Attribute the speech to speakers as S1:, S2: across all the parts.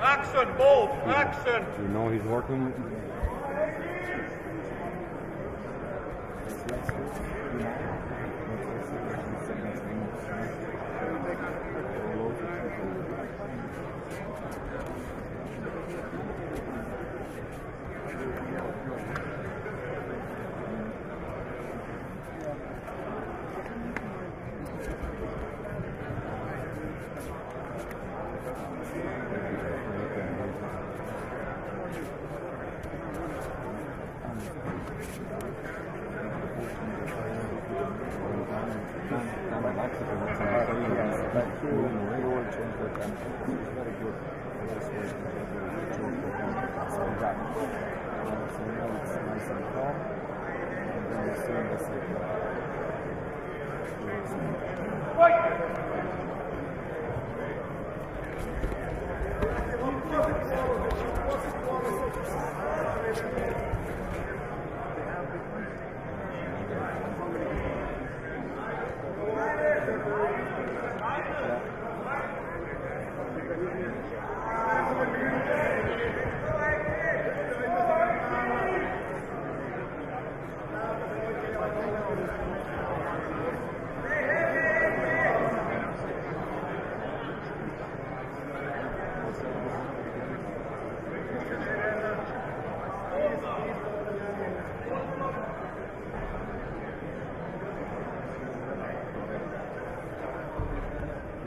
S1: Action, bold, action!
S2: You know he's working with me.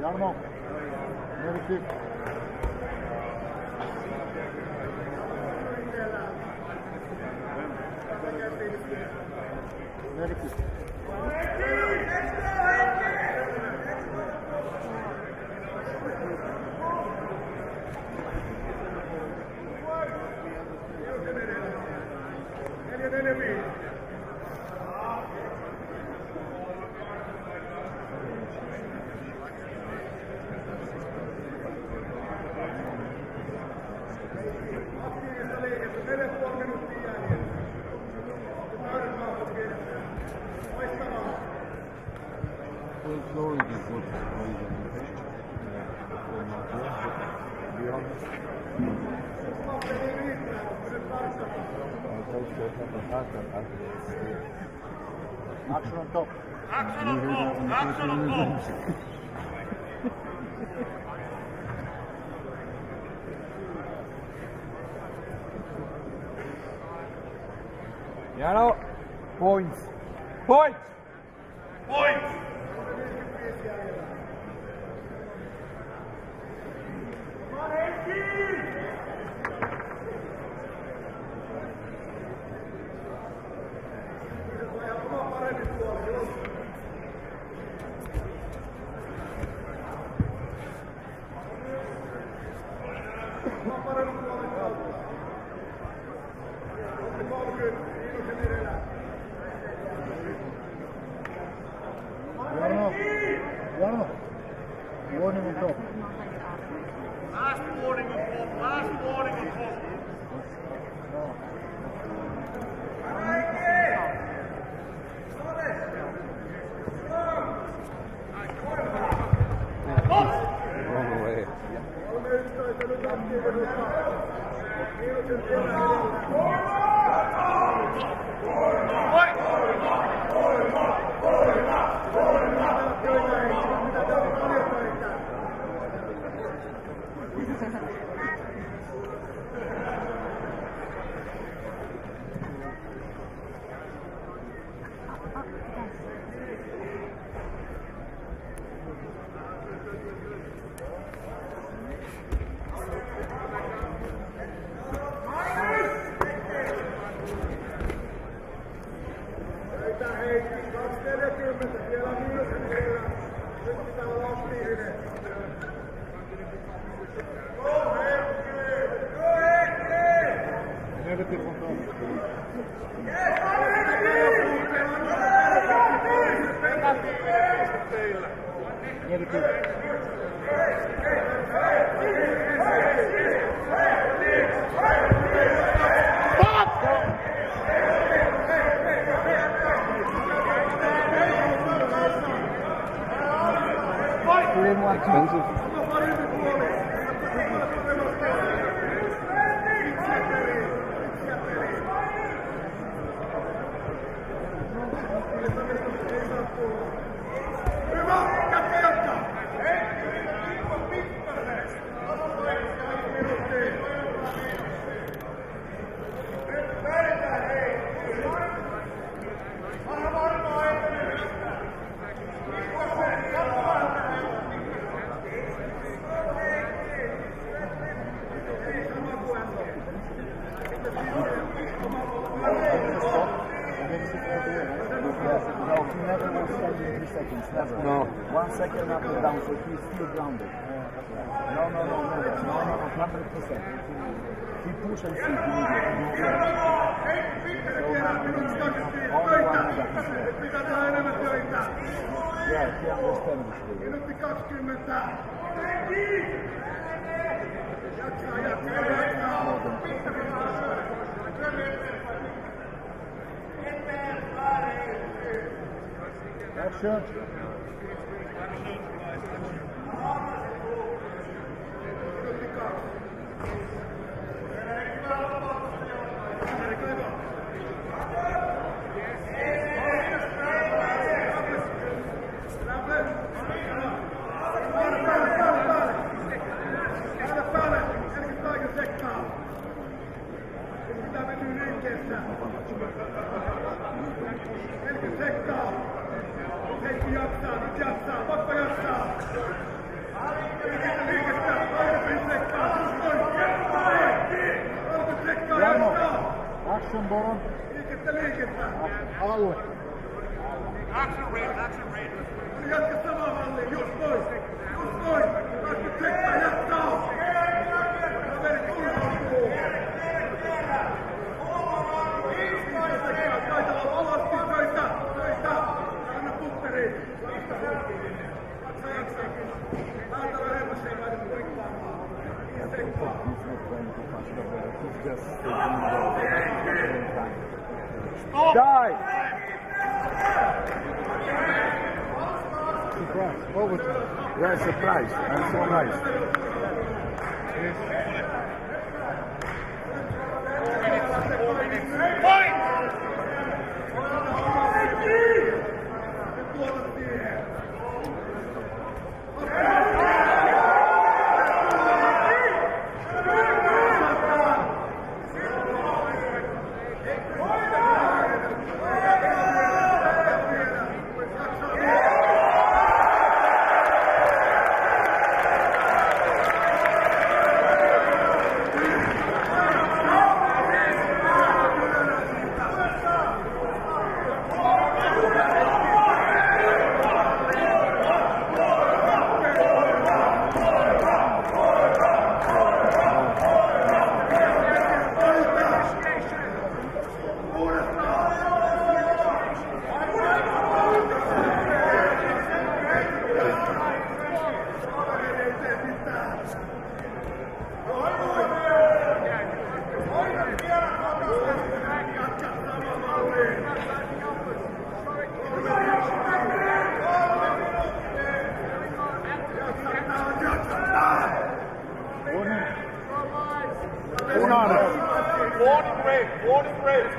S3: Jarmo, negative. Negative. Action on top.
S1: Action on top. Action on top.
S3: Jano, points. Points.
S1: Points.
S3: Negative on top. Negative.
S2: Expensive.
S3: No. 1 second up and down, so he's still grounded. No, 100%. He push and see immediately. Yeah, he understands Action. Action, Boron. Alue.
S1: Action rate, action rate.
S4: Jatka samaa mallia, just noin. Kaikki tsekkaa, jatkaa. Kaveri kulmautuu. Taitava alasti, töitä. Anna putteriin. Jaksa. Täältä vähemmäs ei päädy kuikkaamaan. Niin sekkaa.
S3: Die! Surprise. Overtime. Yeah, surprise. I'm so nice.
S1: Point! Warning rate.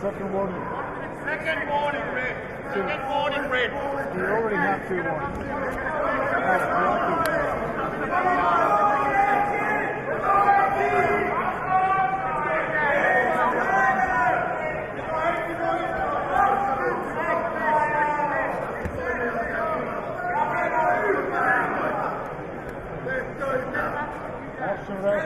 S2: Second warning.
S1: Second warning, red. Second warning, red.
S2: We already have 2 warnings. Action red.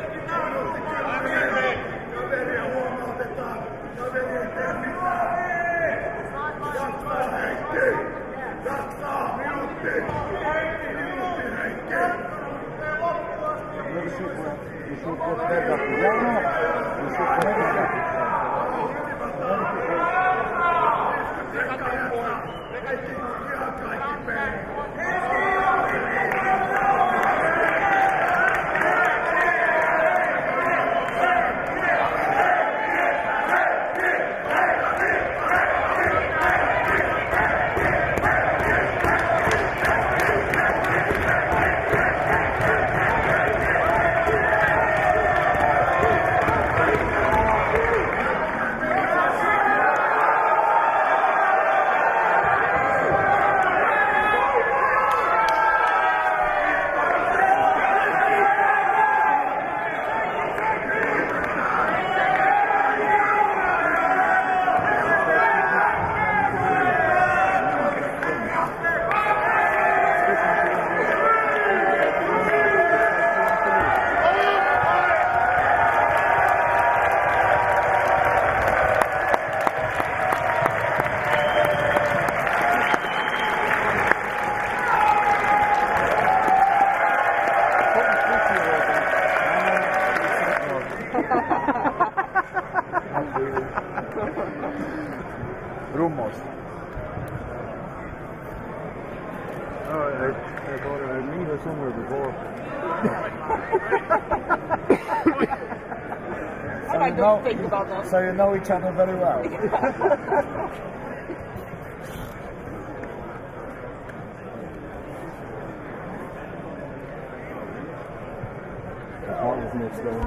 S2: You should put that up. You should put that up. Rumors. Oh, I thought I knew her somewhere before.
S5: And I don't think about that.
S3: So you know each other very well. The heart is not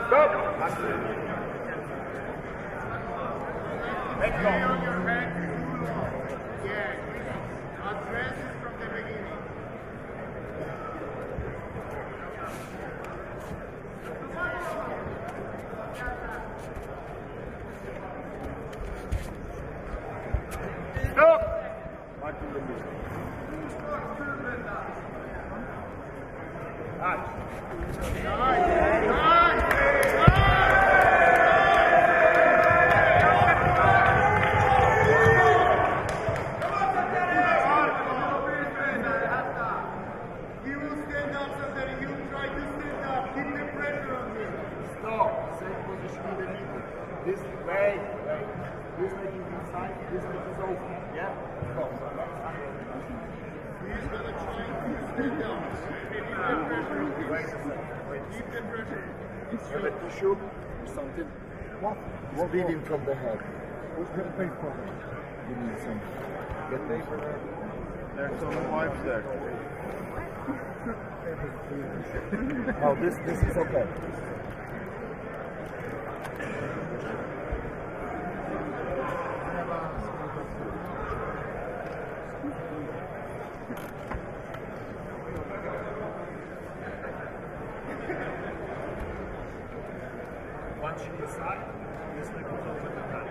S1: Stop. Let go. On your back. Yeah. Address it from the beginning. Stop.
S2: Back in the middle.
S3: Have a tissue or something? What? It's bleeding from the head.
S2: Who's got a paper?
S3: You need some. Get paper there.
S2: There's some wipes there.
S3: No, this is okay.
S1: Once you decide, this will go over the time.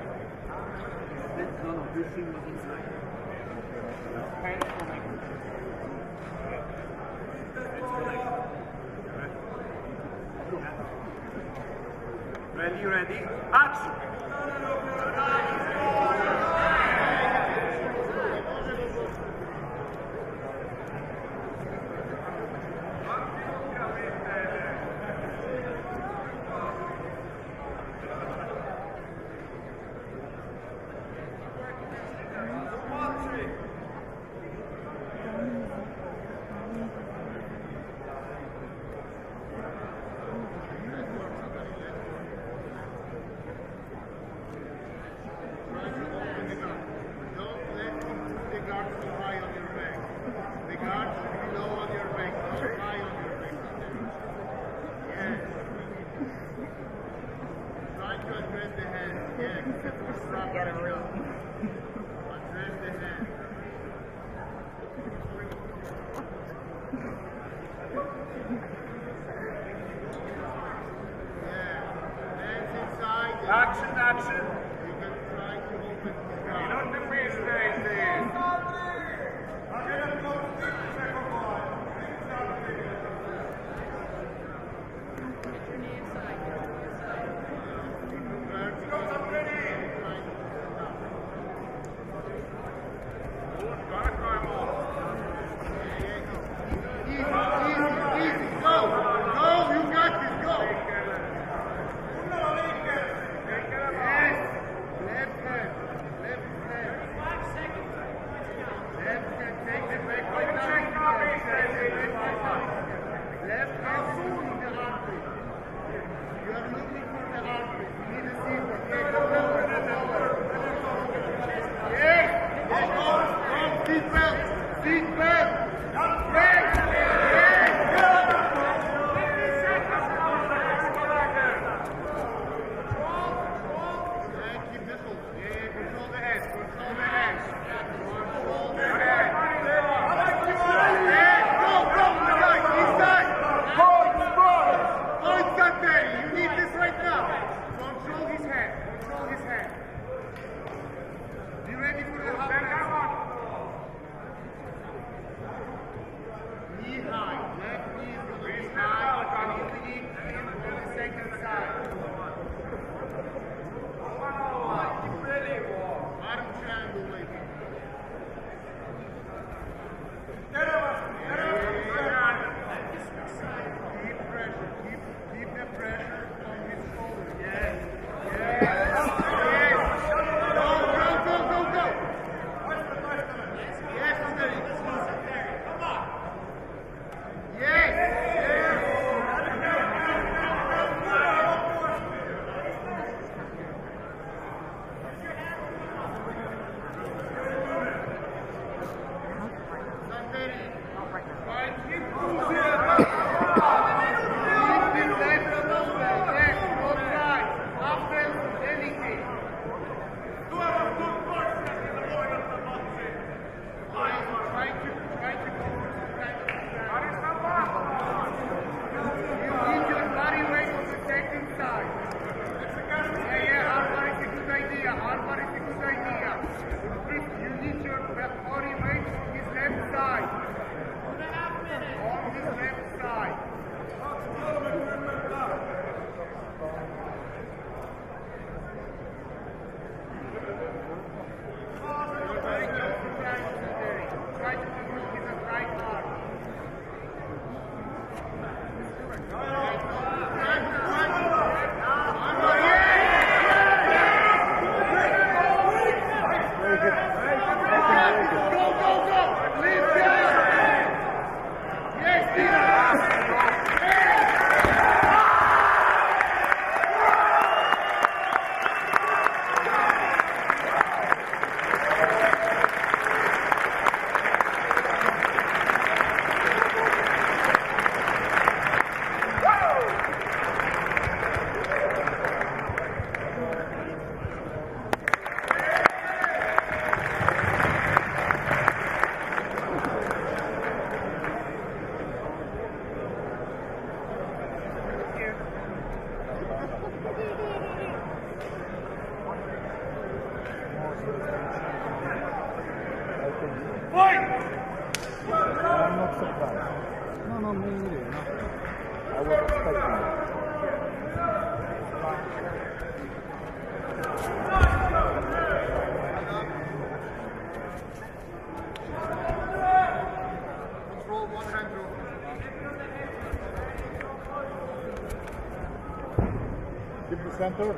S1: No, this thing was inside. Ready, action! Action! You can try to open the ground. You don't defeat this. I'm going to go to the second one. Easy. Go, you got this, go. Yes.
S2: I'm not surprised. No, me either. No. I was expecting it.
S1: Control one hand rope.
S2: Keep the center.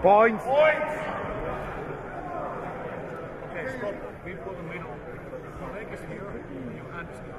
S2: Points.
S1: Points.
S4: Okay, stop. We go the middle. Your leg is here, your hand is here.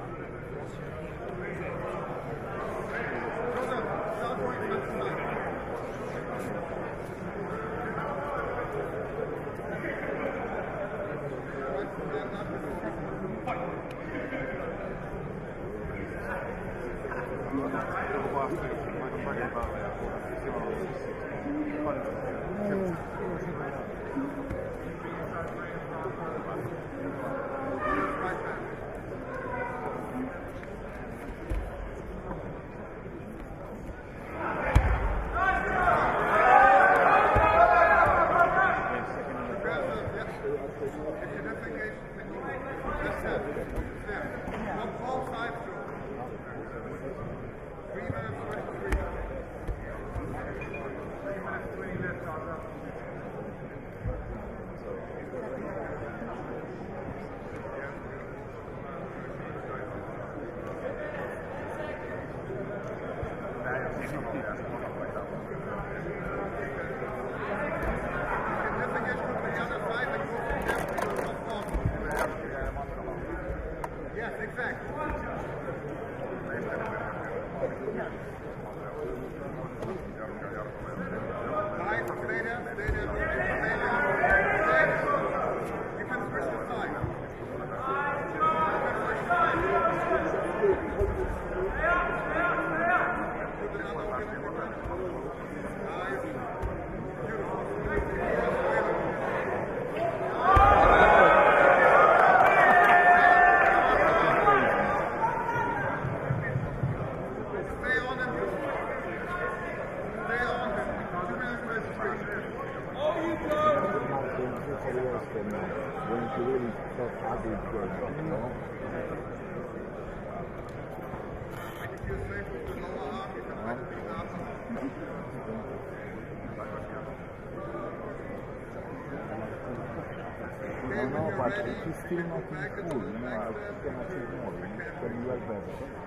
S2: But it is still not in full, you know, I can achieve more, when you are better.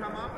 S1: Come on,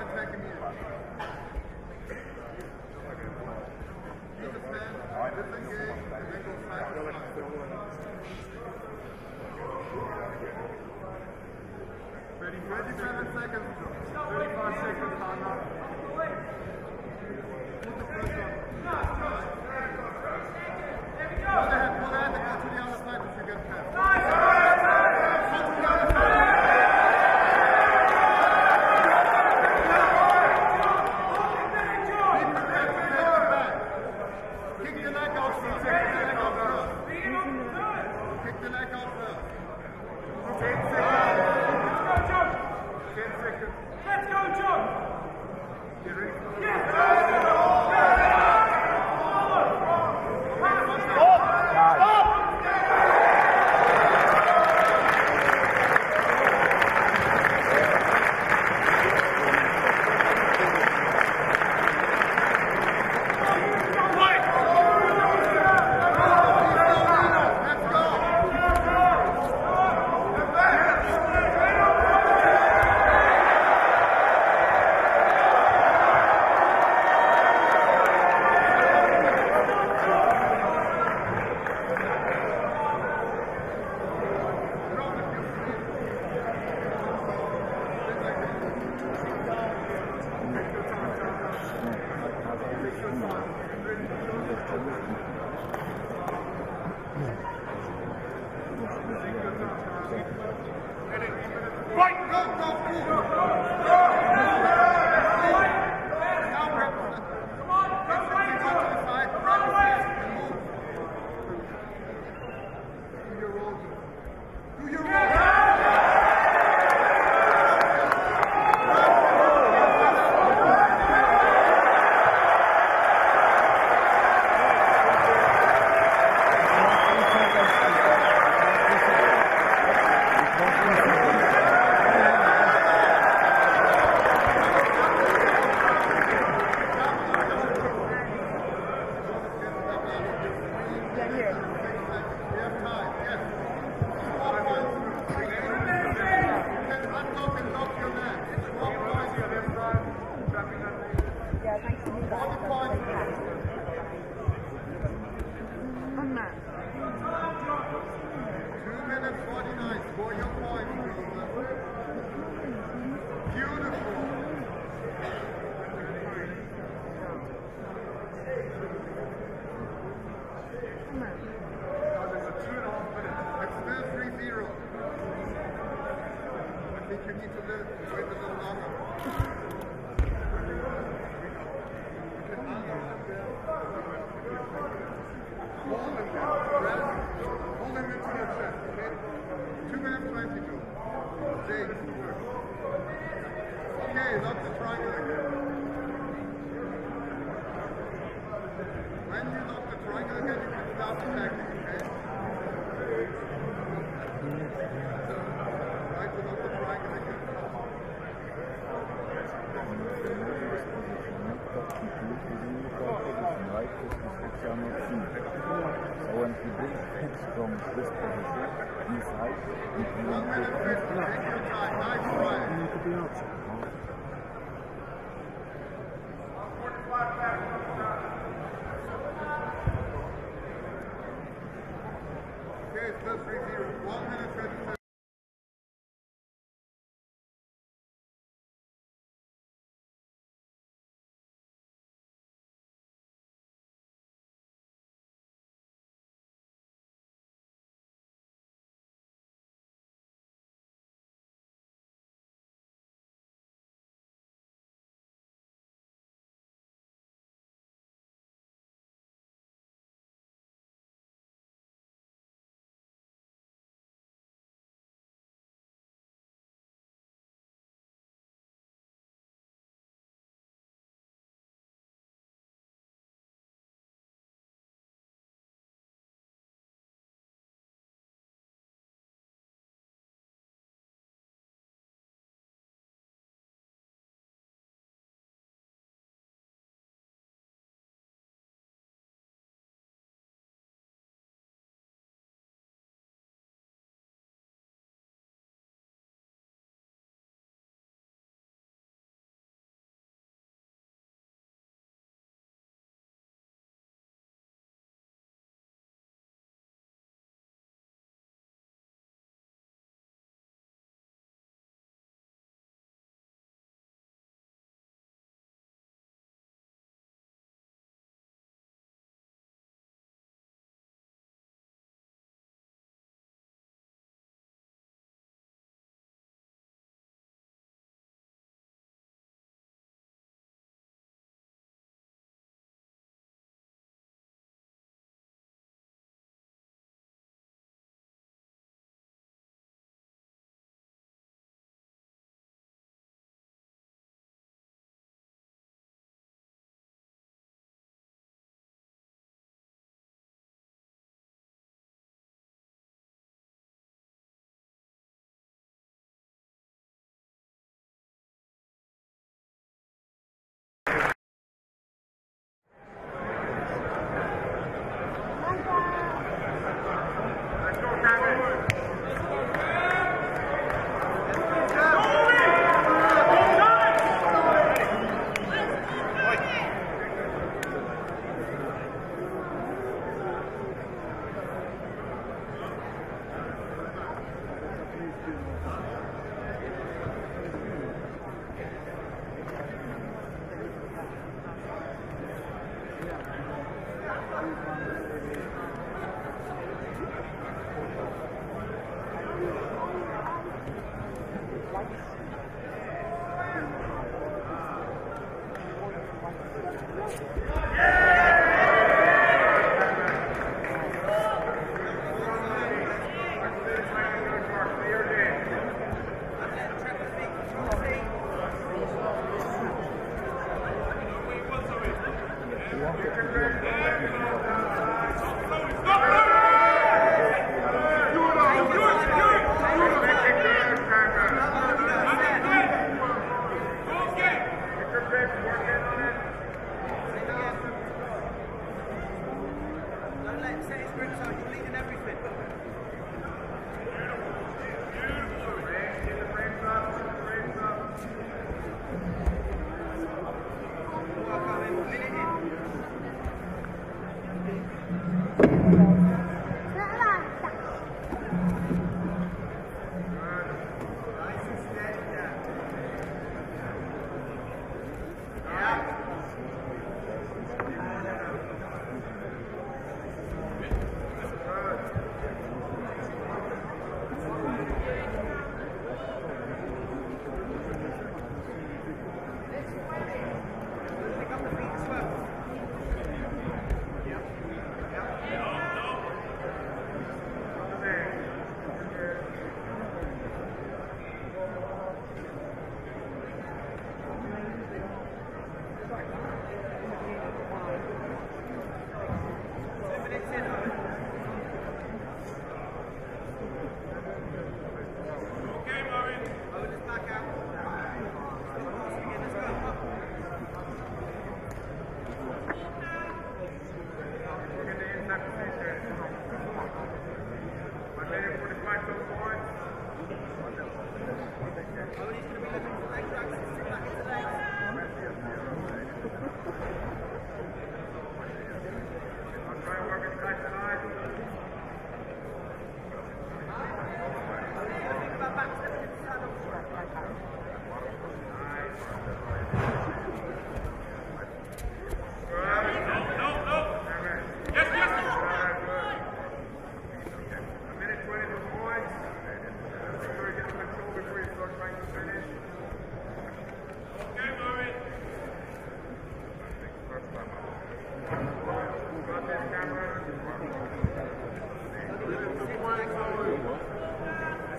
S1: need to wait a little longer. Hold him into your chest, okay? 2 minutes 20 go. Jake. Okay, lock the triangle again. When you lock the triangle again, you can start attacking, okay? Try to lock the triangle again.
S3: So when he brings hits from this position inside, he
S1: 1 minute 50, take your time, nice try.
S2: Nie kupiłem opcji.
S1: Okay, it's still 3-0. 1 minute 30 seconds.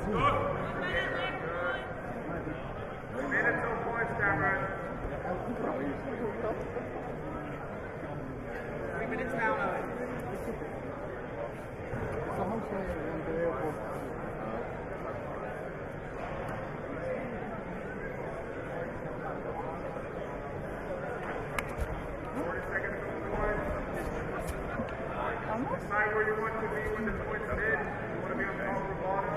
S1: Minutes on points, Cameron.
S5: 3 minutes now, Owen.
S1: Decide where you want to be when the points hit. You want to be on top of the bottom.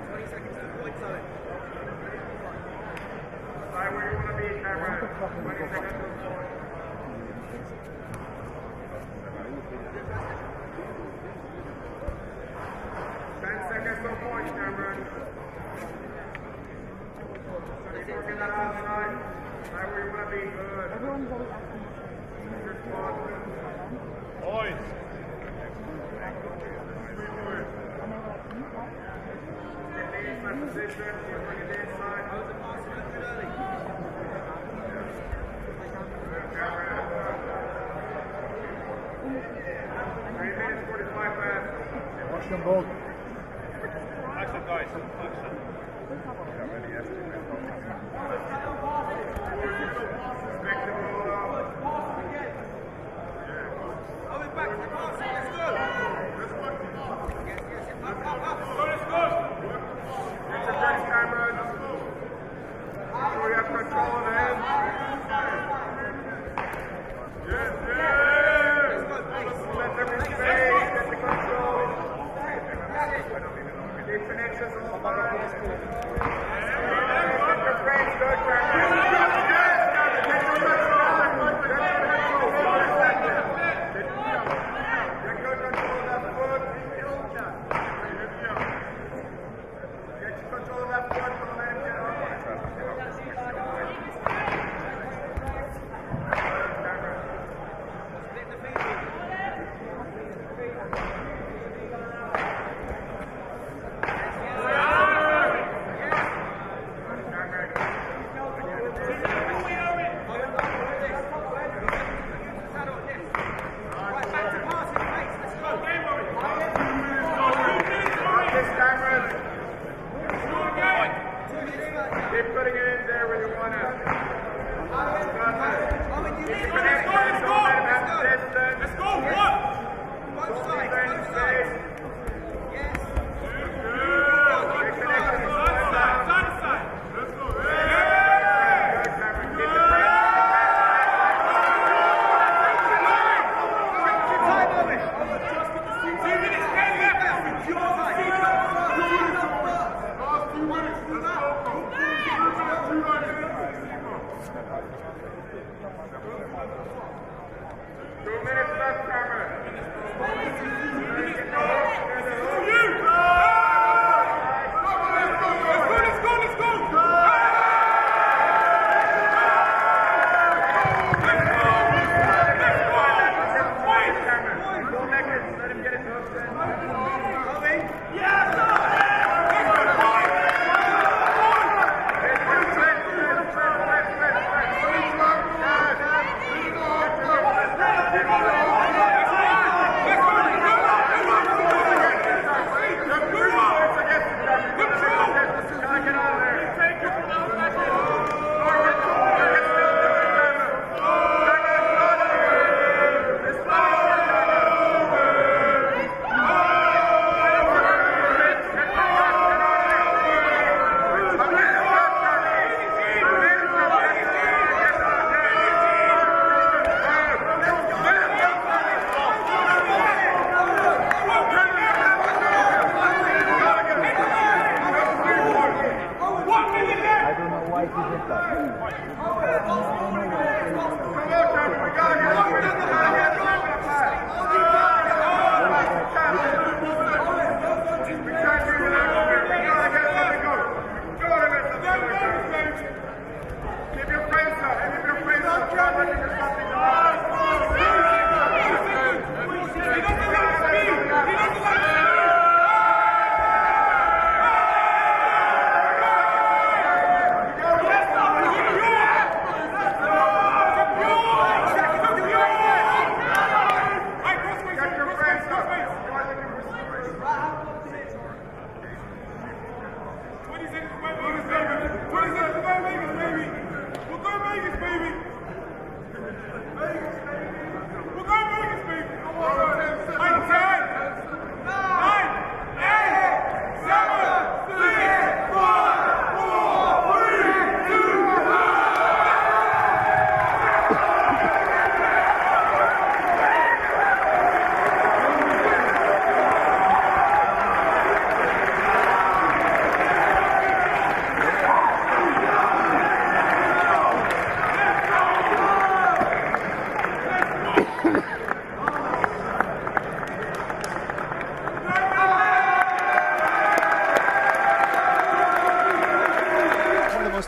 S5: 20 seconds to the points, Owen.
S1: Decide where you want to be, Cameron. 20 seconds to the point. 10 seconds to the point, Cameron. Working that outside. Right where you want to be. Good.
S2: Everyone's always asking.
S1: Good spot.
S4: Boys.
S1: Get the inside position. You're bringing the inside.
S5: How's the pass a little bit early?
S1: Good, Cameron. 3 minutes, 45 left.
S2: Watch them both.
S4: Action, guys. Action.
S5: Owen, back to the pass. Let's go. Yes, yes, yes. Up, up, up.
S1: It's a good Cameron. So you have control of the end. Yes, yes. Let them in space. Get the control. Keep connections all the time. Get your frames good, Cameron. Keep putting it in there where you want it.
S4: Let's go, one!
S5: Both sides, both sides. Yes.
S1: Let's go!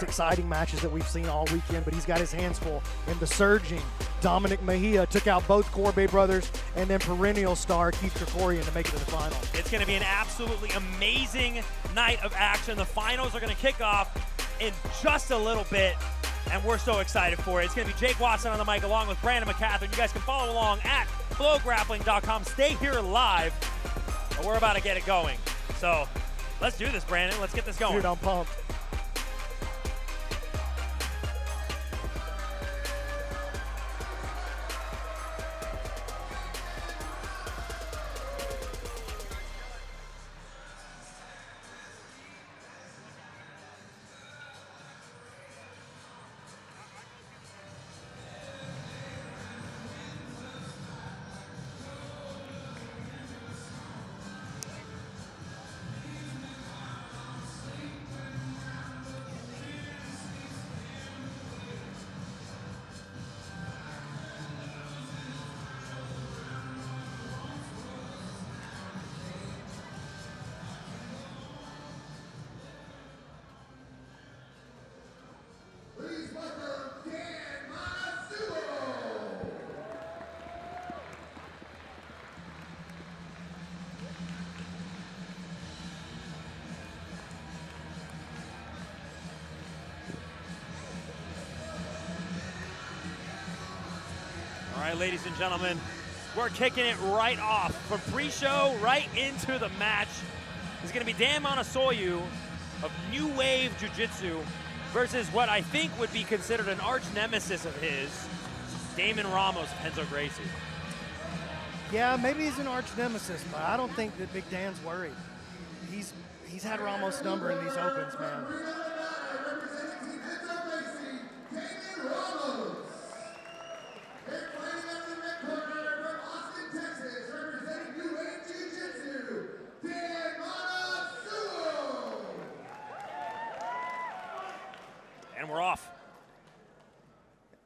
S6: Exciting matches that we've seen all weekend, but he's got his hands full in the surging. Dominic Mejia took out both Corbet brothers, and then perennial star Keith Krikorian to make it to the final.
S7: It's going to be an absolutely amazing night of action. The finals are going to kick off in just a little bit, and we're so excited for it. It's going to be Jake Watson on the mic along with Brandon McCaffrey. You guys can follow along at FloGrappling.com. Stay here live, and we're about to get it going. So let's do this, Brandon. Let's get this going.
S6: Dude, I'm pumped.
S7: All right, ladies and gentlemen, we're kicking it right off. From pre-show right into the match is going to be Dan Monasoyu of New Wave Jiu-Jitsu versus what I think would be considered an arch nemesis of his, Damon Ramos of Renzo Gracie.
S6: Yeah, maybe he's an arch nemesis, but I don't think that Big Dan's worried. He's had Ramos' number in these opens, man.
S7: And we're off.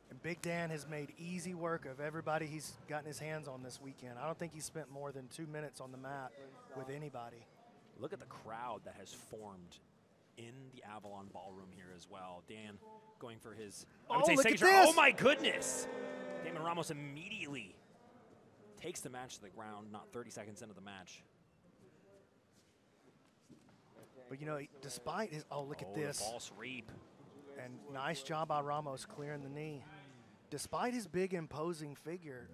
S6: And Big Dan has made easy work of everybody he's gotten his hands on this weekend. I don't think he spent more than 2 minutes on the mat with anybody.
S7: Look at the crowd that has formed in the Avalon Ballroom here as well. Dan going for his, I would say, signature. Oh my goodness! Damon Ramos immediately takes the match to the ground, not 30 seconds into the match.
S6: But you know, despite his, oh look at this.
S7: The false reap.
S6: And nice job by Ramos clearing the knee. Despite his big imposing figure,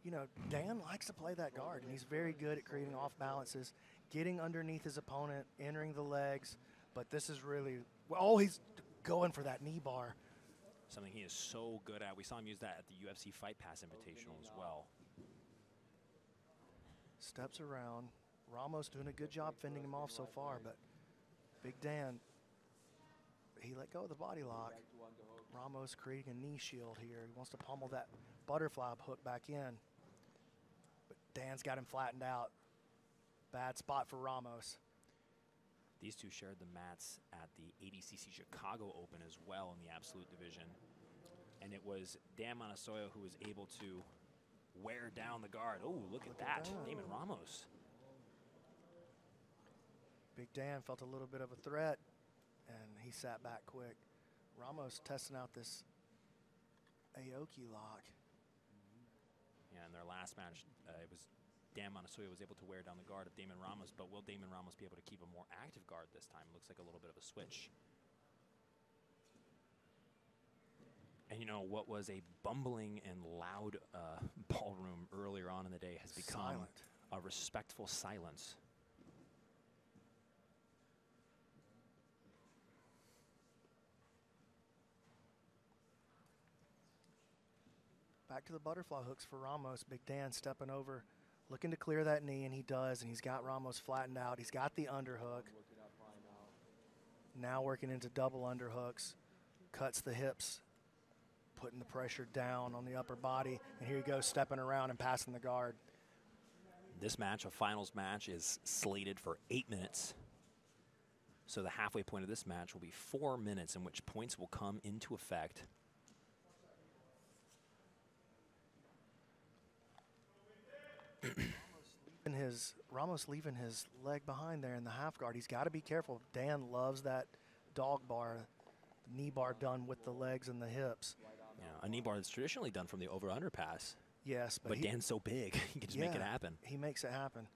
S6: you know, Dan likes to play that guard, and he's very good at creating off balances, getting underneath his opponent, entering the legs. But this is really, oh, he's going for that knee bar.
S7: Something he is so good at. We saw him use that at the UFC Fight Pass Invitational as well.
S6: Steps around. Ramos doing a good job fending him off so far, but Big Dan, he let go of the body lock. Ramos creating a knee shield here. He wants to pummel that butterfly hook back in. But Dan's got him flattened out. Bad spot for Ramos.
S7: These two shared the mats at the ADCC Chicago Open as well in the Absolute Division. And it was Dan Monasoyu who was able to wear down the guard. Oh, look at that. Damon Ramos.
S6: Big Dan felt a little bit of a threat, and he sat back quick. Ramos testing out this Aoki lock.
S7: Yeah, in their last match, it was Dan Monasoyu was able to wear down the guard of Damon Ramos, but will Damon Ramos be able to keep a more active guard this time? Looks like a little bit of a switch. And you know, what was a bumbling and loud ballroom earlier on in the day has become a respectful silence.
S6: Back to the butterfly hooks for Ramos. Big Dan stepping over, looking to clear that knee, and he does, and he's got Ramos flattened out. He's got the underhook. Now working into double underhooks, cuts the hips, putting the pressure down on the upper body, and here he goes stepping around and passing the guard.
S7: This match, a finals match, is slated for 8 minutes. So the halfway point of this match will be 4 minutes in which points will come into effect.
S6: Ramos leaving his leg behind there in the half guard. He's got to be careful. Dan loves that dog bar, knee bar done with the legs and the hips.
S7: Yeah, a knee bar that's traditionally done from the over-under pass.
S6: Yes,
S7: but Dan's so big, he can just make it happen.
S6: He makes it happen.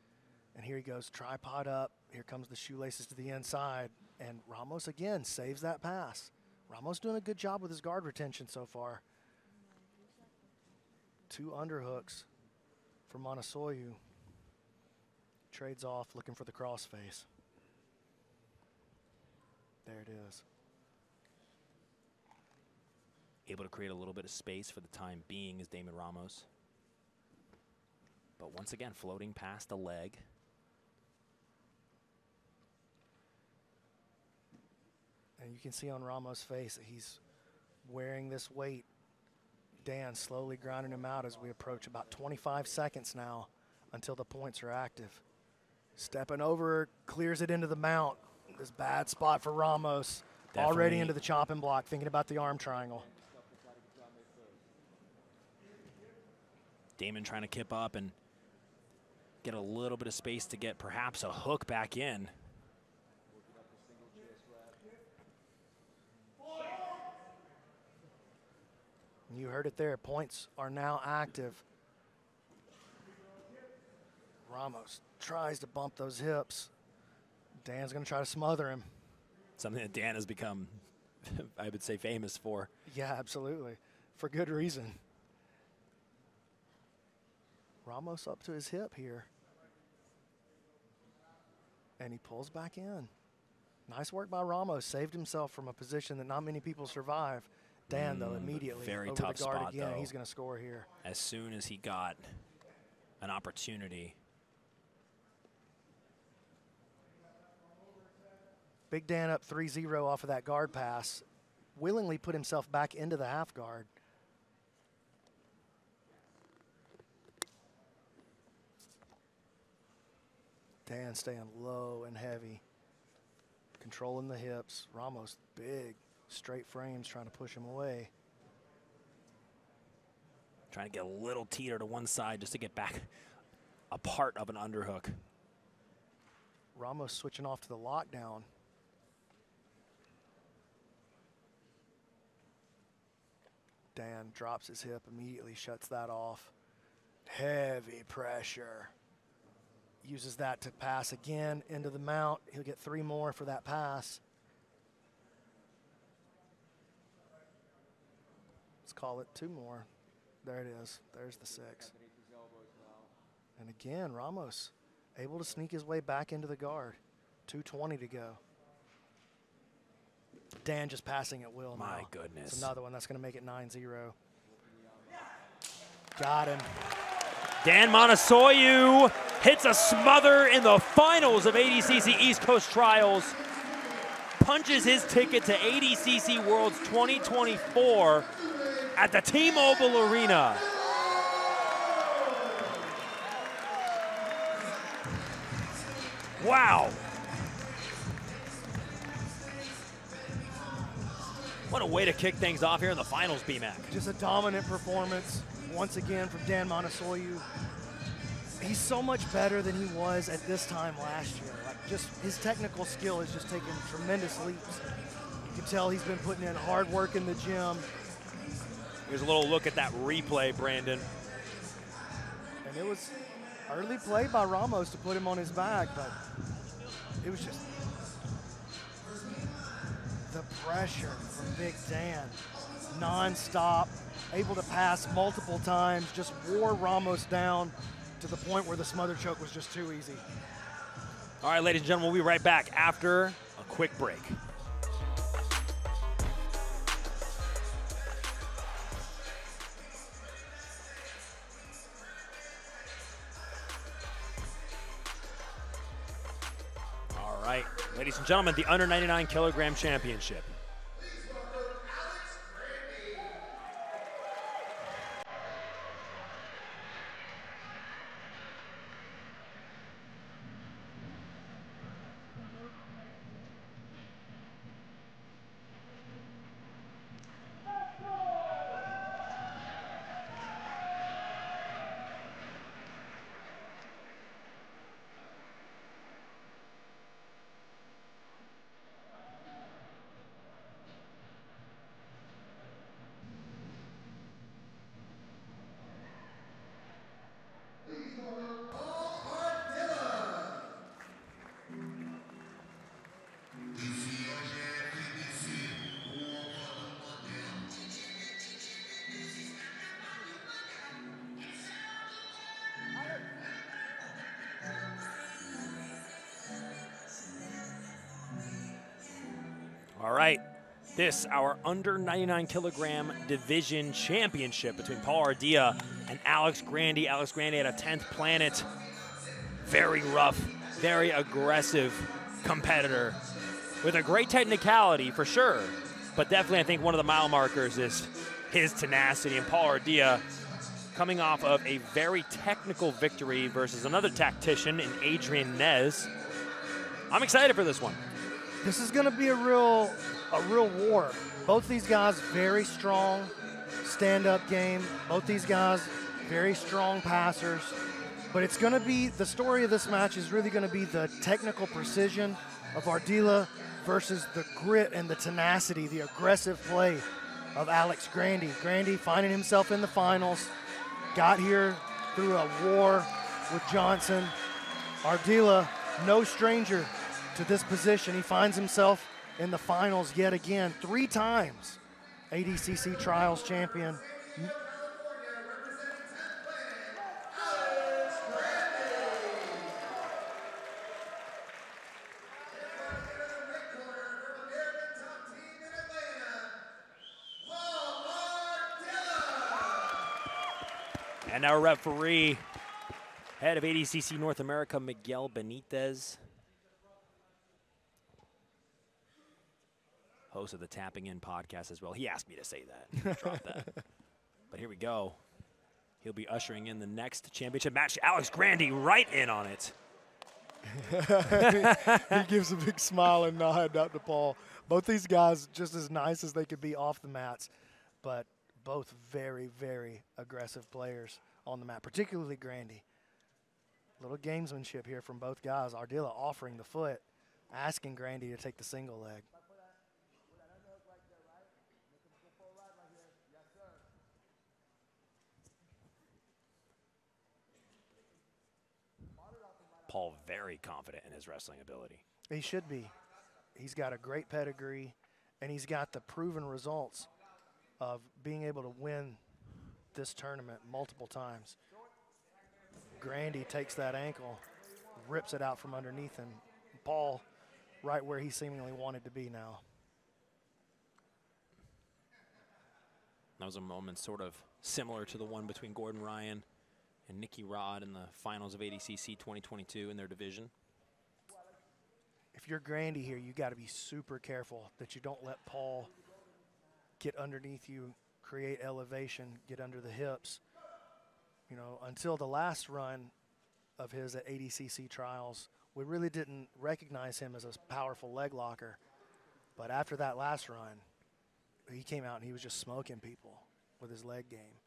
S6: And here he goes, tripod up. Here comes the shoelaces to the inside. And Ramos, again, saves that pass. Ramos doing a good job with his guard retention so far. 2 underhooks for Monasoyu. Trades off, looking for the crossface. There it is.
S7: Able to create a little bit of space for the time being is Damon Ramos. But once again, floating past the leg.
S6: And you can see on Ramos' face that he's wearing this weight. Dan slowly grinding him out as we approach about 25 seconds now until the points are active. Stepping over, clears it into the mount. This bad spot for Ramos.
S7: Definitely.
S6: Already into the chopping block, thinking about the arm triangle.
S7: Damon trying to kip up and get a little bit of space to get perhaps a hook back in.
S6: You heard it there. Points are now active. Ramos tries to bump those hips. Dan's going to try to smother him.
S7: Something that Dan has become, I would say, famous for.
S6: Yeah, absolutely. For good reason. Ramos up to his hip here. And he pulls back in. Nice work by Ramos. Saved himself from a position that not many people survive. Dan, though, immediately
S7: very
S6: over
S7: tough
S6: the guard
S7: spot,
S6: again.
S7: though.
S6: He's going to score here.
S7: As soon as he got an opportunity.
S6: Big Dan up 3-0 off of that guard pass. Willingly put himself back into the half guard. Dan staying low and heavy. Controlling the hips. Ramos, big, straight frames trying to push him away.
S7: Trying to get a little teeter to one side just to get back a part of an underhook.
S6: Ramos switching off to the lockdown. Dan drops his hip, immediately shuts that off. Heavy pressure. Uses that to pass again into the mount. He'll get 3 more for that pass. Let's call it 2 more. There it is. There's the 6. And again, Ramos able to sneak his way back into the guard. 2:20 to go. Dan just passing at will now.
S7: My goodness.
S6: It's another one that's going to make it 9-0. Got him.
S7: Dan Monasoyu hits a smother in the finals of ADCC East Coast Trials. Punches his ticket to ADCC Worlds 2024 at the T-Mobile Arena. Wow. What a way to kick things off here in the finals, BMAC.
S6: Just a dominant performance once again from Dan Monasoyu. He's so much better than he was at this time last year. Like, just his technical skill has just taken tremendous leaps. You can tell he's been putting in hard work in the gym.
S7: Here's a little look at that replay, Brandon.
S6: And it was early play by Ramos to put him on his back, but it was just the pressure from Big Dan, non-stop, able to pass multiple times, just wore Ramos down to the point where the smother choke was just too easy.
S7: All right, ladies and gentlemen, we'll be right back after a quick break. All right, ladies and gentlemen, the under 99 kilogram championship. All right, this our under 99 kilogram division championship between Paul Ardila and Alex Grandy. Alex Grandy at a 10th planet. Very rough, very aggressive competitor with a great technicality for sure, but definitely I think one of the mile markers is his tenacity. And Paul Ardila coming off of a very technical victory versus another tactician in Adrian Nez. I'm excited for this one.
S6: This is going to be a real war. Both these guys very strong stand-up game. Both these guys very strong passers. But it's going to be, the story of this match is really going to be the technical precision of Ardila versus the grit and the tenacity, the aggressive play of Alex Grandy. Grandy finding himself in the finals, got here through a war with Johnson. Ardila, no stranger to this position. He finds himself in the finals yet again, 3 times ADCC Trials champion.
S7: And our referee, head of ADCC North America, Miguel Benitez. Host of the Tapping In podcast as well. He asked me to say that. Drop that. But here we go. He'll be ushering in the next championship match. Alex Grandy right in on it.
S6: He gives a big smile and nod out to Paul. Both these guys just as nice as they could be off the mats, but both very, very aggressive players on the mat, particularly Grandy. Little gamesmanship here from both guys. Ardila offering the foot, asking Grandy to take the single leg.
S7: Paul very confident in his wrestling ability.
S6: He should be. He's got a great pedigree, and he's got the proven results of being able to win this tournament multiple times. Grandy takes that ankle, rips it out from underneath him. Paul right where he seemingly wanted to be now.
S7: That was a moment sort of similar to the one between Gordon Ryan and Nicky Rod in the finals of ADCC 2022 in their division.
S6: If you're Grandy here, you got to be super careful that you don't let Paul get underneath you, create elevation, get under the hips. You know, until the last run of his at ADCC Trials, we really didn't recognize him as a powerful leg locker. But after that last run, he came out and he was just smoking people with his leg game.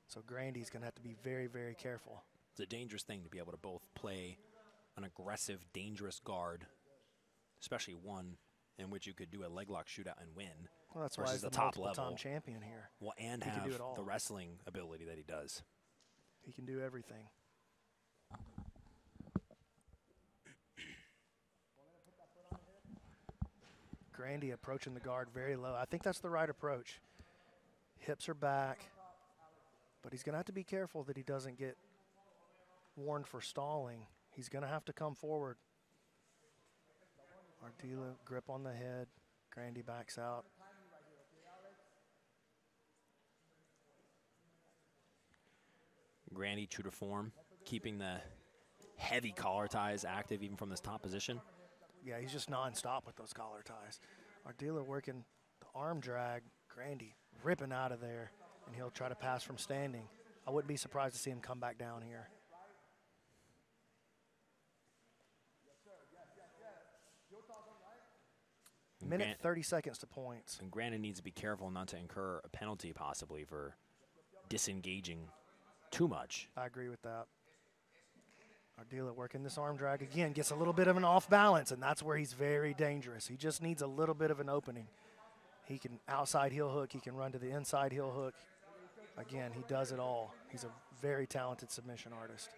S6: So Grandy's going to have to be very, very careful.
S7: It's a dangerous thing to be able to both play an aggressive, dangerous guard, especially one in which you could do a leg lock shootout and win.
S6: Well, that's why
S7: versus
S6: he's
S7: the top level
S6: multiple-time champion here.
S7: Well, and
S6: he
S7: have
S6: can do it all.
S7: the wrestling ability that he does.
S6: He can do everything. Grandy approaching the guard very low. I think that's the right approach. Hips are back, but he's going to have to be careful that he doesn't get warned for stalling. He's going to have to come forward. Ardila grip on the head. Grandy backs out.
S7: Grandy true to form, keeping the heavy collar ties active even from this top position.
S6: Yeah, he's just nonstop with those collar ties. Ardila working the arm drag. Grandy ripping out of there, and he'll try to pass from standing. I wouldn't be surprised to see him come back down here. Minute 30 seconds to points.
S7: And Grandy needs to be careful not to incur a penalty possibly for disengaging too much.
S6: I agree with that. Ardila working this arm drag again, gets a little bit of an off balance, and that's where he's very dangerous. He just needs a little bit of an opening. He can outside heel hook, he can run to the inside heel hook. Again, he does it all. He's a very talented submission artist.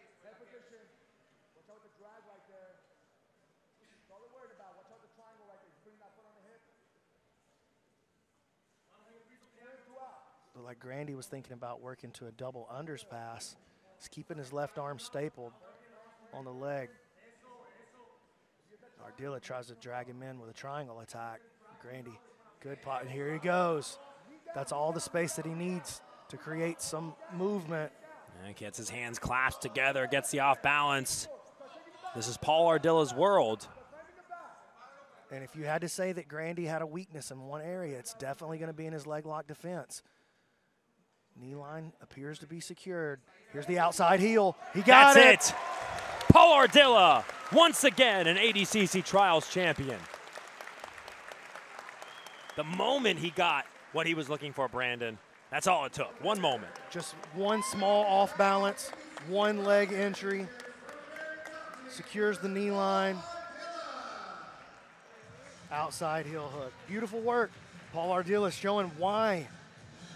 S6: But like Grandy was thinking about working to a double unders pass. He's keeping his left arm stapled on the leg. Ardila tries to drag him in with a triangle attack. Grandy, good pot. And here he goes. That's all the space that he needs to create some movement.
S7: And gets his hands clasped together, gets the off balance. This is Paul Ardilla's world.
S6: And if you had to say that Grandy had a weakness in one area, it's definitely going to be in his leg lock defense. Knee line appears to be secured. Here's the outside heel. He got it.
S7: That's it. Paul Ardilla, once again an ADCC Trials champion. The moment he got what he was looking for, Brandon, that's all it took. One moment.
S6: Just one small off balance, one leg entry. Secures the knee line. Outside heel hook. Beautiful work. Paul Ardilla showing why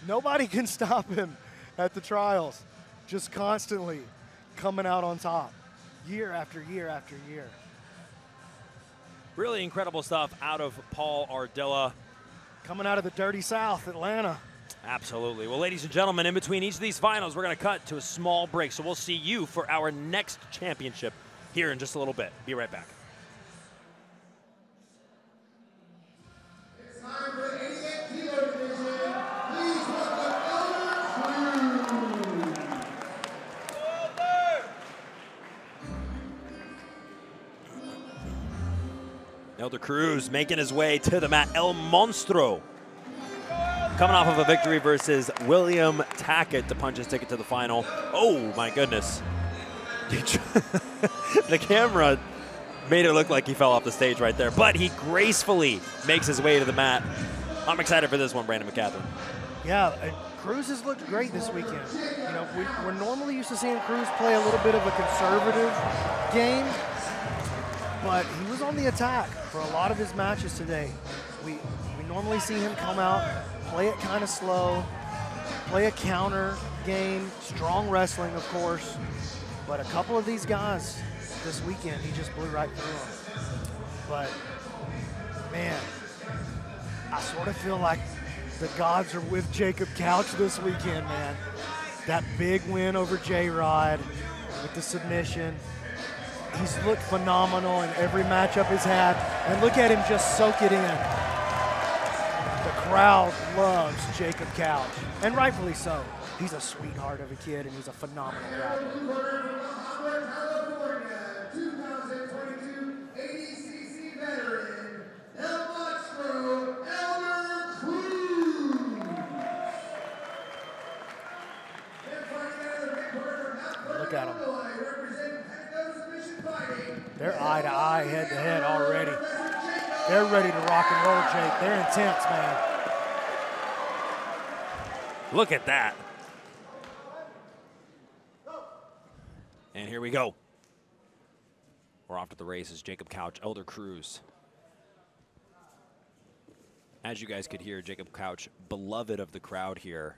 S6: nobody can stop him at the trials. Just constantly coming out on top, year after year after year.
S7: Really incredible stuff out of Paul Ardilla.
S6: Coming out of the dirty South, Atlanta.
S7: Absolutely. Well, ladies and gentlemen, in between each of these finals, we're going to cut to a small break. So we'll see you for our next championship here in just a little bit. Be right back. Elder Cruz making his way to the mat. El Monstro coming off of a victory versus William Tackett to punch his ticket to the final. Oh, my goodness. The camera made it look like he fell off the stage right there, but he gracefully makes his way to the mat. I'm excited for this one, Brandon McCaffrey.
S6: Yeah, Cruz has looked great this weekend. You know, we're normally used to seeing Cruz play a little bit of a conservative game, but he was on the attack for a lot of his matches today. We normally see him come out, play it kind of slow, play a counter game, strong wrestling, of course. But a couple of these guys this weekend, he just blew right through them. But, man, I sort of feel like the gods are with Jacob Couch this weekend, man. That big win over J-Rod with the submission. He's looked phenomenal in every matchup he's had. And look at him just soak it in. The crowd loves Jacob Couch, and rightfully so. He's a sweetheart of a kid, and he's a phenomenal grappler.
S1: 2022 ADCC veteran, El Monstro, Elder Cruz.
S6: Look at them. They're eye-to-eye, head-to-head already. They're ready to rock and roll, Jake. They're intense, man.
S7: Look at that. And here we go. We're off to the races. Jacob Couch, Elder Cruz. As you guys could hear, Jacob Couch, beloved of the crowd here.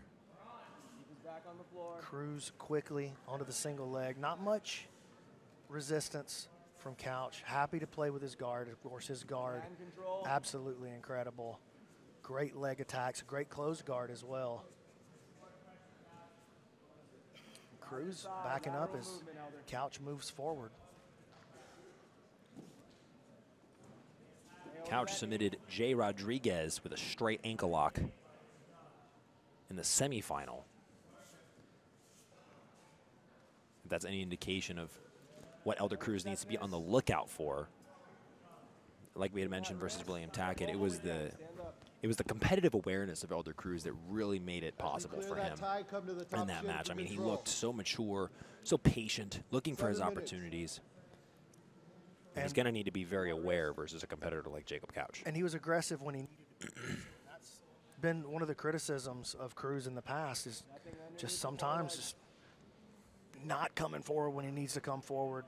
S6: Cruz quickly onto the single leg. Not much resistance from Couch. Happy to play with his guard. Of course, his guard, absolutely incredible. Great leg attacks, great closed guard as well. Cruz backing up as Couch moves forward.
S7: Couch submitted Jay Rodriguez with a straight ankle lock in the semifinal. If that's any indication of what Elder Cruz needs to be on the lookout for, like we had mentioned versus William Tackett, it was the competitive awareness of Elder Cruz that really made it possible for him in that match. I mean, he looked so mature, so patient, looking for his opportunities. And he's going to need to be very aware versus a competitor like Jacob Couch.
S6: And he was aggressive when he needed to be. That's been one of the criticisms of Cruz in the past, is just sometimes just not coming forward when he needs to come forward.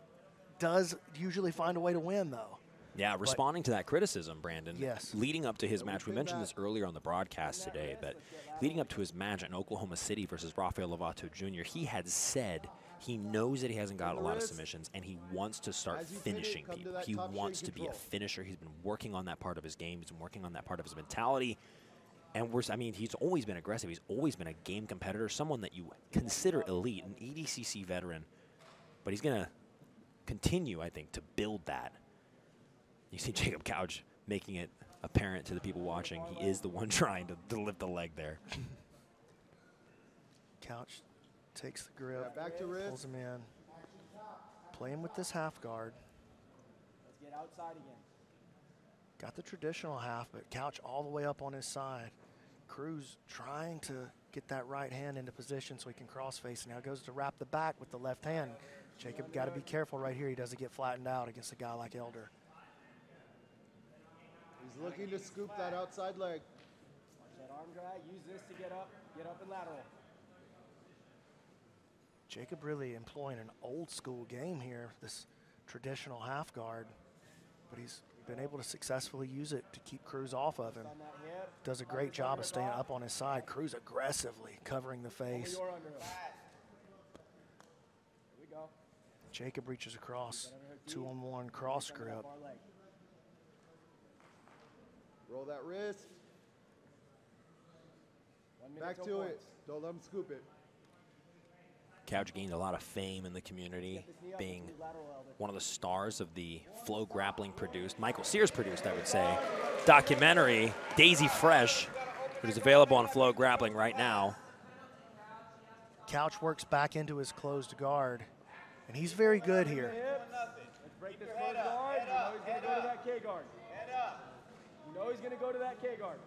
S6: Does usually find a way to win, though.
S7: Yeah, responding to that criticism, Brandon.
S6: Yes.
S7: Leading up to his match, we mentioned this earlier on the broadcast today, that leading up to his match in Oklahoma City versus Rafael Lovato Jr., he had said he knows that he hasn't got a lot of submissions, and he wants to start finishing people. He wants to be a finisher. He's been working on that part of his game. He's been working on that part of his mentality. And I mean, he's always been aggressive. He's always been a game competitor, someone that you consider elite, an ADCC veteran. But he's going to continue, I think, to build that. You see Jacob Couch making it apparent to the people watching. He is the one trying to lift the leg there.
S6: Couch takes the grip,
S2: Yeah, back to wrist.
S6: pulls him in. Playing with this half guard.
S3: Let's get outside again.
S6: Got the traditional half, but Couch all the way up on his side. Cruz trying to get that right hand into position so he can cross face. Now goes to wrap the back with the left hand. Jacob got to be careful right here. He doesn't get flattened out against a guy like Elder.
S2: He's looking to scoop that outside leg.
S3: Watch that arm drag. Use this to get up and lateral.
S6: Jacob really employing an old school game here, this traditional half guard, but he's been able to successfully use it to keep Cruz off of him. Does a great job of staying up on his side. Cruz aggressively covering the face. Jacob reaches across, 2-on-1 cross grip.
S2: Roll that wrist. Back to it. Don't let him scoop it.
S7: Couch gained a lot of fame in the community, being one of the stars of the FloGrappling produced, Michael Sears produced, I would say, documentary, Daisy Fresh, which is available on FloGrappling right now.
S6: Couch works back into his closed guard, and he's very good here.
S3: Let's break this closed guard. You know he's going to go to that K guard. You know he's going to go to that K guard.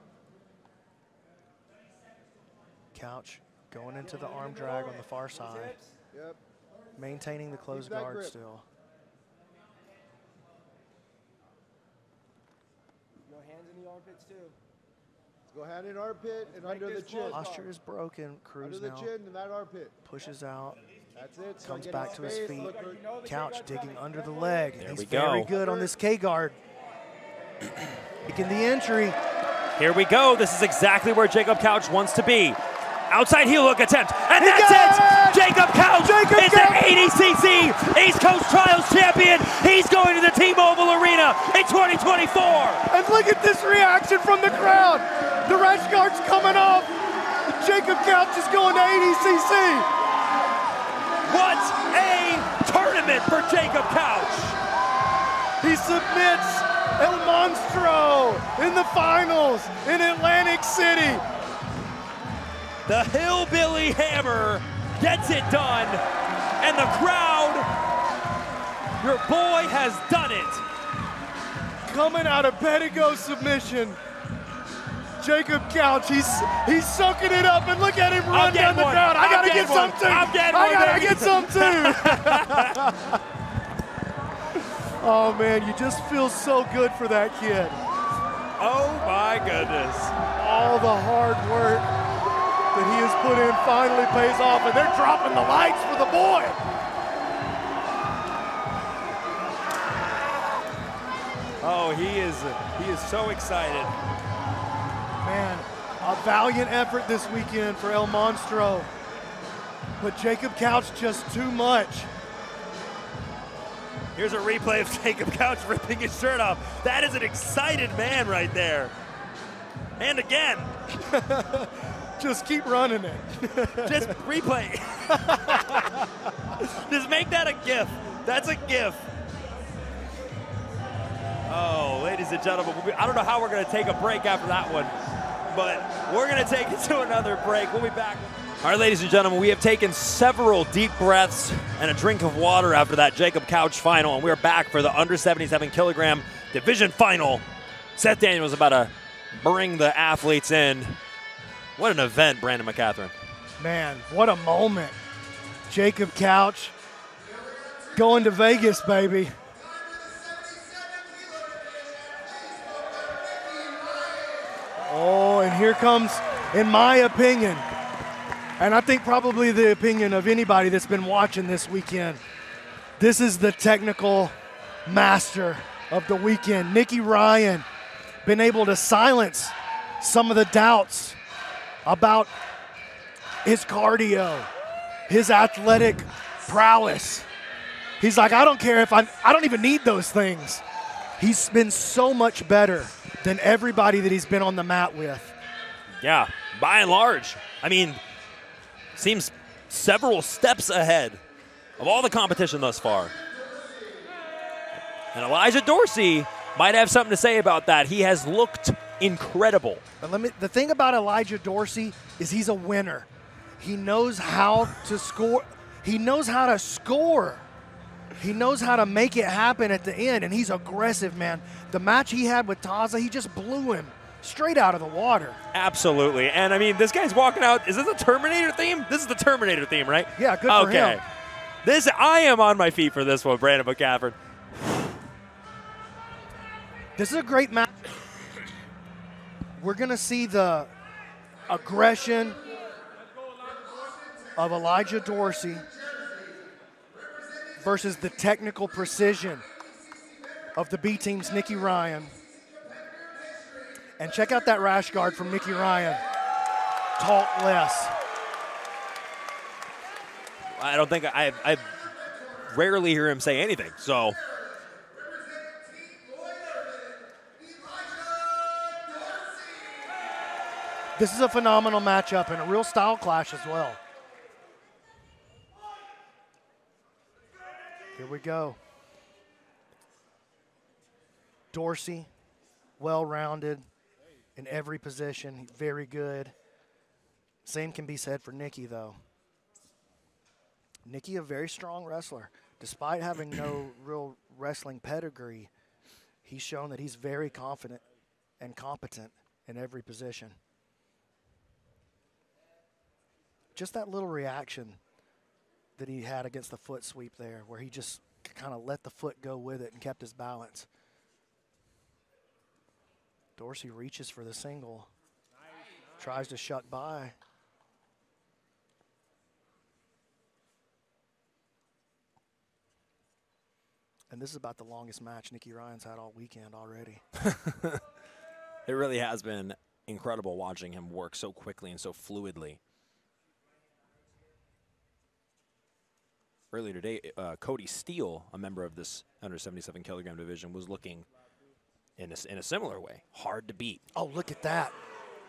S6: Couch going into the arm drag on the far side.
S2: Yep.
S6: Maintaining the closed guard
S2: grip.
S6: still.
S3: Go hands in the armpits too.
S2: Let's go hand in armpit and under the chin.
S6: Posture is broken. Cruz
S2: Under the
S6: now
S2: chin and that armpit.
S6: pushes out,
S2: That's it.
S6: comes
S2: Start
S6: back to
S2: getting
S6: his
S2: space.
S6: feet.
S2: Look,
S6: Couch digging under the leg.
S7: There
S6: He's
S7: we
S6: very
S7: go.
S6: good on this K guard. Making the entry.
S7: Here we go. This is exactly where Jacob Couch wants to be. Outside heel hook attempt, and that's it! Jacob Couch is the ADCC East Coast Trials champion. He's going to the T-Mobile Arena in 2024.
S2: And look at this reaction from the crowd. The rash guard's coming off. Jacob Couch is going to ADCC.
S7: What a tournament for Jacob Couch.
S2: He submits El Monstro in the finals in Atlantic City.
S7: The Hillbilly Hammer gets it done, and the crowd, your boy has done it.
S2: Coming out of Pedigo submission, Jacob Couch, he's soaking it up, and look at him run down the crowd. I gotta get some too. I gotta get some too. Oh man, you just feel so good for that kid.
S7: Oh my goodness.
S2: All the hard work that he has put in finally pays off, and they're dropping the lights for the boy.
S7: Oh, he is so excited.
S2: Man, a valiant effort this weekend for El Monstro, but Jacob Couch just too much.
S7: Here's a replay of Jacob Couch ripping his shirt off. That is an excited man right there. And again.
S2: Just keep running it.
S7: Just replay. Just make that a GIF. That's a GIF. Oh, ladies and gentlemen, I don't know how we're going to take a break after that one, but we're going to take it to another break. We'll be back. All right, ladies and gentlemen, we have taken several deep breaths and a drink of water after that Jacob Couch final, and we're back for the under 77 kilogram division final. Seth Daniels about to bring the athletes in. What an event, Brandon McCatherine.
S2: Man, what a moment. Jacob Couch going to Vegas, baby. Oh, and here comes, in my opinion, and I think probably the opinion of anybody that's been watching this weekend, this is the technical master of the weekend. Nicky Ryan, been able to silence some of the doubts about his cardio, his athletic prowess. He's like, I don't care if I don't even need those things. He's been so much better than everybody that he's been on the mat with.
S7: Yeah, by and large. I mean, seems several steps ahead of all the competition thus far. And Elijah Dorsey might have something to say about that. He has looked incredible.
S2: But the thing about Elijah Dorsey is he's a winner. He knows how to score. He knows how to score. He knows how to make it happen at the end, and he's aggressive, man. The match he had with Taza, he just blew him straight out of the water.
S7: Absolutely. And, I mean, this guy's walking out. Is this a Terminator theme? This is the Terminator theme, right?
S2: Yeah, good for him.
S7: Okay. I am on my feet for this one, Brandon McCaffrey.
S2: This is a great match. We're going to see the aggression of Elijah Dorsey versus the technical precision of the B team's Nicky Ryan. And check out that rash guard from Nicky Ryan. Talk less.
S7: I don't think I rarely hear him say anything, so.
S2: This is a phenomenal matchup and a real style clash as well. Here we go. Dorsey, well-rounded in every position, very good. Same can be said for Nicky, though. Nicky, a very strong wrestler. Despite having no real wrestling pedigree, he's shown that he's very confident and competent in every position. Just that little reaction that he had against the foot sweep there, where he just kind of let the foot go with it and kept his balance. Dorsey reaches for the single, tries to shut by. And this is about the longest match Nicky Ryan's had all weekend already.
S7: It really has been incredible watching him work so quickly and so fluidly. Earlier today, Cody Steele, a member of this 177 kilogram division, was looking in a similar way. Hard to beat.
S2: Oh, look at that.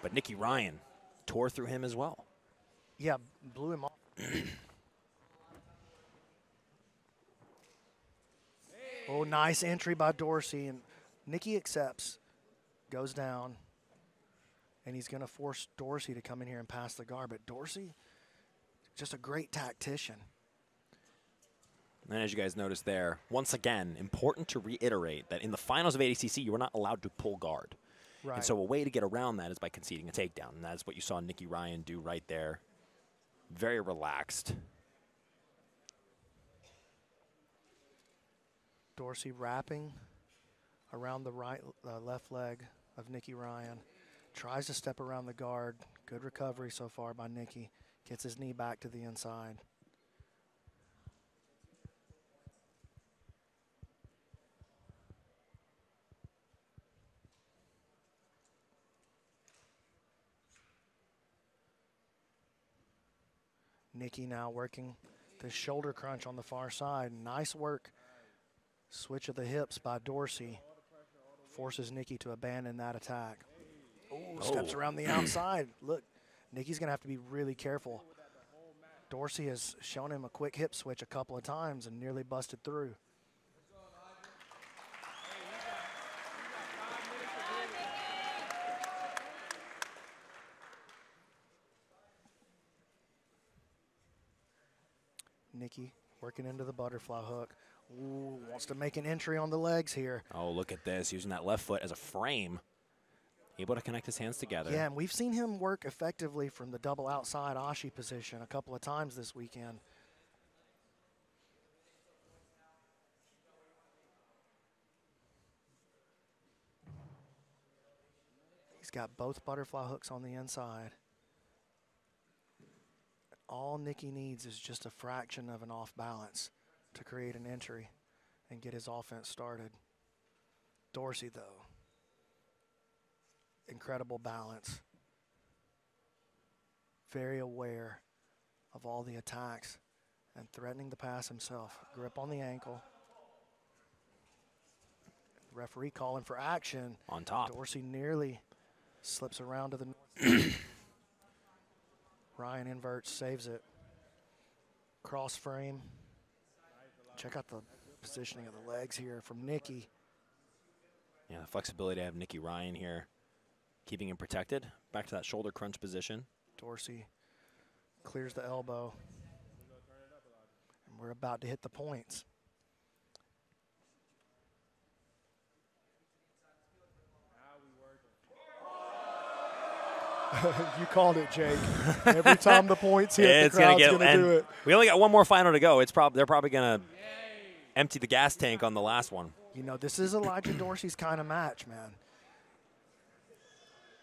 S7: But Nicky Ryan tore through him as well.
S2: Yeah, blew him off. Oh, nice entry by Dorsey. And Nicky accepts, goes down, and he's going to force Dorsey to come in here and pass the guard. But Dorsey, just a great tactician.
S7: And as you guys noticed there, once again, important to reiterate that in the finals of ADCC, you are not allowed to pull guard.
S2: Right.
S7: And so a way to get around that is by conceding a takedown. And that is what you saw Nicky Ryan do right there. Very relaxed.
S2: Dorsey wrapping around the left leg of Nicky Ryan. Tries to step around the guard. Good recovery so far by Nicky. Gets his knee back to the inside. Nicky now working the shoulder crunch on the far side. Nice work. Switch of the hips by Dorsey. Forces Nicky to abandon that attack. Ooh, steps around the outside. Look, Nicky's going to have to be really careful. Dorsey has shown him a quick hip switch a couple of times and nearly busted through. Nicky working into the butterfly hook. Ooh, wants to make an entry on the legs here.
S7: Oh, look at this, using that left foot as a frame. Able to connect his hands together.
S2: Yeah, and we've seen him work effectively from the double outside Ashi position a couple of times this weekend. He's got both butterfly hooks on the inside. All Nicky needs is just a fraction of an off balance to create an entry and get his offense started. Dorsey, though, incredible balance. Very aware of all the attacks and threatening the pass himself. Grip on the ankle. Referee calling for action.
S7: On top.
S2: Dorsey nearly slips around to the north. Ryan inverts, saves it. Cross frame. Check out the positioning of the legs here from Nicky.
S8: Yeah, the flexibility to have Nicky Ryan here, keeping him protected. Back to that shoulder crunch position.
S6: Dorsey clears the elbow. And we're about to hit the points. You called it, Jake. Every time the points hit, the crowd's going to do it.
S8: We only got one more final to go. They're probably going to empty the gas tank on the last one.
S6: You know, this is Elijah Dorsey's kind of match, man.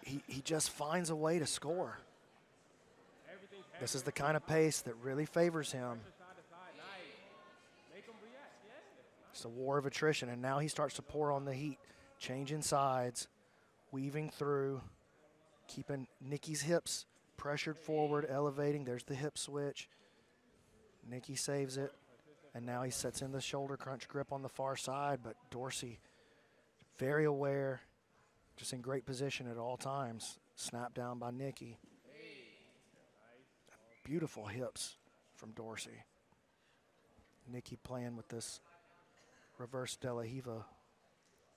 S6: He just finds a way to score. This is the kind of pace that really favors him. It's a war of attrition, and now he starts to pour on the heat, changing sides, weaving through, keeping Nicky's hips pressured forward, elevating. There's the hip switch. Nicky saves it, and now he sets in the shoulder crunch grip on the far side, but Dorsey very aware, just in great position at all times. Snap down by Nicky. Beautiful hips from Dorsey. Nicky playing with this reverse De La Riva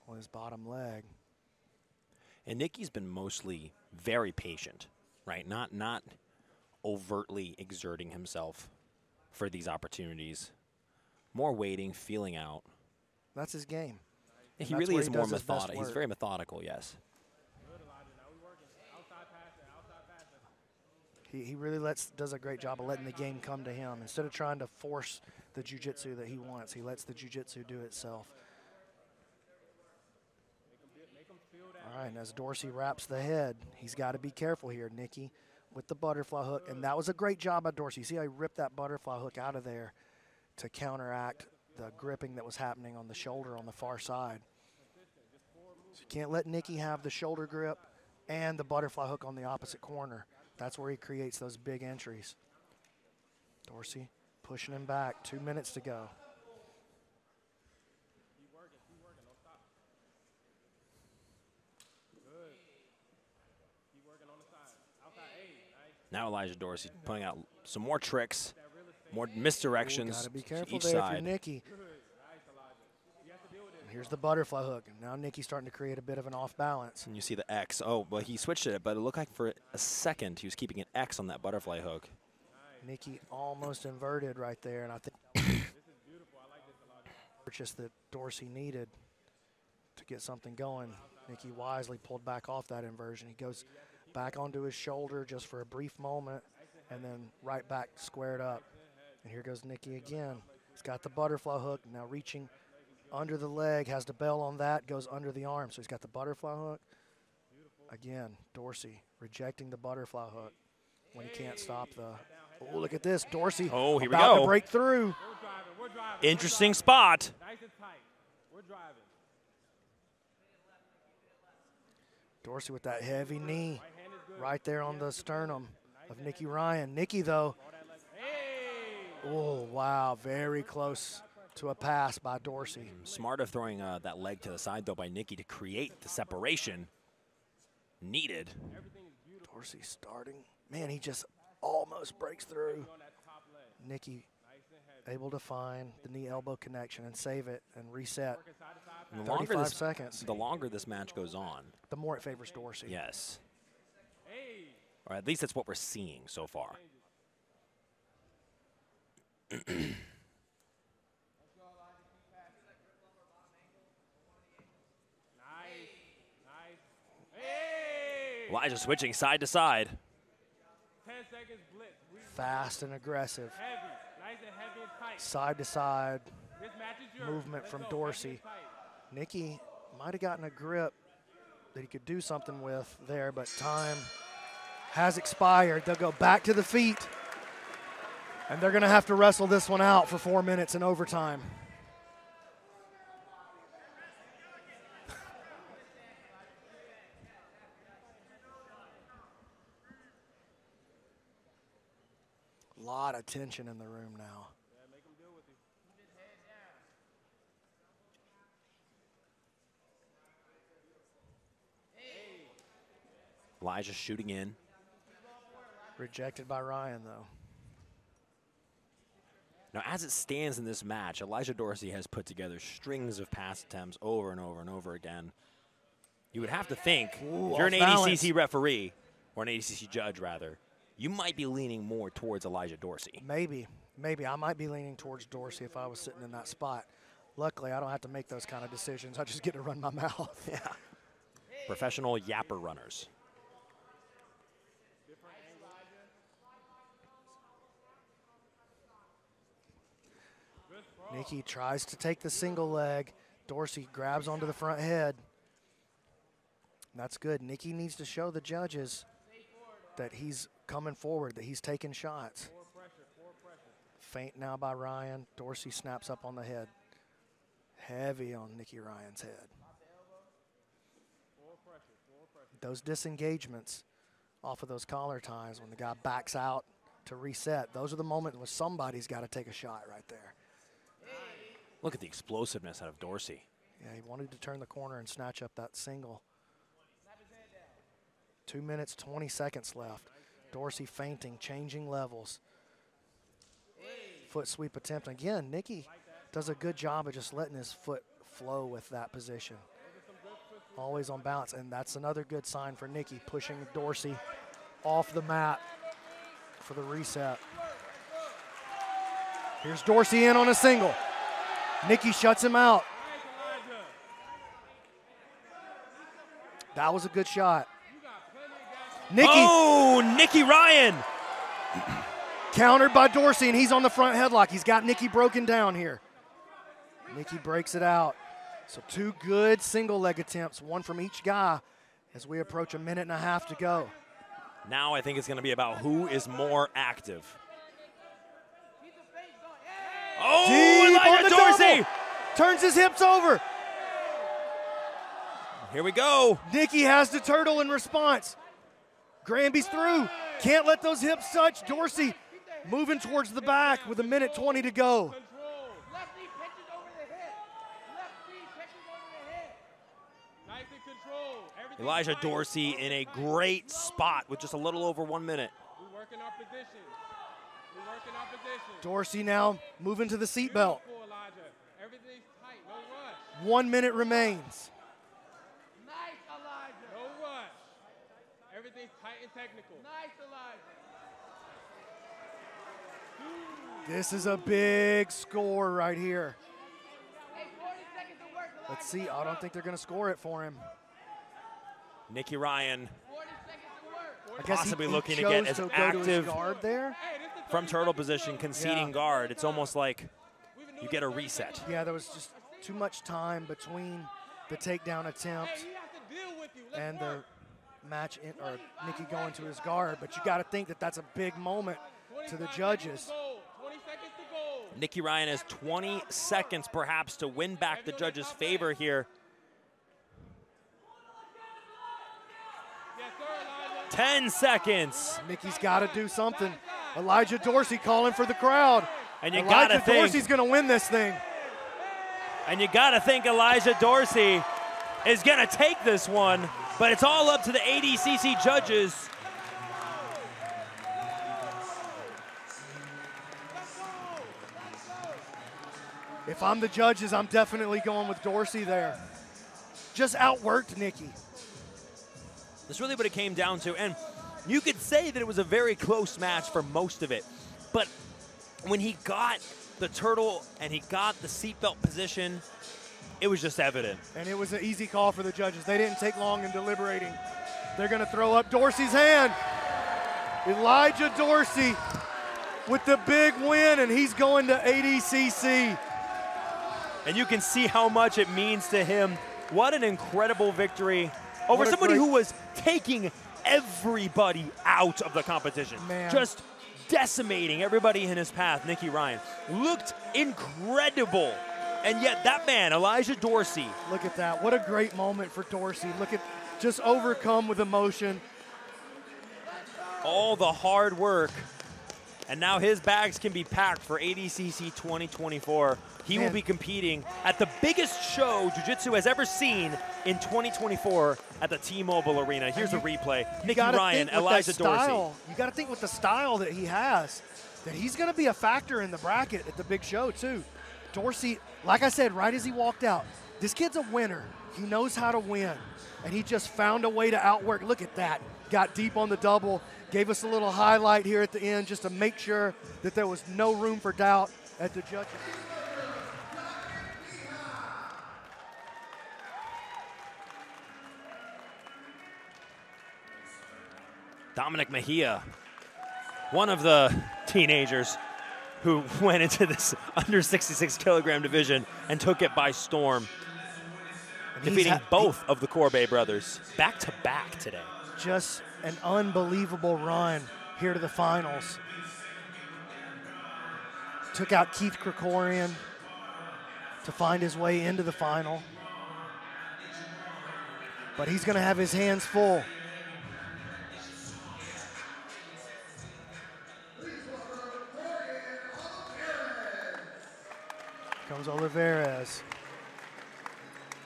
S6: on his bottom leg.
S8: And Nicky's been mostly very patient, right? Not overtly exerting himself for these opportunities. More waiting, feeling out.
S6: That's his game.
S8: He really is more methodical. He's very methodical, yes.
S6: He really does a great job of letting the game come to him. Instead of trying to force the jiu-jitsu that he wants, he lets the jiu-jitsu do itself. All right, and as Dorsey wraps the head, he's got to be careful here, Nicky, with the butterfly hook. And that was a great job by Dorsey. See how he ripped that butterfly hook out of there to counteract the gripping that was happening on the shoulder on the far side. So you can't let Nicky have the shoulder grip and the butterfly hook on the opposite corner. That's where he creates those big entries. Dorsey pushing him back. 2 minutes to go.
S8: Now Elijah Dorsey putting out some more tricks, more misdirections.
S6: Got to be careful
S8: each
S6: there
S8: side.
S6: if you're Nicky. Here's the butterfly hook. And now Nicky's starting to create a bit of an off balance.
S8: And you see the X. Oh, well, he switched it, but it looked like for a second he was keeping an X on that butterfly hook.
S6: Nicky almost inverted right there, and I think purchase that Dorsey needed to get something going. Nicky wisely pulled back off that inversion. He goes back onto his shoulder just for a brief moment, and then right back squared up. And here goes Nicky again. He's got the butterfly hook, now reaching under the leg, has the bell on that, goes under the arm. So he's got the butterfly hook. Again, Dorsey rejecting the butterfly hook when he can't stop the. Oh, look at this, Dorsey.
S8: Oh, here we
S6: about
S8: go.
S6: to break through.
S8: Interesting spot.
S4: Nice and tight. We're driving.
S6: Dorsey with that heavy knee right there on the sternum of Nicky Ryan. Nicky, though, oh, wow, very close to a pass by Dorsey.
S8: Smart of throwing that leg to the side, though, by Nicky to create the separation needed.
S6: Dorsey starting. Man, he just almost breaks through. Nicky able to find the knee-elbow connection and save it and reset.
S8: And
S6: 35 seconds.
S8: The longer this match goes on,
S6: the more it favors Dorsey.
S8: Yes. Or at least that's what we're seeing so far. Elijah switching side to side.
S4: 10 seconds blitz.
S6: Fast and aggressive.
S4: Heavy. Nice and heavy and tight.
S6: Side to side
S4: This match is yours.
S6: movement from
S4: Let's go.
S6: Dorsey.
S4: Heavy and tight.
S6: Nicky might have gotten a grip that he could do something with there, but time has expired. They'll go back to the feet, and they're going to have to wrestle this one out for 4 minutes in overtime. A lot of tension in the room now.
S8: Elijah shooting in.
S6: Rejected by Ryan, though.
S8: Now, as it stands in this match, Elijah Dorsey has put together strings of pass attempts over and over and over again. You would have to think,
S2: Ooh,
S8: if you're an
S2: off balance.
S8: ADCC referee, or an ADCC judge, rather, you might be leaning more towards Elijah Dorsey.
S2: Maybe. I might be leaning towards Dorsey if I was sitting in that spot. Luckily, I don't have to make those kind of decisions. I just get to run my mouth.
S8: Yeah. Professional yapper runners.
S2: Nikki tries to take the single leg. Dorsey grabs onto the front head. That's good. Nikki needs to show the judges that he's coming forward, that he's taking shots. Feint now by Ryan. Dorsey snaps up on the head. Heavy on Nikki Ryan's head. Those disengagements off of those collar ties when the guy backs out to reset, those are the moments when somebody's got to take a shot right there.
S8: Look at the explosiveness out of Dorsey.
S2: Yeah, he wanted to turn the corner and snatch up that single. 2 minutes, 20 seconds left. Dorsey feinting, changing levels. Foot sweep attempt. Again, Nikki does a good job of just letting his foot flow with that position. Always on balance, and that's another good sign for Nikki, pushing Dorsey off the mat for the reset. Here's Dorsey in on a single. Nikki shuts him out. That was a good shot. Nikki.
S8: Oh, Nikki Ryan.
S2: Countered by Dorsey, and he's on the front headlock. He's got Nikki broken down here. Nikki breaks it out. So 2 good single leg attempts, one from each guy as we approach a minute and a half to go.
S8: Now I think it's going to be about who is more active. Oh,
S2: Deep on
S8: Elijah
S2: the
S8: Dorsey.
S2: double. Turns his hips over.
S8: Here we go.
S2: Nikki has the turtle in response. Granby's through. Can't let those hips touch. Dorsey moving towards the back with a minute 20 to go.
S8: Elijah Dorsey in a great spot with just a little over 1 minute.
S1: We're working our position. We're working our position.
S2: Dorsey now moving to the seatbelt.
S1: Everything's tight, no rush.
S2: 1 minute remains.
S1: Nice, Elijah. No rush. Everything's tight and technical. Nice, Elijah.
S2: This is a big score right here.
S1: Hey, 40 seconds to work, Elijah.
S2: Let's see. I don't think they're going to score it for him.
S8: Nikki Ryan
S1: 40 seconds to work.
S2: I guess
S8: possibly
S2: he
S8: looking to
S2: chose
S8: get as
S2: go to his
S8: active
S2: guard there.
S8: from turtle position, conceding
S2: Yeah.
S8: guard. It's almost like you get a reset.
S2: Yeah, there was just too much time between the takedown attempt
S1: Hey, he has to deal with you. Let's
S2: and
S1: work.
S2: the match, or Nikki going to his guard. But you got to think that that's a big moment to the judges.
S1: 20 seconds to go.
S8: Nikki Ryan has 20 seconds perhaps to win back the judges' favor here.
S1: Yes, sir, Elijah.
S8: 10 seconds.
S2: Nikki's got to do something. Elijah Dorsey calling for the crowd.
S8: And you got to
S2: Elijah
S8: think,
S2: Dorsey's going to win this thing.
S8: and you got to think Elijah Dorsey is going to take this one, but it's all up to the ADCC judges.
S2: If I'm the judges, I'm definitely going with Dorsey there. Just outworked Nikki.
S8: That's really what it came down to, and you could say that it was a very close match for most of it, but when he got the turtle and he got the seatbelt position, it was just evident.
S2: And it was an easy call for the judges. They didn't take long in deliberating. They're going to throw up Dorsey's hand. Elijah Dorsey with the big win, and he's going to ADCC.
S8: And you can see how much it means to him. What an incredible victory over
S2: What a
S8: somebody
S2: great-
S8: who was taking everybody out of the competition.
S2: Man.
S8: Just decimating everybody in his path. Nikki Ryan looked incredible. And yet that man, Elijah Dorsey,
S2: Look at that. What a great moment for Dorsey. Look at, just overcome with emotion.
S8: all the hard work. And now his bags can be packed for ADCC 2024. He will
S2: Man.
S8: be competing at the biggest show Jiu-Jitsu has ever seen in 2024 at the T-Mobile Arena. Here's a replay. Nikki
S2: gotta
S8: Ryan,
S2: think with
S8: Elijah
S2: that
S8: Dorsey.
S2: style, you got to think with the style that he has, that he's going to be a factor in the bracket at the big show too. Dorsey, like I said, right as he walked out, this kid's a winner. He knows how to win, and he just found a way to outwork. Look at that. Got deep on the double, gave us a little highlight here at the end just to make sure that there was no room for doubt at the judges.
S8: Dominic Mejia, one of the teenagers who went into this under 66 kilogram division and took it by storm, defeating both of the Corbet brothers back to back today.
S2: Just an unbelievable run here to the finals. Took out Keith Krikorian to find his way into the final. But he's going to have his hands full. Comes Olivares,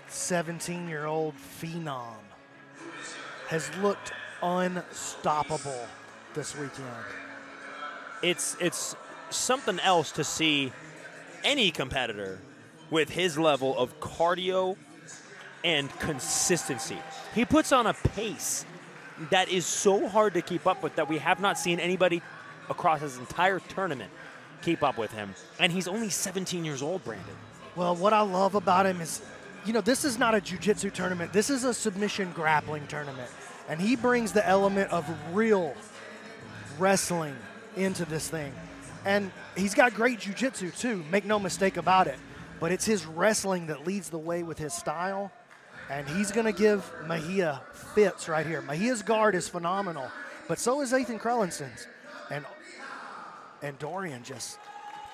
S2: 17-year-old phenom, has looked unstoppable this weekend.
S8: It's something else to see any competitor with his level of cardio and consistency. He puts on a pace that is so hard to keep up with that we have not seen anybody across his entire tournament keep up with him. And he's only 17 years old, Brandon.
S2: Well, what I love about him is, you know, this is not a jiu-jitsu tournament. This is a submission grappling tournament. And he brings the element of real wrestling into this thing. And he's got great jiu-jitsu too, make no mistake about it. But it's his wrestling that leads the way with his style. And he's going to give Mejia fits right here. Mejia's guard is phenomenal, but so is Ethan Krellinson's. And Dorian just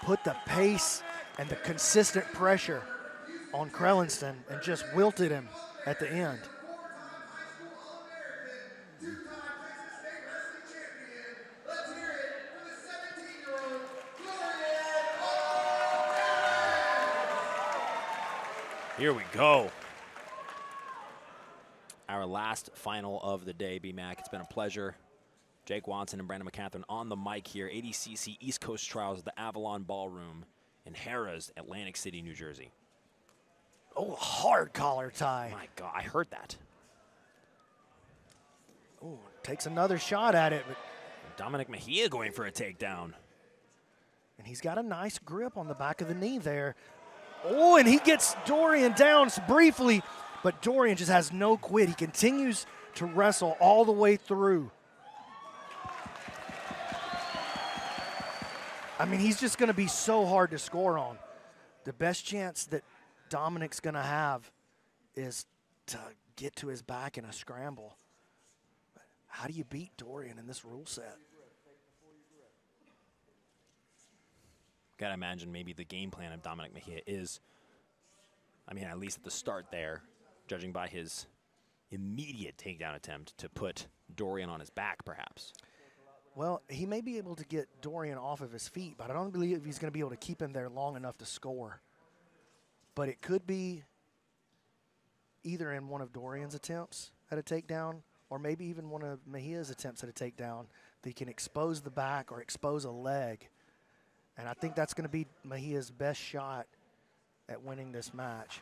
S2: put the pace and the consistent pressure on Krellinson and just wilted him at the end.
S8: Here we go. Our last final of the day, B-Mac. It's been a pleasure. Jake Watson and Brandon McCatherine on the mic here. ADCC East Coast Trials at the Avalon Ballroom in Harrah's, Atlantic City, New Jersey.
S2: Oh, hard collar tie.
S8: My God, I heard that.
S2: Oh, takes another shot at it. But
S8: Dominic Mejia going for a takedown.
S2: And he's got a nice grip on the back of the knee there. Oh, and he gets Dorian down briefly, but Dorian just has no quit. He continues to wrestle all the way through. I mean, he's just going to be so hard to score on. The best chance that Dominic's going to have is to get to his back in a scramble. How do you beat Dorian in this rule set?
S8: Got to imagine maybe the game plan of Dominic Mejia is, I mean, at least at the start there, judging by his immediate takedown attempt, to put Dorian on his back, perhaps.
S2: Well, he may be able to get Dorian off of his feet, but I don't believe he's going to be able to keep him there long enough to score. But it could be either in one of Dorian's attempts at a takedown or maybe even one of Mejia's attempts at a takedown that he can expose the back or expose a leg. And I think that's going to be Mejia's best shot at winning this match.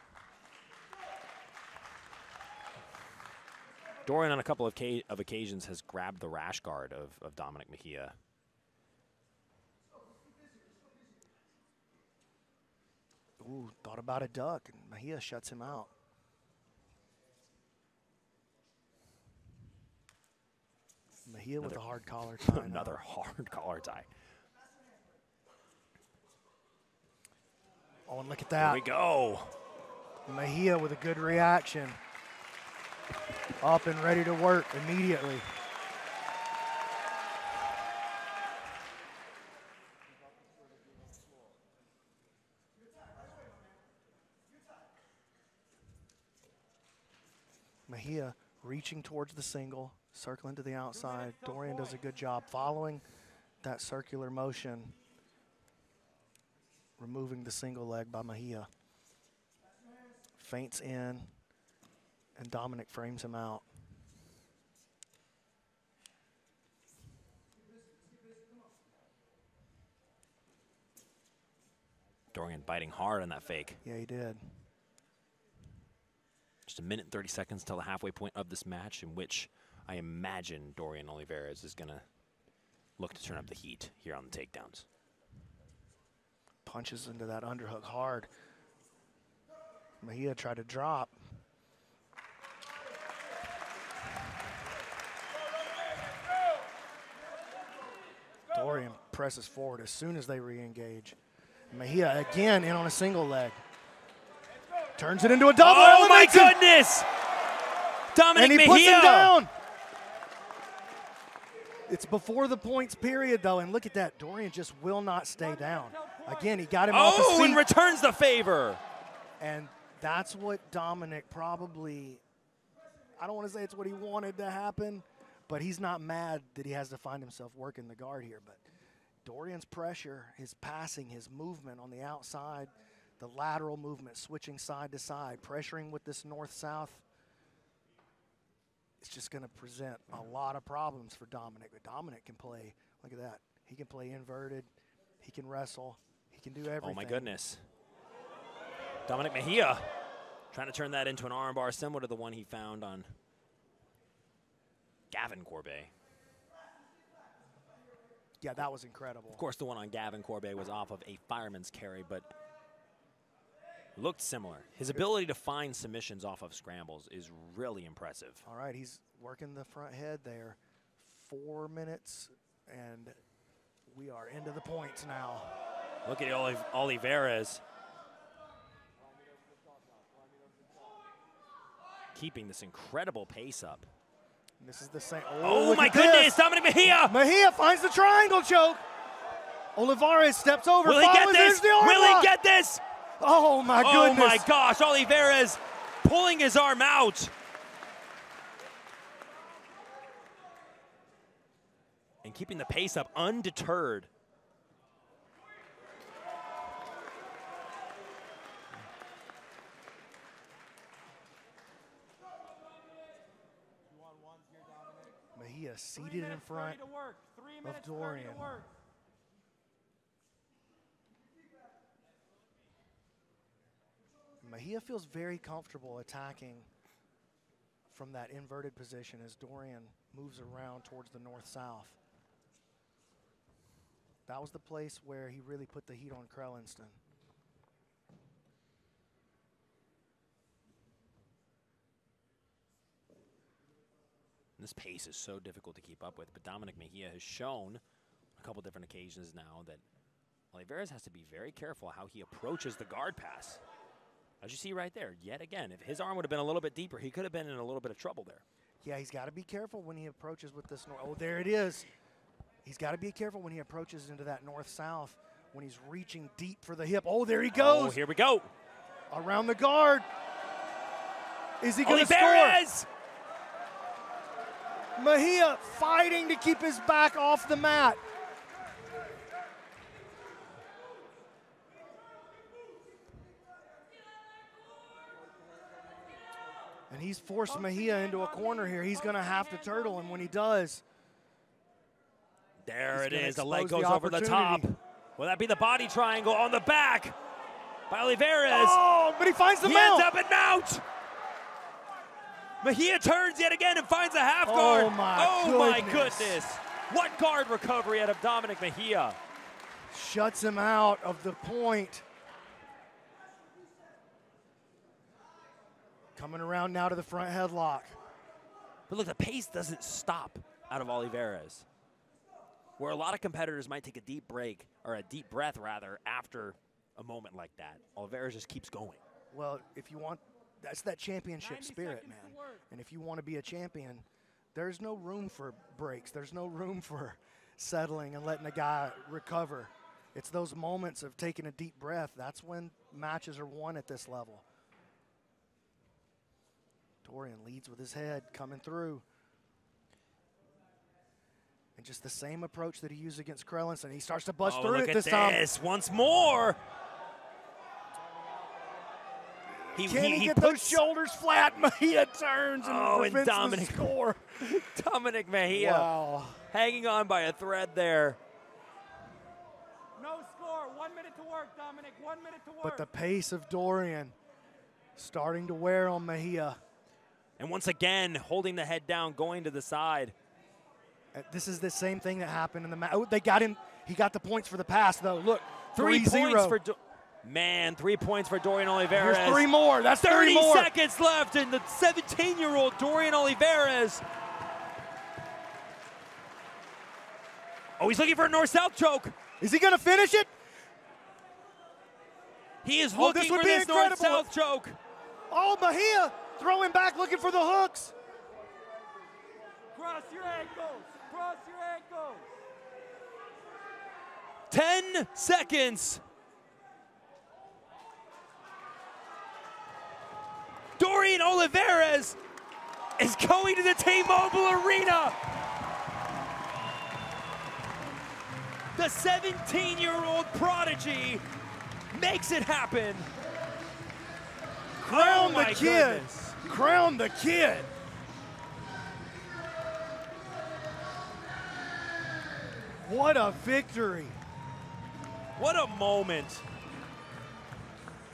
S8: Dorian on a couple of occasions has grabbed the rash guard of Dominic Mejia.
S2: Ooh, thought about a duck, and Mejia shuts him out. Mejia with a hard collar tie.
S8: Another hard collar tie.
S2: Oh, and look at that.
S8: Here we go.
S2: Mejia with a good reaction. Up and ready to work immediately. Mejia reaching towards the single, circling to the outside. Dorian does a good job following that circular motion, removing the single leg by Mejia. Feints in, and Dominic frames him out.
S8: Dorian biting hard on that fake.
S2: Yeah, he did.
S8: Just a minute and 30 seconds till the halfway point of this match, in which I imagine Dorian Oliveras is going to look to turn up the heat here on the takedowns.
S6: Punches into that underhook hard. Mejia tried to drop. Dorian presses forward as soon as they re-engage. Mejia again in on a single leg. Turns it into a double.
S8: Oh my goodness! Dominic
S6: and he
S8: Mejia
S6: puts him down. It's before the points period though, and look at that. Dorian just will not stay down. Again, he got him off his feet.
S8: And returns the favor.
S6: And that's what Dominic probably, I don't want to say it's what he wanted to happen, but he's not mad that he has to find himself working the guard here. But Dorian's pressure, his passing, his movement on the outside, the lateral movement, switching side to side, pressuring with this north-south, it's just going to present a lot of problems for Dominic. But Dominic can play, look at that. He can play inverted, he can wrestle, he can do everything.
S8: Oh my goodness. Dominic Mejia trying to turn that into an armbar similar to the one he found on Gavin Corbet.
S6: Yeah, that was incredible.
S8: Of course, the one on Gavin Corbet was off of a fireman's carry, but looked similar. His ability to find submissions off of scrambles is really impressive.
S6: All right, he's working the front head there. 4 minutes, and we are into the points now.
S8: Look at Oliveras keeping this incredible pace up.
S6: And this is the same.
S8: Oh my goodness, Dominic Mejia!
S6: Mejia finds the triangle choke. Olivares steps over.
S8: Will he get this? Will he get this?
S6: Oh my goodness.
S8: Oh my gosh, Oliveras pulling his arm out. And keeping the pace up undeterred.
S6: Mejia seated in front of Dorian. Mejia feels very comfortable attacking from that inverted position as Dorian moves around towards the north-south. That was the place where he really put the heat on Krellinston.
S8: This pace is so difficult to keep up with, but Dominic Mejia has shown a couple different occasions now that Oliveras has to be very careful how he approaches the guard pass. As you see right there, yet again, if his arm would have been a little bit deeper, he could have been in a little bit of trouble there.
S6: Yeah, he's got to be careful when he approaches with this north. Oh, there it is. He's got to be careful when he approaches into that north-south, when he's reaching deep for the hip. Oh, there he goes.
S8: Oh, here we go.
S6: Around the guard. Is he going to score? Mejia fighting to keep his back off the mat. And he's forced Mejia into a corner here. He's going to have to turtle, and when he does,
S8: there it is. The leg goes over the top. Will that be the body triangle on the back by Oliveras?
S6: Oh, but he finds the mount.
S8: He ends up at mount. Mejia turns yet again and finds a half guard.
S6: Oh my
S8: goodness. What guard recovery out of Dominic Mejia.
S6: Shuts him out of the point. Coming around now to the front headlock.
S8: But look, the pace doesn't stop out of Oliveras. Where a lot of competitors might take a deep break, or a deep breath rather, after a moment like that. Oliveras just keeps going.
S6: Well, if you want, that's that championship spirit, man. And if you want to be a champion, there's no room for breaks. There's no room for settling and letting a guy recover. It's those moments of taking a deep breath. That's when matches are won at this level. Dorian leads with his head, coming through. And just the same approach that he used against Krellinston. He starts to bust through it this time.
S8: Once more.
S6: Can he get those shoulders flat? Mejia turns and prevents the score.
S8: Dominic Mejia hanging on by a thread there.
S4: No score. 1 minute to work, Dominic. 1 minute to work.
S6: But the pace of Dorian
S2: Starting to wear on Mejia.
S8: And once again, holding the head down, going to the side.
S2: This is the same thing that happened in the match. Oh, they got him. He got the points for the pass, though. Look,
S8: 3 points
S2: 3-0.
S8: for 3 points for Dorian Olivares.
S2: Here's 3 more. That's
S8: 30
S2: 3 more.
S8: seconds left, and the 17-year-old Dorian Olivares. Oh, he's looking for a north-south choke.
S2: Is he going to finish it?
S8: He is looking for this north-south choke.
S2: Oh, Mejia throwing back, looking for the hooks.
S5: Cross your ankles. Cross your ankles.
S8: 10 seconds. Dorian Olivares is going to the T-Mobile Arena. The 17-year-old prodigy makes it happen.
S2: Crown
S8: Oh
S2: the
S8: my
S2: kid.
S8: goodness.
S2: Crown the kid. What a victory.
S8: What a moment.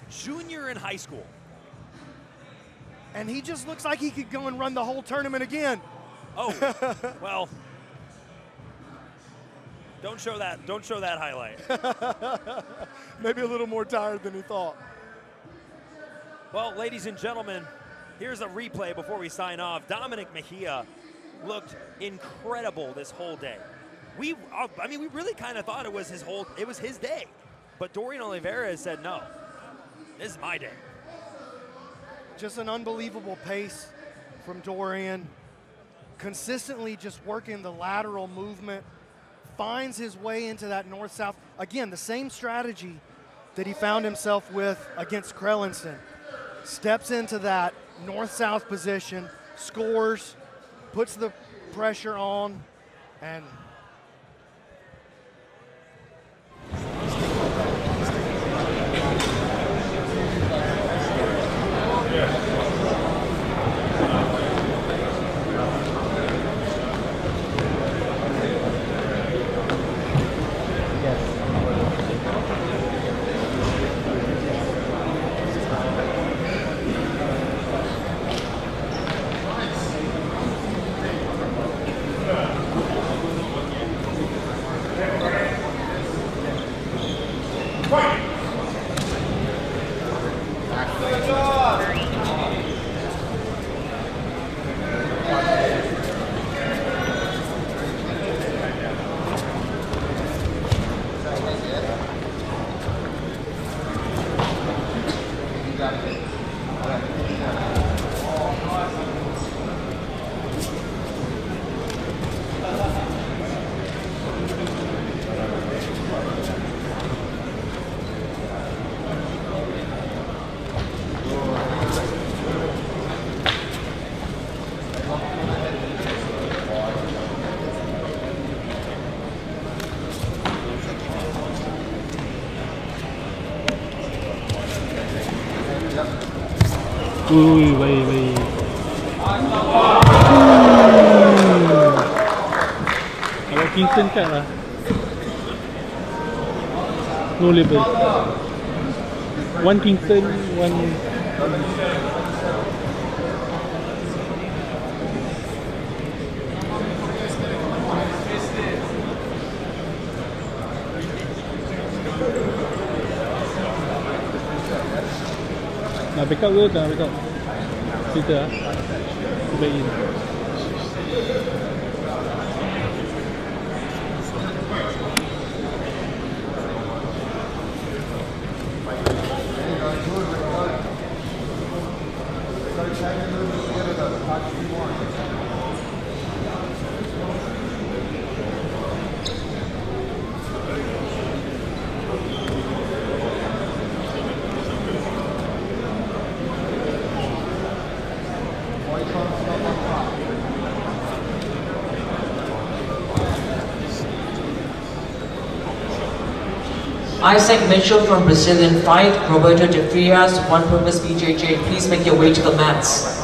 S8: Junior in high school.
S2: And he just looks like he could go and run the whole tournament again.
S8: Oh, well. Don't show that highlight.
S2: Maybe a little more tired than he thought.
S8: Well, ladies and gentlemen, here's a replay before we sign off. Dominic Mejia looked incredible this whole day. We really kind of thought it was his day. But Dorian Olivares said, no, this is my day.
S2: Just an unbelievable pace from Dorian. Consistently just working the lateral movement. Finds his way into that north-south. Again, the same strategy that he found himself with against Krellenson. Steps into that north-south position, scores, puts the pressure on, and
S9: Wait. Kalau Kingston cut lah. No label. One Kingston, one. Nak backup ke tak nak backup? Kita lah. Baik in.
S10: Isaac Mitchell from Brazilian Fight, Roberto de Frias, One Purpose BJJ, please make your way to the mats.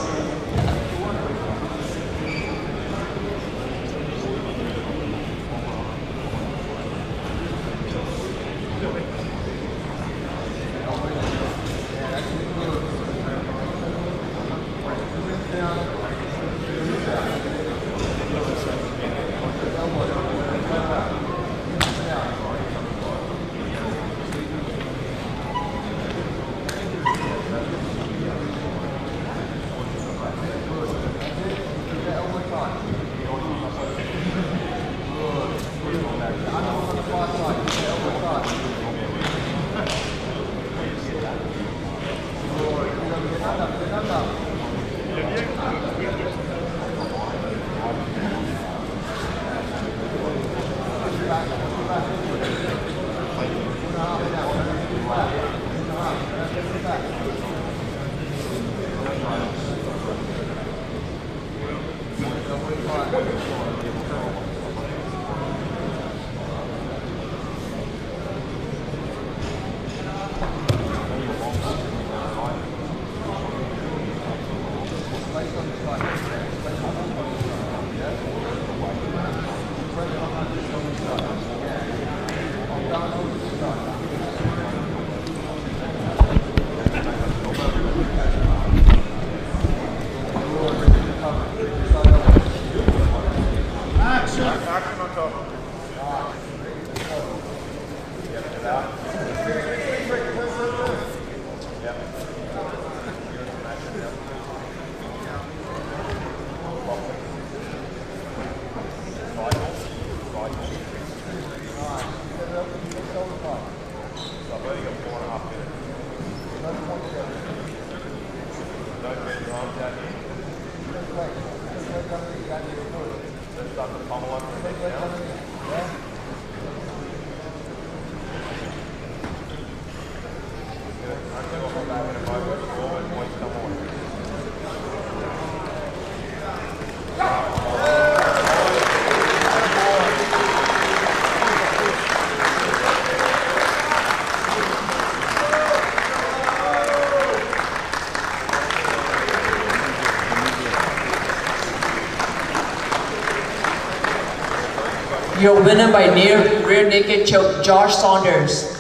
S10: Your winner by rear naked choke, Josh Saunders.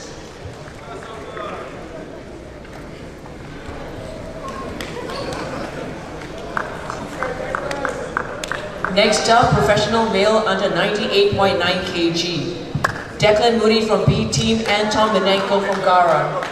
S10: Next up, professional male under 98.9 kg. Declan Moody from B Team, Anton Minenko from Gara.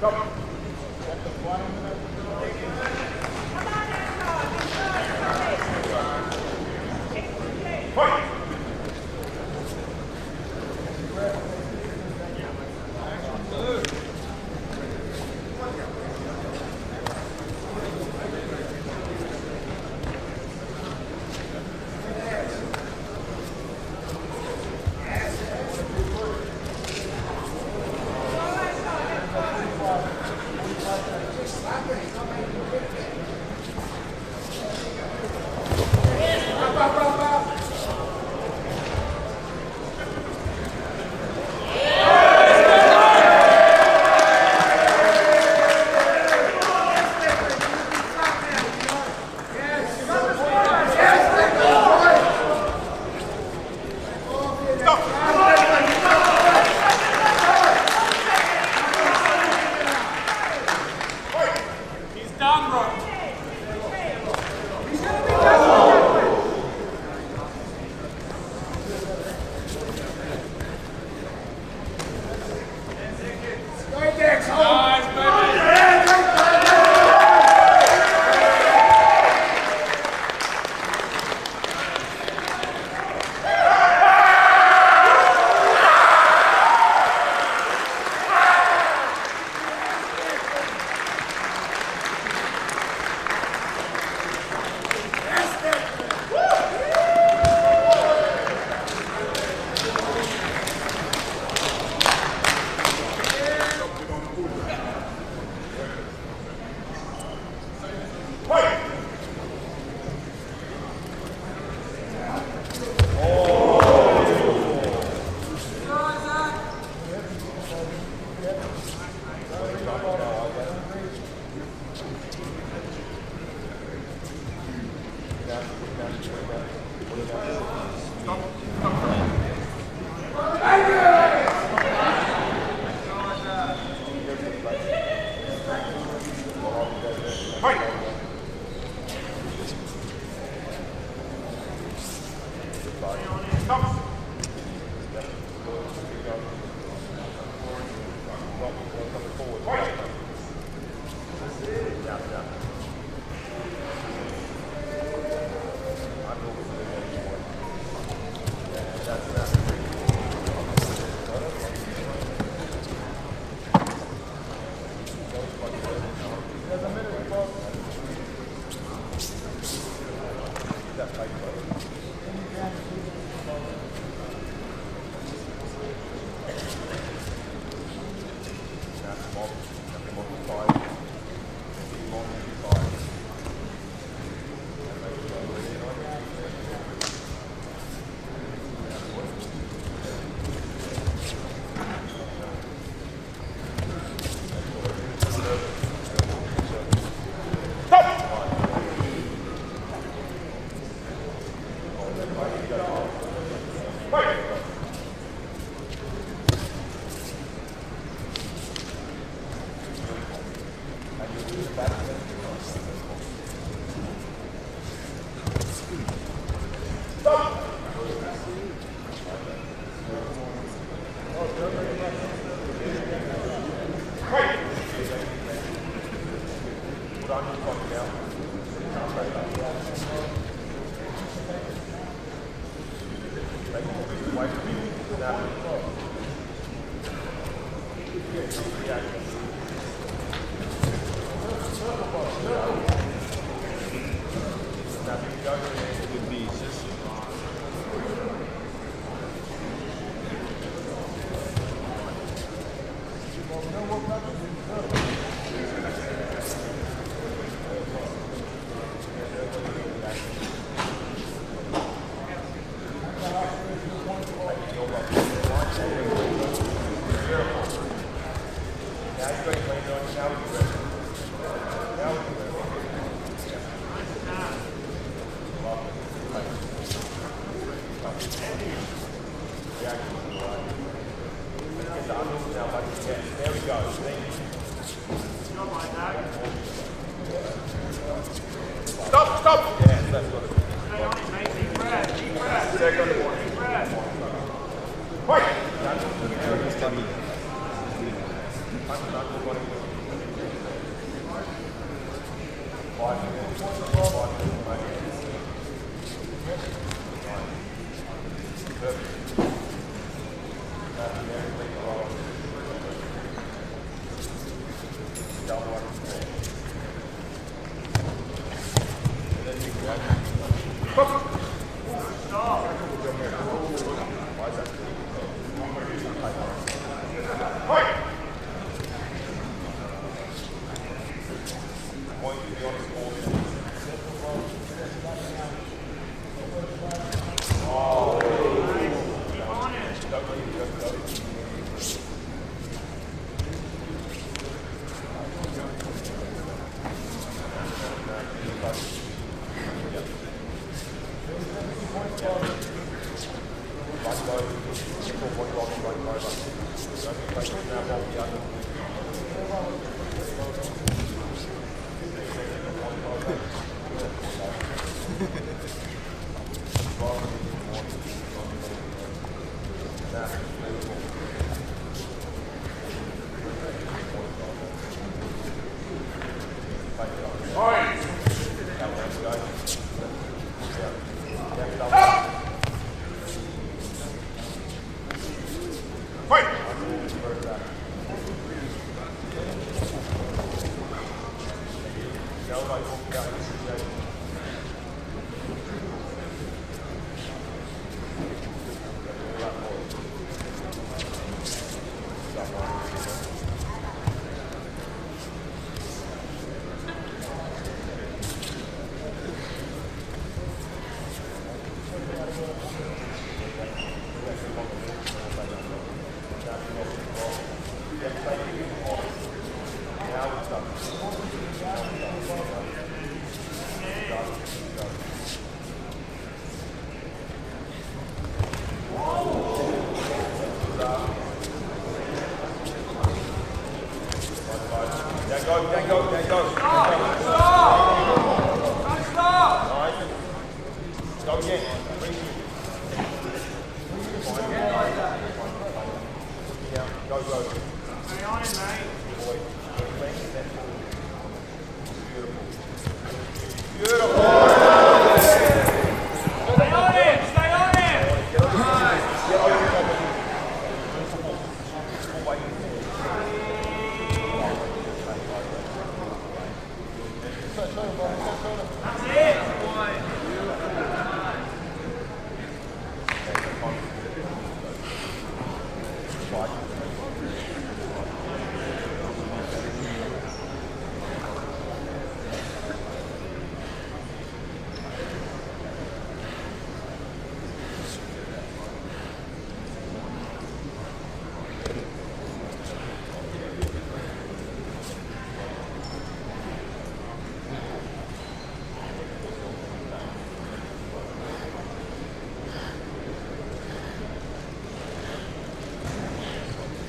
S1: Come on.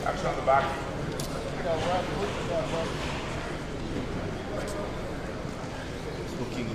S1: Action on the back.
S3: Looking.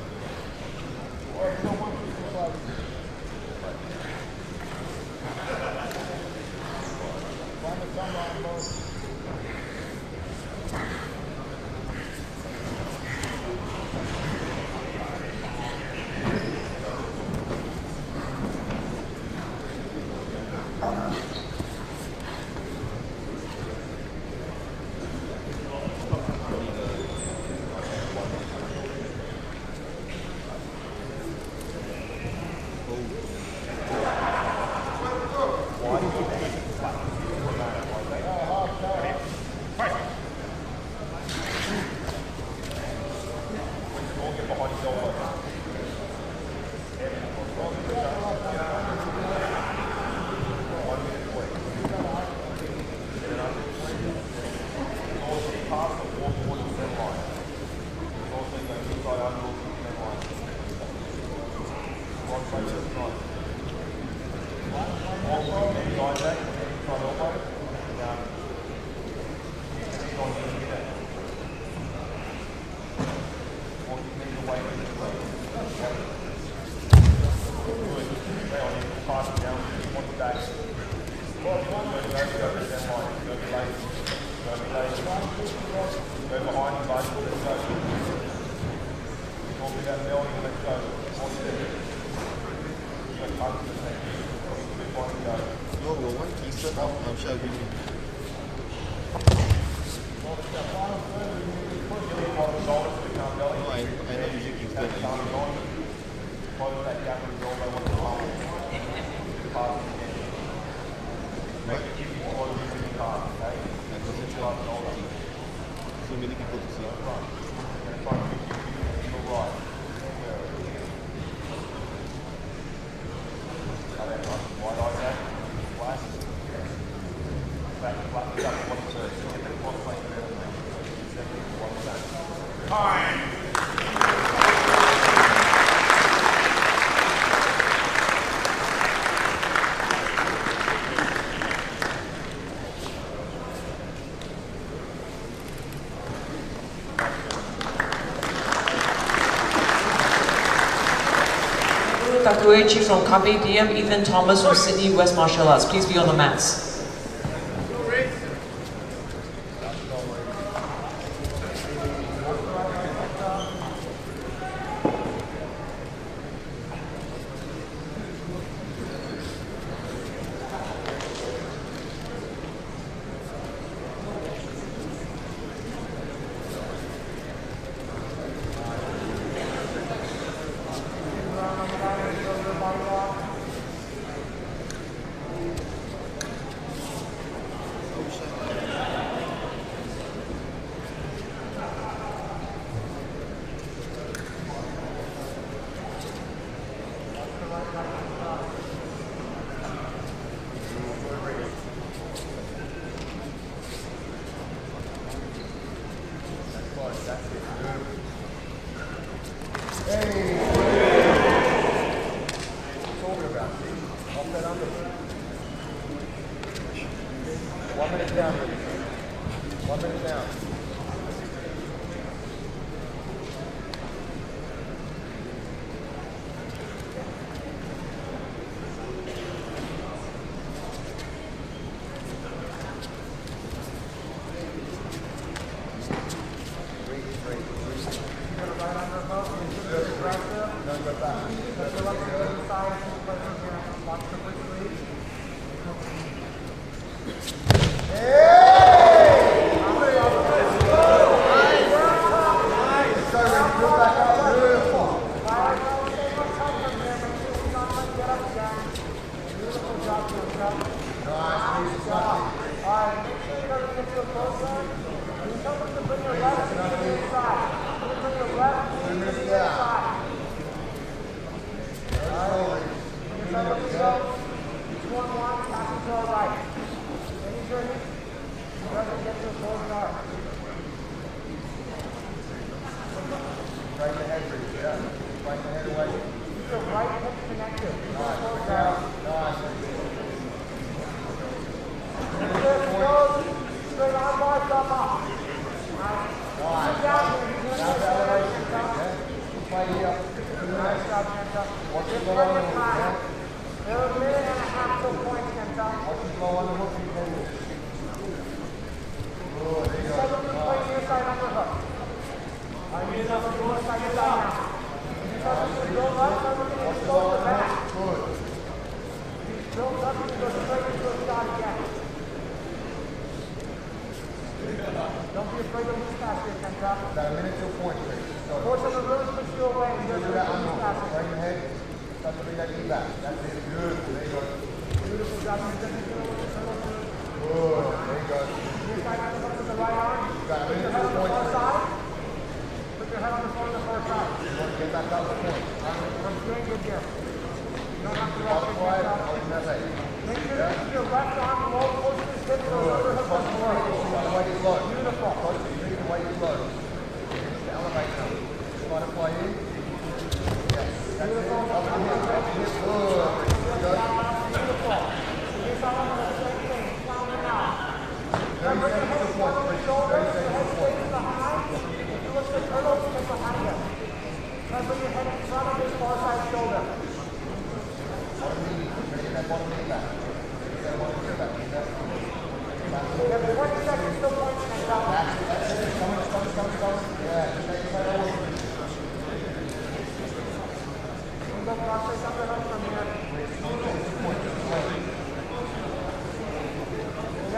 S10: Takuichi from KBDM, Ethan Thomas from Sydney West Martial Arts. Please be on the mats.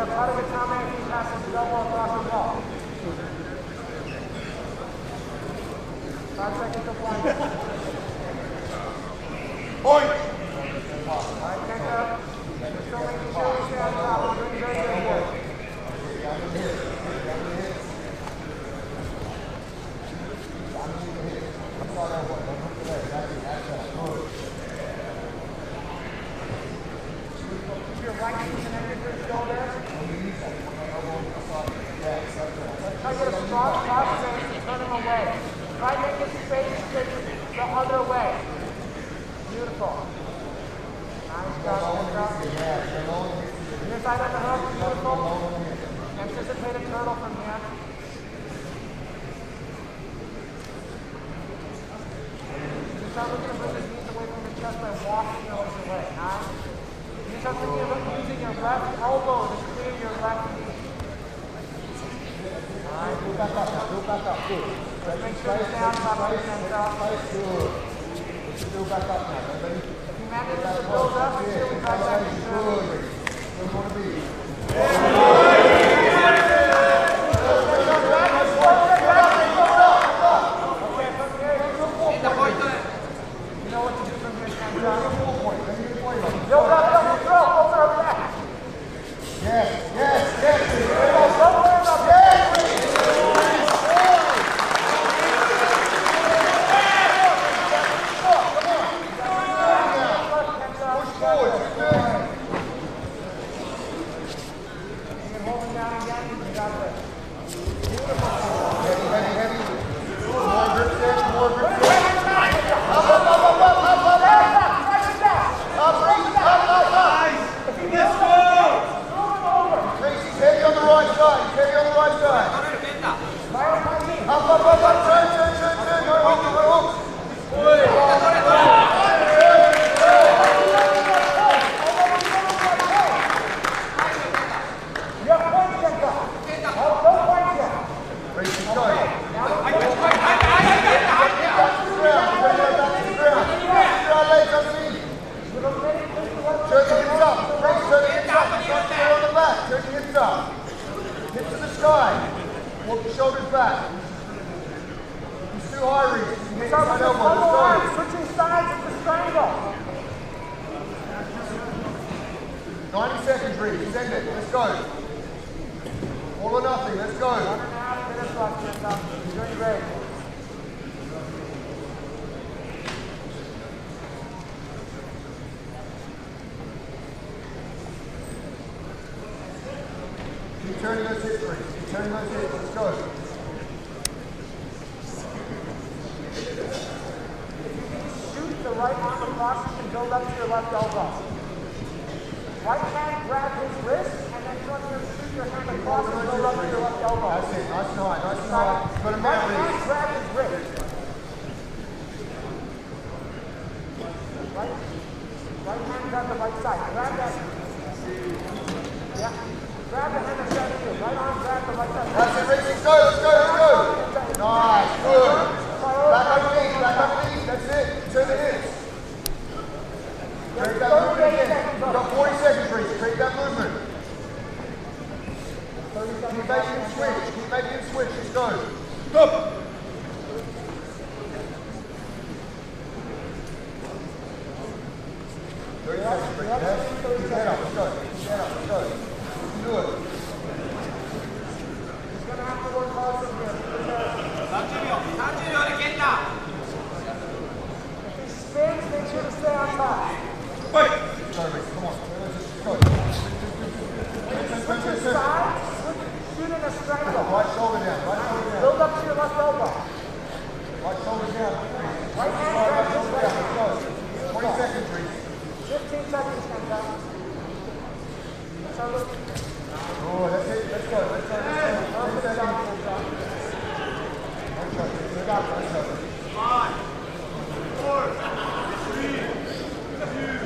S1: have part of the comment if he passes the elbow across the wall. 5 seconds to blind. Point! Alright, Kenta. We're still making sure we stay on top. We're doing very good here. Keep your right knee connected to the shoulder. Try to get a strong cross stance and turn him away. Try to make his face the other way. Beautiful. Nice job, Kendra. Your side on the hook, beautiful. Anticipate a turtle from here. You start looking to bring his knees away from your chest by walking your legs away. Nice. You start thinking about using your left elbow to clear your left knee. Nice. Move back up now. Move back up. Good. Let's make sure you stay on top of your Kendra. Good. Move back up now. If you manage to build up, until we try that. Good. Where you want to be. Build up, double throw, over or back. Yes, yes, yes. Don't worry about that. Push forward, keep moving. Keep holding down again, you got this. Beautiful. Heavy, heavy, heavy. More grip set, more grip set. Up, up, up, up, up, up, up, up. Let's go! Tracy's heavy on the right side. He's heavy on the right side. Up, up, up, up. Turn, turn, turn, turn. Go hook, go hook. You have points, Kenta. No points yet. Tracy's going. Legs underneath. Turn the hips up. Turn the hips up. Start on the back. Turn the hips up. Hips to the sky. Walk the shoulders back. He's too high, Reese. You hit your elbow. Let's go. Switching sides with the strangle. 90 seconds, Reese. Send it. Let's go. All or nothing. Let's go. 1.5 minutes left, Kenta. You're doing great. Keep turning those hips, Reese. Keep turning those hips. Let's go. Shoot the right arm across and build up to your left elbow. Right hand grab his wrist, and then you want to shoot your hand across and build up to your left elbow. That's it. Nice and high. Nice and high. Put him down, Reese. Right hand grab his wrist. Right hand grab the right side. Grab that. Yeah. Grab the hand that's right to you. Right arm grab the right side. That's it, Reese. Let's go, let's go, let's go. Nice, good. Back underneath, back underneath. That's it. Turn the hips. Create that movement again. You've got 40 seconds, Reese. Create that movement. Keep making him switch. Keep making him switch. Let's go. Stop. Head up, let's go. Head up, let's go. Do it. He's going to have to work hard from here. 30秒で蹴った。If he spins, make sure to stay on top. Wait. Sorry, come on. Go. Switch sides, shoot in a strangle. Right shoulder down, right shoulder down. Build up to your left elbow. Right shoulder down. Right hand grab his left. Let's go. 20 seconds, Reese. 15 seconds, Kenta. Oh, that's it. Let's go. Let's go. Let's go. Let's go. 5, 4, 3, 2,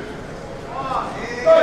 S1: 1.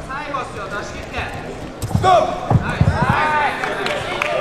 S5: 最後っすよ、出し切って。ゴー。はい。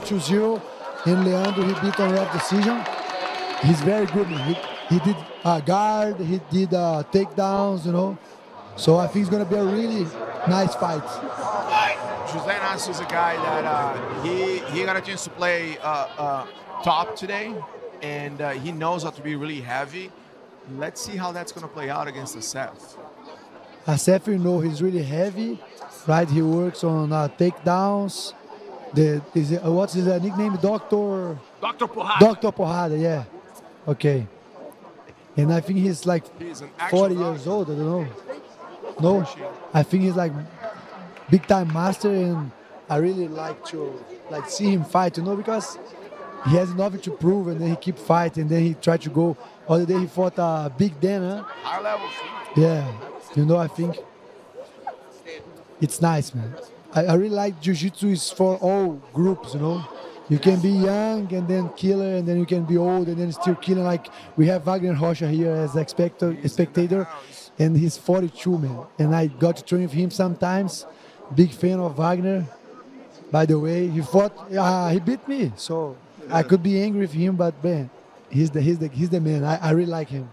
S11: 2-0, and Leandro, he beat on ref decision. He's very good. He did guard, he did takedowns, you know. So I think it's going to be a really nice fight.
S12: Jose Inácio is a guy that he got a chance to play top today, and he knows how to be really heavy. Let's see how that's going to play out against Asef.
S11: Asef, you know, he's really heavy, right? He works on takedowns. What's his nickname? Dr.
S12: Porrada.
S11: Dr. Porrada, yeah. Okay. And I think he's like 40 years old, I don't know. No, I think he's like big time master, and I really like to see him fight, you know, because he has nothing to prove, and then he keep fighting, and then he tried to go. Other day he fought Big Dan, huh?
S12: High level.
S11: Yeah, you know, I think it's nice, man. I really like jiu-jitsu is for all groups, you know. You can be young and then killer, and then you can be old and then still killing. Like we have Wagner Rocha here as a spectator, and he's 42, man. And I got to train with him sometimes. Big fan of Wagner. By the way, he fought. He beat me, so I could be angry with him, but man, he's the man. I really like him.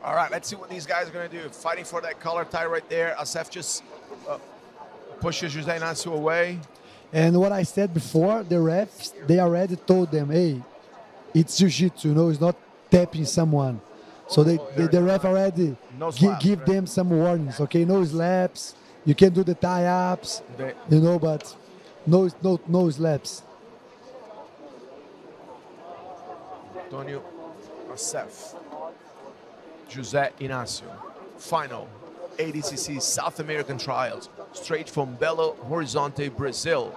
S12: All right, let's see what these guys are going to do. Fighting for that collar tie right there. Asef just pushes Jose Inácio away.
S11: And what I said before, the refs, they already told them, hey, it's jiu-jitsu, you know, it's not tapping someone. So the ref already give them some warnings, okay? No slaps, you can do the tie-ups, you know, but no slaps.
S12: Antonio Asef, Jose Inácio, final ADCC South American Trials, straight from Belo Horizonte, Brazil.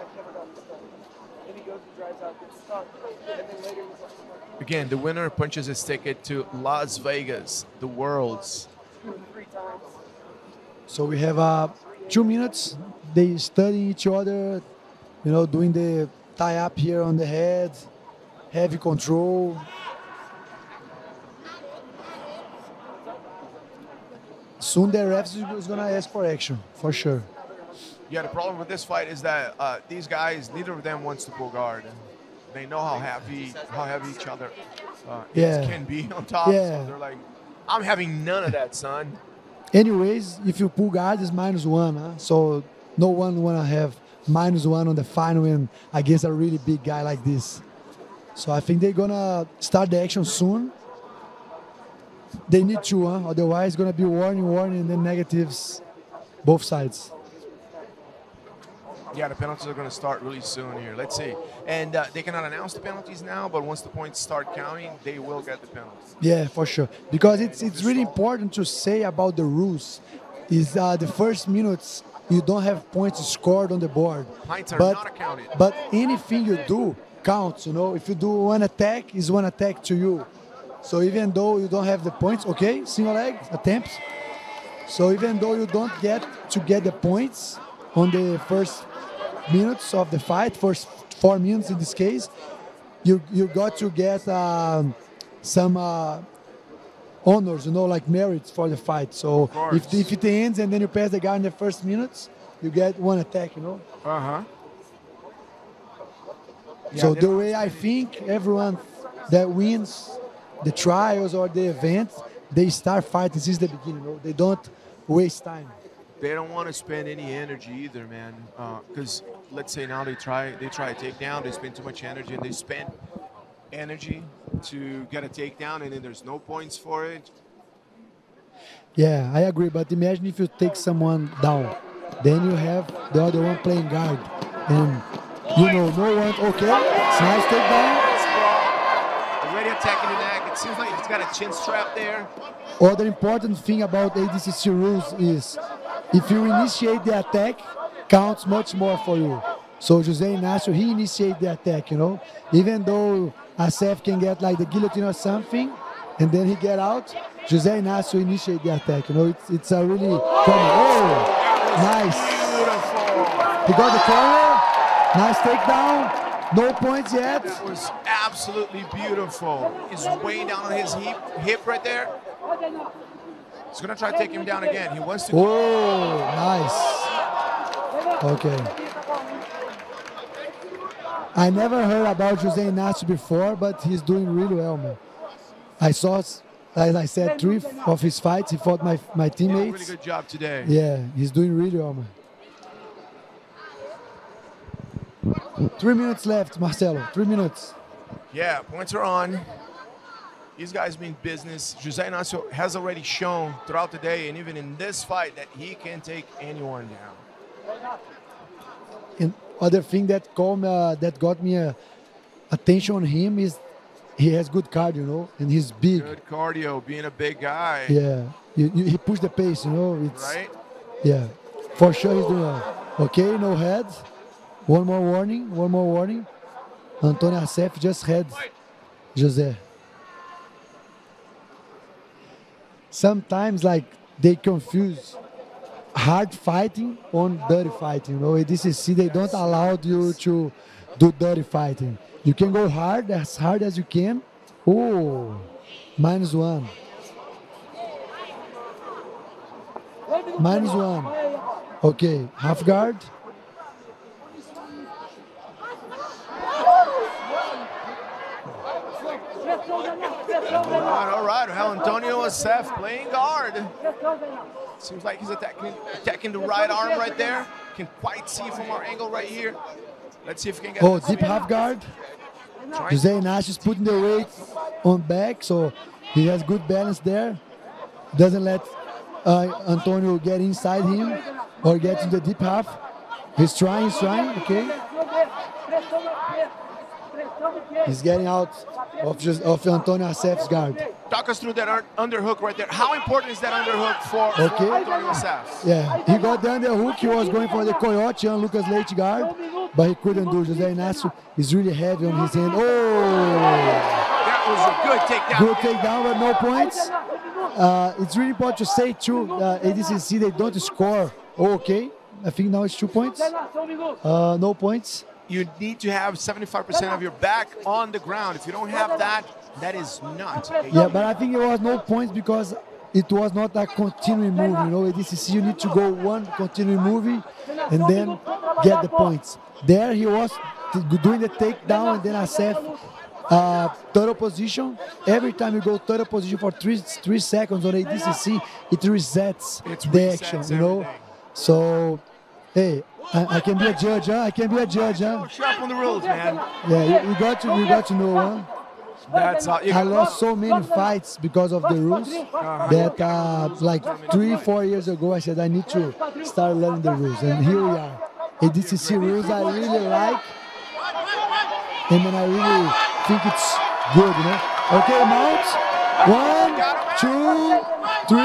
S12: Again, the winner punches his ticket to Las Vegas, the Worlds.
S11: So we have 2 minutes. They study each other, you know, doing the tie-up here on the head, heavy control. soon the refs is going to ask for action, for sure.
S12: Yeah, the problem with this fight is that these guys, neither of them wants to pull guard. They know how heavy each other can be on top.
S11: Yeah.
S12: So they're like, I'm having none of that, son.
S11: Anyways, if you pull guard, it's -1. Huh? So no one want to have -1 on the final and against a really big guy like this. So I think they're going to start the action soon. They need to, huh? Otherwise it's going to be warning, and then negatives both sides.
S12: Yeah, the penalties are going to start really soon here. Let's see. And they cannot announce the penalties now, but once the points start counting, they will get the penalties.
S11: Yeah, for sure. Because it's really important to say about the rules. Is the first minutes you don't have points scored on the board.
S12: Points are not accounted.
S11: But anything you do counts. You know, if you do one attack, it's one attack to you. So even though you don't have the points, okay, single leg attempts. So even though you don't get the points on the first minutes of the fight, first 4 minutes in this case, you got to get some honors, you know, like merits for the fight. So if it ends and then you pass the guy in the first minutes, you get one attack, you know.
S12: Yeah,
S11: so the way I think everyone that wins the trials or the event, they start fighting since the beginning. You know? They don't waste time.
S12: They don't want to spend any energy either, man. Because let's say now they try a takedown, they spend too much energy, and they spend energy to get a takedown, and then there's no points for it.
S11: Yeah, I agree. But imagine if you take someone down, then you have the other one playing guard, and you know no one. Okay, nice takedown.
S12: Already attacking the neck. It seems like he's got a chin strap there.
S11: Other important thing about ADCC rules is if you initiate the attack, counts much more for you. So Jose Ignacio, he initiated the attack, you know. Even though Asef can get like the guillotine or something, and then he get out, Jose Ignacio initiate the attack, you know. It's a really common. Oh, nice.
S12: Beautiful.
S11: He got the corner. Nice takedown. No points yet.
S12: That was absolutely beautiful. He's way down on his hip right there. He's going to try to take him down again. He wants to.
S11: Oh, nice. Okay. I never heard about Jose Ignacio before, but he's doing really well, man. I saw, as I said, 3 of his fights. He fought my teammates.
S12: Really good job today.
S11: Yeah, he's doing really well, man. 3 minutes left, Marcelo. 3 minutes.
S12: Yeah, points are on. These guys mean business. Jose Ignacio has already shown throughout the day and even in this fight that he can take anyone down.
S11: And other thing that got me attention on him is he has good cardio, you know, and he's big.
S12: Good cardio, being a big guy.
S11: Yeah, he pushed the pace, you know.
S12: Right?
S11: Yeah, for sure he's doing well. Okay, no head. One more warning. Antonio Asef just had Jose. Sometimes, like, they confuse hard fighting on dirty fighting. You know, ADCC, they don't allow you to do dirty fighting. You can go hard as you can. Oh, -1. -1. Okay, half guard.
S12: All right. Well, Antonio Asef playing guard. Seems like he's attacking the right arm right there. Can quite see from our angle right here. Let's see if we can get
S11: Oh, deep half guard. Jose Ignacio is putting the weight on back, so he has good balance there. Doesn't let Antonio get inside him or get in the deep half. He's trying, okay. He's getting out of Antonio Asef's guard.
S12: Talk us through that underhook right there. How important is that underhook for Antonio Asef?
S11: Yeah, he got the underhook. He was going for the coyote on Lucas Leite guard, but he couldn't do. Jose Ignacio is really heavy on his hand. Oh!
S12: That was a good takedown.
S11: Good takedown, but no points. It's really important to say, too, ADCC, they don't score. Oh, okay. I think now it's 2 points. No points.
S12: You need to have 75% of your back on the ground. If you don't have that, that is not.
S11: Yeah, but I think it was no points because it was not a continuing move, you know. ADCC, you need to go one continuing movie and then get the points. There he was doing the takedown and then Asef third position. Every time you go third position for 3 seconds on ADCC, it resets the action, you know. So, hey, I can be a judge, huh? I can be a judge, huh?
S12: Sharp on the rules, man.
S11: Yeah, you got to know, huh?
S12: That's all.
S11: I lost so many fights because of the rules that like 3-4 years ago I said I need to start learning the rules, and here we are. ADCC rules I really like, and then I really think it's good, you know. Okay, mount. 1, 2, 3.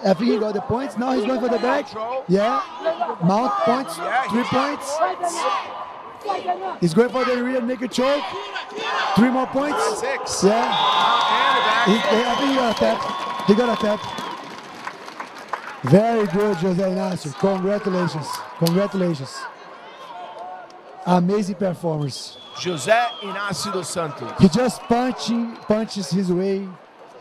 S11: I think he got the points. Now he's going for the back. Yeah. Mount points. 3 points. He's going for the rear naked choke. 3 more points.
S12: 6.
S11: Yeah. I think he got a tap. He got a tap. Very good, José Inácio. Congratulations. Congratulations. Amazing performance.
S12: José Inácio dos Santos.
S11: He just punches his way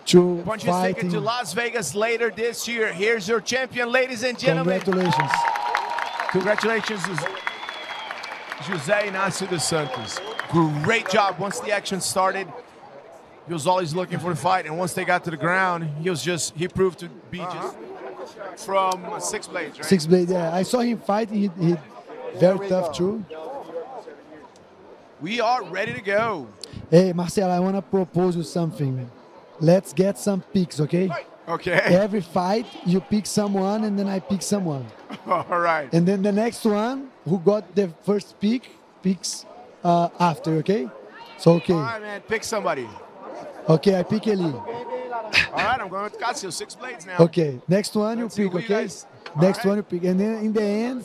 S11: to
S12: Punches
S11: fighting.
S12: ticket to Las Vegas later this year. Here's your champion, ladies and gentlemen.
S11: Congratulations.
S12: Congratulations, José Inácio dos Santos. Great job. Once the action started, he was always looking for the fight, and once they got to the ground, he proved to be just from 6 blades, right?
S11: 6 blades, yeah. I saw him fighting. He very tough too.
S12: We are ready to go.
S11: Hey, Marcelo, I want to propose you something. Let's get some picks, okay?
S12: Okay.
S11: Every fight, you pick someone, and then I pick someone.
S12: All right.
S11: And then the next one, who got the first pick, picks after, okay? So, okay.
S12: All right, man. Pick somebody.
S11: Okay, I pick Eli.
S12: All right, I'm going with Cássio. 6 blades now.
S11: Okay, next one you pick, okay? Next one you pick. And then in the end,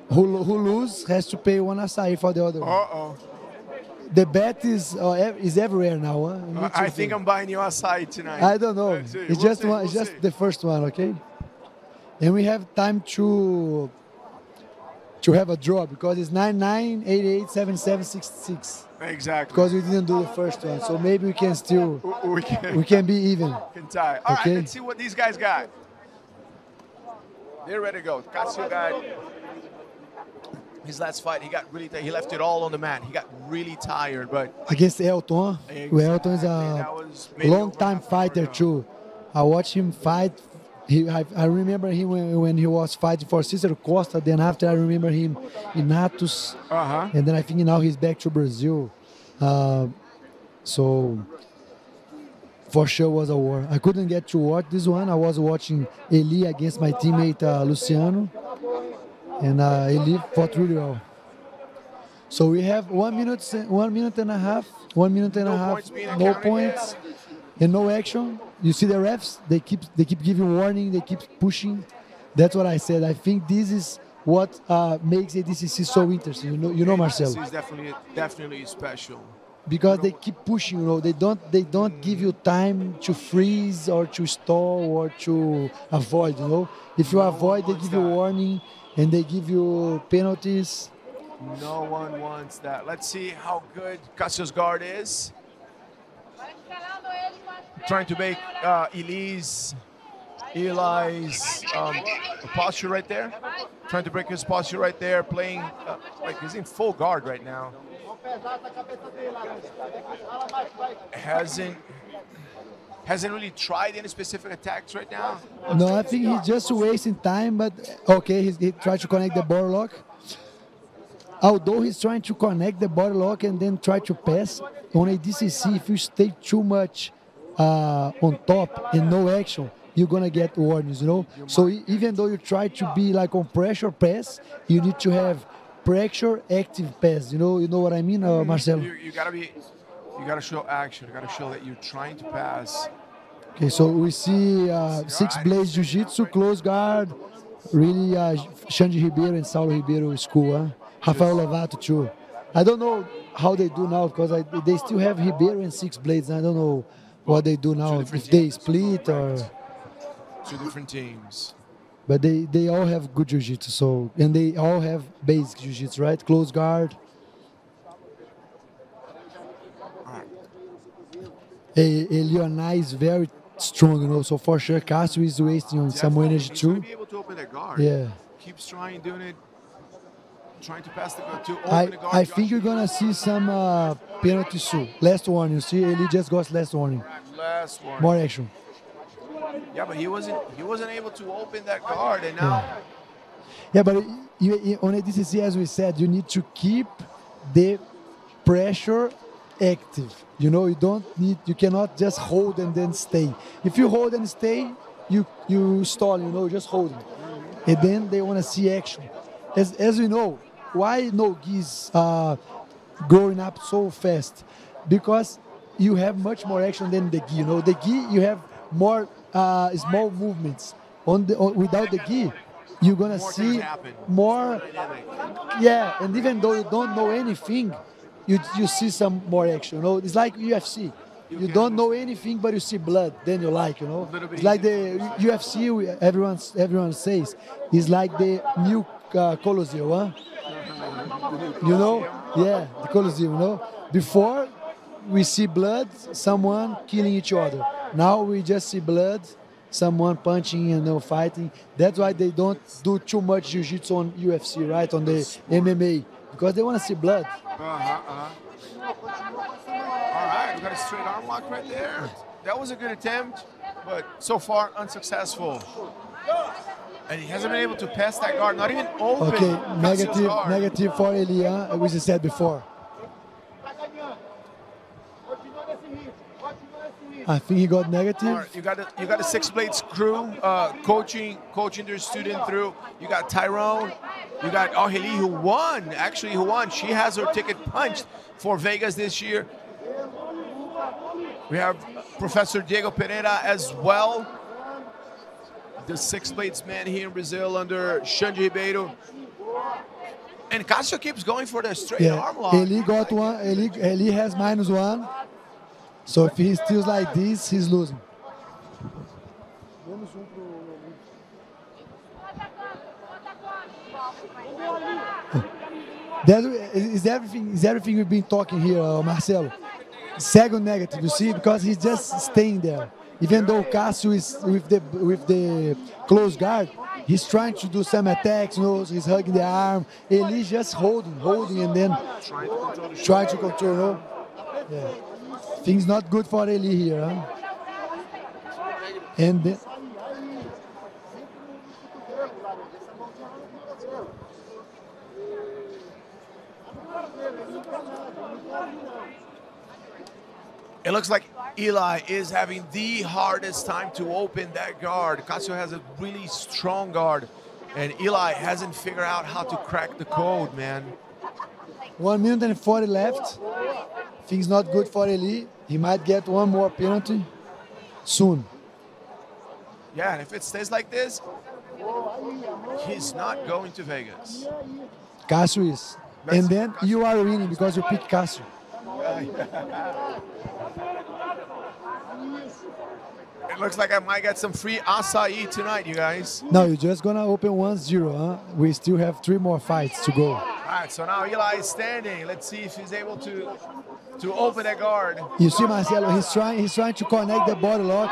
S11: who lose has to pay 1 açaí for the other one.
S12: Uh-oh.
S11: The bet is everywhere now. Huh?
S12: I think I'm buying you açaí tonight.
S11: I don't know. It's just one. It's just the first one, okay? And we have time to have a draw because it's 9-9, 8-8, 7-7, 6-6.
S12: Exactly.
S11: Because we didn't do the first one, so maybe we can still we can be even.
S12: Can tie. All
S11: okay?
S12: right, let's see what these guys got. They're ready to go. Cássio got his last fight. He got really tired. He left it all on the mat. He got really tired, but
S11: against Elton. Exactly. Elton is a long-time fighter too. I watched him fight. I remember him when he was fighting for Cícero Costa. Then after I remember him in Atos. And then I think now he's back to Brazil. So for sure was a war. I couldn't get to watch this one. I was watching Eli against my teammate Luciano. And Eli fought really well. So we have 1 minute and a half. 1 minute and a half. No points and no action. You see the refs? They keep giving warning. They keep pushing. That's what I said. I think this is what makes ADCC so interesting. You know, Marcelo.
S12: This is definitely special.
S11: Because they keep pushing. You know, they don't give you time to freeze or to stall or to avoid. You know, if you avoid, they give you warning and they give you penalties.
S12: No one wants that. Let's see how good Cássio's guard is. Trying to make Eli's posture right there. Trying to break his posture right there. Playing like he's in full guard right now. Hasn't really tried any specific attacks right now.
S11: No, I think he's just wasting time. But okay, he tried to connect the body lock. Although he's trying to connect the body lock and then try to pass on ADCC, if you stay too much on top and no action, you're gonna get warnings, you know. So even though you try to be like on pressure pass, you need to have pressure active pass. You know what I mean, Marcelo?
S12: You gotta show action. You gotta show that you're trying to pass.
S11: Okay, so we see 6 blades jiu-jitsu, close guard, really Xande Ribeiro and Saulo Ribeiro school, huh? Rafael Lovato too. I don't know how they do now because they still have Ribeiro and 6 blades. I don't know what they do now, if they split or...
S12: 2 different teams.
S11: But they all have good jiu-jitsu, so, and they all have basic jiu-jitsu, right? Close guard. Leonai is very strong, you know. So for sure, Castro is wasting some energy
S12: He's
S11: too.
S12: gonna be able to open the guard.
S11: Yeah.
S12: Keeps trying, doing it, trying to pass the guard, to open the guard.
S11: I think you're gonna see some penalty soon. Last warning. You see, Eli just got last warning.
S12: Last warning.
S11: More action.
S12: Yeah, but he wasn't able to open that guard, and now.
S11: Yeah, but on ADCC, as we said, you need to keep the pressure active. You know, you cannot just hold and then stay. If you hold and stay, you stall, you know, just holding. And then they want to see action. As we know, why no-gi is growing up so fast? Because you have much more action than the gi. You know, the gi, you have more small movements. Without the gi, you're gonna see more. Yeah, and even though you don't know anything, you see some more action. You know, it's like UFC. You don't know anything, but you see blood, then you like. You know, it's like the UFC. Everyone says it's like the new Colosseum. Huh? You know, yeah, the Colosseum. You know, before we see blood, someone killing each other. Now we just see blood, someone punching and fighting. That's why they don't do too much jiu-jitsu on UFC, right? On the MMA, because they want to see blood.
S12: All right, we got a straight arm lock right there. That was a good attempt, but so far unsuccessful. And he hasn't been able to pass that guard, not even open.
S11: Okay, negative for Elia, as we said before. I think he got negative.
S12: Right, you got a Six Blades crew coaching their student through. You got Tyrone. You got Aurélie who won. Actually, who won? She has her ticket punched for Vegas this year. We have Professor Diego Pereira as well. The Six Blades man here in Brazil under Xande Ribeiro. And Castro keeps going for the straight arm lock.
S11: Eli got one. Eli has -1. So if he steals like this, he's losing. That is everything we've been talking here, Marcelo. Second negative, you see, because he's just staying there. Even though Castro is with the close guard, he's trying to do some attacks, you know, he's hugging the arm. Eli's just holding and then trying to control. You know? Yeah. Things not good for Eli here, huh? And then,
S12: it looks like Eli is having the hardest time to open that guard. Castro has a really strong guard, and Eli hasn't figured out how to crack the code, man.
S11: 1 minute and 40 left. Things not good for Eli. He might get one more penalty soon.
S12: Yeah, and if it stays like this, he's not going to Vegas.
S11: Castro is. And then you are winning because you pick Castro.
S12: It looks like I might get some free acai tonight, you guys.
S11: No, you're just gonna open 1-0, huh? We still have 3 more fights to go.
S12: All right, so now Eli is standing. Let's see if he's able to open that guard.
S11: You see, Marcelo, he's trying to connect the body lock,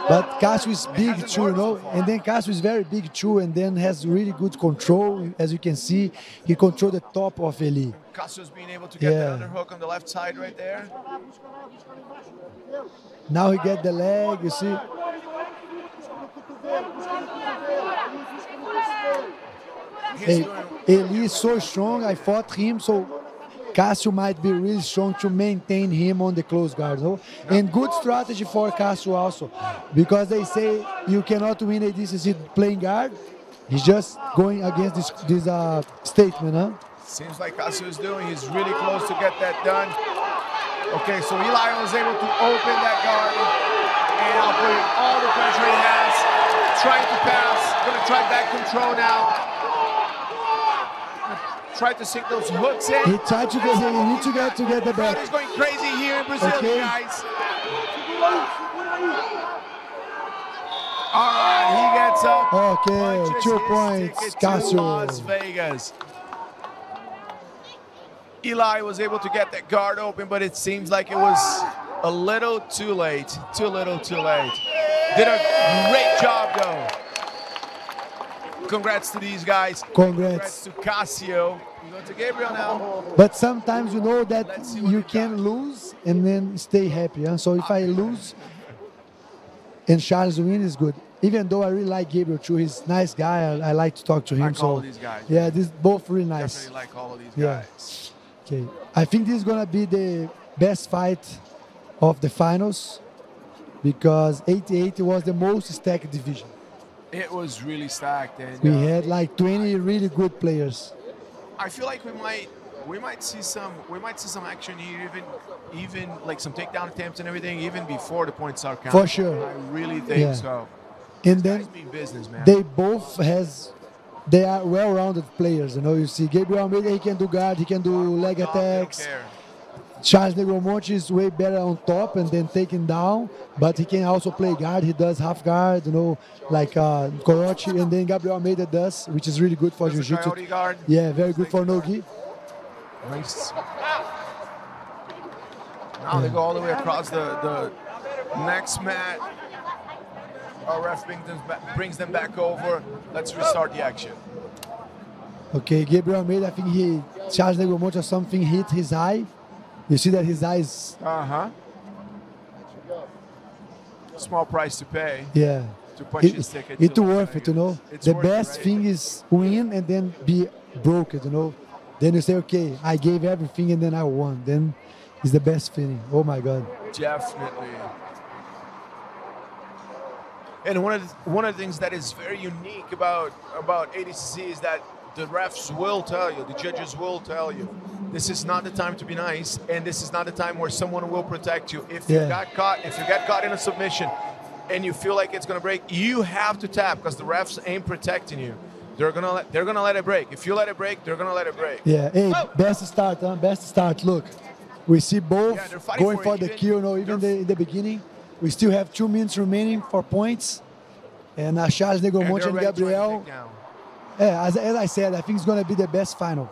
S11: but Castro is big too, you know, and then Castro is very big too, and then has really good control. As you can see, he controlled the top of Eli.
S12: Castro's being able to get that underhook on the left side right there.
S11: Now he get the leg, you see. Hey, Eli is so strong, I fought him, so Castro might be really strong to maintain him on the close guard. No? And good strategy for Castro also, because they say you cannot win ADCC playing guard. He's just going against this statement. Huh?
S12: Seems like Castro is doing, he's really close to get that done. Okay, so Eli was able to open that guard, and I'll put all the pressure he has, trying to pass, gonna try back control now. Try to sink those hooks in.
S11: He tried to get, he needs to get the back.
S12: He's going crazy here in Brazil, you guys. All right, he gets up.
S11: Okay, 2 points, Castro.
S12: Las Vegas. Eli was able to get that guard open, but it seems like it was a little too late. Too little, too late. Did a great job, though. Congrats to these guys.
S11: Congrats
S12: to Cassio. We go to Gabriel now.
S11: But sometimes you know that you can lose and then stay happy. Huh? So if I lose and Charles win is good. Even though I really like Gabriel too, he's a nice guy. I like to talk to him.
S12: All of these guys.
S11: Yeah, this both really nice.
S12: Definitely like all of these guys.
S11: Okay. I think this is gonna be the best fight of the finals because 80-80 was the most stacked division.
S12: It was really stacked, and
S11: We had like 20 really good players.
S12: I feel like we might see some action here, even like some takedown attempts and everything, even before the points are counted.
S11: For sure.
S12: I really think so.
S11: And then
S12: Guys mean business, man.
S11: they both they are well-rounded players. You know, you see Gabriel Almeida, he can do guard, he can do leg attacks. Charles Negromonte is way better on top and then taking down, but he can also play guard. He does half guard, you know, like Korochi, and then Gabriel Almeida does, which is really good for jiu-jitsu. Yeah, very good for no-gi.
S12: Nice. Now they go all the way across the next mat. Our ref brings them back over. Let's restart the action.
S11: Okay, Gabriel Almeida, I think Charles Negromonte or something hit his eye. You see that his eyes.
S12: Small price to pay.
S11: Yeah.
S12: To punch his ticket.
S11: It's worth it, you know. The best thing is win and then be broken, you know. Then you say, okay, I gave everything and then I won. Then it's the best feeling. Oh my God.
S12: Definitely. And one of the things that is very unique about ADCC is that the refs will tell you, the judges will tell you, this is not the time to be nice, and this is not the time where someone will protect you. If you got caught in a submission, and you feel like it's gonna break, you have to tap because the refs ain't protecting you. They're gonna let it break. If you let it break, they're gonna let it break.
S11: Yeah. Hey, best start, huh? Best start. Look, we see both going for the kill. You know, even in the beginning, we still have 2 minutes remaining for points, and Charles Negromonte and Gabriel. Yeah, as I said, I think it's gonna be the best final.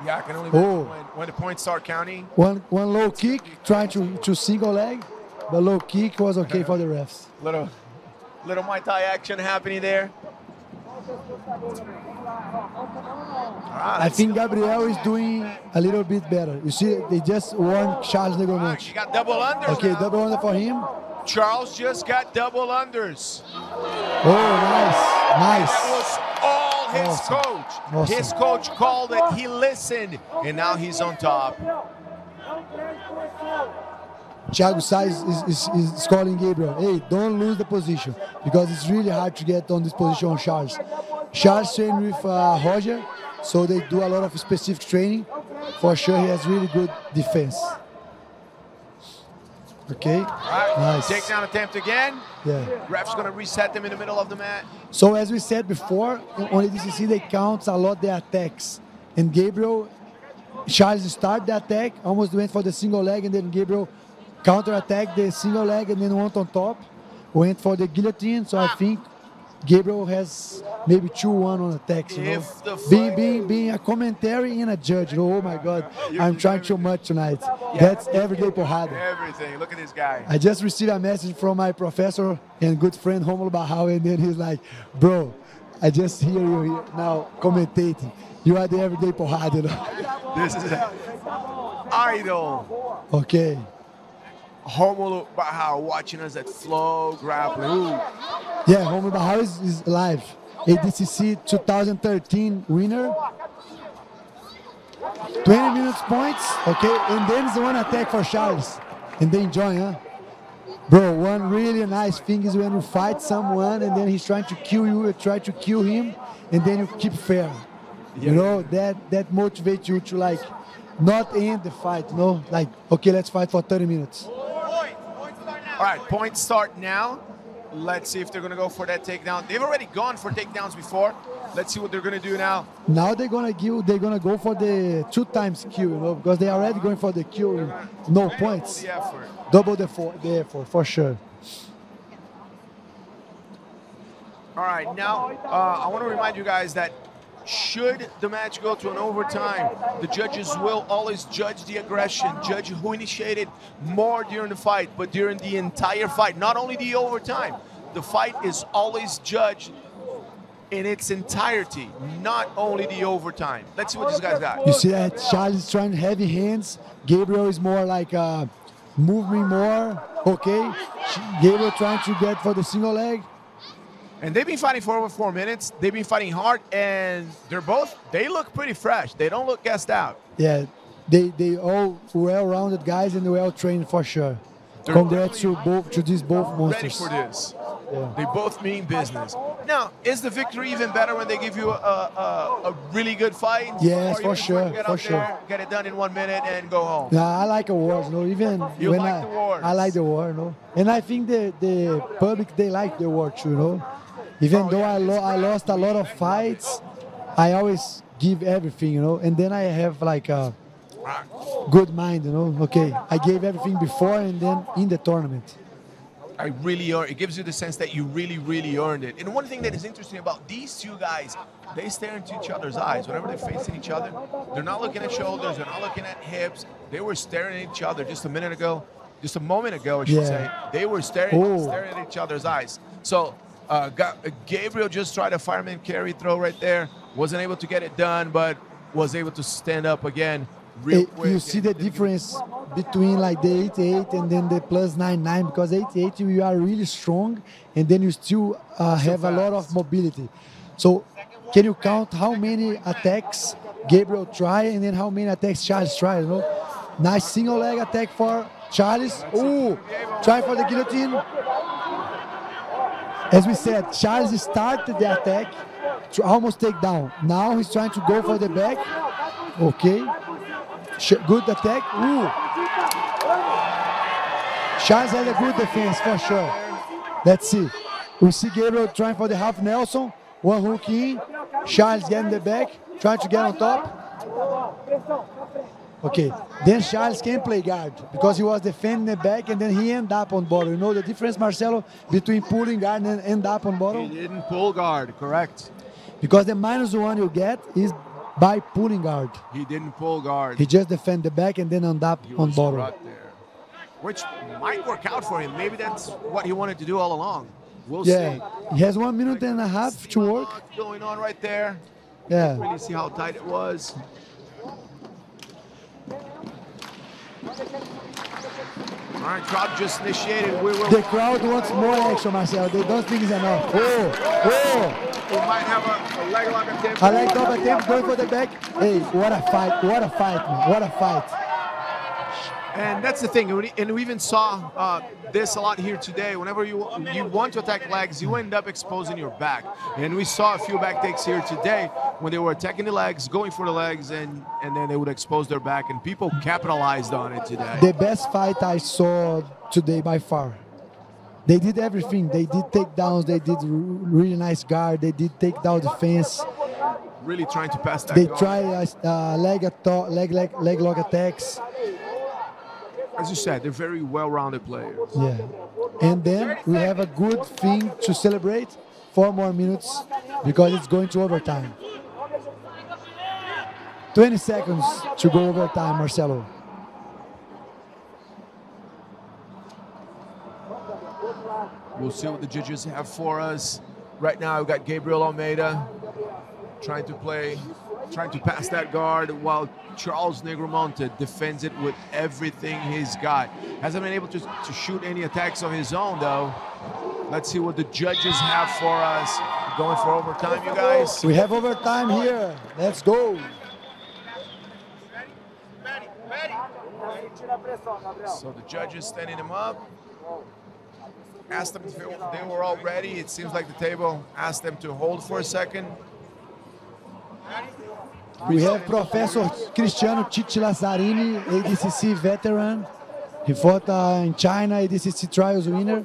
S12: Yeah, I can only imagine when the points start counting.
S11: One low kick, trying to single leg, but low kick was okay for the refs.
S12: Little Muay Thai action happening there.
S11: I think Gabriel is doing a little bit better. You see, they just won Charles Negromonte.
S12: You got double unders.
S11: Okay, double under for him.
S12: Charles just got double unders.
S11: Oh, nice.
S12: That was all his coach.
S11: Awesome.
S12: His coach called it. He listened, and now he's on top.
S11: Thiago Sais is calling Gabriel, hey, don't lose the position, because it's really hard to get on this position on Charles. Charles trained with Roger, so they do a lot of specific training. For sure, he has really good defense. Okay, nice.
S12: Takedown attempt again.
S11: Yeah.
S12: Ref's gonna reset them in the middle of the mat.
S11: So as we said before, on ADCC they count a lot the attacks. And Charles started the attack, almost went for the single leg, and then Gabriel counter-attacked the single leg and then went on top, went for the guillotine. So I think Gabriel has maybe 2-1 on attacks. You know? Being a commentary and a judge. You know? Oh my God, I'm trying too much tonight. That's everyday porrada.
S12: Everything. Look at this guy.
S11: I just received a message from my professor and good friend Romulo Barral, and then he's like, bro, I just hear you here now commentating. You are the everyday porrada. You know?
S12: This is an idol.
S11: Okay.
S12: Romulo Barral watching us at FloGrappling.
S11: Yeah, Romulo Barral is live. ADCC 2013 winner. 20 minutes points, okay, and then it's one attack for Charles. And they enjoy, huh? Bro, one really nice thing is when you fight someone and then he's trying to kill you, you try to kill him, and then you keep fair. You know, that motivates you to like not end the fight, you know? Like, okay, let's fight for 30 minutes.
S12: All right, points start now. Let's see if they're gonna go for that takedown. They've already gone for takedowns before. Let's see what they're gonna do now.
S11: Now they're gonna go for the 2 times kill, you know, because they're already going for the kill, no points. Double the effort, for sure.
S12: All right, now I want to remind you guys that should the match go to an overtime, the judges will always judge the aggression, judge who initiated more during the fight, but during the entire fight, not only the overtime. The fight is always judged in its entirety, not only the overtime. Let's see what this guy's got.
S11: You see that Charles is trying heavy hands. Gabriel is more like moving more. Okay, Gabriel trying to get for the single leg.
S12: And they've been fighting for over 4 minutes. They've been fighting hard, and they look pretty fresh. They don't look gassed out.
S11: Yeah, they all well-rounded guys and well-trained for sure. Congrats to these both monsters.
S12: Ready for this.
S11: Yeah.
S12: They both mean business. Now, is the victory even better when they give you a really good fight?
S11: Yes,
S12: or
S11: for sure,
S12: get it done in 1 minute and go home?
S11: Yeah, I like awards, no. Even
S12: you
S11: when
S12: like the awards.
S11: I like the award, no. And I think the public, they like the award too, no. Even though I lost a lot of fights, I always give everything, you know. And then I have like a good mind, you know. Okay, I gave everything before and then in the tournament.
S12: It gives you the sense that you really, really earned it. And one thing that is interesting about these two guys, they stare into each other's eyes. Whenever they're facing each other, they're not looking at shoulders, they're not looking at hips. They were staring at each other just a moment ago, I should say. They were staring at each other's eyes. So Gabriel just tried a fireman carry throw right there. Wasn't able to get it done, but was able to stand up again real quick.
S11: You see the difference between like the 8-8 and then the plus 9-9, because 8-8 you are really strong and then you still have a lot of mobility. So can you count how many attacks Gabriel tried and then how many attacks Charles tried? You know? Nice single leg attack for Charles. Ooh, try for the guillotine. As we said, Charles started the attack to almost take down. Now he's trying to go for the back. Okay. Good attack. Ooh. Charles has a good defense for sure. Let's see. We see Gabriel trying for the half Nelson. One hook in. Charles getting the back. Trying to get on top. Okay. Then Charles can play guard because he was defending the back and then he ended up on bottom. You know the difference, Marcelo, between pulling guard and end up on bottom?
S12: He didn't pull guard, correct.
S11: Because the -1 you get is by pulling guard.
S12: He didn't pull guard.
S11: He just defend the back and then end up on bottom.
S12: Right there, which might work out for him. Maybe that's what he wanted to do all along. We'll see.
S11: He has 1 minute and a half to work.
S12: What's going on right there?
S11: Yeah.
S12: Really see how tight it was. All right, crowd just initiated.
S11: The crowd wants more action, Marcelo. They don't think it's enough.
S12: We might have a leg lock attempt.
S11: A leg lock attempt, going for the back. Hey, what a fight, man. What a fight.
S12: And that's the thing, and we even saw this a lot here today. Whenever you want to attack legs, you end up exposing your back. And we saw a few back takes here today when they were attacking the legs, going for the legs, and then they would expose their back, and people capitalized on it today.
S11: The best fight I saw today by far. They did everything. They did takedowns. They did really nice guard. They did takedown defense.
S12: Really trying to pass that
S11: They
S12: guard.
S11: tried leg lock attacks.
S12: As you said, they're very well-rounded players.
S11: Yeah. And then we have a good thing to celebrate. 4 more minutes because it's going to overtime. 20 seconds to go overtime, Marcelo.
S12: We'll see what the judges have for us. Right now, we've got Gabriel Almeida trying to pass that guard while Charles Negromonte defends it with everything he's got. Hasn't been able to shoot any attacks of his own, though. Let's see what the judges have for us. Going for overtime, you guys.
S11: We have overtime here. Let's go.
S12: So the judges standing him up. Asked them if they were all ready. It seems like the table asked them to hold for a second.
S11: We have Professor Cristiano Titi Lazzarini, ADCC veteran. He fought in China, ADCC Trials winner,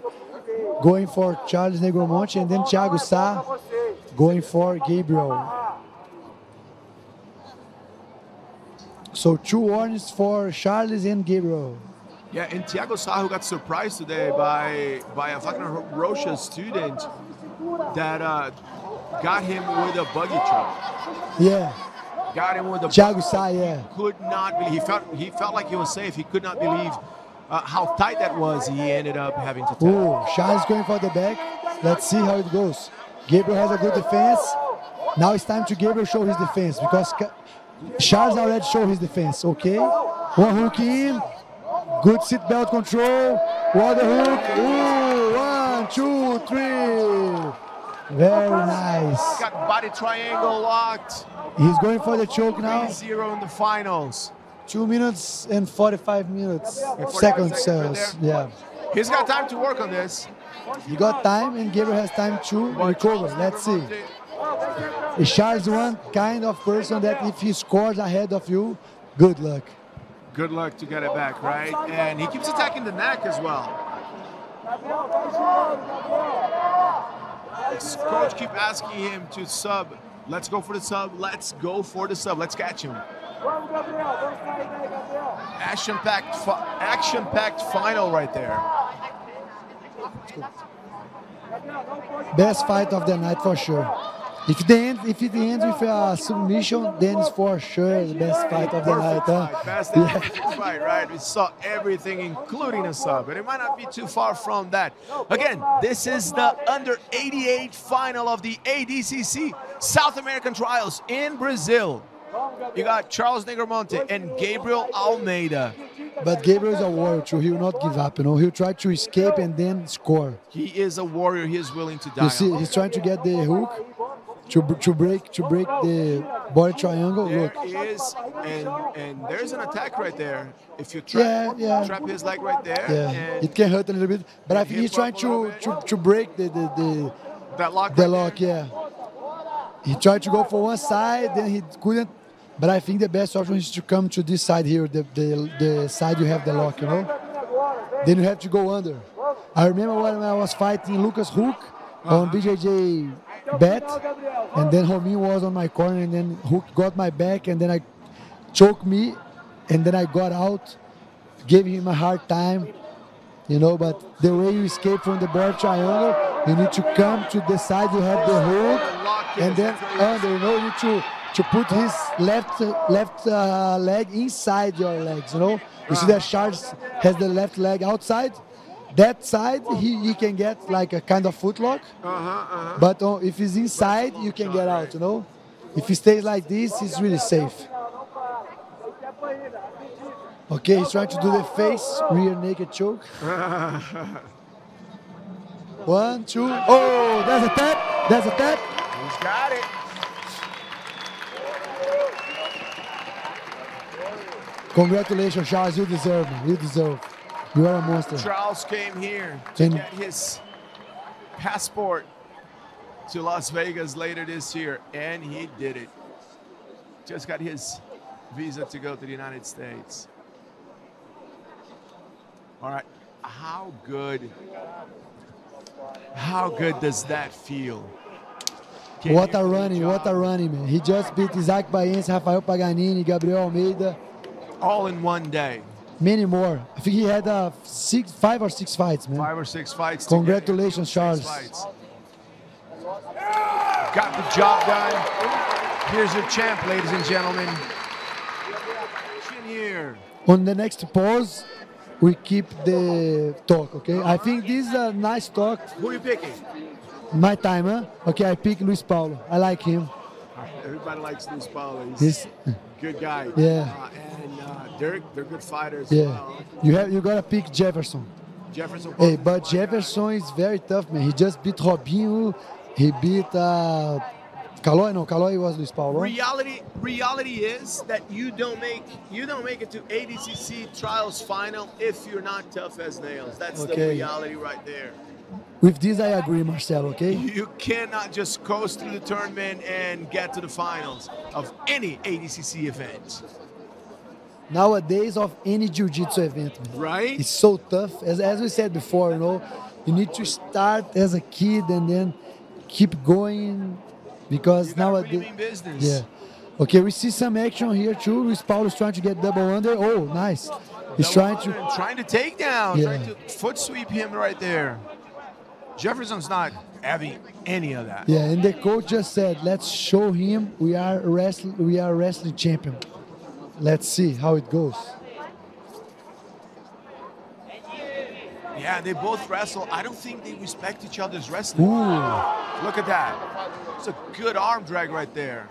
S11: going for Charles Negromonte, and then Thiago Sá going for Gabriel. So 2 warnings for Charles and Gabriel.
S12: Yeah, and Thiago Sá, who got surprised today by a Jasmine Rocha student that got him with a buggy choke.
S11: Yeah.
S12: Got him with a
S11: Thiago Sai, yeah.
S12: Could not believe, he felt like he was safe. He could not believe how tight that was. He ended up having to tap.
S11: Ooh, Charles going for the back. Let's see how it goes. Gabriel has a good defense. Now it's time to Gabriel show his defense because Charles already showed his defense. Okay. One hook in. Good seat belt control. Other hook. Ooh, 1, 2, 3. Very nice.
S12: Got body triangle locked.
S11: He's going for the choke now.
S12: 3-0 in the finals.
S11: 2 minutes and 45 seconds. Yeah.
S12: He's got time to work on this.
S11: He got time and Gabriel has time to recover. Let's see. Charles one kind of person that if he scores ahead of you, good luck.
S12: Good luck to get it back, right? And he keeps attacking the neck as well. His coach keep asking him to sub. Let's go for the sub. Let's go for the sub. Let's catch him. Action-packed final right there.
S11: Best fight of the night for sure. If it ends with a submission, then it's for sure the best fight of the night.
S12: Best fight, right? We saw everything, including a sub, and it might not be too far from that. Again, this is the under 88 final of the ADCC South American Trials in Brazil. You got Charles Negromonte and Gabriel Almeida.
S11: But Gabriel is a warrior too. He will not give up. He'll try to escape and then score.
S12: He is a warrior. He is willing to die.
S11: You see, he's trying to get the hook to break the body triangle.
S12: There
S11: Look.
S12: is, and there's an attack right there. If you trap his leg right there, and
S11: it can hurt a little bit. But I think he's trying to break the lock. Yeah. He tried to go for one side, then he couldn't. But I think the best option is to come to this side here, the side you have the lock, Then you have to go under. I remember when I was fighting Lucas Hook on BJJ bet, and then Rominho was on my corner, and then Hook got my back, and then I choked me, and then I got out, gave him a hard time, but the way you escape from the body triangle, you need to come to the side you have the hook, and then under, you need to put his left leg inside your legs, You see that Charles has the left leg outside. That side, he can get like a kind of foot lock. But if he's inside, you can get out, If he stays like this, he's really safe. Okay, he's trying to do the face rear naked choke. 1, 2. Oh, there's a tap. There's a tap.
S12: He's got it.
S11: Congratulations, Charles. You deserve it. You deserve. You are a monster.
S12: Charles came here to get his passport to Las Vegas later this year, and he did it. Just got his visa to go to the United States. All right, how good does that feel?
S11: What a running, man. He just beat Isaac Baense, Rafael Paganini, Gabriel Almeida.
S12: All in one day.
S11: Many more. I think he had 5 or 6 fights, man.
S12: 5 or 6 fights.
S11: Congratulations, Charles.
S12: Got the job done. Here's your champ, ladies and gentlemen. Here.
S11: On the next pause, we keep the talk, okay? I think this is a nice talk.
S12: Who are you picking?
S11: My time, huh? Okay, I pick Luis Paulo. I like him.
S12: Everybody likes Luis Paulo. He's a good guy.
S11: Yeah.
S12: And they're good fighters.
S11: Yeah. Well. You gotta pick Jefferson.
S12: Jefferson.
S11: Hey, but Jefferson is very tough, man. He just beat Robinho. He beat Caloi. No, Caloi was Luis Paulo.
S12: Reality is that you don't make it to ADCC Trials final if you're not tough as nails. That's the reality right there.
S11: With this, I agree, Marcelo, okay?
S12: You cannot just coast through the tournament and get to the finals of any ADCC event.
S11: Nowadays, of any jiu-jitsu event, man.
S12: Right?
S11: It's so tough. As we said before, you need to start as a kid and then keep going because nowadays...
S12: Really mean business.
S11: Yeah. Okay, we see some action here too. Luis Paulo is trying to get double under. Oh, nice. He's trying to
S12: take down, trying to foot sweep him right there. Jefferson's not having any of that.
S11: Yeah, and the coach just said, let's show him we are wrestling champion. Let's see how it goes.
S12: Yeah, they both wrestle. I don't think they respect each other's wrestling.
S11: Ooh.
S12: Look at that. It's a good arm drag right there.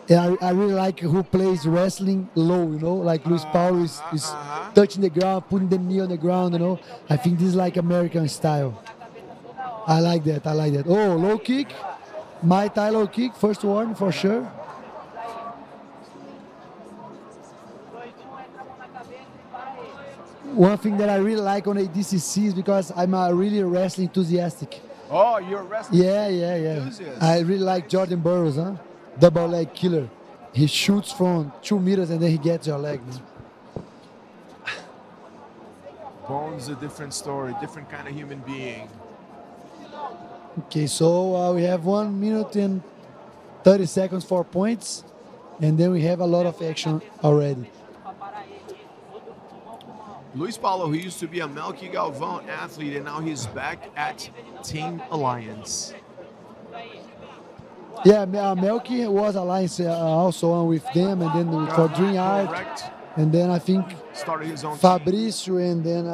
S11: Yeah, I really like who plays wrestling low, you know, like Luis Paulo is touching the ground, putting the knee on the ground, you know. I think this is like American style. I like that, I like that. Oh, low kick, Muay Thai low kick, first one for sure. One thing that I really like on ADCC is because I'm a really wrestling enthusiastic.
S12: Oh, you're a wrestling
S11: enthusiast. I really like Jordan Burroughs, huh? Double leg killer. He shoots from 2 meters and then he gets your leg.
S12: Bone's a different story, different kind of human being.
S11: Okay, so we have 1 minute and 30 seconds for points, and then we have a lot of action already.
S12: Luis Paulo, who used to be a Melky Galvão athlete, and now he's back at Team Alliance.
S11: Yeah, Melky was Alliance also on with them, and then for Dream Art, and then I think
S12: started his own
S11: Fabricio, and then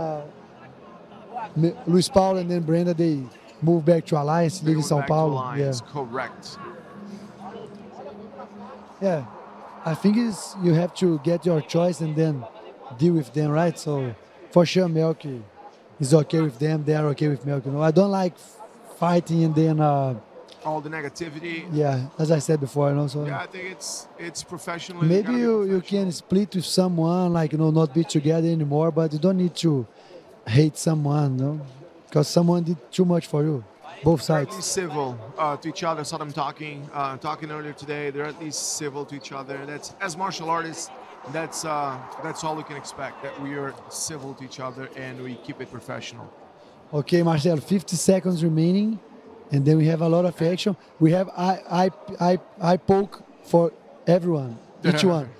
S11: Luis Paulo, and then Brenda, they moved back to Alliance, live in São Paulo. Yeah,
S12: correct.
S11: Yeah, I think you have to get your choice and then deal with them, right? So for sure, Melky is okay with them. They are okay with Melky. You know, I don't like fighting and then
S12: all the negativity.
S11: Yeah, as I said before, you know. So
S12: yeah, I think it's professional.
S11: Maybe you can split with someone, like, you know, not be together anymore, but you don't need to hate someone, you know, because someone did too much for you. Both sides.
S12: They're at least civil to each other. I saw them talking earlier today. They're at least civil to each other. That's, as martial artists, that's all we can expect. That we are civil to each other and we keep it professional.
S11: Okay, Marcelo, 50 seconds remaining. And then we have a lot of action. We have eye poke for everyone, each one.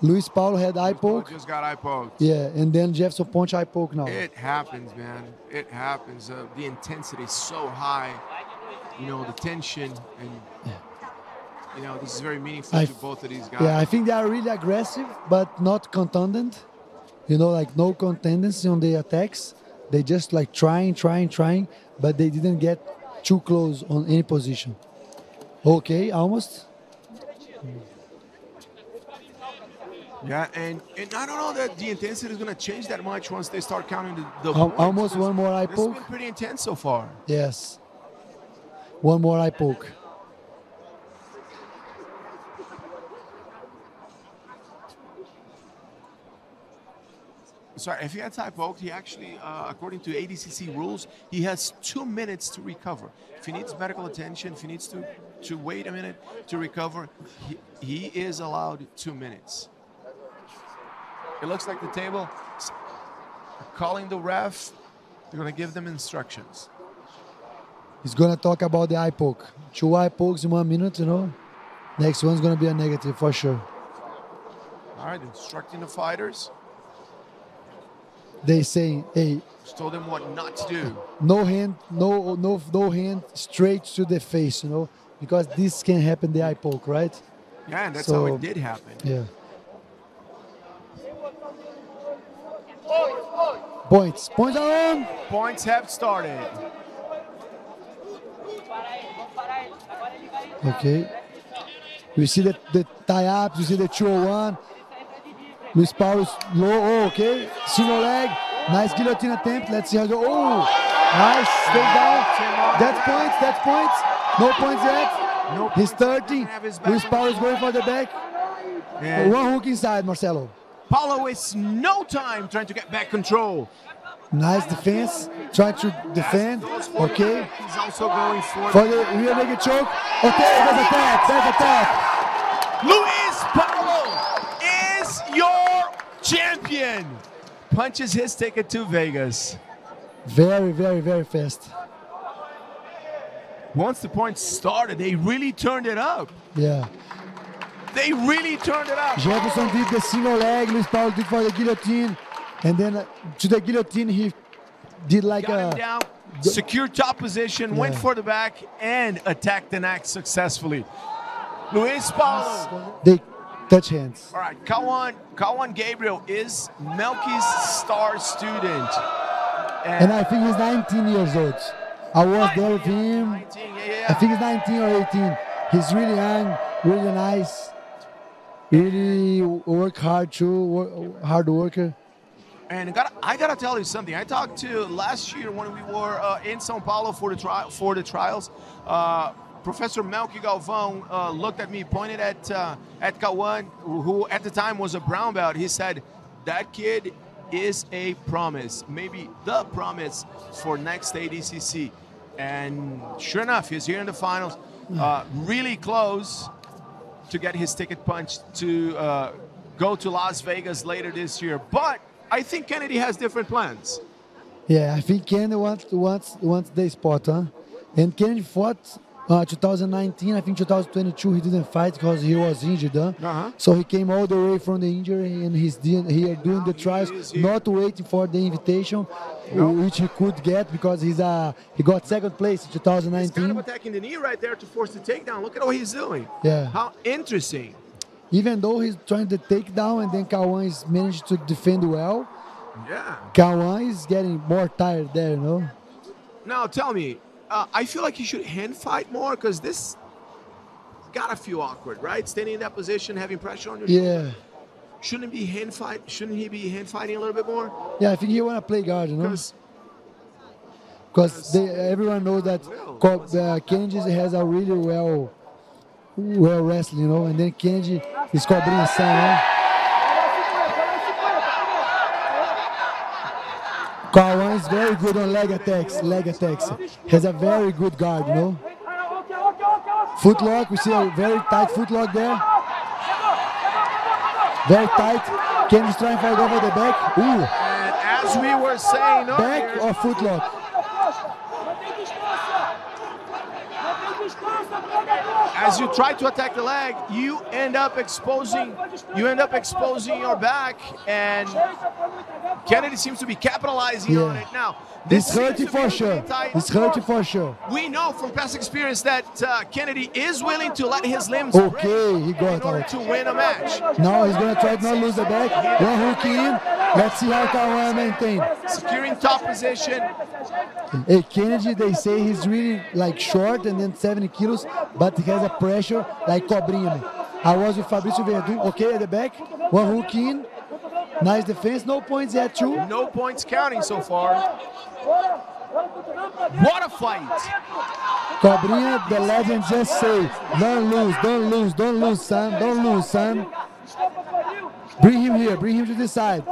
S11: Luis Paulo had eye poke.
S12: Just got eye poked.
S11: Yeah, and then Jefferson Ponte eye poke now.
S12: It happens, man. It happens. The intensity is so high. You know, the tension, and you know, this is very meaningful to both of these guys.
S11: Yeah, I think they are really aggressive, but not contundent. You know, like no contendency on the attacks. They just like trying, but they didn't get too close on any position. Okay, almost.
S12: Yeah, and I don't know that the intensity is going to change that much once they start counting the points.
S11: Almost one more eye poke.
S12: It's been pretty intense so far.
S11: Yes. One more eye poke.
S12: Sorry, if he gets eye poked, he actually, according to ADCC rules, he has 2 minutes to recover. If he needs medical attention, if he needs to wait a minute to recover, he is allowed 2 minutes. It looks like the table calling the ref. They're going to give them instructions.
S11: He's going to talk about the eye poke. 2 eye pokes in 1 minute, you know. Next one's going to be a negative for sure.
S12: All right, instructing the fighters.
S11: They say, hey,
S12: just told them what not to do.
S11: No hand, no hand straight to the face, you know, because this can happen, the eye poke, right?
S12: Yeah, and that's how it did happen.
S11: Yeah. Points are on.
S12: Points have started.
S11: Okay. We see the tie-ups, you see the 201. Luis Paulo low, oh, okay. Single leg, nice guillotine attempt. Let's see how it goes. Oh, nice, stay down. That's points. No points yet.
S12: Nope.
S11: He's 30. Luis Paulo is going for the back. Yeah. One hook inside, Marcelo.
S12: Paulo wastes no time trying to get back control.
S11: Nice defense, trying to defend, okay.
S12: He's also going for
S11: the rear naked choke. Okay, there's attack.
S12: Luis Paulo is your champion. Punches his ticket to Vegas.
S11: Very, very, very fast.
S12: Once the points started, they really turned it up.
S11: Yeah.
S12: They really turned it up.
S11: Jefferson did the single leg, Luis Paulo did for the guillotine. And then to the guillotine, he did like
S12: got him down secure top position, went for the back, and attacked the neck successfully. Luis Paulo.
S11: They touch hands.
S12: All right, Kawan Gabriel is Melky's star student.
S11: And I think he's 19 years old. I was there with him.
S12: 19,
S11: I think he's 19 or 18. He's really young, really nice, really work hard too, hard worker.
S12: And I gotta tell you something. I talked to last year when we were in São Paulo for the trials. Professor Melky Galvão looked at me, pointed at Kawan, who at the time was a brown belt. He said, "That kid is a promise, maybe the promise for next ADCC." And sure enough, he's here in the finals, really close to get his ticket punched to go to Las Vegas later this year. But I think Kennedy has different plans.
S11: Yeah, I think Kennedy wants the spot, huh? And Kennedy fought 2019. I think 2022 he didn't fight because he was injured, huh? So he came all the way from the injury, and he's here doing the trials, not waiting for the invitation, which he could get because he got second place in 2019.
S12: He's kind of attacking the knee right there to force the takedown. Look at what he's doing.
S11: Yeah.
S12: How interesting.
S11: Even though he's trying to take down, and then Kawan is managed to defend well.
S12: Yeah.
S11: Kawan is getting more tired there, you know.
S12: Now tell me, I feel like he should hand fight more because this gotta feel awkward, right? Standing in that position, having pressure on your shoulder. Shouldn't he be hand fighting a little bit more?
S11: Yeah, I think he wanna play guard, you know. Because everyone knows that Kennedy has a really well wrestling, you know, and then Kennedy is Cobrinha son, né? Kawan is very good on leg attacks. Has a very good guard, you know. Footlock, we see a very tight footlock there. Very tight. Kennedy's trying to fight over the back. Ooh.
S12: And as we were saying
S11: back or footlock?
S12: As you try to attack the leg, you end up exposing your back, and Kennedy seems to be capitalizing on it now.
S11: This hurting for sure. It's hurting for sure.
S12: We know from past experience that Kennedy is willing to let his limbs
S11: break
S12: he got in order to win a match.
S11: Now he's going to try to not lose the back. One hook in. Let's see how Kawan maintain.
S12: Securing top position.
S11: Hey, Kennedy, they say he's really like short and then 70 kilos, but he has a pressure like Cobrinha. I was with Fabricio Andrey. Okay, at the back. One hook in. Nice defense. No points yet, too.
S12: No points counting so far. What a fight!
S11: Cobrinha, the legend, just say, don't lose, son, don't lose, son. Bring him here, bring him to this side.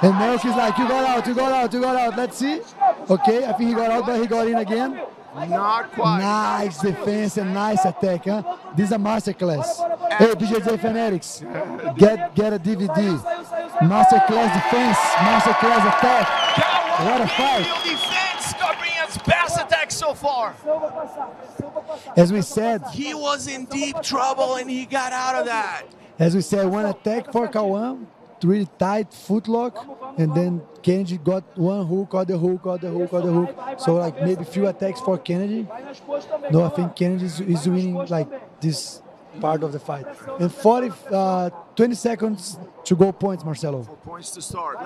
S11: And Melky's like, you got out, let's see. Okay, I think he got out, but he got in again.
S12: Not quite.
S11: Nice defense and nice attack, huh? This is a masterclass. Hey, BJJ Fanatics, get a DVD. Masterclass defense, masterclass attack. What a fight.
S12: Defense, Cobrinha's best attack so far.
S11: As we said,
S12: he was in deep trouble and he got out of that.
S11: As we said, one attack for Kawan, really tight footlock, and then Kennedy got one hook, got the hook. So like maybe few attacks for Kennedy. No, I think Kennedy is winning like this part of the fight. And 20 seconds to go points, Marcelo.
S12: 4 points to start. All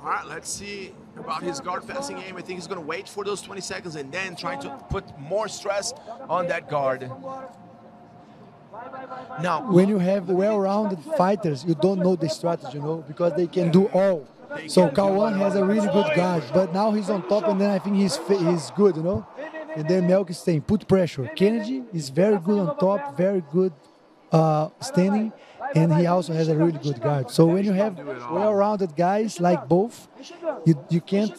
S12: right, let's see about his guard passing game. I think he's going to wait for those 20 seconds and then try to put more stress on that guard. Now,
S11: when you have well-rounded fighters, you don't know the strategy, you know, because they can do all. So Kawan has a really good guard, but now he's on top, and then I think he's good, you know. And then Melky is saying, put pressure. Kennedy is very good on top, very good standing, and he also has a really good guard. So when you have well-rounded guys like both, you can't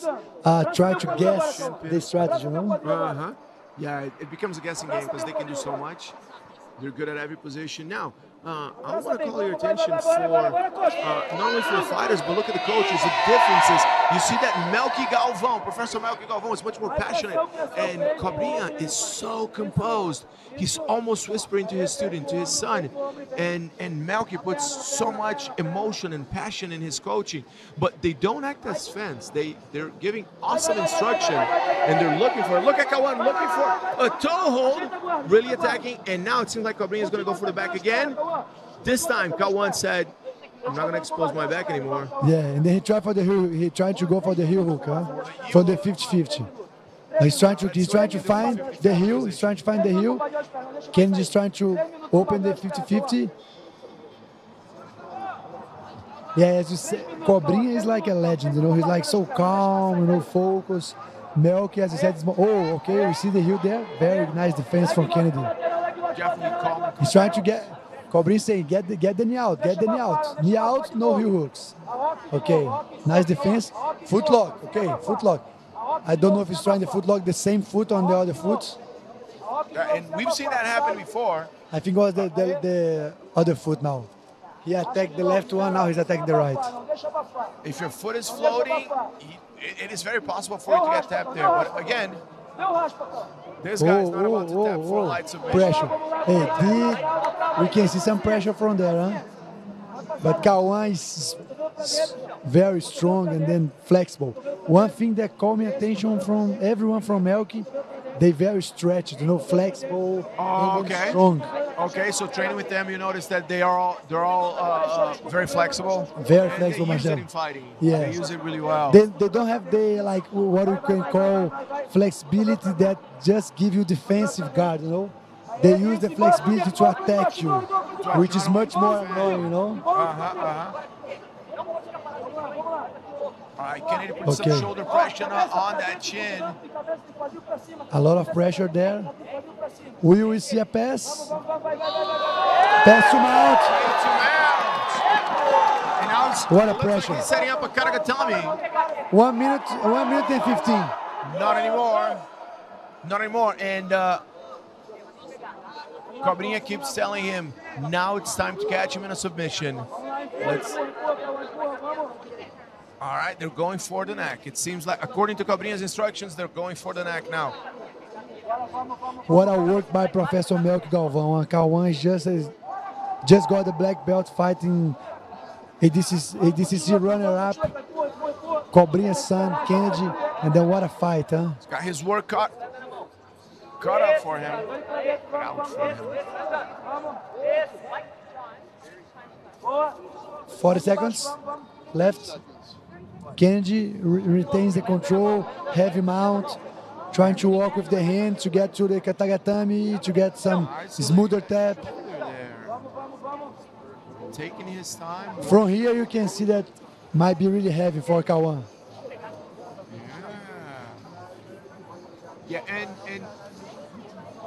S11: try to guess the strategy, you know.
S12: Yeah, it becomes a guessing game because they can do so much. They're good at every position. Now, I want to call your attention for not only for the fighters, but look at the coaches, the differences. You see that Melky Galvão, Professor Melky Galvão, is much more passionate, and Cobrinha is so composed. He's almost whispering to his student, to his son, and Melky puts so much emotion and passion in his coaching, but they don't act as fans. They're giving awesome instruction, and they're looking for, look at Kawan, looking for a toe hold, really attacking, and now it seems like Cobrinha is going to go for the back again. This time, Kawan said, I'm not going to expose my back anymore.
S11: Yeah, and then he tried for the heel. He tried to go for the heel hook, huh? For the 50-50. He's trying to find the heel. He's trying to find the heel. Kennedy's trying to open the 50-50. Yeah, as you said, Cobrinha is like a legend. You know, he's like so calm, you know, focused. Melky, as you said, oh, okay, we see the heel there. Very nice defense from Kennedy.
S12: Definitely calm.
S11: He's trying to get. Cobrinha saying, get the knee out, get the knee out. Knee out, no heel hooks. Okay, nice defense. Foot lock, okay, foot lock. I don't know if he's trying the foot lock, the same foot on the other foot.
S12: And we've seen that happen before.
S11: I think it was the other foot now. He attacked the left one, now he's attacking the right.
S12: If your foot is floating, it is very possible for you to get tapped there. But again, this guy's not about to tap for a light submission.
S11: Pressure. Hey, we can see some pressure from there, huh? But Kawan is very strong and then flexible. One thing that caught my attention from everyone from Melky, they very stretched, you know, flexible, and strong.
S12: Okay, so training with them, you notice that they're all very flexible.
S11: Very flexible,
S12: They use it
S11: Marcelo.
S12: in fighting.
S11: Yeah.
S12: They use it really well.
S11: They don't have the, like, what we can call flexibility that just give you defensive guard, you know. They use the flexibility to attack you, which is much more annoying, you know.
S12: All right, Kennedy puts some shoulder pressure on that chin.
S11: A lot of pressure there. Will we see a pass? Pass to Mount.
S12: And now
S11: What a pressure.
S12: Like he's setting up a Karagatami.
S11: 1 minute and 15.
S12: Not anymore. Not anymore. And Cobrinha keeps telling him, now it's time to catch him in a submission. All right, they're going for the neck. It seems like, according to Cobrinha's instructions, they're going for the neck now.
S11: What a work by Professor Melky Galvão. Kawan just got the black belt fighting ADCC runner-up, Cobrinha's son, Kennedy, and then what a fight, huh?
S12: He's got his work cut up for him. Cut out for him.
S11: 40 seconds left. Kennedy retains the control, heavy mount, trying to walk with the hand to get to the katagatami, to get some smoother tap.
S12: Taking his time.
S11: From here you can see that might be really heavy for Kawan.
S12: Yeah, and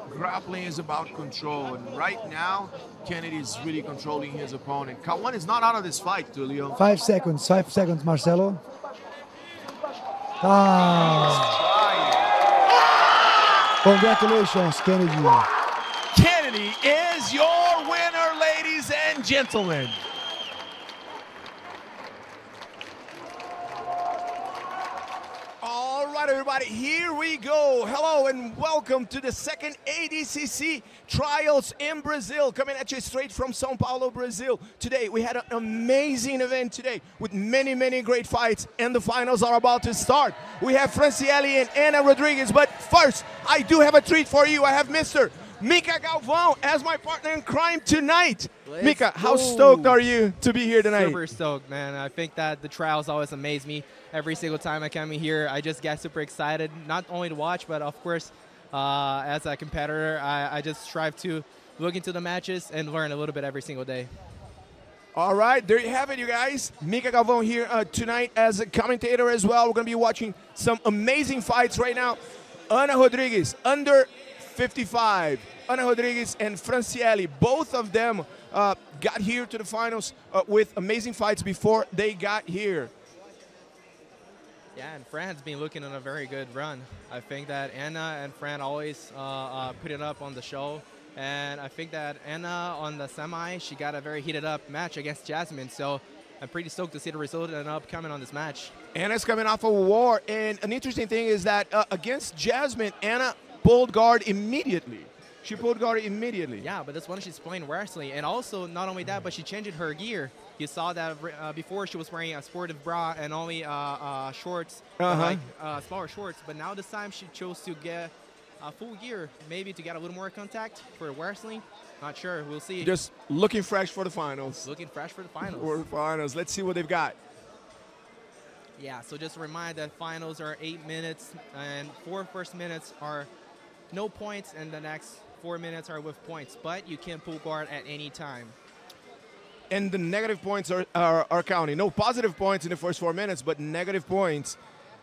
S12: grappling is about control, and right now Kennedy is really controlling his opponent. Kawan is not out of this fight, Tulio.
S11: 5 seconds, Marcelo. Congratulations, Kennedy.
S12: Kennedy is your winner, ladies and gentlemen. All right, everybody, here we go. Hello and welcome to the second ADCC Trials in Brazil, coming at you straight from São Paulo, Brazil. Today, we had an amazing event today with many, many great fights, and the finals are about to start. We have Franciele and Ana Rodriguez, but first, I do have a treat for you. I have Mr. Mika Galvão as my partner in crime tonight. Mika, how stoked are you to be here tonight?
S13: Super stoked, man. I think that the trials always amaze me. Every single time I come in here, I just get super excited, not only to watch, but of course, as a competitor, I just strive to look into the matches and learn a little bit every single day.
S12: All right, there you have it, you guys. Mika Galvão here tonight as a commentator as well. We're going to be watching some amazing fights right now. Ana Rodriguez, under 55. Ana Rodriguez and Franciele, both of them got here to the finals with amazing fights before they got here.
S13: Yeah, and Fran's been looking on a very good run. I think that Anna and Fran always put it up on the show, And I think that Anna on the semi, she got a very heated up match against Jasmine. So I'm pretty stoked to see the result and upcoming on this match.
S12: Anna's coming off a war. And an interesting thing is that against Jasmine, Anna pulled guard immediately. She pulled guard immediately.
S13: Yeah, but this one she's playing wrestling. And also, not only that, but she changed her gear. You saw that before she was wearing a sportive bra and only shorts, smaller shorts. But now this time she chose to get full gear, maybe to get a little more contact for wrestling. Not sure. We'll see.
S12: Just looking fresh for the finals.
S13: Looking fresh for the finals.
S12: For the finals. Let's see what they've got.
S13: Yeah, so just a reminder that finals are 8 minutes, and 4 first minutes are no points, and the next 4 minutes are with points. But you can pull guard at any time.
S12: And the negative points are counting. No positive points in the first 4 minutes, but negative points.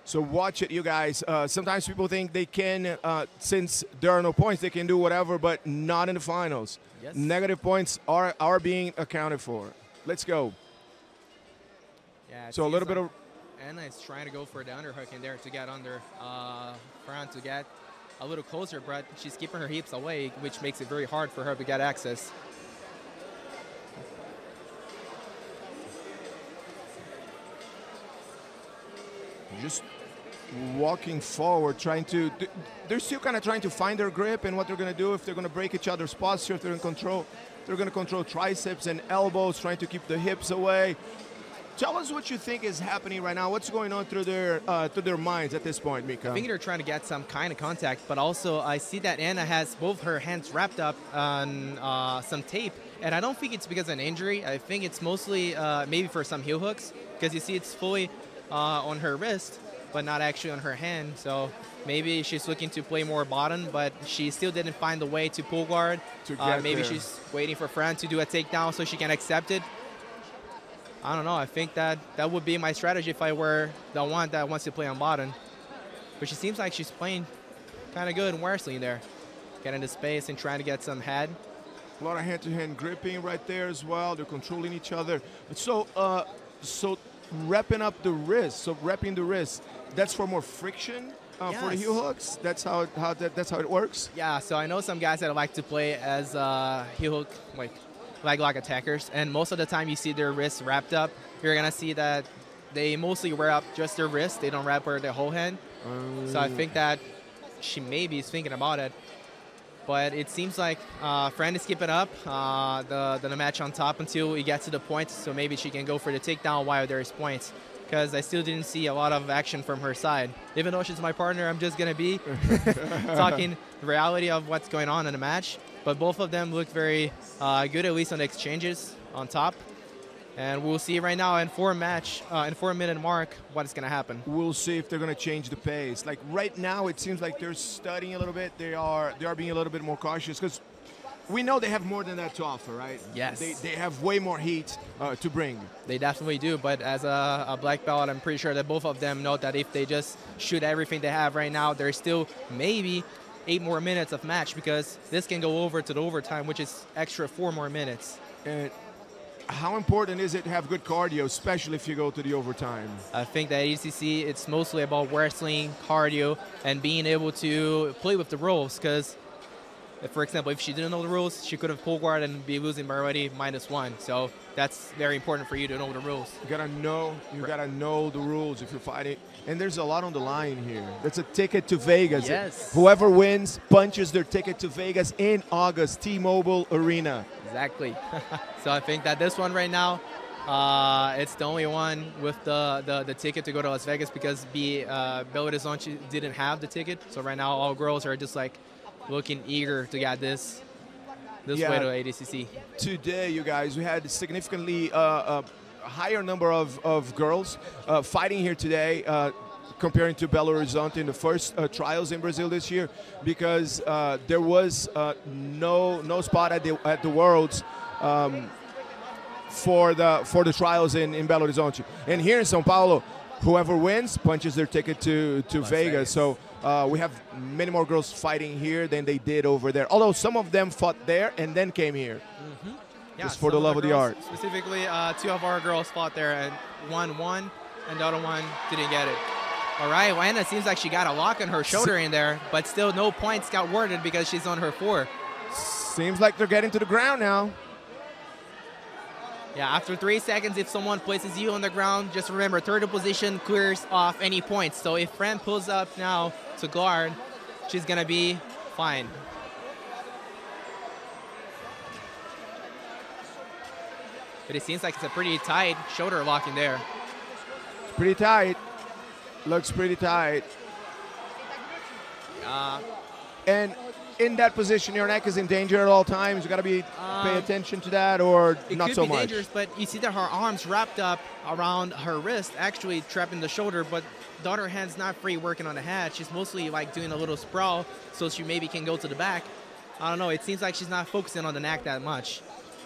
S12: So watch it, you guys. Sometimes people think they can, since there are no points, they can do whatever, but not in the finals.
S13: Yes.
S12: Negative points are being accounted for. Let's go.
S13: Yeah.
S12: So a little bit of...
S13: Anna is trying to go for the underhook in there to get under front to get a little closer, but she's keeping her hips away, which makes it very hard for her to get access.
S12: Just walking forward, trying to... They're still kind of trying to find their grip and what they're going to do, if they're going to break each other's posture, if they're going to control triceps and elbows, trying to keep the hips away. Tell us what you think is happening right now. What's going on through their minds at this point, Mika?
S13: I think they're trying to get some kind of contact, but also I see that Anna has both her hands wrapped up on some tape, and I don't think it's because of an injury. I think it's mostly maybe for some heel hooks, because you see it's fully on her wrist, but not actually on her hand. So maybe she's looking to play more bottom, but she still didn't find the way to pull guard. Maybe she's waiting for Fran to do a takedown so she can accept it. I don't know. I think that would be my strategy if I were the one that wants to play on bottom. But she seems like she's playing kind of good in wrestling there. Getting into space and trying to get some head.
S12: A lot of hand-to-hand gripping right there as well. They're controlling each other. So wrapping up the wrist. So wrapping the wrist. That's for more friction for the heel hooks. That's how it works.
S13: Yeah. So I know some guys that like to play as heel hook leg lock attackers, and most of the time you see their wrists wrapped up. You're gonna see that they mostly wrap up just their wrist. They don't wrap her their whole hand. So I think that she maybe is thinking about it. But it seems like Fran is keeping up the match on top until we get to the points. So maybe she can go for the takedown while there's points. Because I still didn't see a lot of action from her side. Even though she's my partner, I'm just going to be talking the reality of what's going on in the match. But both of them look very good, at least on the exchanges on top. And we'll see right now in 4-minute mark what is going to happen.
S12: We'll see if they're going to change the pace. Like right now, it seems like they're studying a little bit. They are being a little bit more cautious because we know they have more than that to offer, right?
S13: Yes.
S12: They have way more heat to bring.
S13: They definitely do, but as a black belt, I'm pretty sure that both of them know that if they just shoot everything they have right now, there's still maybe 8 more minutes of match, because this can go over to the overtime, which is extra 4 more minutes.
S12: And how important is it to have good cardio, especially if you go to the overtime?
S13: I think that ADCC, it's mostly about wrestling, cardio, and being able to play with the rules, because for example, if she didn't know the rules, she could have pulled guard and be losing by already -1. So that's very important for you to know the rules.
S12: You gotta know the rules if you're fighting. And there's a lot on the line here. That's a ticket to Vegas.
S13: Yes.
S12: Whoever wins punches their ticket to Vegas in August, T-Mobile Arena.
S13: Exactly. So I think that this one right now, it's the only one with the ticket to go to Las Vegas, because Belo Horizonte didn't have the ticket. So right now all girls are just like looking eager to get this way to ADCC.
S12: Today, you guys, we had a significantly higher number of girls fighting here today, comparing to Belo Horizonte in the first trials in Brazil this year, because there was no spot at the Worlds for the trials in Belo Horizonte. And here in São Paulo, whoever wins punches their ticket to Vegas. So we have many more girls fighting here than they did over there. Although some of them fought there and then came here.
S13: Mm-hmm.
S12: Just for the love of the art.
S13: Specifically, 2 of our girls fought there, and one won, and the other one didn't get it. All right, well, Anna seems like she got a lock on her shoulder in there, but still no points got awarded because she's on her 4.
S12: Seems like they're getting to the ground now.
S13: Yeah, after 3 seconds, if someone places you on the ground, just remember, third position clears off any points. So if Fran pulls up now to guard, she's going to be fine. But it seems like it's a pretty tight shoulder lock in there.
S12: It's pretty tight. Looks pretty tight. And in that position, your neck is in danger at all times. You got to be pay attention to that, or not so much.
S13: It could be dangerous, but you see that her arms wrapped up around her wrist, actually trapping the shoulder. But the other hand's not free working on the head. She's mostly like doing a little sprawl, so she maybe can go to the back. I don't know. It seems like she's not focusing on the neck that much.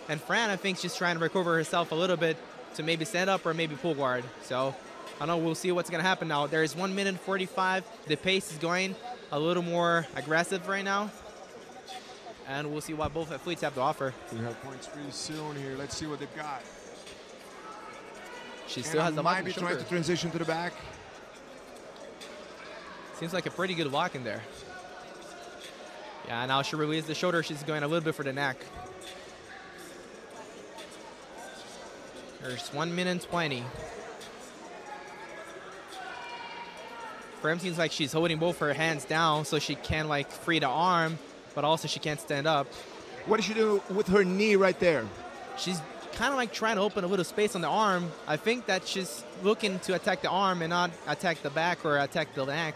S13: And Fran, I think she's trying to recover herself a little bit to maybe stand up or maybe pull guard. So I don't know. We'll see what's going to happen now. There's 1 minute 45. The pace is going a little more aggressive right now. And we'll see what both athletes have to offer.
S12: We have points pretty soon here. Let's see what they've got.
S13: She still has the lock
S12: might be trying to transition to the back.
S13: Seems like a pretty good lock in there. Yeah, now she released the shoulder. She's going a little bit for the neck. There's 1 minute 20. Frem seems like she's holding both her hands down so she can like free the arm, but also she can't stand up.
S12: What does she do with her knee right there?
S13: She's kind of like trying to open a little space on the arm. I think that she's looking to attack the arm and not attack the back or attack the neck.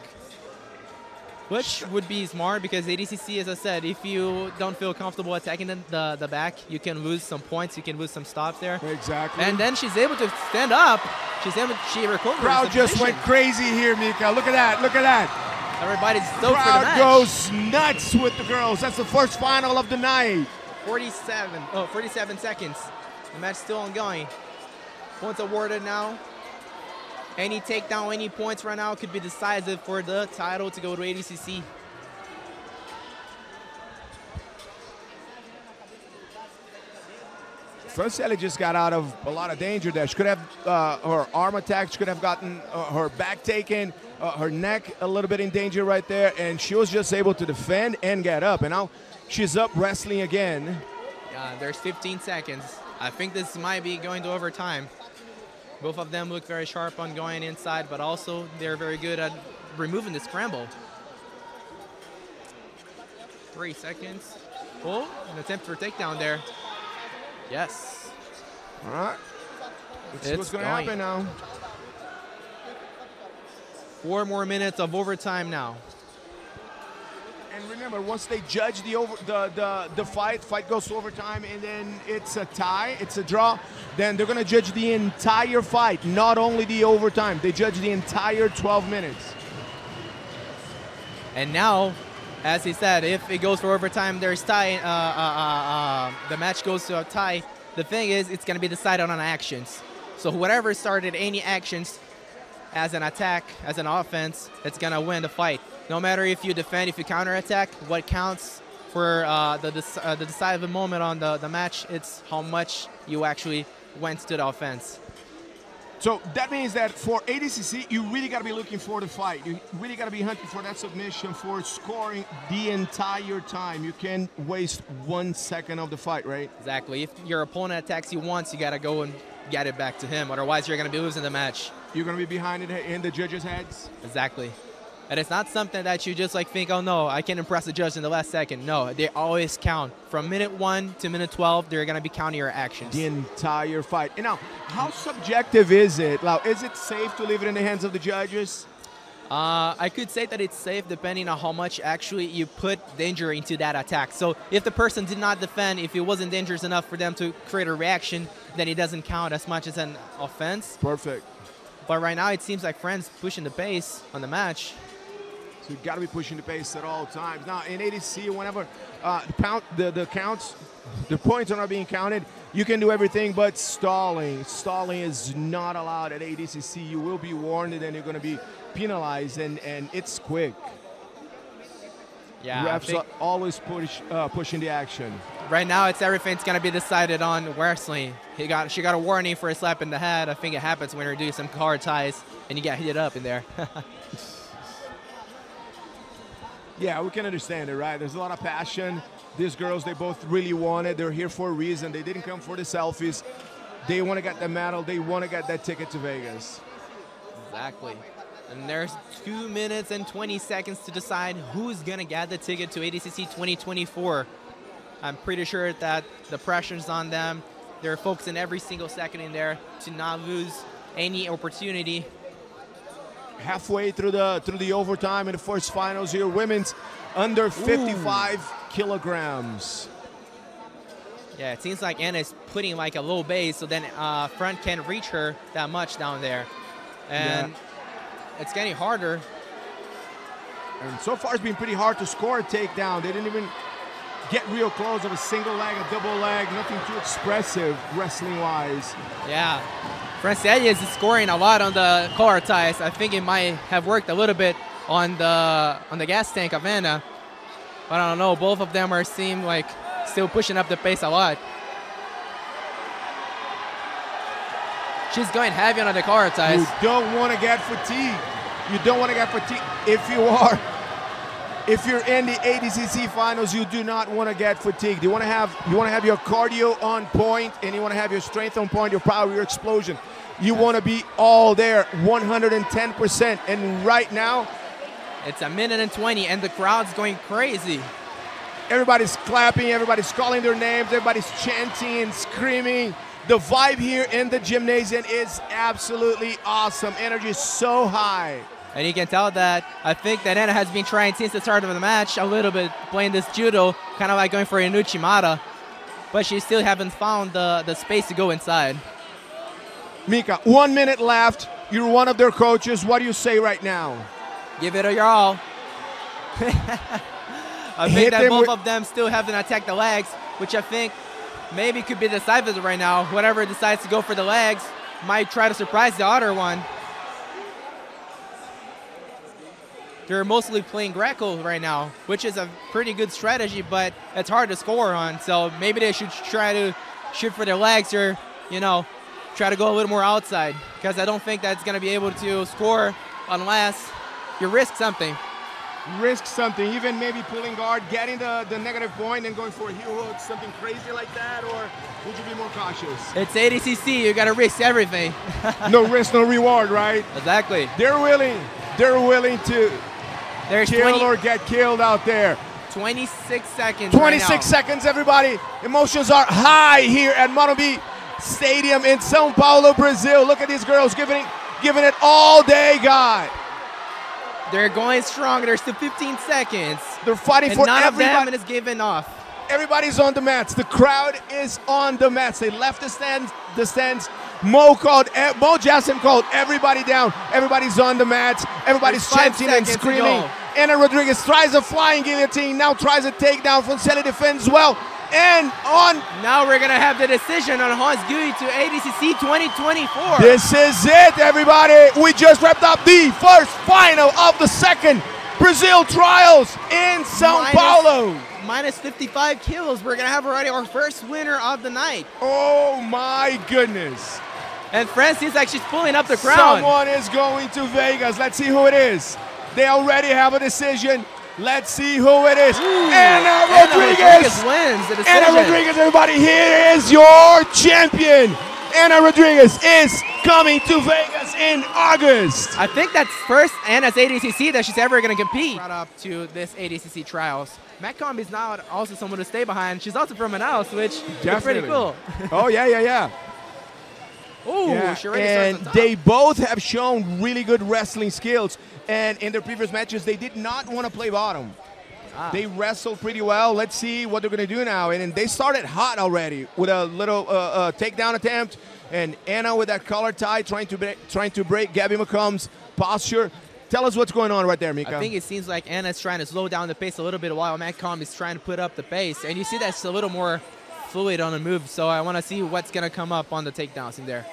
S13: Which would be smart because ADCC, as I said, if you don't feel comfortable attacking the back, you can lose some points, you can lose some stops there.
S12: Exactly.
S13: And then she's able to stand up. She recovers.
S12: Crowd just went crazy here, Mika. Look at that, look at that.
S13: Everybody's stoked for the match.
S12: Crowd goes nuts with the girls. That's the first final of the night.
S13: 47 seconds. The match still ongoing. Points awarded now. Any takedown, any points right now could be decisive for the title to go to ADCC.
S12: Franceli just got out of a lot of danger there. She could have her arm attacked. She could have gotten her back taken, her neck a little bit in danger right there, and she was just able to defend and get up. And now she's up wrestling again.
S13: Yeah, there's 15 seconds. I think this might be going to overtime. Both of them look very sharp on going inside, but also they're very good at removing the scramble. 3 seconds. Oh, an attempt for takedown there. Yes.
S12: All right. Let's see what's going to happen now.
S13: 4 more minutes of overtime now.
S12: And remember, once they judge the fight goes to overtime, and then it's a tie, it's a draw, then they're going to judge the entire fight, not only the overtime. They judge the entire 12 minutes.
S13: And now, as he said, if it goes for overtime, there's tie. The match goes to a tie. The thing is, it's going to be decided on actions. So whoever started any actions as an attack, as an offense, it's going to win the fight. No matter if you defend, if you counterattack, what counts for the decisive moment on the match, it's how much you actually went to the offense.
S12: So that means that for ADCC, you really got to be looking for the fight. You really got to be hunting for that submission, for scoring the entire time. You can't waste 1 second of the fight, right?
S13: Exactly. If your opponent attacks you once, you got to go and get it back to him. Otherwise, you're going to be losing the match.
S12: You're going to be behind it in the judges' heads?
S13: Exactly. And it's not something that you just like think, oh no, I can impress the judge in the last second. No, they always count. From minute 1 to minute 12, they're going to be counting your actions.
S12: The entire fight. And now, how subjective is it? Like, is it safe to leave it in the hands of the judges?
S13: I could say that it's safe depending on how much actually you put danger into that attack. So if the person did not defend, if it wasn't dangerous enough for them to create a reaction, then it doesn't count as much as an offense.
S12: Perfect.
S13: But right now, it seems like Fran's pushing the pace on the match.
S12: So you've got to be pushing the pace at all times. Now, in ADCC, whenever the points are not being counted, you can do everything but stalling. Stalling is not allowed at ADCC. You will be warned, and then you're going to be penalized, and it's quick.
S13: Yeah,
S12: refs are always pushing the action.
S13: Right now, everything's going to be decided on wrestling. She got a warning for a slap in the head. I think it happens when you're doing some hard ties, and you get hit up in there.
S12: Yeah, we can understand it, right? There's a lot of passion. These girls, they both really want it. They're here for a reason. They didn't come for the selfies. They want to get the medal. They want to get that ticket to Vegas.
S13: Exactly. And there's 2 minutes and 20 seconds to decide who's going to get the ticket to ADCC 2024. I'm pretty sure that the pressure's on them. They're focusing every single second in there to not lose any opportunity.
S12: Halfway through the overtime in the first finals here, women's under 55 kilograms.
S13: Yeah, it seems like Anna is putting like a low base, so then front can't reach her that much down there. And it's getting harder.
S12: And so far it's been pretty hard to score a takedown. They didn't even get real close of a single leg, a double leg, nothing too expressive wrestling-wise.
S13: Yeah, Franciella is scoring a lot on the collar ties. I think it might have worked a little bit on the gas tank of Anna. But I don't know, both of them seem like still pushing up the pace a lot. She's going heavy on the collar ties.
S12: You don't want to get fatigued. You don't want to get fatigued. If you're in the ADCC finals, you do not want to get fatigued. You want to have your cardio on point, and you want to have your strength on point, your power, your explosion. You want to be all there, 110%. And right now,
S13: it's 1 minute and 20, and the crowd's going crazy.
S12: Everybody's clapping, everybody's calling their names, everybody's chanting and screaming. The vibe here in the gymnasium is absolutely awesome. Energy is so high.
S13: And you can tell that I think that Anna has been trying since the start of the match a little bit, playing this judo, kind of like going for a Nuchimata, but she still haven't found the space to go inside.
S12: Mika, 1 minute left. You're one of their coaches. What do you say right now?
S13: Give it your all. I think that both of them still haven't attacked the legs, which I think maybe could be decisive right now. Whoever decides to go for the legs might try to surprise the other one. They're mostly playing Greco right now, which is a pretty good strategy, but it's hard to score on. So maybe they should try to shoot for their legs or, you know, try to go a little more outside, because I don't think that's going to be able to score unless you risk something.
S12: Risk something, even maybe pulling guard, getting the negative point and going for a heel hook, something crazy like that, or would you be more cautious?
S13: It's ADCC, you got to risk everything.
S12: No risk, no reward, right?
S13: Exactly.
S12: They're willing to kill or get killed out there.
S13: 26 seconds
S12: 26
S13: right now.
S12: seconds, everybody. Emotions are high here at Morumbi Stadium in São Paulo, Brazil. Look at these girls giving it all they got.
S13: They're going strong. There's still 15 seconds.
S12: They're fighting
S13: and
S12: for
S13: none
S12: everybody.
S13: of them is giving off.
S12: Everybody's on the mats. The crowd is on the mats. They left the stands. Mo Jasmine called everybody down. Everybody's on the mats. Everybody's chanting and screaming. Anna Rodriguez tries a flying guillotine. Now tries a takedown. Franciella defends well. And on.
S13: Now we're going to have the decision on Hans Gui to ADCC 2024.
S12: This is it, everybody. We just wrapped up the first final of the second Brazil Trials in São Paulo.
S13: Minus 55 kilos. We're going to have already our first winner of the night.
S12: Oh, my goodness.
S13: And Francis she's pulling up the crowd.
S12: Someone is going to Vegas. Let's see who it is. They already have a decision. Let's see who it is. Anna Rodriguez
S13: wins the decision.
S12: Anna Rodriguez, everybody, here is your champion. Anna Rodriguez is coming to Vegas in August.
S13: I think that's first Anna's ADCC that she's ever going to compete. Brought up to this ADCC Trials. Metcalf is now also someone to stay behind. She's also from Manaus, which is pretty cool.
S12: Oh, yeah.
S13: Ooh,
S12: yeah.
S13: She already
S12: and
S13: starts on top.
S12: they both have shown really good wrestling skills. And in their previous matches, they did not want to play bottom. They wrestled pretty well. Let's see what they're going to do now. And they started hot already with a little takedown attempt. And Anna with that collar tie trying to break Gabby McComb's posture. Tell us what's going on right there, Mika.
S13: I think it seems like Anna's trying to slow down the pace a little bit while Metcalf is trying to put up the pace. And you see that's a little more fluid on the move. So I want to see what's going to come up on the takedowns in there.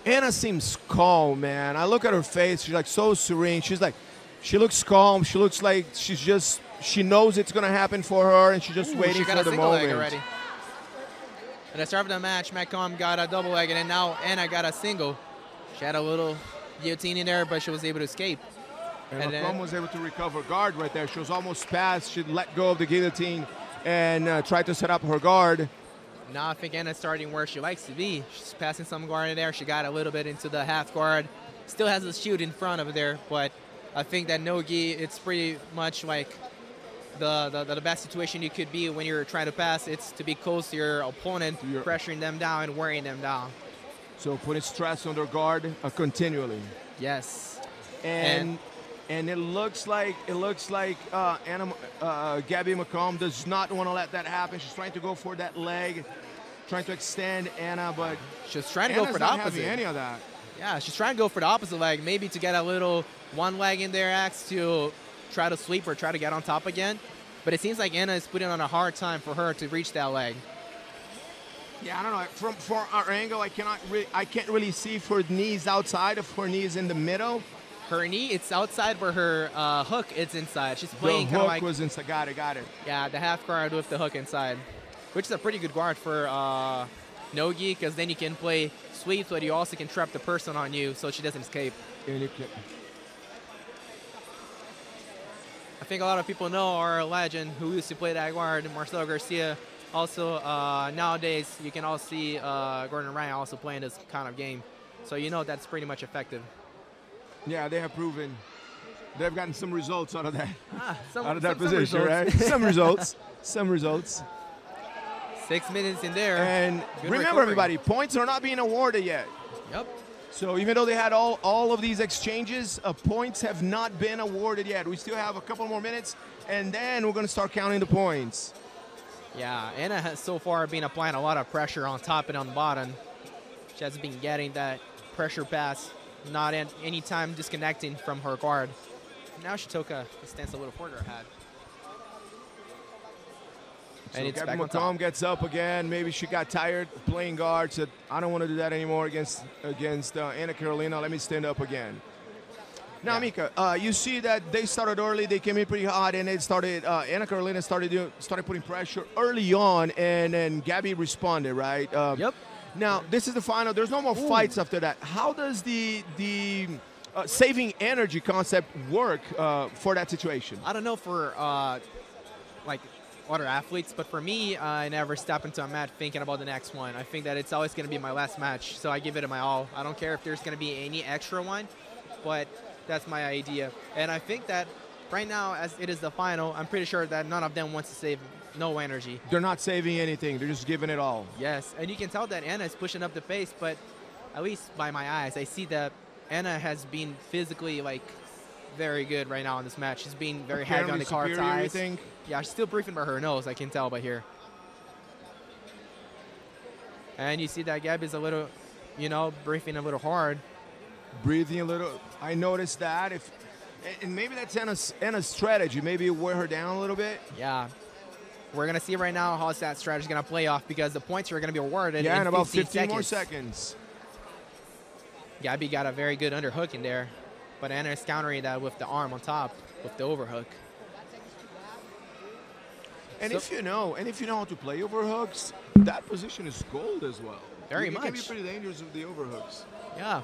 S12: Anna seems calm, man. I look at her face. She's like so serene. She looks calm. She looks like she knows it's going to happen for her, and she's just waiting for the moment.
S13: Already. At the start of the match, Metcalf got a double leg, and then now Anna got a single. She had a little guillotine in there, but she was able to escape.
S12: And Macomb was able to recover guard right there. She was almost past. She let go of the guillotine and try to set up her guard.
S13: Now I think Anna's starting where she likes to be. She's passing some guard in there. She got a little bit into the half guard. Still has a shield in front of there, but I think that no-gi, it's pretty much like the best situation you could be when you're trying to pass. It's to be close to your opponent, pressuring them down and wearing them down.
S12: So putting stress on their guard continually.
S13: Yes.
S12: And it looks like Gabby McComb does not want to let that happen. She's trying to go for that leg, trying to extend Anna, but
S13: she's trying to
S12: Anna's
S13: go for the
S12: not
S13: opposite.
S12: having any of that.
S13: Yeah, she's trying to go for the opposite leg, maybe to get a little one leg in there, Axe, to try to sweep or try to get on top again. But it seems like Anna is putting on a hard time for her to reach that leg.
S12: Yeah, I don't know. From our angle, I can't really see if her knee's outside, if her knee is in the middle.
S13: Her knee, it's outside, where her hook is inside. She's playing
S12: kind
S13: of like...
S12: was inside. Got it.
S13: Yeah, the half guard with the hook inside, which is a pretty good guard for no-gi, because then you can play sweeps, but you also can trap the person on you so she doesn't escape. I think a lot of people know our legend who used to play that guard, Marcelo Garcia. Also, nowadays, you can also see Gordon Ryan also playing this kind of game. So you know that's pretty much effective.
S12: Yeah, they have proven. They've gotten some results out of that.
S13: Some
S12: position,
S13: results.
S12: right? Some results. Some results.
S13: 6 minutes in there.
S12: And remember, everybody, points are not being awarded yet.
S13: Yep.
S12: So even though they had all of these exchanges, points have not been awarded yet. We still have a couple more minutes, and then we're going to start counting the points.
S13: Yeah, Anna has so far been applying a lot of pressure on top and on the bottom. She has been getting that pressure pass, not at any time disconnecting from her guard. Now she took a stance a little further ahead.
S12: So Gabby McComb gets up again. Maybe she got tired playing guard. Said, I don't want to do that anymore against Anna Carolina. Let me stand up again. Now, Mika, you see that they started early. They came in pretty hot, and it started. Anna Carolina started putting pressure early on, and then Gabby responded, right?
S13: Yep.
S12: Now, this is the final. There's no more fights after that. How does the saving energy concept work for that situation?
S13: I don't know for like other athletes, but for me, I never step into a match thinking about the next one. I think that it's always going to be my last match, so I give it my all. I don't care if there's going to be any extra one, but that's my idea. And I think that right now, as it is the final, I'm pretty sure that none of them wants to save no energy.
S12: They're not saving anything. They're just giving it all.
S13: Yes, and you can tell that Anna is pushing up the pace, but at least by my eyes, I see that Anna has been physically, like, very good right now in this match. She's being very heavy on the car ties.
S12: Think?
S13: Yeah, she's still briefing by her nose, I can tell by here. And you see that Gabby's a little, you know, briefing a little hard.
S12: Breathing a little. I noticed that. And maybe that's Anna's strategy. Maybe wear her down a little bit.
S13: Yeah. We're going to see right now how that strategy is going to play off, because the points are going to be awarded in
S12: about
S13: 15
S12: 15 more seconds.
S13: Gabby got a very good underhook in there, but Anna is countering that with the arm on top, with the overhook.
S12: And if you know how to play overhooks, that position is gold as well.
S13: Very much.
S12: It can be pretty dangerous with the overhooks.
S13: Yeah.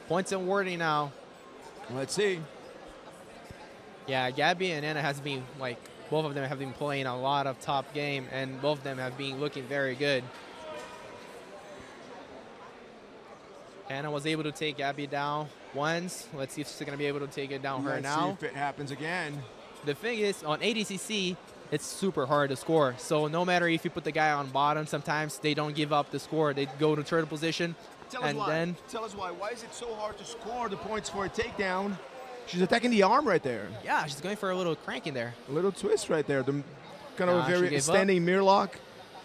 S13: Points awarding now.
S12: Let's see.
S13: Yeah, Gabby and Anna has been, like, both of them have been playing a lot of top game, and both of them have been looking very good. Anna was able to take Gabby down once. Let's see if she's going to be able to take it down her now.
S12: Let's see if it happens again.
S13: The thing is, on ADCC, it's super hard to score. So no matter if you put the guy on bottom, sometimes they don't give up the score. They go to turtle position.
S12: Tell us why. Why is it so hard to score the points for a takedown? She's attacking the arm right there.
S13: Yeah, she's going for a little crank in there.
S12: A little twist right there. Kind of a very standing mirror lock.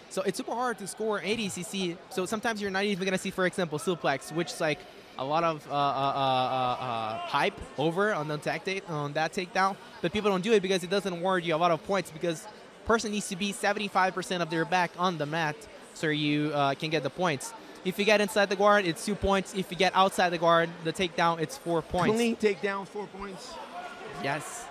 S13: So it's super hard to score ADCC. So sometimes you're not even going to see, for example, suplex, which is like a lot of hype over on that takedown. But people don't do it because it doesn't award you a lot of points, because person needs to be 75% of their back on the mat so you can get the points. If you get inside the guard, it's 2 points. If you get outside the guard, the takedown, it's 4 points.
S12: Clean takedown, 4 points.
S13: Yes.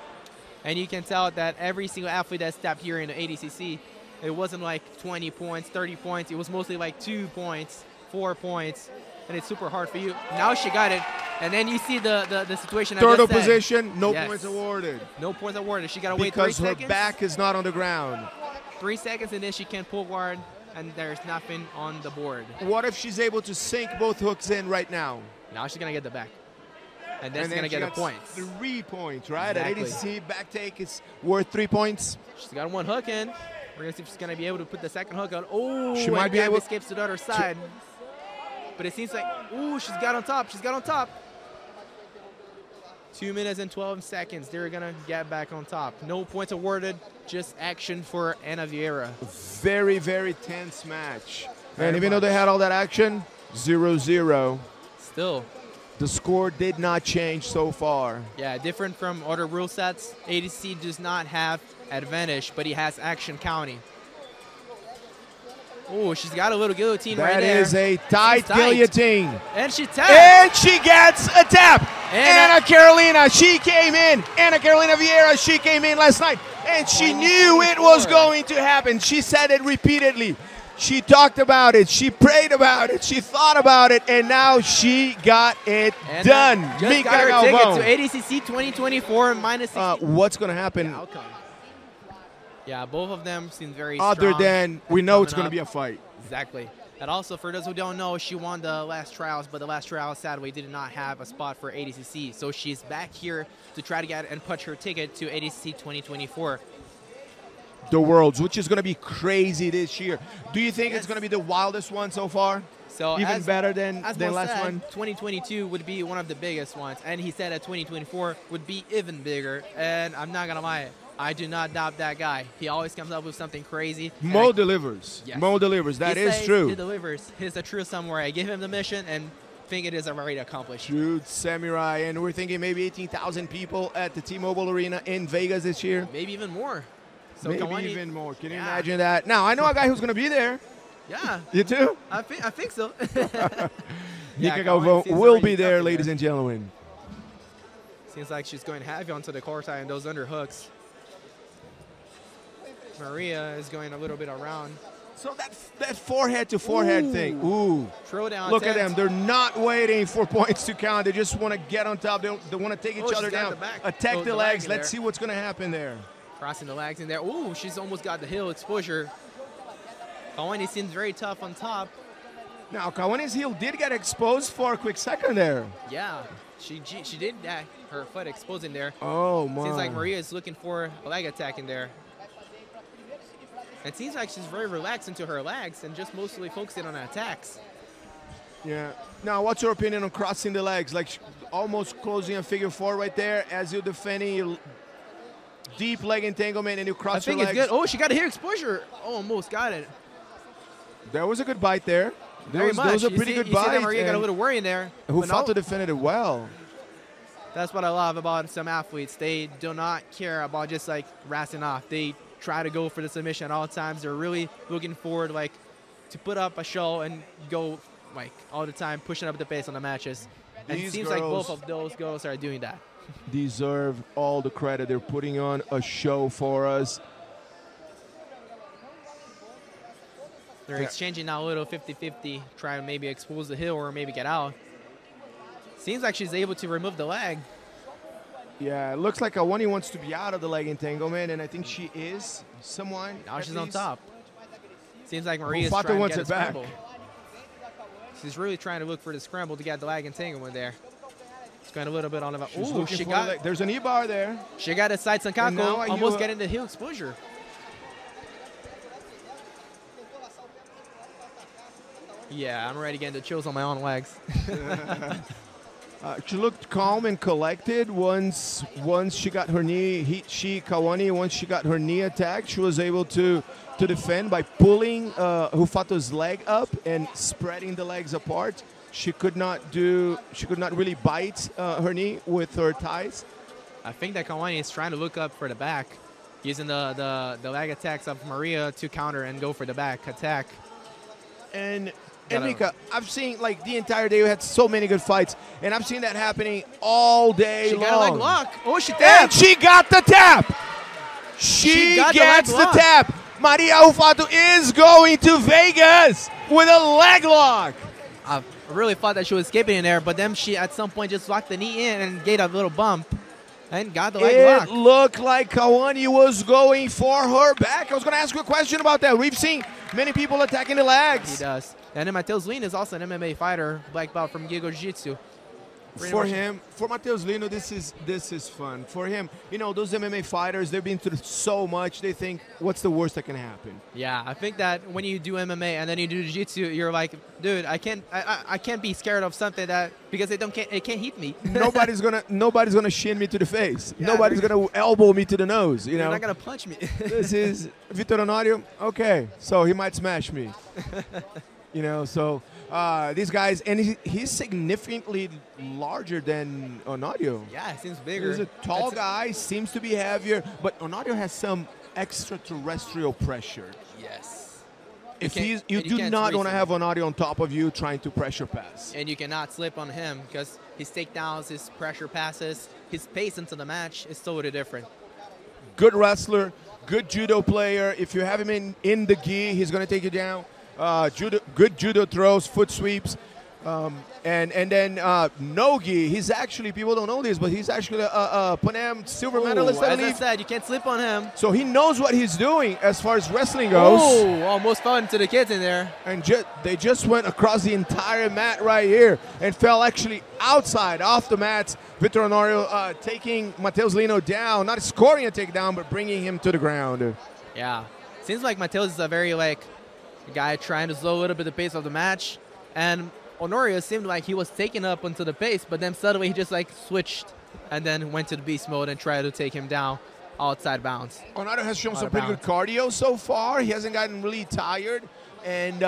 S13: And you can tell that every single athlete that stepped here in the ADCC, it wasn't like 20 points, 30 points. It was mostly like 2 points, 4 points. And it's super hard for you. Now she got it. And then you see the situation.
S12: Turtle position, no points awarded.
S13: No points awarded. She got to wait 3 seconds.
S12: Because her back is not on the ground.
S13: 3 seconds, and then she can pull guard, and there's nothing on the board.
S12: What if she's able to sink both hooks in right now?
S13: Now she's going to get the back. And then she's going to get the points.
S12: 3 points, right?
S13: Exactly.
S12: At ADCC, back take is worth 3 points.
S13: She's got one hook in. We're going to see if she's going to be able to put the second hook on. Oh,
S12: she might be able to
S13: escape to the other side. But it seems like, ooh, she's got on top. She's got on top. 2 minutes and 12 seconds. They're going to get back on top. No points awarded, just action for Ana Vieira.
S12: Very, very tense match. And even though they had all that action, 0-0.
S13: Still.
S12: The score did not change so far.
S13: Yeah, different from other rule sets. ADCC does not have advantage, but he has action counting. Oh, she's got a little guillotine right there.
S12: That is a tight guillotine.
S13: And she taps.
S12: And she gets a tap. Ana Carolina, she came in. Ana Carolina Vieira, she came in last night. And she knew it was going to happen. She said it repeatedly. She talked about it. She prayed about it. She thought about it. And now she got it done.
S13: Just
S12: Mika
S13: got her
S12: Galvão.
S13: ticket to ADCC 2024 minus 60.
S12: What's going to happen?
S13: The outcome. Yeah, both of them seem very
S12: Other
S13: strong.
S12: than we know it's going to
S13: up.
S12: be a fight.
S13: Exactly. And also, for those who don't know, she won the last trials, but the last trials, sadly, did not have a spot for ADCC. So she's back here to try to get and punch her ticket to ADCC 2024.
S12: The Worlds, which is going to be crazy this year. Do you think it's going to be the wildest one so far?
S13: So
S12: even better than
S13: as
S12: the
S13: Mo
S12: last
S13: said,
S12: one? 2022
S13: would be one of the biggest ones. And he said that 2024 would be even bigger. And I'm not going to lie, I do not doubt that guy. He always comes up with something crazy.
S12: Mo delivers.
S13: Yes.
S12: Mo delivers. That is true.
S13: He delivers. He's a true samurai. Give him the mission and think it is already accomplished.
S12: True samurai. And we're thinking maybe 18,000 people at the T-Mobile Arena in Vegas this year.
S13: Maybe even more. So
S12: maybe
S13: Kawani,
S12: even more. Can you imagine that? Now, I know a guy who's going to be there.
S13: Yeah.
S12: You too?
S13: I think so.
S12: Mika Galvão will be there, ladies and gentlemen.
S13: Seems like she's going heavy onto the core side and those underhooks. Maria is going a little bit around.
S12: So that forehead to forehead thing. Ooh.
S13: Throw down.
S12: Look at them. They're not waiting for points to count. They just want to get on top. They want to take each other down. Attack the legs. Let's see what's going to happen there.
S13: Crossing the legs in there. Ooh, she's almost got the heel exposure. Kawani seems very tough on top.
S12: Now, Kawani's heel did get exposed for a quick second there.
S13: Yeah, she did that. Her foot exposing there.
S12: Oh, my.
S13: Seems like Maria is looking for a leg attack in there. It seems like she's very relaxed into her legs and just mostly focusing on attacks.
S12: Yeah. Now, what's your opinion on crossing the legs? Like almost closing a figure four right there as you're defending your deep leg entanglement and you cross your legs.
S13: I think it's good. Oh, she got a heel exposure. Oh, almost got it.
S12: There was a good bite there. Those are pretty good bites.
S13: You see that Maria got a little worry in there.
S12: Who fought to defend it well.
S13: That's what I love about some athletes. They do not care about just like rassing off. They try to go for the submission at all times. They're really looking forward like to put up a show and go like all the time, pushing up the pace on the matches. And it seems like both of those girls are doing that.
S12: Deserve all the credit. They're putting on a show for us.
S13: They're exchanging now a little 50-50, trying to maybe expose the heel or maybe get out. Seems like she's able to remove the leg.
S12: Yeah, it looks like Kawani wants to be out of the leg entanglement, and I think she is. Someone.
S13: Now she's on top. Seems like Maria's trying to get a scramble. She's really trying to look for the scramble to get the leg entanglement there. It's going a little bit on the. Ooh, she got.
S12: There's an E-bar there.
S13: She got a side Sankaku, almost getting the heel exposure. Yeah, I'm already getting the chills on my own legs.
S12: She looked calm and collected once she got her knee. Kawani, once she got her knee attacked, she was able to defend by pulling Hufato's leg up and spreading the legs apart. She could not really bite her knee with her thighs.
S13: I think that Kawani is trying to look up for the back, using the leg attacks of Maria to counter and go for the back attack.
S12: And Mika, I've seen like the entire day. We had so many good fights, and I've seen that happening all day long.
S13: She got a leg lock. Oh, she tapped.
S12: And she got the tap. She gets the tap. Maria Hufato is going to Vegas with a leg lock.
S13: I really thought that she was escaping in there, but then she at some point just locked the knee in and gave a little bump. And got the leg
S12: It
S13: lock.
S12: looked like Kawani was going for her back. I was going to ask you a question about that. We've seen many people attacking the legs.
S13: He does. And then Matheus Lino is also an MMA fighter, black belt from Gigo Jiu-Jitsu.
S12: For him, for Matheus Lino, this is fun. For him, you know, those MMA fighters, they've been through so much. They think, what's the worst that can happen?
S13: Yeah, I think that when you do MMA and then you do Jiu-Jitsu, you're like, dude, I can't be scared of something that because it can't hit me.
S12: nobody's gonna shin me to the face.
S13: Yeah,
S12: Nobody's gonna elbow me to the nose. You know,
S13: they're not gonna punch me.
S12: This is Vitor Honorio. Okay, so he might smash me. You know, so these guys, and he's significantly larger than Honorio.
S13: Yeah, he seems bigger.
S12: He's a tall guy, seems to be heavier, but Honorio has some extraterrestrial pressure.
S13: Yes.
S12: If you do not want to have Honorio on top of you trying to pressure pass.
S13: And you cannot slip on him because his takedowns, his pressure passes, his pace into the match is totally different.
S12: Good wrestler, good judo player. If you have him in the gi, he's going to take you down. Good judo throws, foot sweeps, and then no-gi. He's actually, people don't know this, but he's actually a Pan-Am silver medalist, I
S13: as
S12: believe.
S13: I said, you can't slip on him.
S12: So he knows what he's doing as far as wrestling goes.
S13: Oh, almost fell into the kids in there.
S12: And they just went across the entire mat right here and fell actually outside, off the mats. Vitor Honorio taking Matheus Lino down, not scoring a takedown, but bringing him to the ground.
S13: Yeah. Seems like Matheus is a very, guy trying to slow a little bit the pace of the match. And Honorio seemed like he was taken up into the pace, but then suddenly he just switched and then went to the beast mode and tried to take him down outside bounds.
S12: Honorio has shown some pretty good cardio so far. He hasn't gotten really tired, and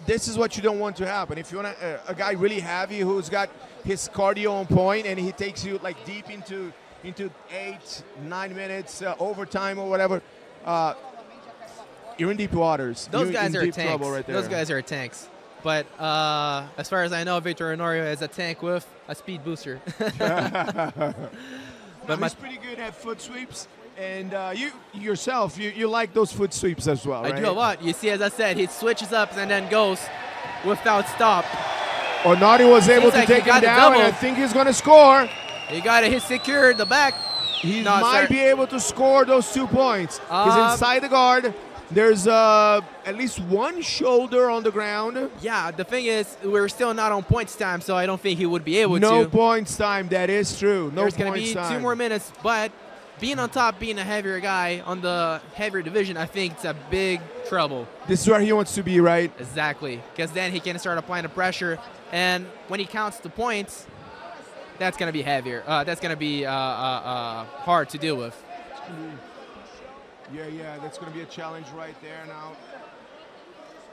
S12: this is what you don't want to happen. If you want a guy really heavy who's got his cardio on point and he takes you deep into 8-9 minutes overtime or whatever, you're in deep waters.
S13: Those guys are
S12: deep
S13: tanks.
S12: trouble right there.
S13: Those guys are tanks. But as far as I know, Vitor Honorio is a tank with a speed booster.
S12: But he's pretty good at foot sweeps, and you yourself, you like those foot sweeps as well, right?
S13: I do a lot. You see, as I said, he switches up and then goes without stop.
S12: Honorio was able to take him down, and I think he's going to score.
S13: He got it. He secured the back.
S12: He might be able to score those 2 points. He's inside the guard. There's at least one shoulder on the ground.
S13: Yeah, the thing is, we're still not on points time, so I don't think he would be able to.
S12: No points time, that is true. No
S13: There's going to
S12: points
S13: be
S12: time.
S13: 2 more minutes, but being on top, being a heavier guy on the heavier division, I think it's a big trouble.
S12: This is where he wants to be, right?
S13: Exactly, because then he can start applying the pressure, and when he counts the points, that's going to be heavier. That's going to be hard to deal with.
S12: Yeah, that's going to be a challenge right there now.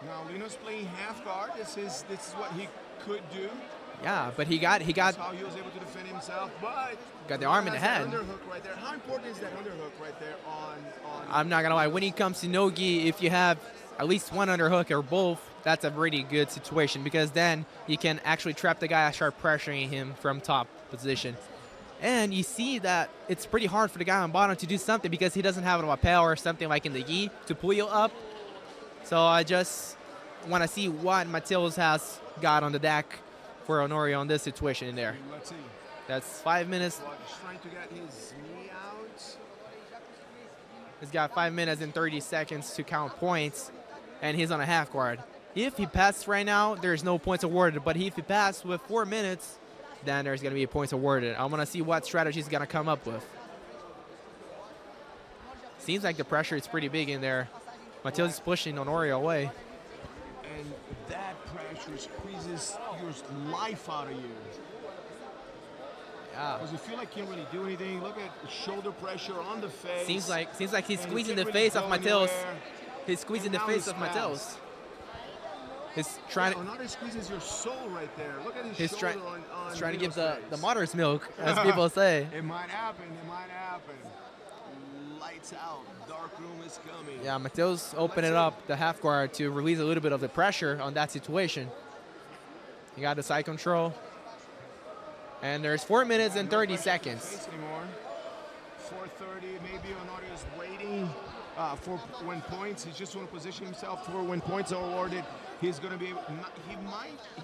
S12: Now Lino's playing half guard. This is what he could do.
S13: Yeah, but he got.
S12: That's how he was able to defend himself, but
S13: got the arm in the head.
S12: Underhook right there. How important is that underhook right there on?
S13: I'm not gonna lie. When it comes to no-gi, if you have at least one underhook or both, that's a really good situation because then you can actually trap the guy and start pressuring him from top position. And you see that it's pretty hard for the guy on bottom to do something because he doesn't have a lapel or something like in the gi to pull you up. So I just want to see what Matheus has got on the deck for Honorio on this situation in there.
S12: Let's see.
S13: That's 5 minutes.
S12: He's trying to get his knee out.
S13: He's got 5 minutes and 30 seconds to count points, and he's on a half guard. If he passes right now, there's no points awarded. But if he passes with 4 minutes, then there's going to be points awarded. I'm going to see what strategy he's going to come up with. Seems like the pressure is pretty big in there. Matheus is pushing Honorio away.
S12: And that pressure squeezes your life out of you.
S13: Yeah.
S12: Because you feel like you can't really do anything. Look at the shoulder pressure on the face.
S13: Seems like he's squeezing the face of Matheus. He's squeezing the face of Matheus. He's trying to.
S12: Honorio squeezes your soul right there. Look at his
S13: He's
S12: shoulder
S13: he's trying to give the mother's milk, as people say.
S12: It might happen. It might happen. Lights out. Dark room is coming.
S13: Yeah, Matheus opened it up, the half guard, to release a little bit of the pressure on that situation. He got the side control. And there's 4 minutes and 30 seconds.
S12: 4:30. Maybe Honorio is waiting for when points. He just want to position himself for when points are awarded. He's going to be able.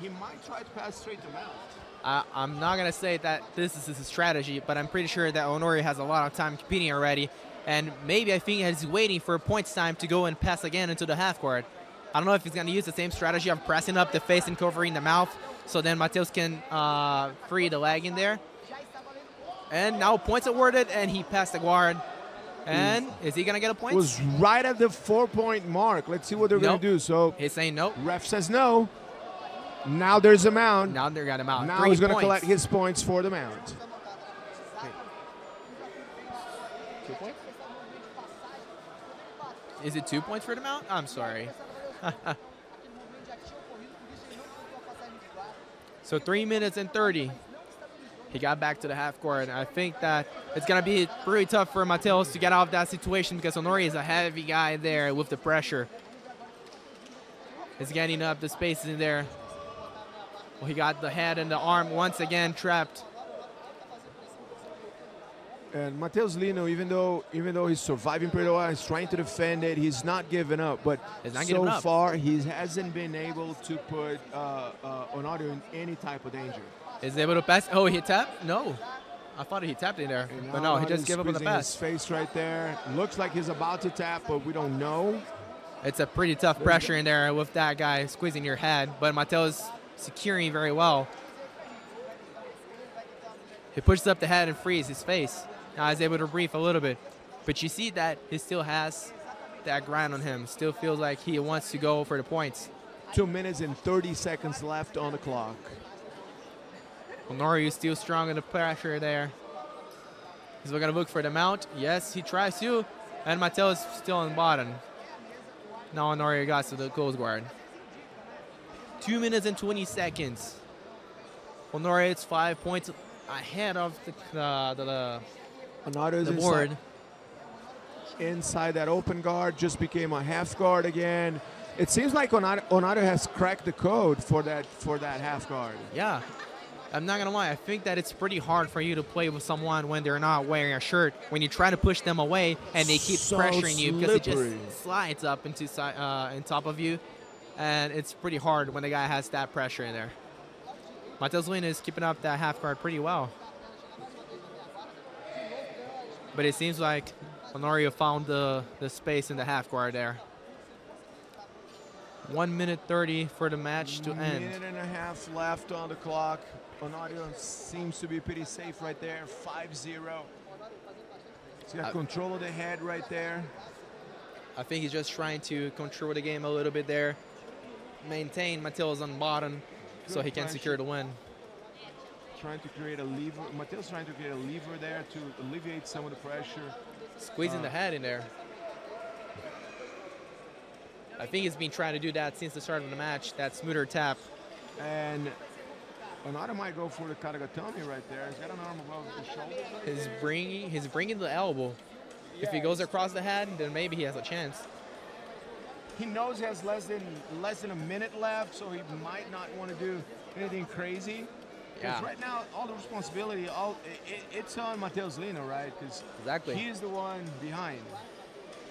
S12: He might try to pass straight to mount.
S13: I'm not going to say that this is his strategy, but I'm pretty sure that Honore has a lot of time competing already. And maybe I think he's waiting for points time to go and pass again into the half court. I don't know if he's going to use the same strategy of pressing up the face and covering the mouth, so then Mateus can free the leg in there. And now points awarded, and he passed the guard. And is he going to get a point?
S12: Was right at the 4-point mark. Let's see what they're going to do. So
S13: he's saying no.
S12: Ref says no. Now there's a mount.
S13: Now they're going to mount.
S12: Now he's going to collect his points for the mount.
S13: 2 points? Is it 2 points for the mount? I'm sorry. So 3 minutes and 30. He got back to the half court. I think that it's going to be really tough for Mateus to get out of that situation because Honore is a heavy guy there with the pressure. He's getting up the spaces in there. Well, he got the head and the arm once again trapped.
S12: And Mateus Lino, even though he's surviving pretty well, he's trying to defend it. He's not giving up, but so far he hasn't been able to put Honore in any type of danger.
S13: Is he able to pass? Oh, he tapped? No. I thought he tapped in there, but no, he just gave up on the pass.
S12: His face right there. Looks like he's about to tap, but we don't know.
S13: It's a pretty tough pressure in there with that guy squeezing your head, but Mateus securing very well. He pushes up the head and frees his face. Now he's able to breathe a little bit. But you see that he still has that grind on him. Still feels like he wants to go for the points.
S12: 2 minutes and 30 seconds left on the clock.
S13: Honore is still strong in the pressure there. He's going to look for the mount. Yes, he tries to. And Mateus still on the bottom. Now Honore got to the close guard. 2 minutes and 20 seconds. Honore is 5 points ahead of the board.
S12: Inside that open guard, just became a half guard again. It seems like Honore has cracked the code for that half guard.
S13: Yeah. I'm not going to lie. I think that it's pretty hard for you to play with someone when they're not wearing a shirt. When you try to push them away and they keep pressuring you because it just slides up into on top of you. And it's pretty hard when the guy has that pressure in there. Mateus Lino is keeping up that half guard pretty well. But it seems like Honore found the space in the half guard there. 1 minute 30 for the match to end.
S12: 1.5 minutes left on the clock. Honore seems to be pretty safe right there, 5-0. He's got control of the head right there.
S13: I think he's just trying to control the game a little bit there. Maintain Mateus on bottom so he can secure the win.
S12: Trying to create a lever. Mateus trying to create a lever there to alleviate some of the pressure.
S13: Squeezing the head in there. I think he's been trying to do that since the start of the match, that smoother tap.
S12: And Honore might go for the Karagatami right there. He's got an arm above the shoulder.
S13: He's bringing the elbow. Yeah, if he goes across the head, then maybe he has a chance.
S12: He knows he has less than a minute left, so he might not want to do anything crazy. Yeah. Right now, all the responsibility, it's on Mateus Lino, right? Because he is the one behind.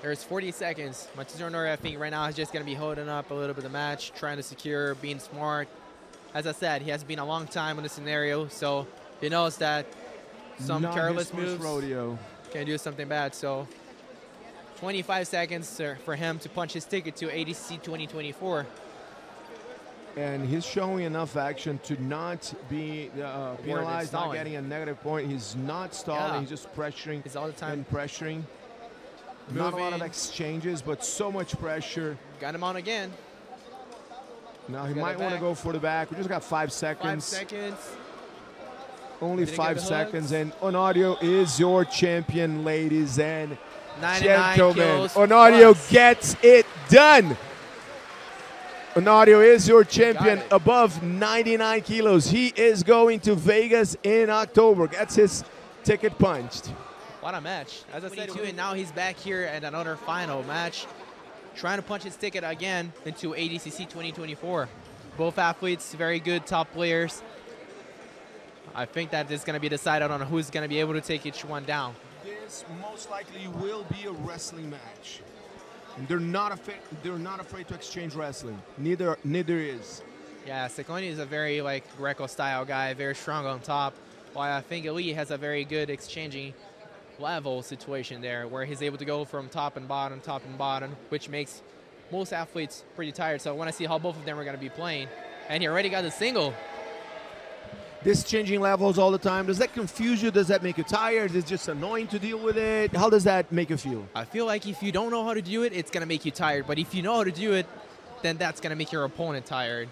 S13: There's 40 seconds. Mateus Honore, I think, right now is just going to be holding up a little bit of the match, trying to secure, being smart. As I said, he has been a long time in this scenario, so he knows that some careless moves can do something bad. So 25 seconds for him to punch his ticket to ADCC 2024.
S12: And he's showing enough action to not be penalized, not getting a negative point. He's not stalling, he's just pressuring.
S13: He's all the time
S12: pressuring. Not a lot of exchanges, but so much pressure.
S13: Got him on again.
S12: Now he might want to go for the back. We just got 5 seconds.
S13: 5 seconds.
S12: Only 5 seconds, and Honore is your champion, ladies and gentlemen. Honore gets it done. Honore is your champion above 99 kilos. He is going to Vegas in October. Gets his ticket punched.
S13: What a match. As I said, and now he's back here at another final match, trying to punch his ticket again into ADCC 2024. Both athletes, very good top players. I think that is going to be decided on who's going to be able to take each one down.
S12: This most likely will be a wrestling match. And they're not afraid to exchange wrestling. Neither is.
S13: Yeah, Cecconi is a very like Greco style guy, very strong on top. While I think Elite has a very good exchanging level situation there where he's able to go from top and bottom, which makes most athletes pretty tired. So I want to see how both of them are going to be playing. And he already got the single.
S12: This changing levels all the time, does that confuse you? Does that make you tired? Is it just annoying to deal with it? How does that make you feel?
S13: I feel like if you don't know how to do it, it's going to make you tired. But if you know how to do it, then that's going to make your opponent tired.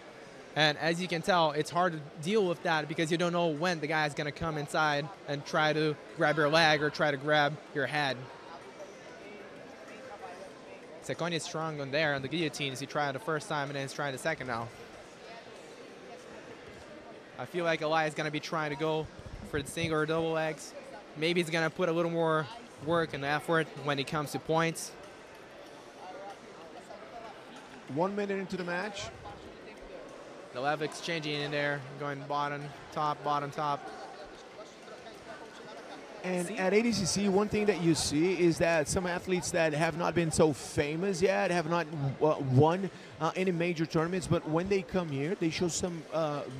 S13: And as you can tell, it's hard to deal with that because you don't know when the guy is going to come inside and try to grab your leg or try to grab your head. Cecconi is strong on there on the guillotines. He tried it the first time and then he's trying the second now. I feel like Eli is going to be trying to go for the single or double legs. Maybe he's going to put a little more work and effort when it comes to points.
S12: 1 minute into the match.
S13: The level exchanging in there, going bottom, top, bottom, top.
S12: And at ADCC, one thing that you see is that some athletes that have not been so famous yet, have not won any major tournaments, but when they come here, they show some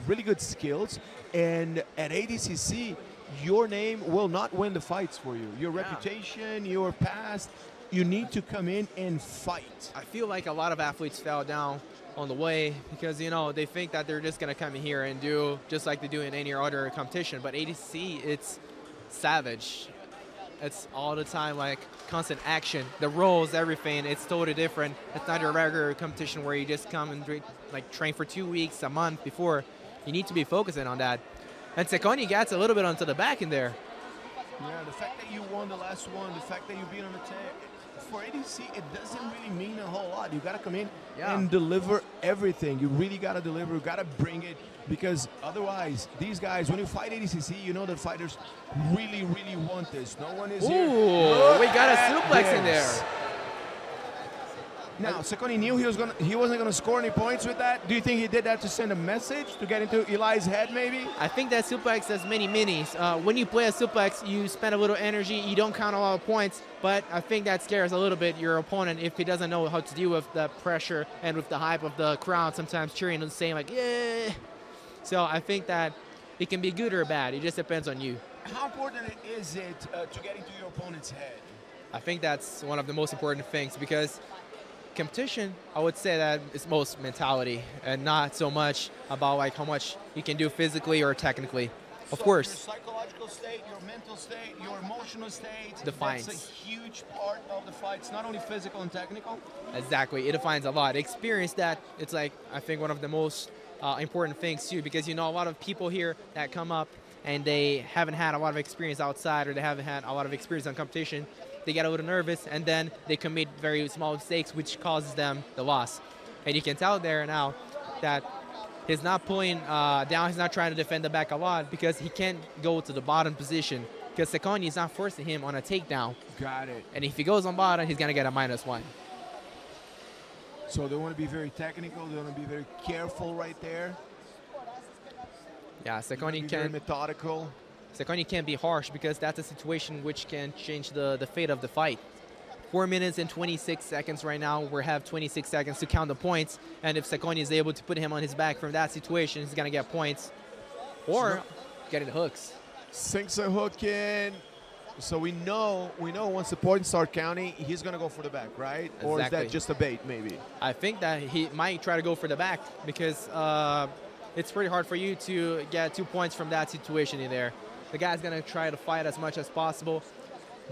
S12: really good skills. And at ADCC, your name will not win the fights for you. Your reputation, your past, you need to come in and fight.
S13: I feel like a lot of athletes fell down on the way because, you know, they think that they're just going to come in here and do just like they do in any other competition. But ADCC, it's savage. It's all the time like constant action. The roles, everything, it's totally different. It's not your regular competition where you just come and like train for 2 weeks, a month before. You need to be focusing on that. And Cecconi gets a little bit onto the back in there.
S12: Yeah, the fact that you won the last one, the fact that you've been on the tag, for ADCC, it doesn't really mean a whole lot. You got to come in and deliver everything. You really got to deliver. You got to bring it because otherwise, these guys, when you fight ADCC, you know the fighters really, really want this. No one is here.
S13: Ooh, we got a suplex in there.
S12: Now, Cecconi knew he wasn't gonna score any points with that. Do you think he did that to send a message to get into Eli's head, maybe?
S13: I think that suplex has many minis. When you play a suplex, you spend a little energy. You don't count a lot of points, but I think that scares a little bit your opponent if he doesn't know how to deal with the pressure and with the hype of the crowd sometimes cheering and saying like, yeah. So I think that it can be good or bad. It just depends on you.
S12: How important is it to get into your opponent's head?
S13: I think that's one of the most important things because competition, I would say that it's most mentality and not so much about like how much you can do physically or technically. Of course.
S12: Your psychological state, your mental state, your emotional state.
S13: Defines.
S12: That's a huge part of the fight. It's not only physical and technical.
S13: Exactly. It defines a lot. Experience that, it's like, I think one of the most important things too, because you know a lot of people here that come up and they haven't had a lot of experience outside or they haven't had a lot of experience on competition. They get a little nervous and then they commit very small mistakes which causes them the loss. And you can tell there now that he's not pulling down, he's not trying to defend the back a lot because he can't go to the bottom position because Cecconi is not forcing him on a takedown.
S12: Got it.
S13: And if he goes on bottom, he's going to get a -1.
S12: So they want to be very technical, they want to be very careful right there.
S13: Yeah, Cecconi can
S12: very methodical.
S13: Cecconi can't be harsh because that's a situation which can change the fate of the fight. 4 minutes and 26 seconds right now. We have 26 seconds to count the points. And if Cecconi is able to put him on his back from that situation, he's going to get points or getting the hooks.
S12: Sinks a hook in. So we know once the points start counting, he's going to go for the back, right?
S13: Exactly.
S12: Or is that just a bait, maybe?
S13: I think that he might try to go for the back because it's pretty hard for you to get 2 points from that situation in there. The guy's going to try to fight as much as possible.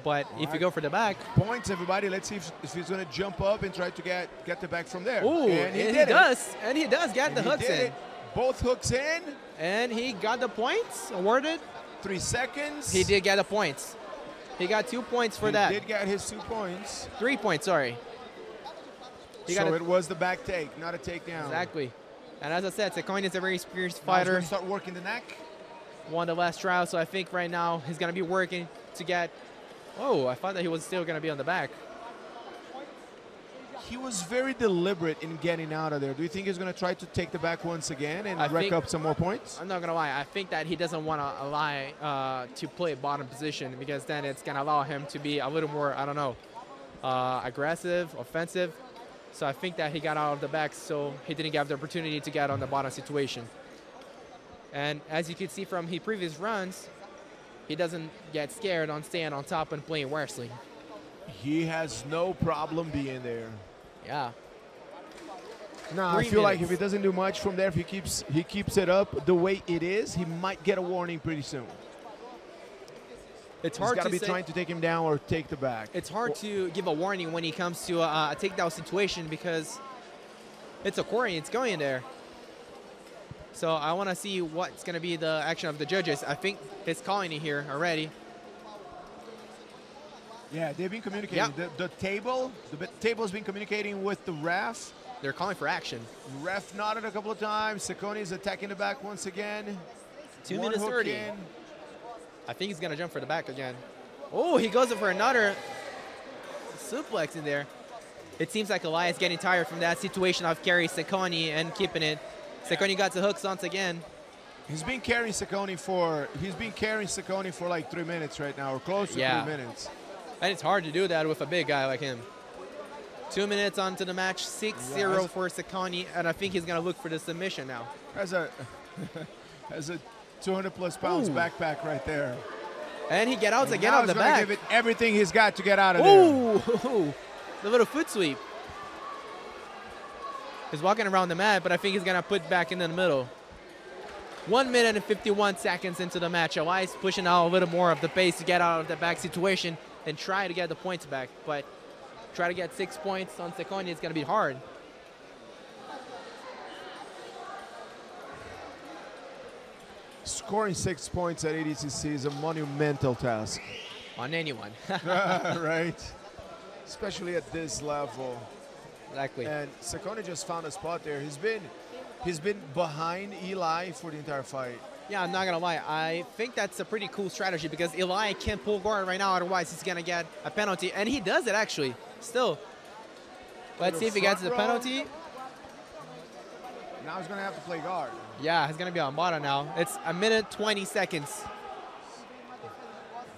S13: But if you go for the back.
S12: Points, everybody. Let's see if he's going to jump up and try to get the back from there.
S13: Ooh, and he does. And he does get the hooks in.
S12: Both hooks in.
S13: And he got the points awarded.
S12: 3 seconds.
S13: He did get the points. He got 2 points for that.
S12: He did get his 2 points.
S13: 3 points, sorry.
S12: So it was the back take, not a takedown.
S13: Exactly. And as I said, Cecconi is a very experienced fighter.
S12: He's going to start working the neck.
S13: Won the last trial, so I think right now he's going to be working to get... Oh, I thought that he was still going to be on the back.
S12: He was very deliberate in getting out of there. Do you think he's going to try to take the back once again and rack up some more points?
S13: I'm not going to lie. I think that he doesn't want to allow to play bottom position because then it's going to allow him to be a little more, I don't know, aggressive, offensive. So I think that he got out of the back, so he didn't get the opportunity to get on the bottom situation. And as you can see from his previous runs, he doesn't get scared on staying on top and playing wrestling.
S12: He has no problem being there.
S13: Yeah.
S12: No, I feel like if he doesn't do much from there, if he keeps it up the way it is, he might get a warning pretty soon.
S13: It's hard
S12: He's got to be
S13: say,
S12: trying to take him down or take the back.
S13: It's hard to give a warning when he comes to a takedown situation because it's a quarry. It's going there. So I want to see what's going to be the action of the judges. I think it's calling it here already.
S12: Yeah, they've been communicating.
S13: Yep.
S12: The table's been communicating with the ref.
S13: They're calling for action.
S12: Ref nodded a couple of times. Ciccone is attacking the back once again.
S13: 2 minutes 30. I think he's going to jump for the back again. Oh, he goes in for another suplex in there. It seems like Elias getting tired from that situation of carrying Ciccone and keeping it. Ciccone got the hooks once again.
S12: He's been carrying Ciccone for like 3 minutes right now, or close to 3 minutes.
S13: And it's hard to do that with a big guy like him. 2 minutes onto the match, 6-0 for Ciccone, and I think he's going to look for the submission now.
S12: Has a 200+ pounds backpack right there.
S13: And he get out again on the back.
S12: Give it everything he's got to get out of there.
S13: Ooh, the little foot sweep. He's walking around the mat, but I think he's going to put back in the middle. 1 minute and 51 seconds into the match. Elias pushing out a little more of the pace to get out of the back situation and try to get the points back. But try to get 6 points on Ciccone, it's going to be hard.
S12: Scoring 6 points at ADCC is a monumental task.
S13: On anyone.
S12: Right. Especially at this level.
S13: Exactly.
S12: And Ciccone just found a spot there. He's been behind Eli for the entire fight.
S13: Yeah, I'm not going to lie. I think that's a pretty cool strategy because Eli can't pull guard right now. Otherwise, he's going to get a penalty. And he does it, actually, still. Let's see if he gets the penalty.
S12: Now he's going to have to play guard.
S13: Yeah, he's going to be on bottom now. It's 1 minute, 20 seconds.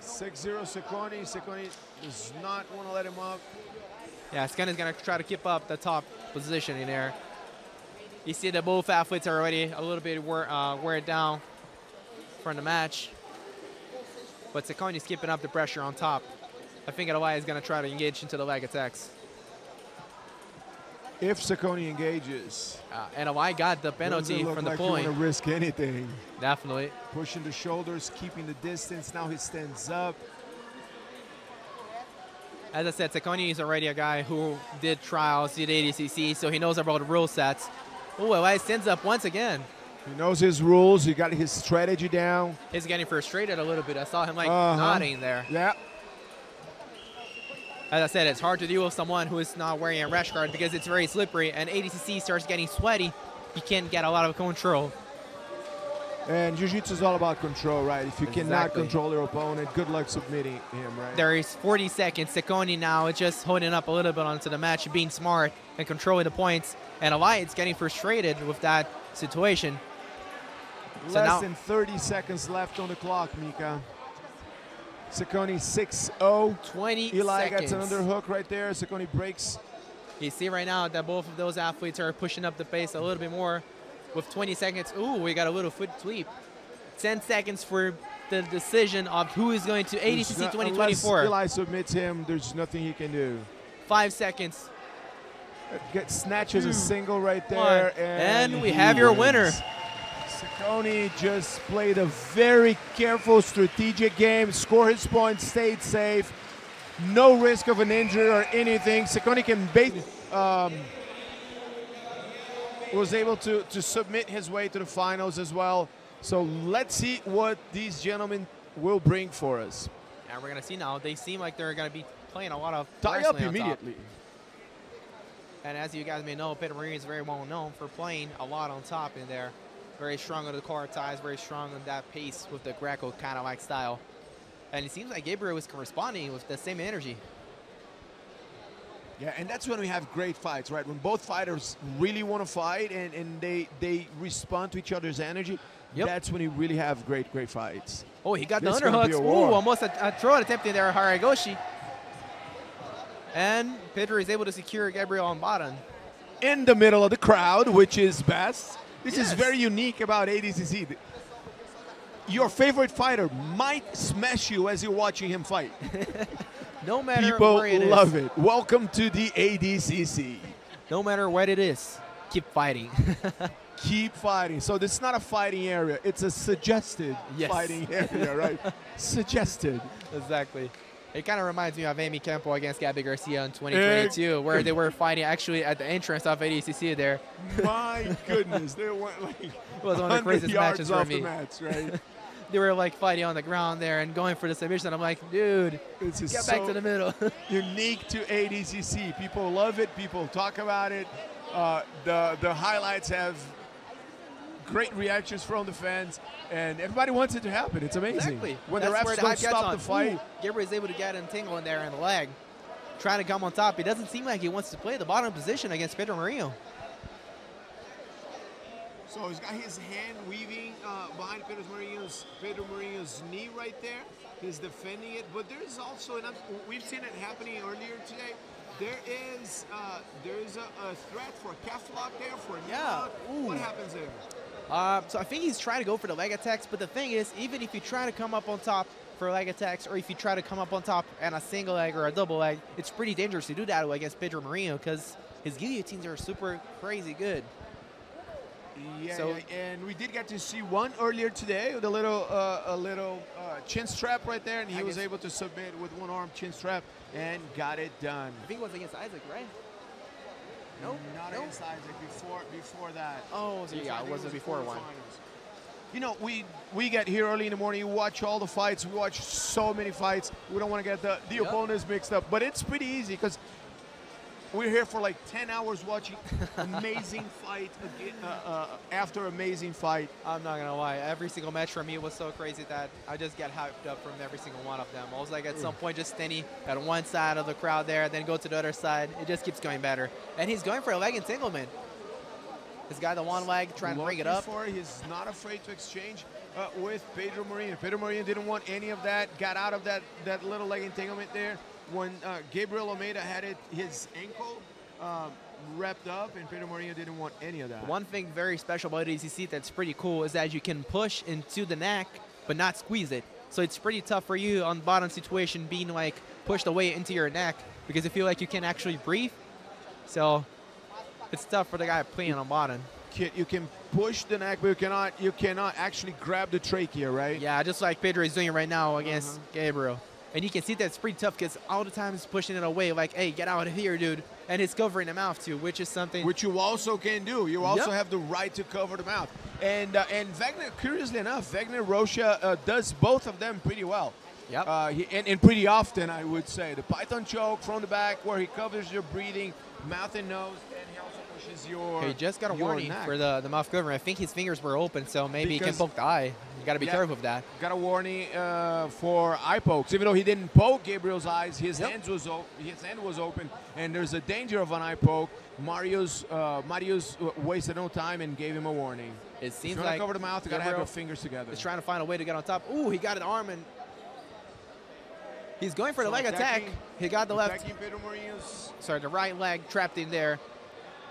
S12: 6-0 Ciccone. Ciccone does not want to let him up.
S13: Yeah, Scanna's going to try to keep up the top position in there. You see that both athletes are already a little bit wear down from the match. But Ciccone's keeping up the pressure on top. I think Elias is going to try to engage into the leg attacks.
S12: If Ciccone engages.
S13: And Elias got the penalty from the pulling.
S12: Doesn't look like you want to risk anything.
S13: Definitely.
S12: Pushing the shoulders, keeping the distance. Now he stands up.
S13: As I said, Ciccone is already a guy who did trials, did ADCC, so he knows about the rule sets. Oh, Elias stands up once again.
S12: He knows his rules. He got his strategy down.
S13: He's getting frustrated a little bit. I saw him like nodding there.
S12: Yeah.
S13: As I said, it's hard to deal with someone who is not wearing a rash guard because it's very slippery, and ADCC starts getting sweaty. You can't get a lot of control.
S12: And Jiu-Jitsu is all about control, right? If you cannot control your opponent, good luck submitting him, right?
S13: There is 40 seconds. Ciccone now just holding up a little bit onto the match, being smart and controlling the points. And Elias getting frustrated with that situation.
S12: Less than 30 seconds left on the clock, Mika. Ciccone 6-0.
S13: 20
S12: Eli
S13: seconds.
S12: gets another hook right there. Ciccone breaks.
S13: You see right now that both of those athletes are pushing up the pace a little bit more. With 20 seconds, ooh, we got a little foot sweep. 10 seconds for the decision of who is going to ADCC 2024.
S12: Unless Eli submits him, there's nothing he can do.
S13: 5 seconds.
S12: Snatches a single right there.
S13: And we have your winner.
S12: Ciccone just played a very careful, strategic game, scored his points, stayed safe. No risk of an injury or anything. Ciccone can was able to submit his way to the finals as well. So let's see what these gentlemen will bring for us.
S13: And we're going to see now. They seem like they're going to be playing a lot of
S12: tie up immediately.
S13: And as you guys may know, Peter Marine is very well known for playing a lot on top in there. Very strong on the core ties, very strong on that pace with the Greco kind of like style. And it seems like Gabriel was corresponding with the same energy.
S12: Yeah, and that's when we have great fights, right? When both fighters really want to fight and they respond to each other's energy, that's when you really have great fights.
S13: Oh, he got the underhooks. Ooh, almost a throw attempt in there, Haragoshi. And Pedro is able to secure Gabriel on bottom.
S12: In the middle of the crowd, which is best. This is
S13: Yes.
S12: very unique about ADCC. Your favorite fighter might smash you as you're watching him fight.
S13: No matter
S12: People
S13: where it is.
S12: love it. Welcome to the ADCC.
S13: No matter what it is, keep fighting.
S12: Keep fighting. So this is not a fighting area. It's a suggested
S13: Yes.
S12: fighting area, right? Suggested.
S13: Exactly. It kind of reminds me of Amy Campo against Gabby Garcia in 2022, where they were fighting actually at the entrance of ADCC there.
S12: My goodness, they went like
S13: It was one of the craziest matches for
S12: off
S13: me.
S12: the match, right?
S13: They were like fighting on the ground there and going for the submission. I'm like, dude,
S12: This is
S13: get back
S12: so
S13: to the middle.
S12: unique to ADCC. People love it. People talk about it. The highlights have great reactions from the fans, and everybody wants it to happen. It's amazing.
S13: Exactly.
S12: When
S13: That's
S12: the
S13: where
S12: refs
S13: the
S12: don't
S13: hype gets
S12: stop
S13: on.
S12: the fight.
S13: Ooh, Gabriel is able to get entangled in there in the leg, trying to come on top. It doesn't seem like he wants to play the bottom position against Pedro Murillo.
S12: So he's got his hand weaving behind Pedro Murillo's knee right there. He's defending it, but there's also, we've seen it happening earlier today. There's a threat for a calf lock there, for a knee lock. What happens there?
S13: So I think he's trying to go for the leg attacks, but the thing is, even if you try to come up on top for leg attacks, or if you try to come up on top and a single leg or a double leg, it's pretty dangerous to do that against Pedro Murillo because his guillotines are super crazy good.
S12: Yeah,
S13: So-
S12: and we did get to see one earlier today with a little chin strap right there, and he was able to submit with one arm chin strap and got it done.
S13: I think it was against Isaac, right? No,
S12: Not against Isaac. Before that.
S13: Oh, so yeah, it was the before one.
S12: You know, we get here early in the morning. We watch all the fights. We watch so many fights. We don't want to get the opponents mixed up, but it's pretty easy because we're here for like 10 hours watching amazing fight after amazing fight.
S13: I'm not gonna lie, every single match for me was so crazy that I just get hyped up from every single one of them. I was like at some point just standing at one side of the crowd there, then go to the other side. It just keeps going better. And he's going for a leg entanglement. He's got the one leg trying to bring it up.
S12: He's not afraid to exchange with Pedro Murillo. Pedro Murillo didn't want any of that, got out of that little leg entanglement there. When Gabriel Almeida had his ankle wrapped up, and Pedro Murillo didn't want any of that.
S13: One thing very special about ADCC that's pretty cool is that you can push into the neck but not squeeze it. So it's pretty tough for you on bottom situation being like pushed away into your neck because you feel like you can't actually breathe. So it's tough for the guy playing on bottom.
S12: You can push the neck, but you cannot actually grab the trachea, right?
S13: Yeah, just like Pedro is doing right now against Gabriel. And you can see that it's pretty tough because all the time he's pushing it away like, hey, get out of here, dude. And he's covering the mouth too, which is something.
S12: Which you also can do. You also have the right to cover the mouth. And Wagner, curiously enough, Wagner Rocha does both of them pretty well.
S13: Yep.
S12: And pretty often, I would say. The Python choke from the back where he covers your breathing, mouth and nose, and he also pushes your
S13: He just got a warning
S12: neck.
S13: for the mouth covering. I think his fingers were open, so maybe he can poke the eye. You got to be careful with that.
S12: Got a warning for eye pokes. Even though he didn't poke Gabriel's eyes, his hand was open, and there's a danger of an eye poke. Marius wasted no time and gave him a warning.
S13: It seems
S12: if you
S13: like
S12: cover the mouth, you got to have
S13: Gabriel
S12: your fingers together.
S13: He's trying to find a way to get on top. Ooh, he got an arm and he's going for the leg attack. He got the left. Sorry, the right leg trapped in there.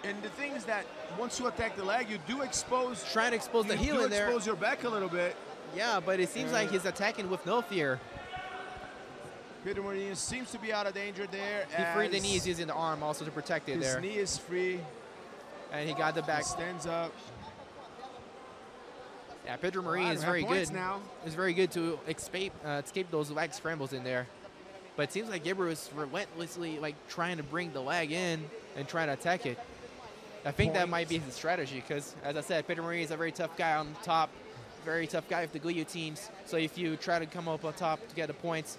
S12: And the thing is that once you attack the leg, you do expose.
S13: Trying to expose the heel in there.
S12: Expose your back a little bit.
S13: Yeah, but it seems like he's attacking with no fear.
S12: Pedro Murillo seems to be out of danger there.
S13: He freed the knees using the arm also to protect it there.
S12: His knee is free.
S13: And he got the back.
S12: He stands up.
S13: Yeah, Pedro Murillo is very good.
S12: Now.
S13: It's very good to escape those leg scrambles in there. But it seems like Gabriel is relentlessly like trying to bring the leg in and trying to attack it. I think that might be his strategy because, as I said, Pedro Murillo is a very tough guy on top, very tough guy with the guillotines. So if you try to come up on top to get the points,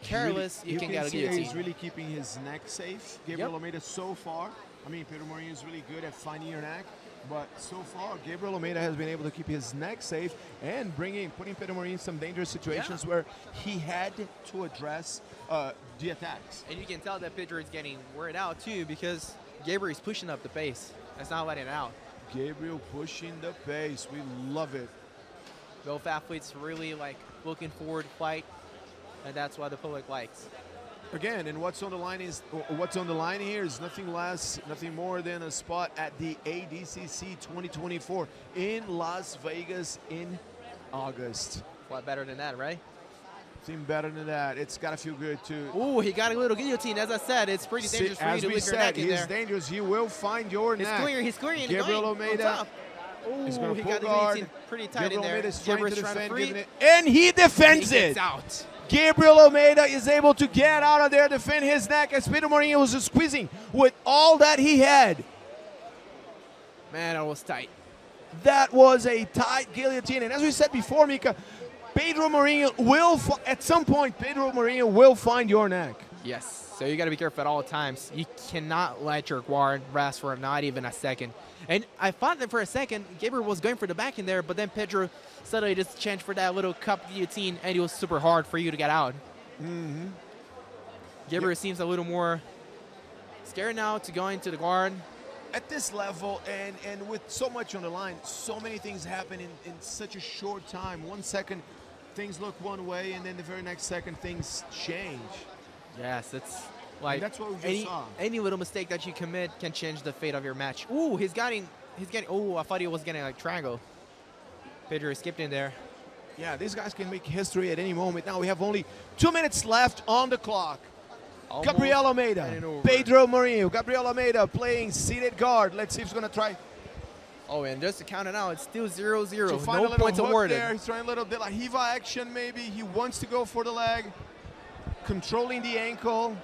S13: careless, you can get a guillotine.
S12: He's really keeping his neck safe. Gabriel Almeida so far. I mean, Pedro Murillo is really good at finding your neck. But so far, Gabriel Almeida has been able to keep his neck safe and putting Pedro Murillo in some dangerous situations where he had to address the attacks.
S13: And you can tell that Pedro is getting worn out too because Gabriel is pushing up the pace. That's not letting it out.
S12: Gabriel pushing the pace. We love it.
S13: Both athletes really like looking forward to fight, and that's why the public likes.
S12: Again, and what's on the line here is nothing less, nothing more than a spot at the ADCC 2024 in Las Vegas in August.
S13: What better than that, right?
S12: Seem better than that. It's got to feel good too.
S13: Ooh, he got a little guillotine. As I said, it's pretty dangerous for you to leave your neck in there.
S12: He's dangerous. He will find your neck.
S13: He's clearing.
S12: Gabriel Almeida.
S13: Ooh, he got the guillotine pretty tight in there.
S12: Gabriel's trying to defend, and he defends it.
S13: Out.
S12: Gabriel Almeida is able to get out of there, defend his neck as Pedro Marinho was just squeezing with all that he had.
S13: Man, that was tight.
S12: That was a tight guillotine. And as we said before, Mika, Pedro Marinho will, at some point, Pedro Marinho will find your neck.
S13: Yes, so you got to be careful at all times. You cannot let your guard rest for not even a second. And I thought that for a second, Gabriel was going for the back in there, but then Pedro suddenly just changed for that little cup guillotine, and it was super hard for you to get out.
S12: Mm-hmm.
S13: Gabriel seems a little more scared now to go into the guard.
S12: At this level, and with so much on the line, so many things happen in such a short time. 1 second, things look one way, and then the very next second, things change.
S13: Yes, it's like
S12: that's what we just saw.
S13: Any little mistake that you commit can change the fate of your match. Ooh, he's getting. Oh, I thought he was getting like triangle. Pedro skipped in there.
S12: Yeah, these guys can make history at any moment. Now we have only 2 minutes left on the clock.
S13: Almost
S12: Gabriel Almeida, Pedro Marinho. Gabriel Almeida playing seated guard. Let's see if he's going to try.
S13: Oh, and just to count it out, it's still 0-0.
S12: So find
S13: no
S12: a little
S13: points
S12: hook
S13: awarded.
S12: There. He's trying a little De La Riva action maybe. He wants to go for the leg. Controlling the ankle.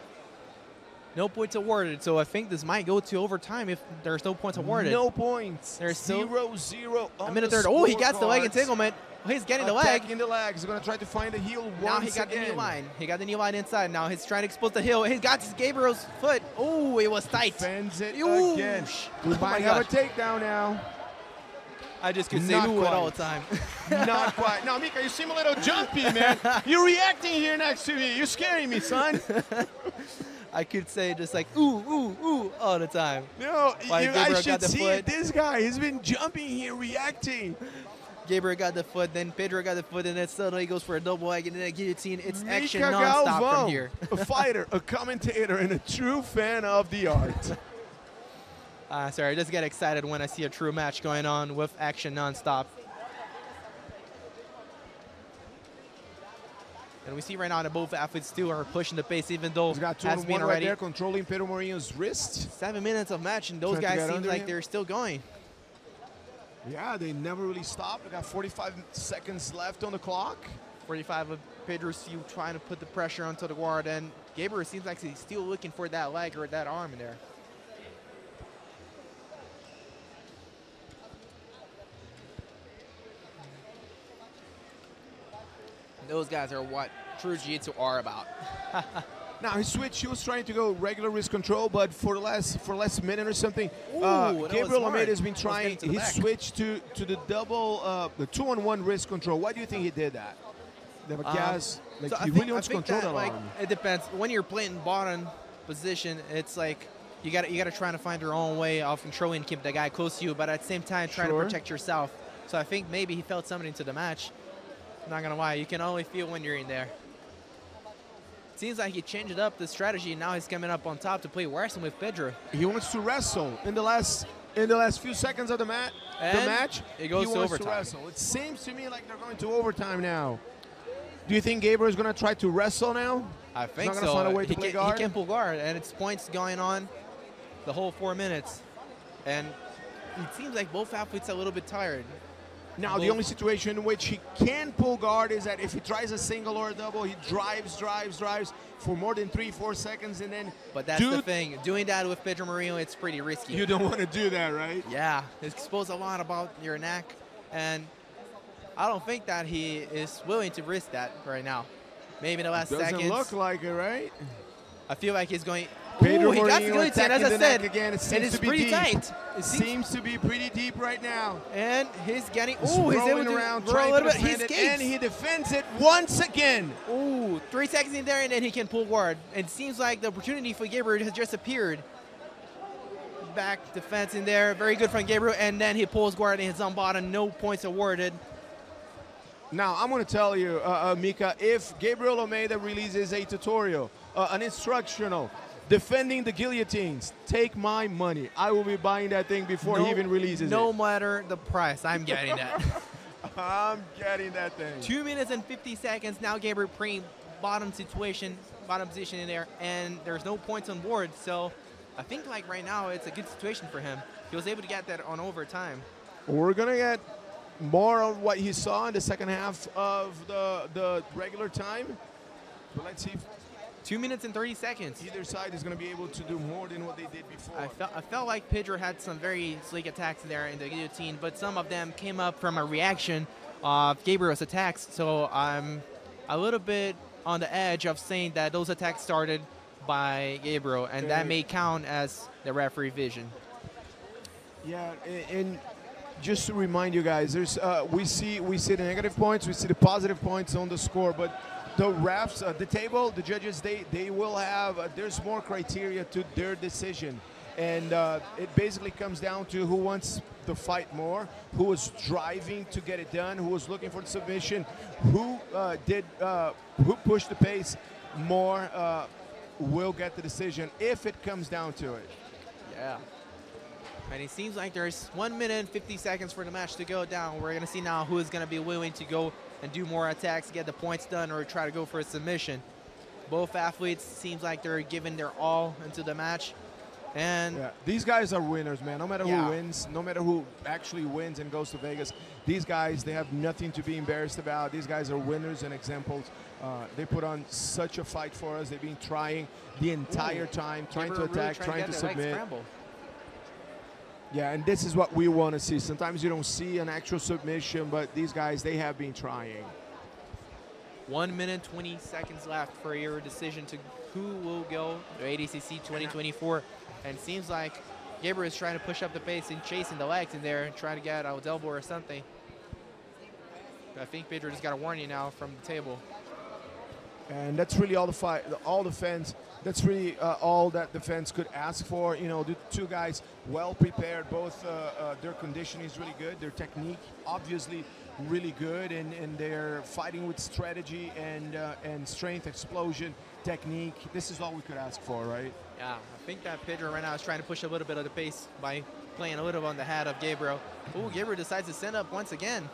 S13: No points awarded, so I think this might go to overtime if there's no points awarded.
S12: No points.
S13: There's still
S12: 0-0 on
S13: a minute
S12: the
S13: 30. Oh, he gets the leg
S12: scorecards.
S13: entanglement. Oh, he's getting the leg.
S12: Attacking the leg. He's going to try to find the heel once
S13: Now he got
S12: again.
S13: the knee line. He got the knee line inside. Now he's trying to expose the heel. He got Gabriel's foot. Oh, it was tight.
S12: Defends it
S13: Ooh.
S12: again. We
S13: Oh
S12: might
S13: my
S12: have a
S13: gosh.
S12: takedown now.
S13: I just could say
S12: Not
S13: ooh at
S12: quite.
S13: all the time.
S12: Not quite. Now, Mika, you seem a little jumpy, man. You're reacting here next to me. You're scaring me, son.
S13: I could say just like ooh, ooh, ooh all the time.
S12: No, I should see
S13: foot.
S12: it. This guy, he's been jumping here, reacting.
S13: Gabriel got the foot, then Pedro got the foot, and then suddenly goes for a double leg, and then a guillotine. It's
S12: Mika
S13: action non-stop
S12: Galvão,
S13: from here.
S12: a fighter, a commentator, and a true fan of the art.
S13: Sorry, I just get excited when I see a true match going on with action non-stop. And we see right now that both athletes still are pushing the pace, even though
S12: He's got
S13: has been
S12: right
S13: already
S12: there, controlling Pedro Marinho's wrist.
S13: 7 minutes of match, and those
S12: Trying to
S13: guys
S12: get
S13: seem
S12: under
S13: like
S12: him.
S13: they're still going.
S12: Yeah, they never really stopped. They got 45 seconds left on the clock.
S13: 45 of Pedro still trying to put the pressure onto the guard, and Gabriel seems like he's still looking for that leg or that arm in there. Those guys are what true jiu-jitsu are about.
S12: Now he switched. He was trying to go regular wrist control, but for the last minute or something, Gabriel Almeida has been trying. He switched to the double, the 2-on-1 wrist control. Why do you think he did that? The gas, like
S13: So
S12: he really wants to control that
S13: like,
S12: arm.
S13: it depends. When you're playing bottom position, it's like you gotta try to find your own way of controlling and keep the guy close to you, but at the same time trying to protect yourself. So I think maybe he felt something into the match. Not gonna lie, you can only feel when you're in there. Seems like he changed up the strategy. Now he's coming up on top to play wrestling with Pedro.
S12: He wants to wrestle in the last few seconds of the match.
S13: It goes
S12: he
S13: to
S12: wants
S13: overtime.
S12: to wrestle. It seems to me like they're going to overtime now. Do you think Gabriel is going to try to wrestle now?
S13: I think
S12: He's not gonna find a way to play
S13: he
S12: guard?
S13: can pull guard, and it's points going on the whole 4 minutes. And it seems like both athletes are a little bit tired.
S12: Now, the only situation in which he can pull guard is that if he tries a single or a double, he drives for more than 3-4 seconds, and then.
S13: But that's the thing. Doing that with Pedro Marinho, it's pretty risky.
S12: You don't want to do that, right?
S13: Yeah, it exposes a lot about your neck, and I don't think that he is willing to risk that right now. Maybe in the last seconds.
S12: Doesn't look like it, right?
S13: I feel like he's going.
S12: Pedro
S13: Ooh, he got the
S12: Marinho
S13: guillotine, as I
S12: attacking the
S13: said.
S12: neck again. It
S13: and
S12: seems
S13: it's
S12: to be
S13: pretty
S12: deep.
S13: tight.
S12: It seems to be pretty deep right now.
S13: And he's getting.
S12: He's
S13: Ooh, he's able
S12: rolling
S13: to
S12: around,
S13: roll
S12: trying
S13: a little
S12: to
S13: bit. He
S12: defend it,
S13: escapes.
S12: and he defends it once again.
S13: Ooh, 3 seconds in there, and then he can pull guard. And it seems like the opportunity for Gabriel has just appeared. Back defense in there, very good from Gabriel, and then he pulls guard and hits on bottom. No points awarded.
S12: Now, I'm going to tell you, Mika, if Gabriel Almeida releases a tutorial an instructional, defending the guillotines. Take my money. I will be buying that thing before he even releases it.
S13: No matter the price, I'm getting that.
S12: I'm getting that thing.
S13: 2 minutes and 50 seconds. Now Gabriel Preen, bottom position in there, and there's no points on board. So I think like right now it's a good situation for him. He was able to get that on overtime.
S12: We're gonna get more of what he saw in the second half of the regular time. But let's see if
S13: 2 minutes and 30 seconds.
S12: Either side is going to be able to do more than what they did before.
S13: I felt like Pedro had some very sleek attacks there in the guillotine, but some of them came up from a reaction of Gabriel's attacks. So I'm a little bit on the edge of saying that those attacks started by Gabriel, and that may count as the referee vision.
S12: Yeah, and just to remind you guys, there's we see the negative points, we see the positive points on the score, but the refs, the table, the judges, they will have, there's more criteria to their decision. And it basically comes down to who wants the fight more, who was driving to get it done, who was looking for the submission, who pushed the pace more will get the decision if it comes down to it.
S13: Yeah. And it seems like there's 1 minute and 50 seconds for the match to go down. We're going to see now who is going to be willing to go and do more attacks, get the points done, or try to go for a submission. Both athletes seems like they're giving their all into the match. And
S12: yeah, these guys are winners, man. No matter who wins, no matter who actually wins and goes to Vegas, these guys, they have nothing to be embarrassed about. These guys are winners and examples. They put on such a fight for us. They've been trying the entire time, trying to attack, trying to submit. Yeah, and this is what we want to see. Sometimes you don't see an actual submission, but these guys, they have been trying.
S13: 1 minute, 20 seconds left for your decision to who will go to ADCC 2024. And it seems like Gabriel is trying to push up the pace and chasing the legs in there and trying to get out elbow or something. But I think Pedro just got a warning now from the table.
S12: And that's really all the fans. That's really all that the fans could ask for. You know, the two guys well prepared. Both their conditioning is really good. Their technique, obviously, really good, and they're fighting with strategy and strength, explosion, technique. This is all we could ask for, right?
S13: Yeah, I think that Pedro right now is trying to push a little bit of the pace by playing a little on the head of Gabriel. Oh, Gabriel decides to send up once again.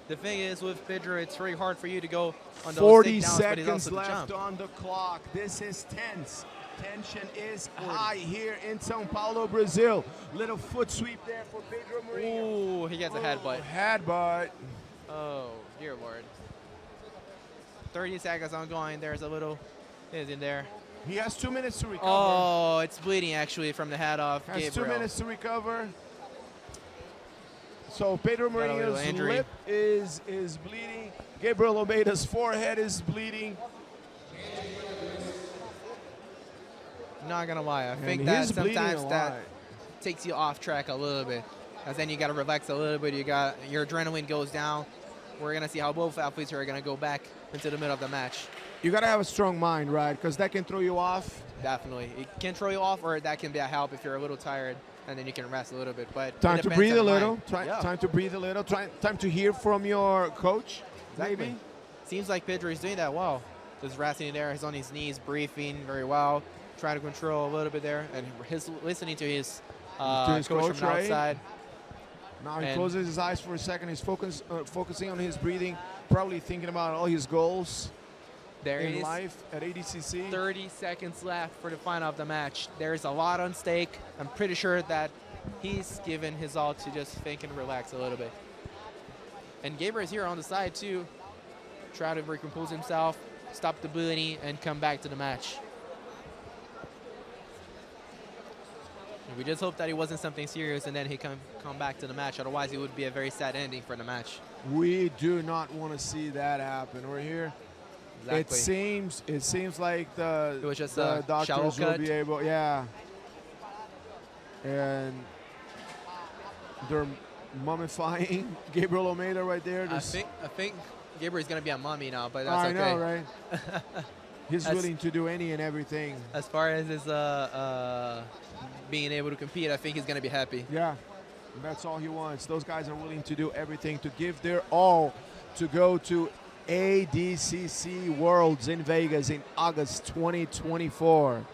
S13: The thing is, with Pedro, it's very hard for you to go on those
S12: 40
S13: takedowns,
S12: seconds left on the clock. This is tense. Tension is high here in São Paulo, Brazil. Little foot sweep there for Pedro Marinho.
S13: Ooh, he gets a headbutt.
S12: Headbutt.
S13: Oh, dear Lord. 30 seconds ongoing. There's a little is in there.
S12: He has 2 minutes to recover.
S13: Oh, it's bleeding actually from the head of Gabriel.
S12: Has 2 minutes to recover. So Pedro Marinho's lip is bleeding. Gabriel Almeida's forehead is bleeding.
S13: Not gonna lie, I think that sometimes that takes you off track a little bit, as then you gotta relax a little bit. Your adrenaline goes down. We're gonna see how both athletes are gonna go back into the middle of the match.
S12: You gotta have a strong mind, right? Because that can throw you off.
S13: Definitely, it can throw you off, or that can be a help if you're a little tired, and then you can rest a little bit. But
S12: time to breathe a little. Time to breathe a little. Time to hear from your coach.
S13: Exactly.
S12: Maybe.
S13: Seems like Pedro is doing that well. Just resting there. He's on his knees, breathing very well. Trying to control a little bit there, and he's listening to his coach from the outside.
S12: Now he closes his eyes for a second. He's focusing on his breathing, probably thinking about all his goals in life at ADCC.
S13: 30 seconds left for the final of the match. There's a lot on stake. I'm pretty sure that he's given his all to just think and relax a little bit. And Gabriel is here on the side too, try to recompose himself, stop the bleeding, and come back to the match. We just hope that it wasn't something serious and then he come back to the match. Otherwise, it would be a very sad ending for the match.
S12: We do not want to see that happen. We're here.
S13: Exactly.
S12: It seems like the doctors will be able, and they're mummifying Gabriel Almeida right there.
S13: I think Gabriel's gonna be a mummy now, but that's okay.
S12: I know, right? He's willing to do any and everything.
S13: As far as his being able to compete, I think he's gonna be happy.
S12: Yeah, that's all he wants. Those guys are willing to do everything, to give their all, to go to ADCC Worlds in Vegas in August 2024.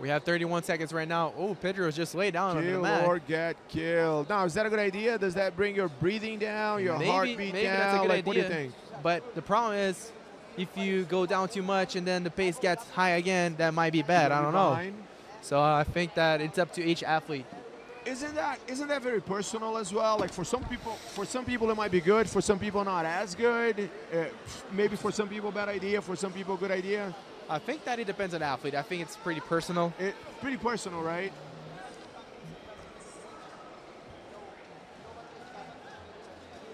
S13: We have 31 seconds right now. Oh, Pedro's just laid down on the
S12: Kill
S13: mat.
S12: or get killed. Now, is that a good idea? Does that bring your breathing down, your heartbeat
S13: maybe
S12: down?
S13: that's a good idea.
S12: What do you think?
S13: But the problem is, if you go down too much and then the pace gets high again, that might be bad. I don't know. So I think that it's up to each athlete.
S12: Isn't that very personal as well? Like for some people it might be good. For some people not as good. Maybe for some people bad idea. For some people good idea.
S13: I think that it depends on the athlete. I think it's pretty personal.
S12: Pretty personal, right?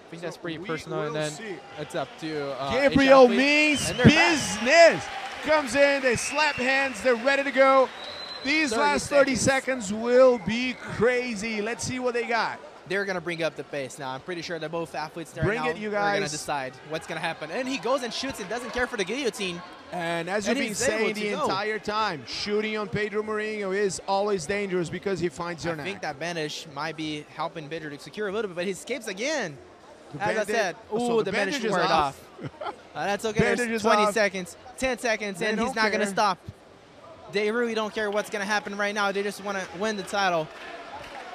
S13: I think that's pretty personal, and then it's up to
S12: Gabriel means business. Comes in, they slap hands, they're ready to go. These last 30 seconds will be crazy. Let's see what they got.
S13: They're going to bring up the pace now. I'm pretty sure that both athletes there
S12: Bring
S13: now
S12: it, you
S13: are
S12: guys.
S13: going to decide what's going to happen. And he goes and shoots and doesn't care for the guillotine.
S12: And as you've been saying the entire time, shooting on Pedro Marinho is always dangerous because he finds your neck.
S13: I think that bandage might be helping Pedro to secure a little bit, but he escapes again.
S12: The
S13: As I said,
S12: so
S13: the bandage
S12: is
S13: wore it off. That's okay. There's 20 seconds, 10 seconds, and he's not going to stop. They really don't care what's going to happen right now. They just want to win the title.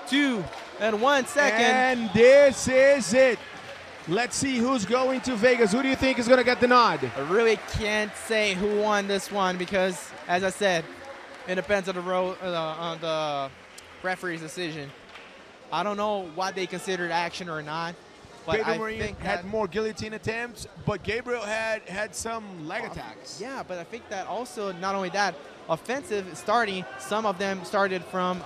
S13: 2 and 1 second.
S12: And this is it. Let's see who's going to Vegas. Who do you think is going to get the nod?
S13: I really can't say who won this one because, as I said, it depends on the referee's decision. I don't know what they considered action or not. But
S12: Pedro
S13: I
S12: Marinho
S13: think
S12: had more guillotine attempts, but Gabriel had some leg attacks.
S13: Yeah, but I think that also, not only that, offensive starting, some of them started from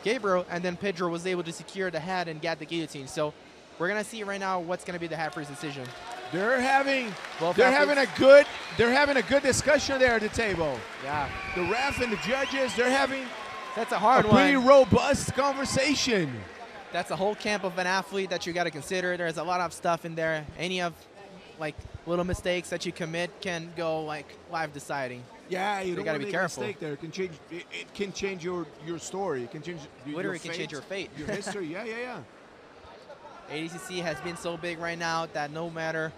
S13: Gabriel, and then Pedro was able to secure the head and get the guillotine. So we're gonna see right now what's gonna be the referee's decision.
S12: They're having a good discussion there at the table.
S13: Yeah.
S12: The ref and the judges, they're having
S13: that's a hard
S12: pretty robust conversation.
S13: That's a whole camp of an athlete that you got to consider. There's a lot of stuff in there. Any of like little mistakes that you commit can go like life deciding.
S12: Yeah, you
S13: got to be careful.
S12: Mistake there. It can change. It can change your story. It can change.
S13: Literally, can change your fate.
S12: Your history. Yeah.
S13: ADCC has been so big right now that no matter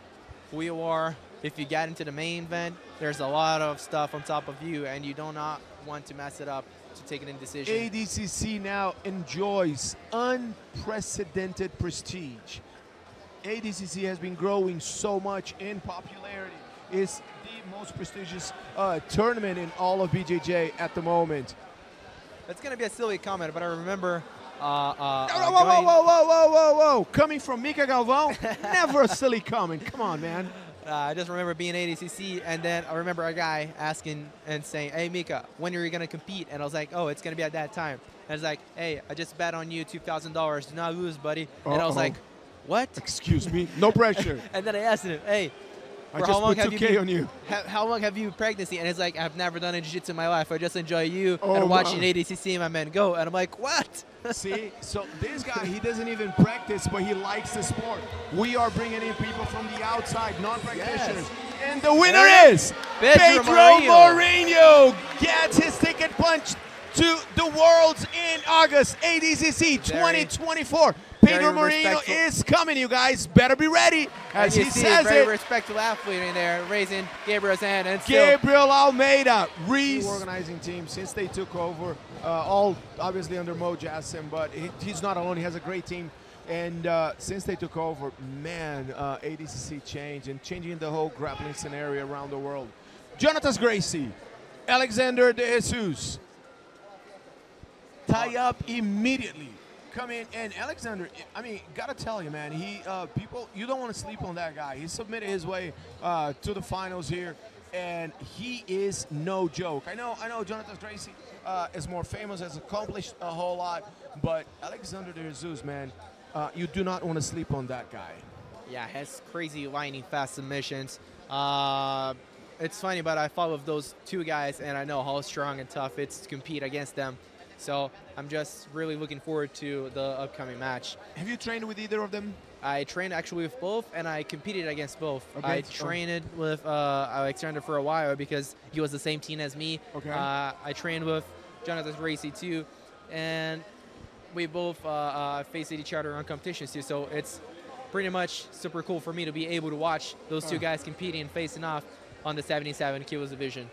S13: who you are, if you get into the main event, there's a lot of stuff on top of you, and you do not want to mess it up to take an indecision.
S12: ADCC now enjoys unprecedented prestige. ADCC has been growing so much in popularity. It's the most prestigious tournament in all of BJJ at the moment.
S13: That's going to be a silly comment, but I remember...
S12: whoa. Coming from Mika Galvão, never a silly comment. Come on, man.
S13: I just remember being ADCC, and then I remember a guy asking and saying, hey, Mika, when are you going to compete? And I was like, oh, it's going to be at that time. And it's like, hey, I just bet on you $2,000. Do not lose, buddy. And I was like, what?
S12: Excuse me. No pressure.
S13: And then I asked him, hey,
S12: I just put 2K on you.
S13: How long have you practiced? And it's like, I've never done any jiu-jitsu in my life. I just enjoy you and watching ADCC, my man, go. And I'm like, what?
S12: See, so this guy, he doesn't even practice, but he likes the sport. We are bringing in people from the outside, non-practitioners. Yes. And the winner is Pedro Marinho. Gets his ticket punched to the Worlds in August, ADCC 2024. Pedro Marinho is coming, you guys. Better be ready, as he says
S13: very respectful athlete in there, raising Gabriel's hand. And
S12: Gabriel Almeida, Reese. The organizing team, since they took over, all obviously under Mo Jassim, but he's not alone. He has a great team. And since they took over, man, ADCC changed and changing the whole grappling scenario around the world. Jonathan Gracie, Alexander De Jesus, tie up immediately. Come in, and Alexander, I mean, gotta tell you, man, he people, you don't want to sleep on that guy. He submitted his way to the finals here, and he is no joke. I know Jonathan Gracie is more famous, has accomplished a whole lot, but Alexander De Jesus, man, you do not want to sleep on that guy.
S13: Yeah, has crazy lightning fast submissions. It's funny, but I fought with those two guys, and I know how strong and tough it's to compete against them. So I'm just really looking forward to the upcoming match.
S12: Have you trained with either of them?
S13: I trained actually with both, and I competed against both. I trained with Alexander for a while because he was the same team as me.
S12: Okay.
S13: I trained with Jonathan Gracie too, and we both faced each other on competitions too. So it's pretty much super cool for me to be able to watch those two guys competing and facing off on the 77 kilos division.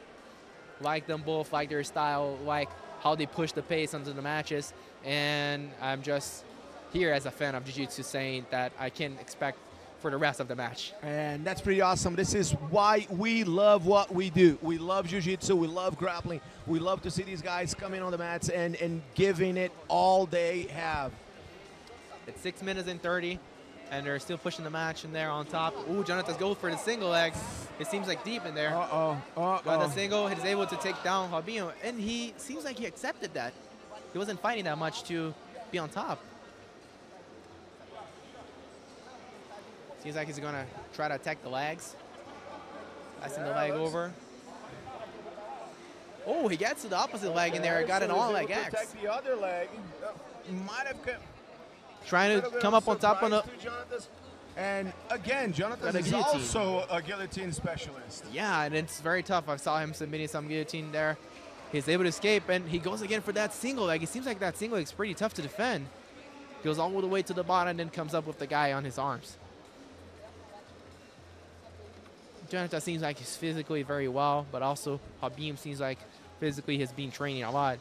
S13: Like them both, like their style, like how they push the pace onto the matches. And I'm just here as a fan of Jiu-Jitsu saying that I can expect for the rest of the match.
S12: And that's pretty awesome. This is why we love what we do. We love Jiu-Jitsu, we love grappling. We love to see these guys coming on the mats and giving it all they have.
S13: It's 6 minutes and 30, and they're still pushing the match in there on top. Ooh, Jonathan goes for the single leg. It seems like deep in there. Got the single. He's able to take down Fabinho, and he seems like he accepted that. He wasn't fighting that much to be on top. Seems like he's going to try to attack the legs. Passing the leg over. Oh, he gets to the opposite leg in there. Got an all-leg axe.
S12: Protect the other leg. Might have
S13: trying to come up on top on the...
S12: And again, Jonathan is also a guillotine specialist.
S13: Yeah, and it's very tough. I saw him submitting some guillotine there. He's able to escape, and he goes again for that single leg. It seems like that single leg is pretty tough to defend. Goes all the way to the bottom and then comes up with the guy on his arms. Jonathan seems like he's physically very well, but also Habib seems like physically he's been training a lot.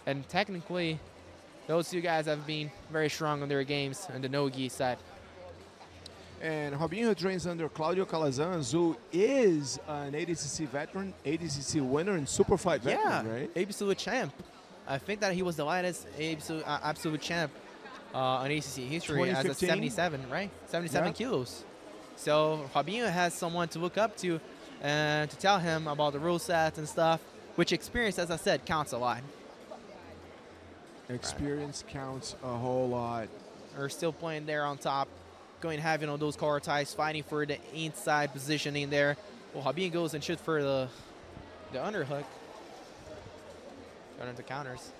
S13: And technically, those two guys have been very strong on their games on the no-gi side.
S12: And Robinho trains under Claudio Calazans, who is an ADCC veteran, ADCC winner, and super fight veteran, right?
S13: Absolute champ. I think that he was the lightest absolute champ on ADCC history as a 77, right? 77 kilos. So Robinho has someone to look up to and to tell him about the rule sets and stuff, which experience, as I said, counts a lot.
S12: Experience counts a whole lot.
S13: They're still playing there on top, going heavy on those collar ties, fighting for the inside positioning there. Well, Habib goes and shoots for the underhook. Going into counters.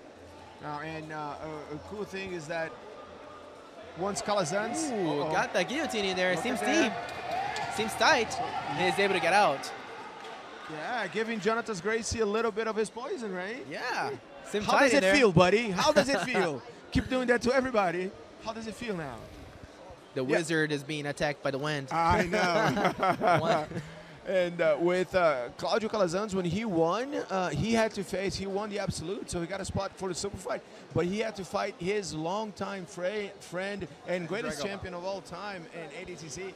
S12: And a cool thing is that once Calazans
S13: got that guillotine in there. It seems deep. Seems tight. And he's able to get out.
S12: Yeah, giving Jonathan Gracie a little bit of his poison, right?
S13: Yeah.
S12: How does it feel, buddy? How does it feel? Keep doing that to everybody. How does it feel now?
S13: The wizard is being attacked by the wind.
S12: I know. And with Claudio Calazans, when he won, he won the absolute, so he got a spot for the super fight. But he had to fight his longtime friend and greatest champion of all time in ADCC,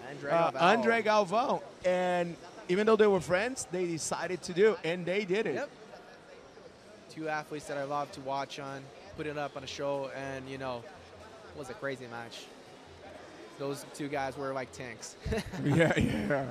S12: André Galvão. And even though they were friends, they decided to do, and they did it.
S13: Yep. Two athletes that I love to watch on, put it up on a show, and, you know, it was a crazy match. Those two guys were like tanks.
S12: Yeah.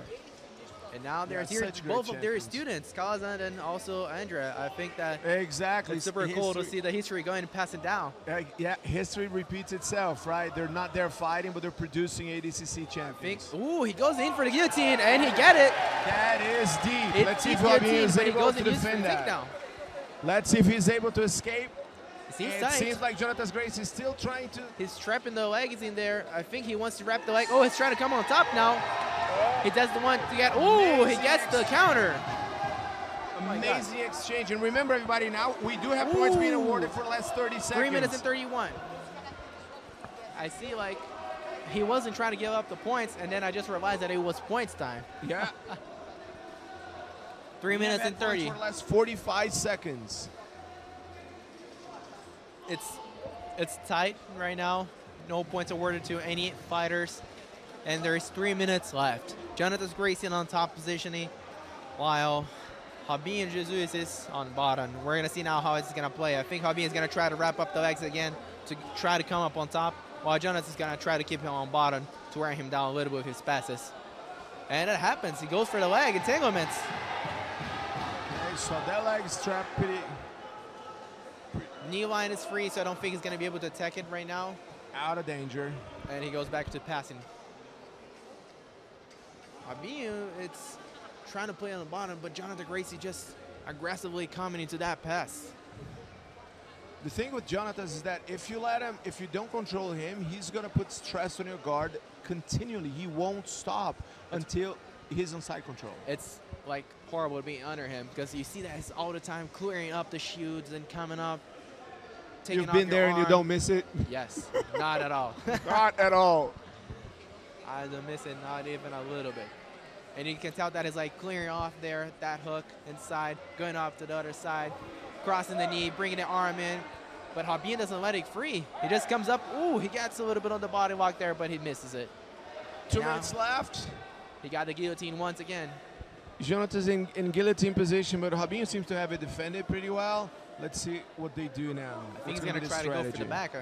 S13: And now they're here, both of their students, Calazans and also Andrea. I think that it's super cool to see the history going and passing down.
S12: Yeah, history repeats itself, right? They're not there fighting, but they're producing ADCC champions.
S13: Ooh, he goes in for the guillotine, and he get it.
S12: That is deep. Let's see if Robinho is able to defend that. Let's see if he's able to escape. It seems like Jonathan Gracie is still trying to...
S13: He's trapping the legs in there. I think he wants to wrap the leg. Oh, he's trying to come on top now. He does the one to get... Oh, he gets the counter.
S12: Amazing exchange. And remember, everybody, now we do have points being awarded for the last 30 seconds.
S13: 3 minutes and 31. I see, like, he wasn't trying to give up the points, and then I just realized that it was points time.
S12: Yeah.
S13: 3 minutes and 30.
S12: For the last 45 seconds.
S13: It's tight right now. No points awarded to any fighters. And there's 3 minutes left. Jonathan Gracie on top positioning, while Habib and Jesus is on bottom. We're going to see now how it's going to play. I think Habib is going to try to wrap up the legs again to try to come up on top, while Jonathan is going to try to keep him on bottom to wear him down a little bit with his passes. And it happens. He goes for the leg entanglements.
S12: Okay, so that leg is trapped pretty...
S13: Knee line is free, so I don't think he's going to be able to attack it right now.
S12: Out of danger.
S13: And he goes back to passing. Habib, it's trying to play on the bottom, but Jonathan Gracie just aggressively coming into that pass.
S12: The thing with Jonathan is that if you let him, if you don't control him, he's going to put stress on your guard continually. He won't stop until he's on side control.
S13: It's like horrible to be under him because you see that he's all the time clearing up the shoots and coming up.
S12: You've been there and you don't miss it?
S13: Yes, not at all.
S12: Not at all.
S13: I don't miss it, not even a little bit. And you can tell that is like clearing off there, that hook inside, going off to the other side, crossing the knee, bringing the arm in. But Rabin doesn't let it free. He just comes up. Ooh, he gets a little bit on the body lock there, but he misses it.
S12: 2 minutes left.
S13: He got the guillotine once again.
S12: Jonathan's in guillotine position, but Rabin seems to have it defended pretty well. Let's see what they do now.
S13: I think he's going to try to go for the back.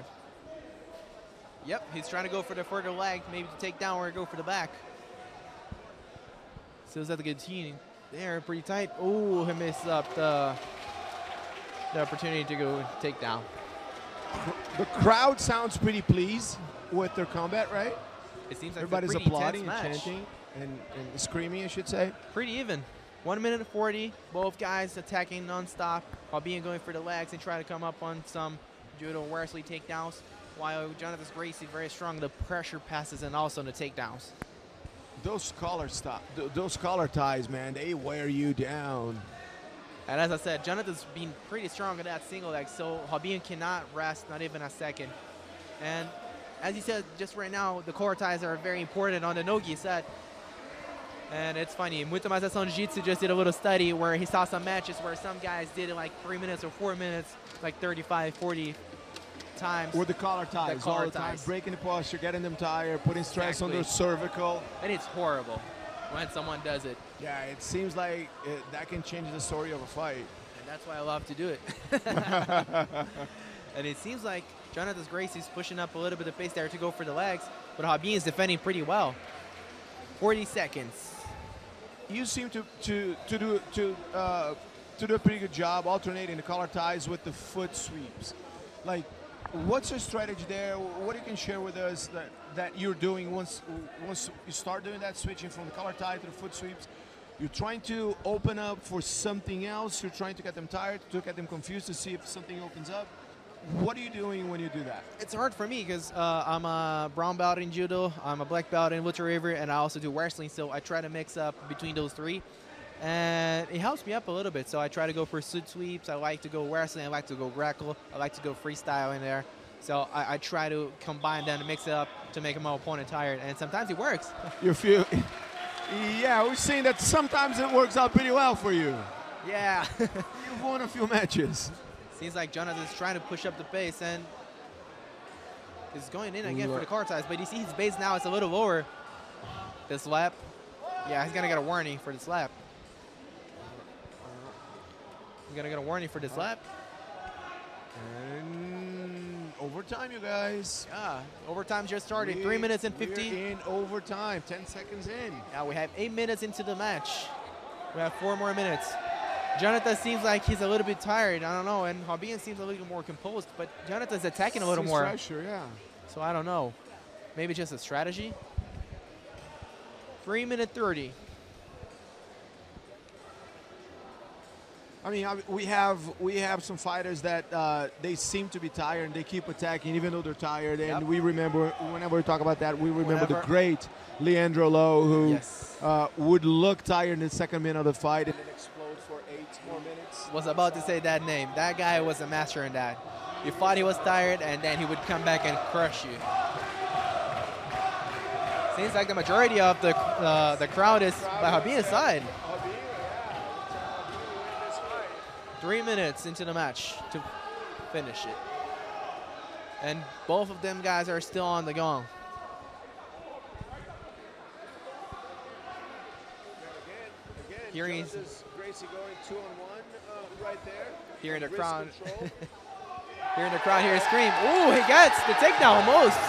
S13: Yep, he's trying to go for the further leg, maybe to take down or go for the back. Still has the guillotine there, pretty tight. Oh, he missed up the opportunity to go take down.
S12: The crowd sounds pretty pleased with their combat, right?
S13: It seems like
S12: everybody's applauding and chanting and screaming, I should say.
S13: Pretty even. 1 minute and 40. Both guys attacking nonstop, Rabin going for the legs and trying to come up on some judo wrestling takedowns. While Jonathan Gracie very strong, the pressure passes and also the takedowns.
S12: Those collar ties, man, they wear you down.
S13: And as I said, Jonathan's been pretty strong in that single leg, so Rabin cannot rest, not even a second. And as you said, just right now, the collar ties are very important on the Nogi set. And it's funny, Muito Mais Ação Jiu-Jitsu just did a little study where he saw some matches where some guys did it like 3 minutes or 4 minutes, like 35, 40 times.
S12: With the collar ties, all the time, breaking the posture, getting them tired, putting stress on their cervical.
S13: And it's horrible when someone does it.
S12: Yeah, it seems like that can change the story of a fight.
S13: And that's why I love to do it. And it seems like Jonathan Gracie's pushing up a little bit of pace there to go for the legs, but Rabin is defending pretty well. 40 seconds.
S12: You seem to do a pretty good job alternating the collar ties with the foot sweeps. Like, what's your strategy there? What you can share with us that you're doing once you start doing that, switching from the collar tie to the foot sweeps? You're trying to open up for something else. You're trying to get them tired, to get them confused, to see if something opens up. What are you doing when you do that?
S13: It's hard for me because I'm a brown belt in judo, I'm a black belt in lucha libre, and I also do wrestling, so I try to mix up between those three. And it helps me up a little bit, so I try to go for foot sweeps, I like to go wrestling, I like to go grapple, I like to go freestyle in there. So I try to combine them and mix it up to make my opponent tired, and sometimes it works.
S12: Yeah, we've seen that sometimes it works out pretty well for you.
S13: Yeah.
S12: You've won a few matches.
S13: Seems like Jonathan's trying to push up the pace, and he's going in again for the collar ties, but you see his base now is a little lower. The slap. Yeah, he's going to get a warning for the slap. He's going to get a warning for the slap.
S12: And overtime, you guys.
S13: Yeah, overtime just started. 3 minutes and 15.
S12: We're in overtime, 10 seconds in.
S13: Now we have 8 minutes into the match. We have 4 more minutes. Jonathan seems like he's a little bit tired. I don't know. And Rabin seems a little more composed, but Jonathan's attacking a little more.
S12: Pressure, yeah.
S13: So I don't know. Maybe just a strategy. 3 minute 30.
S12: I mean, we have some fighters that they seem to be tired and they keep attacking even though they're tired. And we remember, whenever we talk about that, we remember the great Leandro Lowe, who would look tired in the second minute of the fight and then explode for 8 more minutes.
S13: Was about to say that name. That guy was a master in that. You thought he was tired, and then he would come back and crush you. Seems like the majority of the crowd is by Rabin's side. 3 minutes into the match to finish it. And both of them guys are still on the gong.
S12: Again, Gracie going 2-on-1 right there.
S13: Here in the crowd. Here in the crowd, here scream. Ooh, he gets the takedown almost.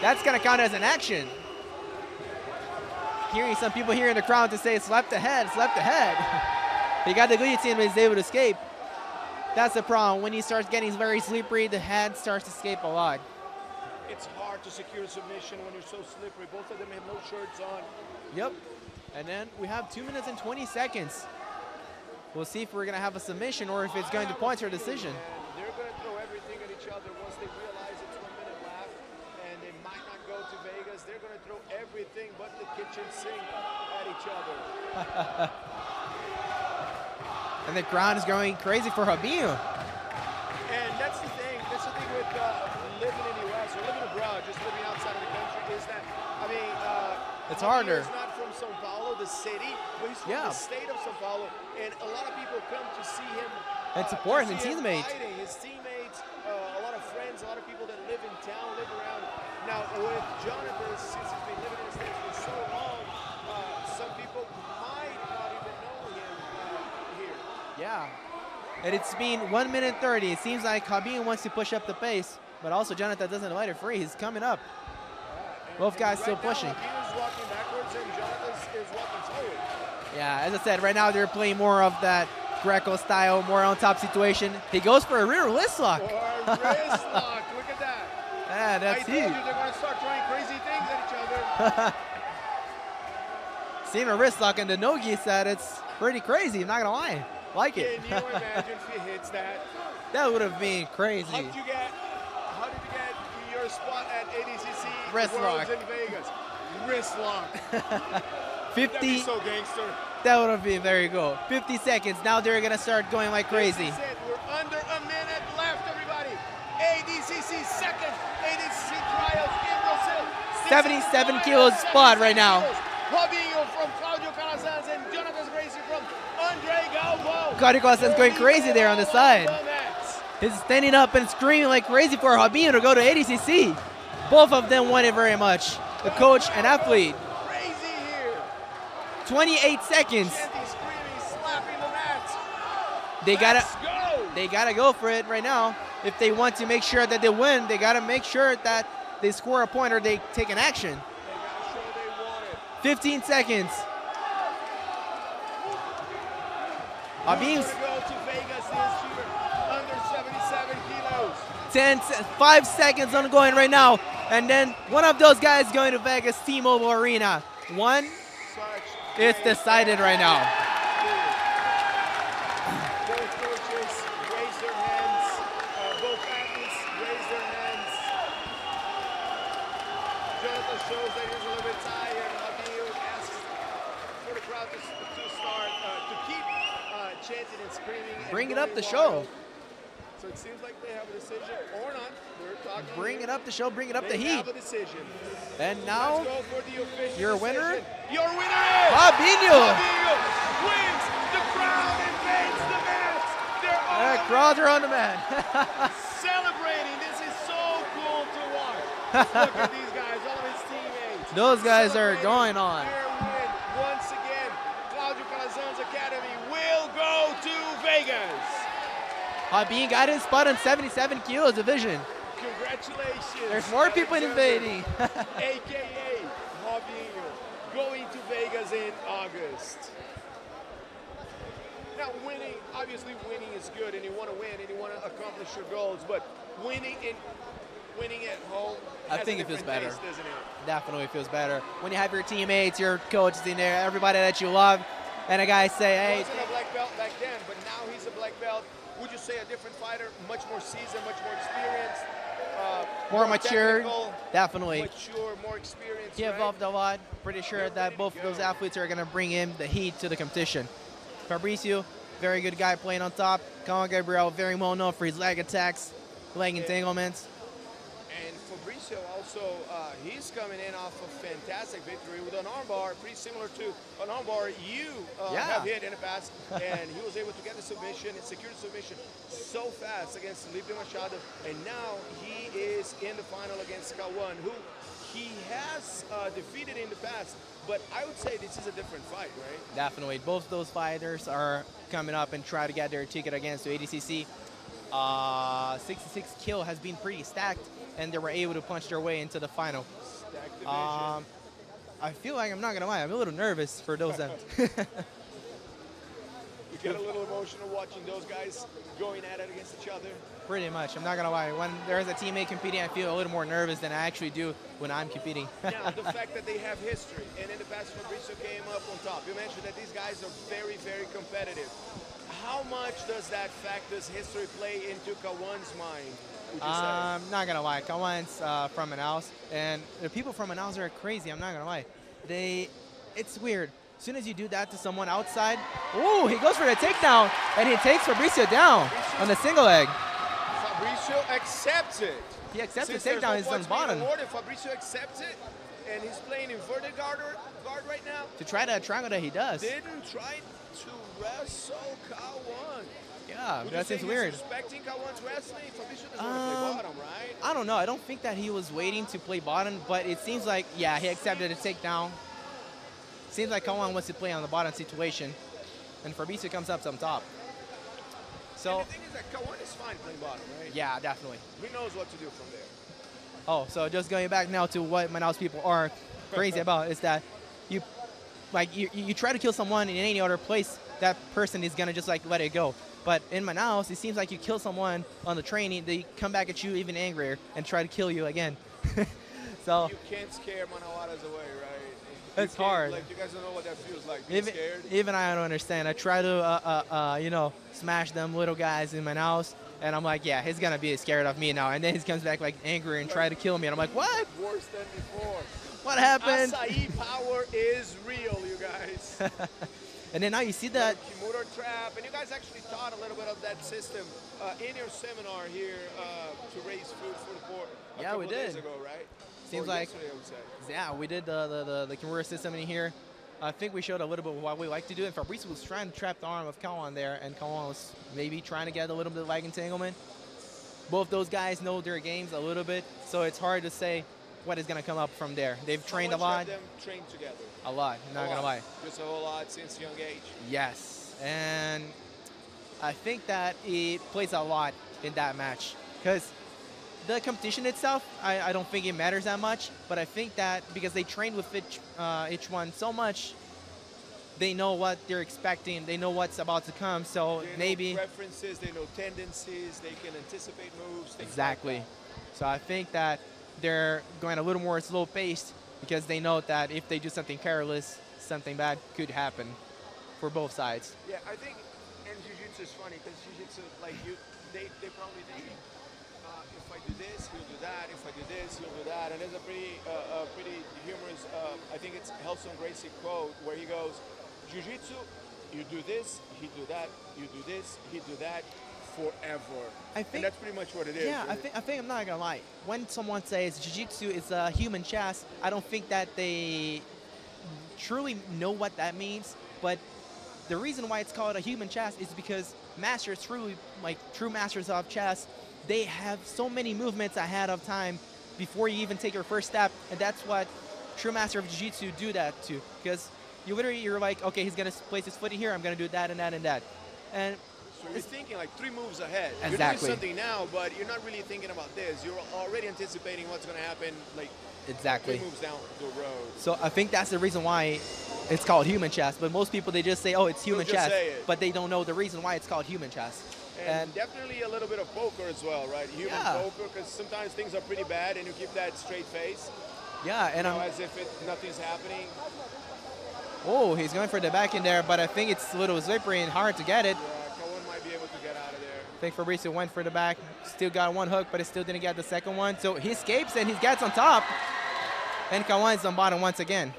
S13: That's gonna count as an action. Hearing some people here in the crowd to say slap the head, slap the head. He got the guillotine, but he's able to escape. That's the problem. When he starts getting very slippery, the head starts to escape a lot.
S12: It's hard to secure a submission when you're so slippery. Both of them have no shirts on.
S13: Yep. And then we have 2 minutes and 20 seconds. We'll see if we're going to have a submission or if it's going to point to a decision.
S12: They're going to throw everything at each other once they realize it's 1 minute left and they might not go to Vegas. They're going to throw everything but the kitchen sink at each other.
S13: And the crowd is going crazy for Rabin.
S12: And that's the thing. That's the thing with living in the U.S. or living abroad, just living outside of the country, is that
S13: It's harder.
S12: He's not from São Paulo, the city, but he's from the state of São Paulo, and a lot of people come to see him.
S13: And support his teammates.
S12: His teammates, a lot of friends, a lot of people that live in town, live around. Now with Jonathan, since he's been living in the States for so long, some people might not even know him here.
S13: Yeah. And it's been 1 minute 30. It seems like Robinho wants to push up the pace, but also Jonathan doesn't let it free. He's coming up. Both guys still pushing.
S12: Robinho's walking backwards and Jonathan is walking forward.
S13: Yeah, as I said, right now they're playing more of that Greco style, more on top situation. He goes for a rear wrist lock.
S12: Or a wrist lock. Look at that.
S13: Yeah, that's huge.
S12: I told you they're going to start trying crazy things at each other.
S13: Seeing a wrist lock and the Nogi said it's pretty crazy. I'm not going to lie. Like it.
S12: Can you imagine if he hits that?
S13: That would have been crazy.
S12: How did you get your spot at ADCC
S13: Wrist
S12: Worlds
S13: lock.
S12: in Vegas? Wrist lock.
S13: 50.
S12: That'd be so gangster.
S13: That would have been very cool. 50 seconds. Now they're going to start going like crazy.
S12: This is it. We're under a minute left, everybody. ADCC second. ADCC Trials in Brazil.
S13: 77 kilos spot right now.
S12: Robinho from Claudio Calazans and Jonathan Gracie from Andrey Galvão.
S13: Claudio Calazans going crazy there on the side. He's standing up and screaming like crazy for Robinho to go to ADCC. Both of them want it very much. The coach and athlete. 28 seconds. They gotta go for it right now. If they want to make sure that they win, they gotta make sure that they score a point or they take an action. 15 seconds. Abim's 5 seconds ongoing right now. And then one of those guys going to Vegas T-Mobile Arena. It's decided right now.
S12: Both coaches raise their hands. Both athletes raise their hands. Jonathan shows that he's a little bit tired. Robinho asks for the crowd to start, to keep chanting and screaming.
S13: Bring it up the show.
S12: So it seems like they have a decision or not. We're talking.
S13: Bring it up the show. Bring it up the
S12: They
S13: heat.
S12: have a decision.
S13: And now,
S12: Let's go for the official
S13: your winner,
S12: decision. Your winner is
S13: Robinho.
S12: Robinho wins. The crowd invades the mat. They're all
S13: The crowds are on the mat.
S12: celebrating. This is so cool to watch. Look at these guys, all of his teammates.
S13: Those guys are going on.
S12: Their win. Once again, Claudio Calazans Academy will go to Vegas.
S13: Robinho got his spot on 77 kilos division.
S12: Congratulations.
S13: There's more people invading.
S12: AKA Robinho going to Vegas in August. Now winning, obviously winning is good and you want to win and you want to accomplish your goals, but winning at home
S13: I
S12: has
S13: think
S12: a
S13: it feels
S12: different
S13: better.
S12: taste, doesn't it?
S13: Definitely feels better. When you have your teammates, your coaches in there, everybody that you love, and a guy say,
S12: He
S13: hey.
S12: wasn't a black belt back then, but now he's a black belt. Would you say a different fighter, much more seasoned, much more experienced?
S13: More mature,
S12: technical,
S13: definitely.
S12: Mature, more experienced.
S13: He evolved a lot. Pretty sure that both of those athletes are going to bring in the heat to the competition. Fabricio, very good guy playing on top. Juan Gabriel, very well known for his leg attacks, leg entanglements.
S12: And Fabricio also, he's coming in off a fantastic victory with an armbar, pretty similar to an armbar you have hit in the past. And he was able to get the submission and secure the submission so fast against Felipe Machado. And now he is in the final against Kawan, who he has defeated in the past. But I would say this is a different fight, right?
S13: Definitely. Both those fighters are coming up and try to get their ticket against the ADCC. 66 kill has been pretty stacked, and they were able to punch their way into the final. I feel like, I'm not going to lie, I'm a little nervous for those ends.
S12: You get a little emotional watching those guys going at it against each other.
S13: Pretty much. I'm not going to lie. When there's a teammate competing, I feel a little more nervous than I actually do when I'm competing.
S12: Now, the fact that they have history, and in the past, Fabricio came up on top. You mentioned that these guys are very, very competitive. How much does that fact, does history play into Kawan's mind, would you say?
S13: I'm not going to lie. Kawan's from Manaus, and the people from Manaus are crazy. I'm not going to lie. It's weird. As soon as you do that to someone outside, ooh, he goes for the takedown, and he takes Fabricio down on the single leg.
S12: Fabricio accepts it.
S13: He accepts the
S12: Since
S13: takedown.
S12: there's no
S13: He's on
S12: points being
S13: bottom.
S12: awarded, Fabricio accepts it, and he's playing inverted guard right now.
S13: To try that triangle that he does.
S12: Didn't try to wrestle Kawan.
S13: Yeah,
S12: Would
S13: that
S12: you say
S13: seems weird.
S12: He's respecting Kawan's wrestling. Fabricio doesn't want to play bottom, right?
S13: I don't know. I don't think that he was waiting to play bottom, but it seems like, yeah, he accepted a takedown. Seems like Kawan wants to play on the bottom situation, and Fabricio comes up on top. So,
S12: And the thing is that Kawan is fine playing bottom, right?
S13: yeah, definitely.
S12: He knows what to do from there.
S13: Oh, so just going back now to what Manaus people are crazy about is that you try to kill someone in any other place, that person is gonna just like let it go. But in Manaus, it seems like you kill someone on the training, they come back at you even angrier and try to kill you again. So
S12: You can't scare Manawaras away, right?
S13: it's hard.
S12: Like, you guys don't know what that feels like, being scared.
S13: Even I don't understand. I try to, you know, smash them little guys in Manaus, and I'm like, yeah, he's gonna be scared of me now. And then he comes back like angry and try to kill me, and I'm like, what?
S12: Worse than before.
S13: What happened?
S12: Acai power is real, you guys.
S13: And then now you see that.
S12: Kimura trap, and you guys actually taught a little bit of that system in your seminar here to raise food for the poor. A
S13: Yeah, we
S12: couple days
S13: did.
S12: ago, right?
S13: Seems
S12: Or
S13: like,
S12: yesterday, I would say.
S13: yeah, we did the Kimura system in here. I think we showed a little bit of what we like to do, and Fabricio was trying to trap the arm of Kawan there, and Kawan was maybe trying to get a little bit of leg entanglement. Both those guys know their games a little bit, so it's hard to say what is going to come up from there. They've trained a lot.
S12: Them trained together.
S13: A lot, not going to lie.
S12: Just a whole lot since young age.
S13: Yes, and I think that it plays a lot in that match because the competition itself, I don't think it matters that much, but I think that because they train with each one so much, they know what they're expecting, they know what's about to come, so
S12: They
S13: maybe...
S12: know preferences, they know tendencies, they can anticipate moves.
S13: Exactly. So I think that they're going a little more slow-paced because they know that if they do something careless, something bad could happen for both sides.
S12: Yeah, I think, and jiu-jitsu is funny because jiu-jitsu, like they probably think, if I do this, he'll do that. If I do this, he'll do that. And there's a pretty humorous, I think it's Helson Gracie quote where he goes, jiu-jitsu, you do this, he do that, you do this, he do that, forever. And that's pretty much what it is.
S13: Yeah,
S12: right?
S13: I think I'm not gonna lie. When someone says jiu-jitsu is a human chess, I don't think that they truly know what that means. But the reason why it's called a human chess is because masters, truly like true masters of chess, they have so many movements ahead of time before you even take your first step, and that's what true master of jiu-jitsu do that to. Because you're like, okay, he's gonna place his foot in here, I'm gonna do that and that and that, and
S12: so you're thinking like 3 moves ahead.
S13: Exactly.
S12: You're doing something now, but you're not really thinking about this. You're already anticipating what's going to happen like
S13: exactly
S12: 3 moves down the road.
S13: So I think that's the reason why it's called human chess. But most people, they just say, oh, it's human chess, but they don't know the reason why it's called human chess.
S12: And definitely a little bit of poker as well, right? Human poker, because sometimes things are pretty bad and you keep that straight face.
S13: Yeah, and
S12: as if nothing's happening.
S13: Oh, he's going for the back in there, but I think it's a little slippery and hard to get it.
S12: Yeah, Kawan might be able to get out of there.
S13: I think Fabricio went for the back. Still got 1 hook, but he still didn't get the second one. So he escapes and he gets on top. And Kawan's on bottom once again.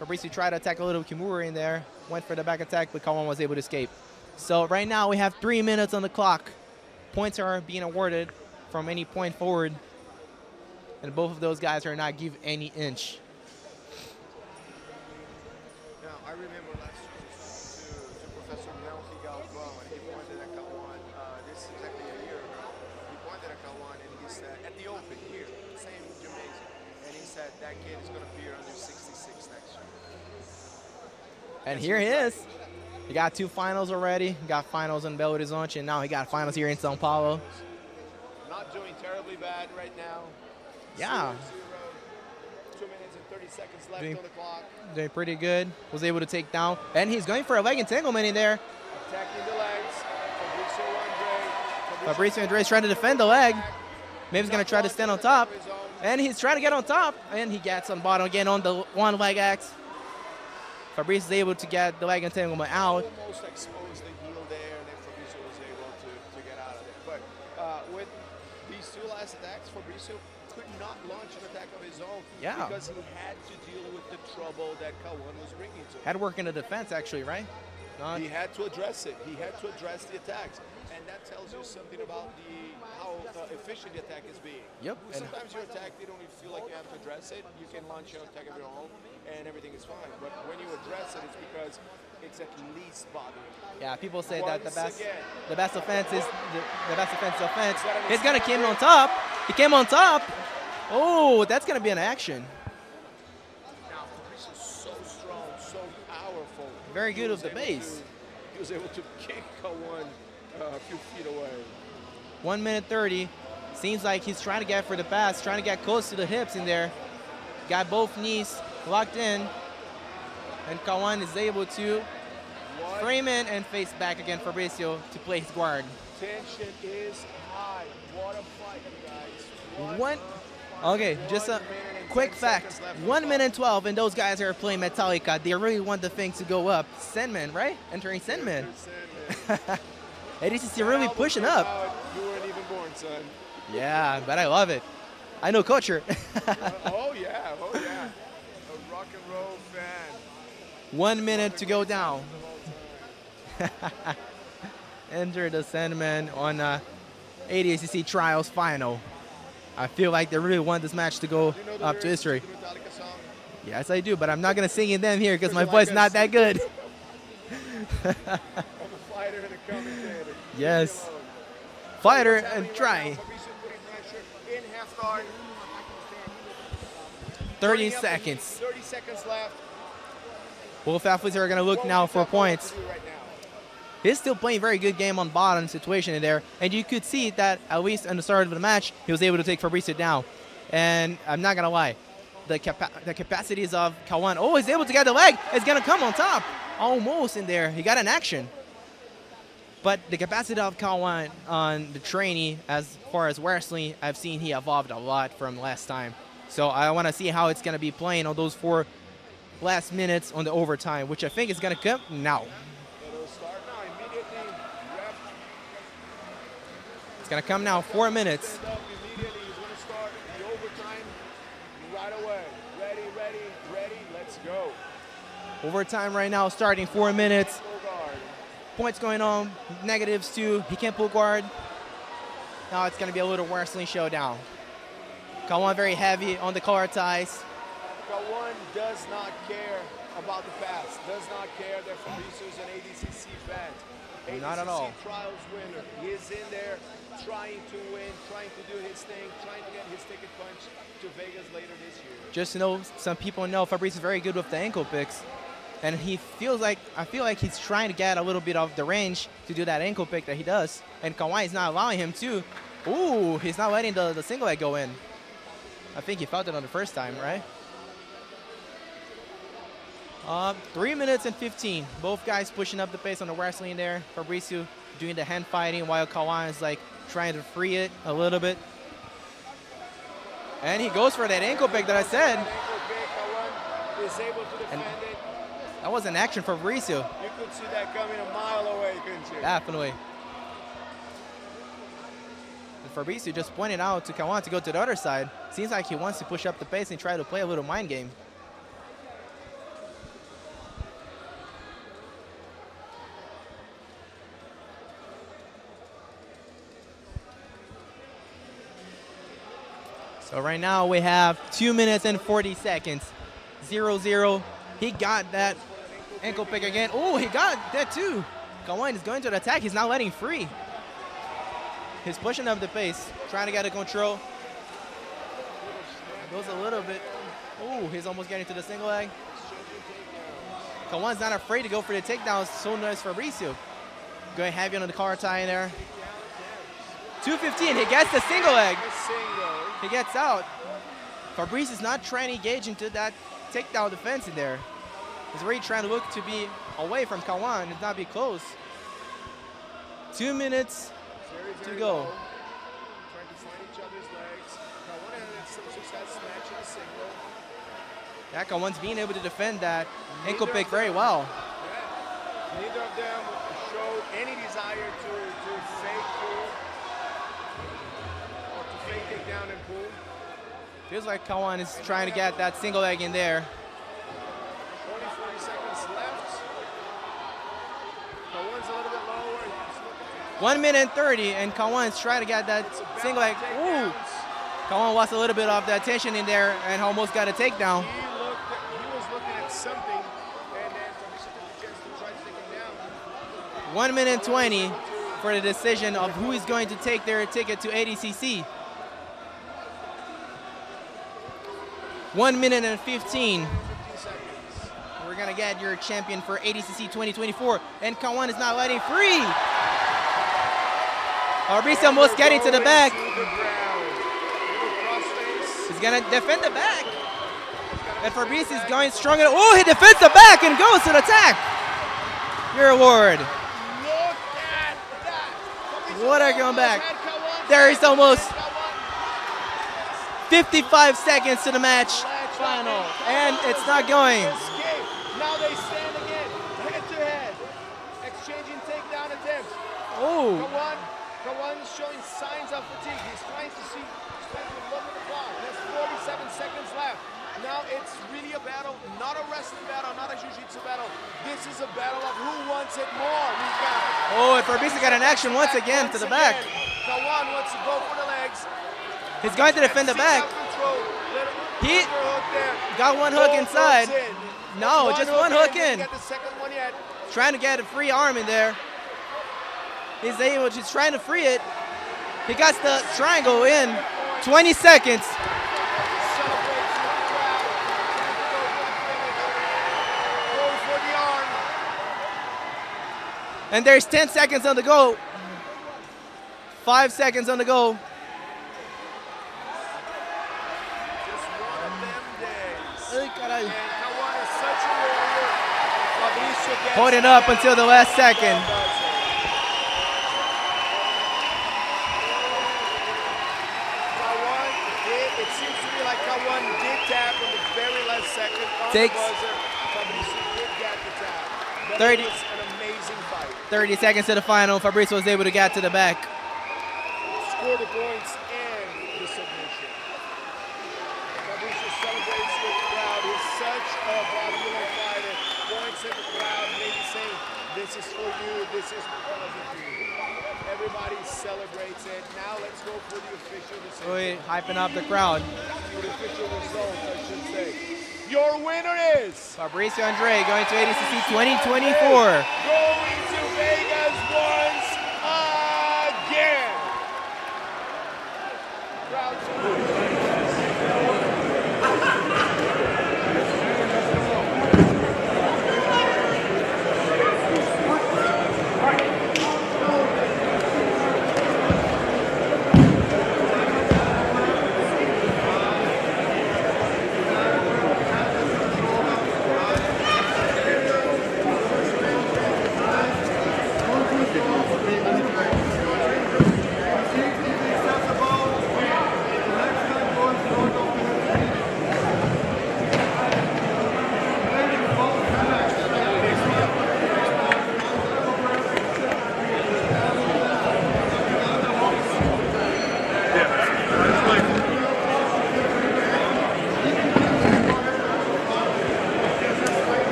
S13: Fabricio tried to attack a little Kimura in there. Went for the back attack, but Kawan was able to escape. So right now we have 3 minutes on the clock. Points are being awarded from any point forward. And both of those guys are not give any inch.
S12: Now, I remember last year to Professor Melfi Galvão, and he pointed at Kawan, this is exactly a year ago. He pointed at Kawan and he said, at the Open here, same gymnasium, and he said that kid is going to be under 66 next year.
S13: And here he is. He got 2 finals already. He got finals in Belo Horizonte, and now he got finals here in São Paulo.
S12: Not doing terribly bad right now.
S13: Yeah.
S12: 0-0. 2 minutes and 30 seconds left on the clock.
S13: Doing pretty good. Was able to take down. And he's going for a leg entanglement in there.
S12: Attacking the legs.
S13: Fabricio Andrey is trying to defend the leg. Maybe he's going to try to stand on top. And he's trying to get on top. And he gets on bottom again on the 1 leg axe. Fabricio is able to get the leg entanglement out.
S12: Almost exposed the heel there, and then Fabricio was able to get out of there. But with these 2 last attacks, Fabricio could not launch an attack of his own because he had to deal with the trouble that Kawan was bringing to him.
S13: Had work in the defense, actually, right?
S12: He had to address it. He had to address the attacks. and that tells you something about how efficient the attack is being.
S13: Yep.
S12: Sometimes your attack, you don't even feel like you have to address it. You can launch your attack of your own, and everything is fine. But when you address it, it's because it's at least bothering you.
S13: Yeah, people say that the best offense is the best offense. He's gonna come on top. He came on top. Oh, that's gonna be an action.
S12: Now, Fabricio is so strong, so powerful.
S13: Very good with the base.
S12: He was able to kick Kawan a few feet away.
S13: 1 minute 30. Seems like he's trying to get for the pass, trying to get close to the hips in there. Got both knees locked in. And Kawan is able to frame in and face back again Fabricio to play his guard.
S12: Tension is high. What a fight, guys.
S13: Okay, just a quick fact. 1 minute 12, and those guys are playing Metallica. They really want the thing to go up. Sandman, right? Entering Sandman. ADCC really pushing up.
S12: You weren't even born, son.
S13: Yeah, but I love it. I know culture.
S12: Oh, yeah. Oh, yeah. A rock and roll fan.
S13: 1 minute to go down. Enter the Sandman on ADCC Trials final. I feel like they really want this match to go up to history. Yes, I do, but I'm not going to sing in them here because my voice is not that good. Yes. Fighter and try. 30 seconds.
S12: 30 seconds left.
S13: Both athletes are going to look now for points. He's still playing very good game on bottom situation in there. And you could see that at least in the start of the match, he was able to take Fabricio down. And I'm not going to lie. The capacities of Kawan. Oh, he's able to get the leg. It's going to come on top. Almost in there. He got an action. But the capacity of Kawan on the trainee, as far as wrestling, I've seen he evolved a lot from last time. So I want to see how it's going to be playing on those 4 last minutes on the overtime, which I think is going to come now. It's going to come now, 4 minutes.
S12: Immediately, he's going to start the overtime right away. Ready, let's go.
S13: Overtime right now, starting 4 minutes. Points going on, negatives too. He can't pull guard. Now it's going to be a little wrestling showdown. Kawan very heavy on the collar ties.
S12: Kawan does not care about the past, does not care that Fabricio's an ADCC fan.
S13: Not at all.
S12: ADCC Trials winner. He is in there trying to win, trying to do his thing, trying to get his ticket punch to Vegas later this year.
S13: Just to know, some people know Fabricio is very good with the ankle picks. And he feels like, I feel like he's trying to get a little bit of the range to do that ankle pick that he does. And Kawan is not allowing him to. Ooh, he's not letting the single leg go in. I think he felt it on the first time, right? 3 minutes and 15. Both guys pushing up the pace on the wrestling there. Fabricio doing the hand fighting while Kawan is like trying to free it a little bit. And he goes for that ankle pick that I said.
S12: Kawan is able to defend it.
S13: That was an action for Fabricio.
S12: You could see that coming a mile away, couldn't you?
S13: Definitely. And Fabricio just pointed out to Kawan to go to the other side. Seems like he wants to push up the pace and try to play a little mind game. So right now we have 2 minutes and 40 seconds. 0-0. He got that ankle pick again. Oh, he got that too. Kawan is going to the attack. He's not letting free. He's pushing up the pace, trying to get a control. Goes a little bit. Oh, he's almost getting to the single leg. Kawan's not afraid to go for the takedown. So nice for Fabricio. Going heavy on the collar tie in there. 2:15. He gets the single leg. He gets out. Fabricio is not trying to engage into that takedown defense in there. He's really trying to look to be away from Kawan and not be close. 2 minutes to go.
S12: Trying to find each other's legs. Kawan had some success snatching a single.
S13: Yeah, Kawan's being able to defend that ankle pick very well.
S12: Yeah. Neither of them showed any desire to fake pull or to fake take down and pull.
S13: Feels like Kawan is trying to get that single leg in there.
S12: 40 seconds left. Kawan's a little bit lower.
S13: 1 minute and 30, and Kawan's trying to get that single leg. Ooh. Kawan lost a little bit of that tension in there and almost got a takedown.
S12: He was looking at something, and then Fabricio took the chance to try to take him down.
S13: 1 minute and 20 for the decision of who is going to take their ticket to ADCC. 1 minute and 15. We're gonna get your champion for ADCC 2024, and Kawan is not letting free. Fabricio almost getting to the back. He's gonna defend the back. And Fabricio is going strong. Oh, he defends the back and goes to the attack. Your award. What are going back? There is almost 55 seconds to the match final, and it's not going.
S12: Now they stand again, head to head, exchanging takedown attempts.
S13: Oh.
S12: Kawan's showing signs of fatigue. He's trying to look at the clock. There's 47 seconds left. Now it's really a battle, not a wrestling battle, not a jiu-jitsu battle. This is a battle of who wants it more.
S13: Oh, and Fabricio got an action once again to the back.
S12: Kawan wants to go for the legs.
S13: He's going to defend the back. He got one hook inside. No, just one hook in. Trying to get a free arm in there. He's trying to free it. He got the triangle in. 20 seconds. And there's 10 seconds on the go. 5 seconds on the go. Holding up until the last second.
S12: It seems to me like Kawan did tap on the very last second.
S13: Takes 30.
S12: An amazing fight.
S13: 30 seconds to the final. Fabricio was able to get to the back.
S12: Score the points and the submission. Fabricio celebrates with the crowd. He's such a popular fighter. Points at the crowd, maybe saying, this is for you, this is because of you. Everybody celebrates it. Now let's go for the official decision.
S13: Really hyping up the crowd.
S12: The official results, I should say. Your winner is
S13: Fabricio Andrey going to ADCC 2024.
S12: Going to Vegas once again.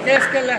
S14: Keskelle.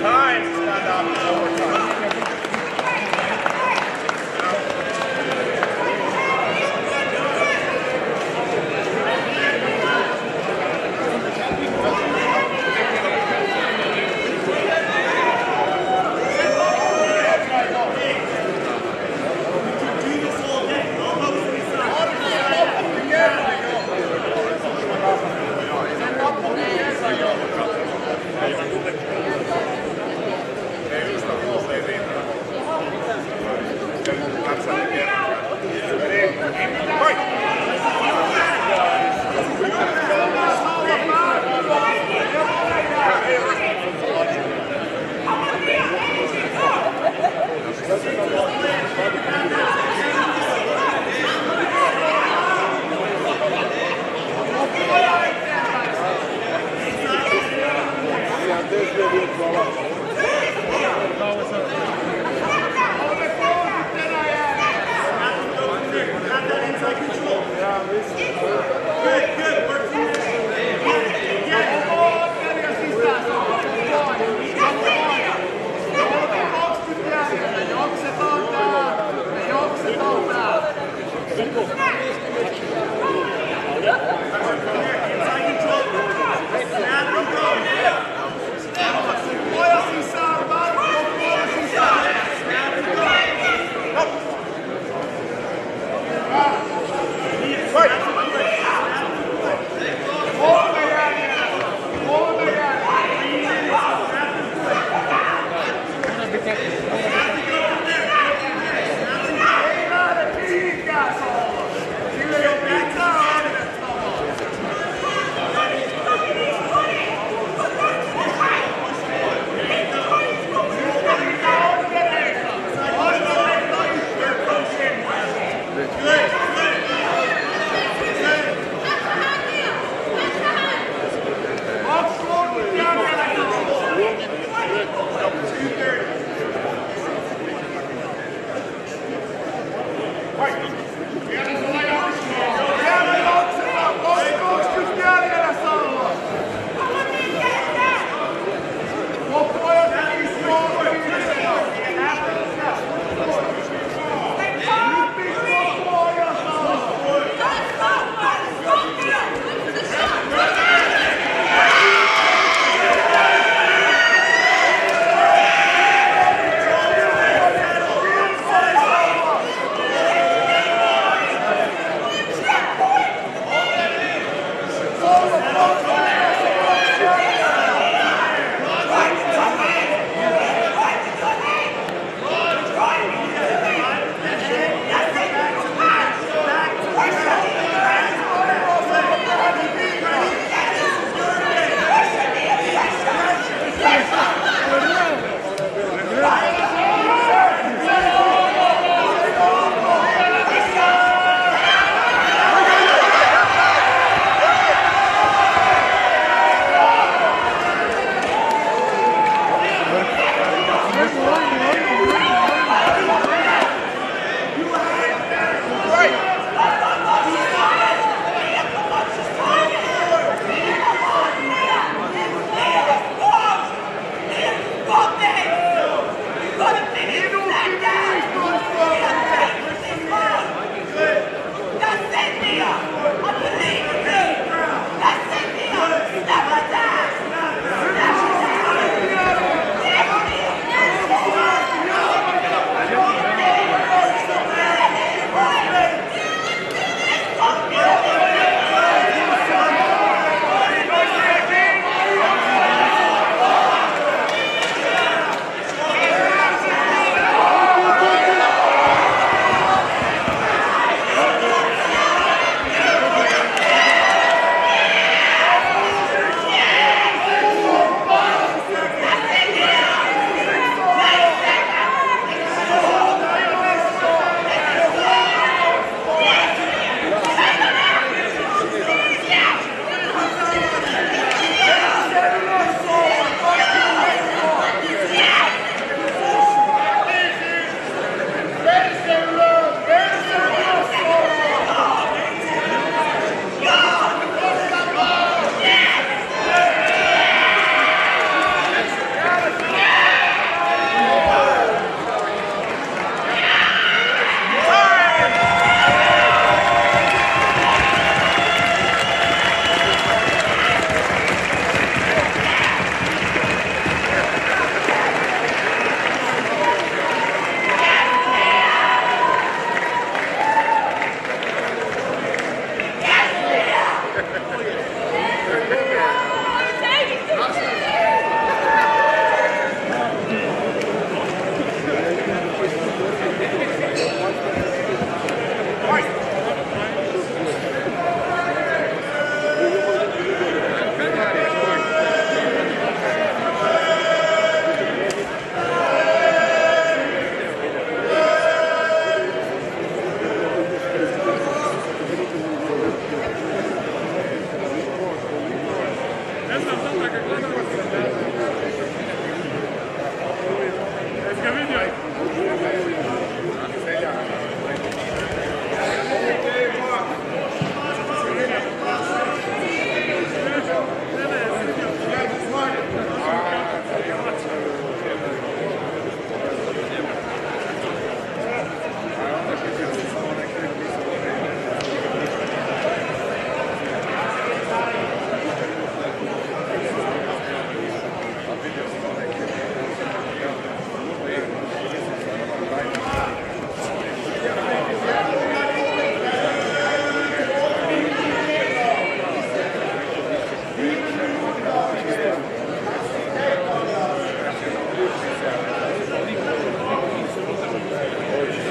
S4: Time to stand up in overtime.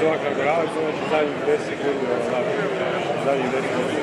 S14: svaka grava, to znači zadnjih 10 sekundi, zadnjih 10 sekundi.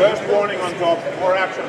S15: First warning on top, more action.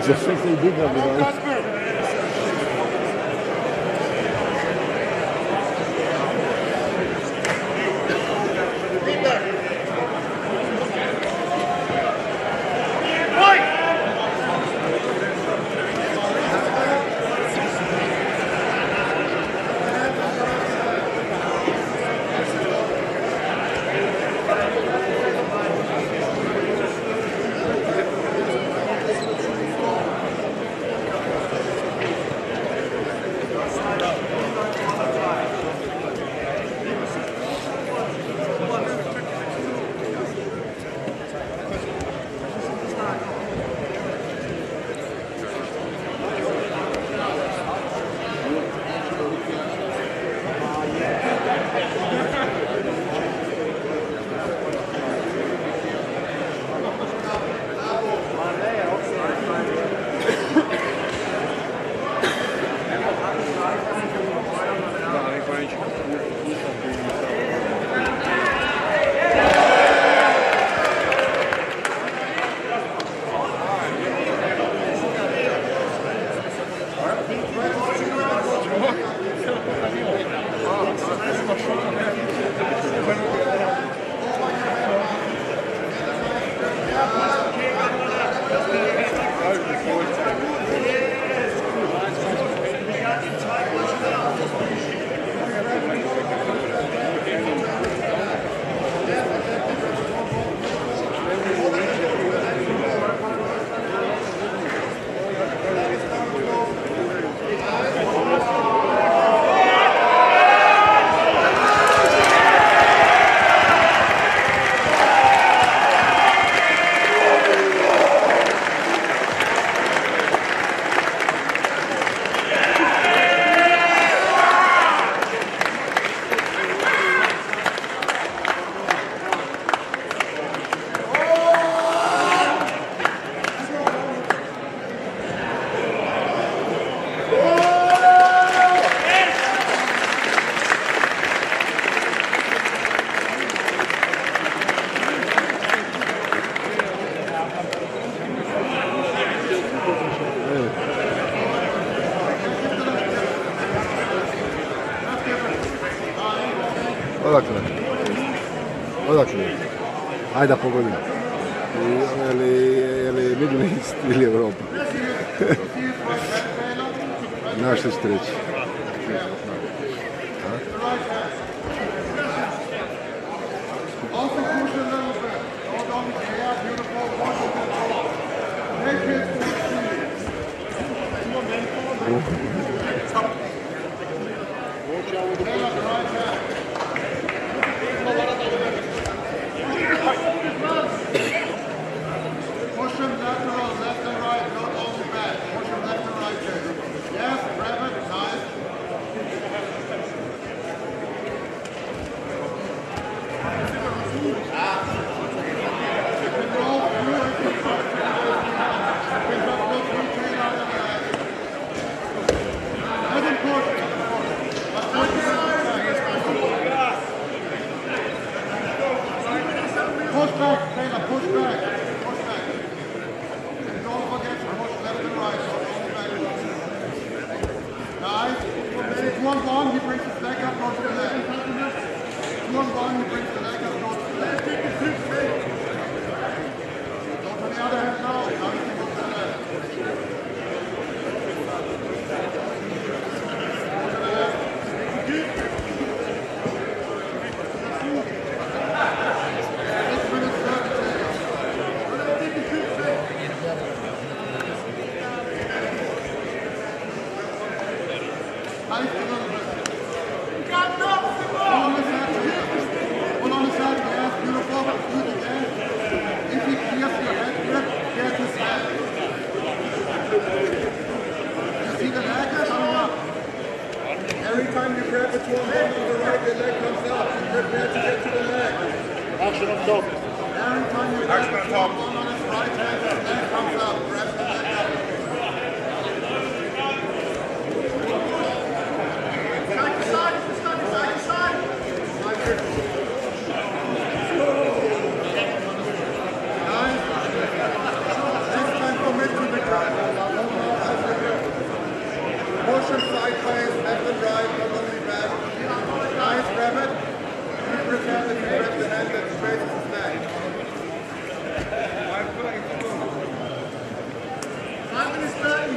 S16: Za što sam digao bi danas. Odakle? Odakle? Ajde da pogodim. Je li Middle East ili Europa? Znaš što ćete reći?
S15: Action on top. Action on top.
S1: Comes up, grabs the leg up. Side to side, side to side. Nice. This time commit to the ground. Motion sideways, left and right, not only back. Nice, grab it. Keep your hand and grab the hand that straights his neck. Simon is 30.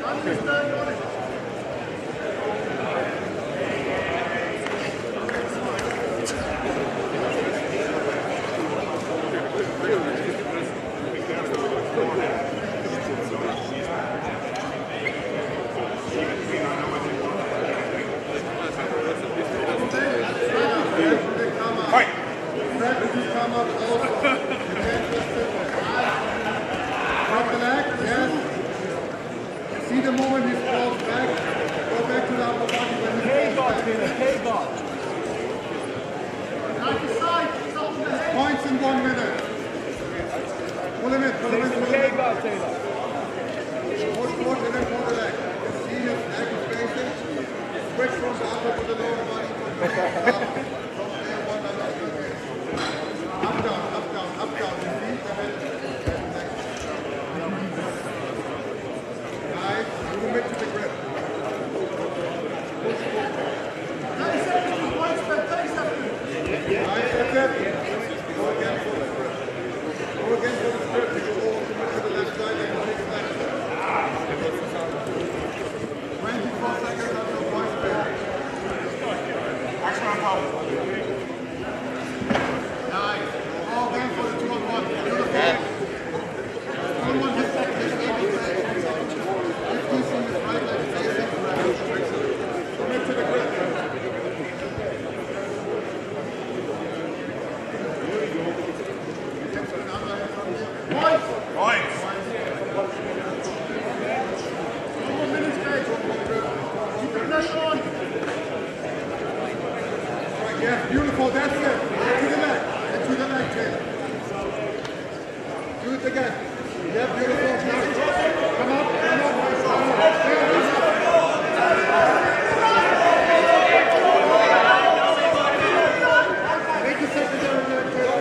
S1: Simon is 30 on it. Come up close. Drop the leg, yes. See the moment he falls back. Go back to the upper body when he falls back. Like the side, points in 1 minute. Pull him in, pull him in, pull him in. Push forward and then pull the leg. See his leg is facing. Switch from the upper to the lower body. Up, down, up, down, up, down. You see the head. Nice. Move it to the grip. Push forward. 30 seconds. 30 seconds. Nice, that's it. Go again for the grip. Go again for the grip. You go over to the left side and take it left. 24 seconds until point spin. Action on top. Nice. All game for the 2-on-1. Beautiful. 2-on-1 hit that. 15 seconds right leg facing. Commit to the grip. Points. Points. 2 more minutes, guys. Keep the pressure on. Right, yes, beautiful. That's it. To the leg. To the leg, Taylor. Do it again. Yeah, beautiful. Come up, come up. Make the secondary leg, Taylor.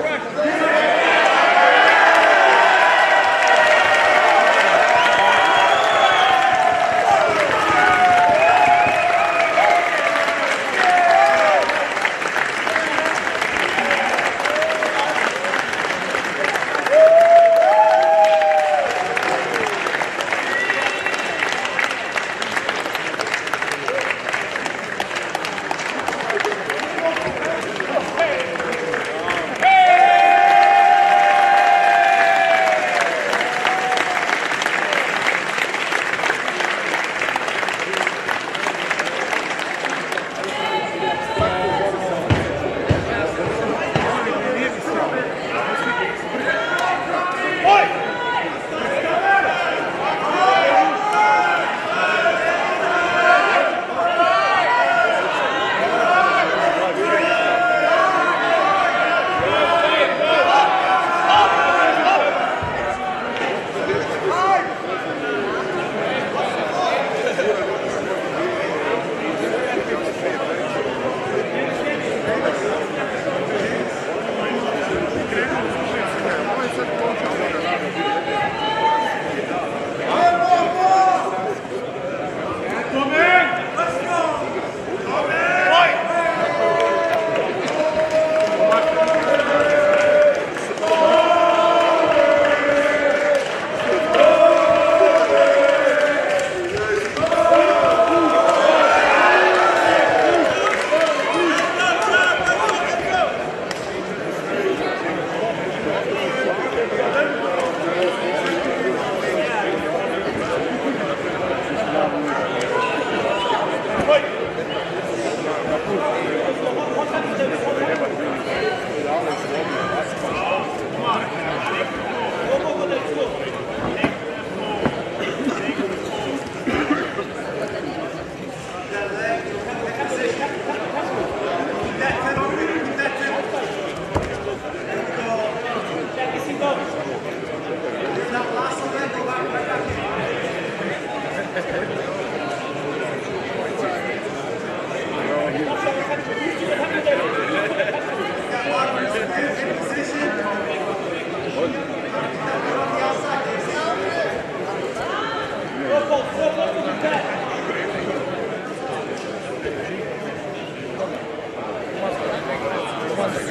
S4: Hey!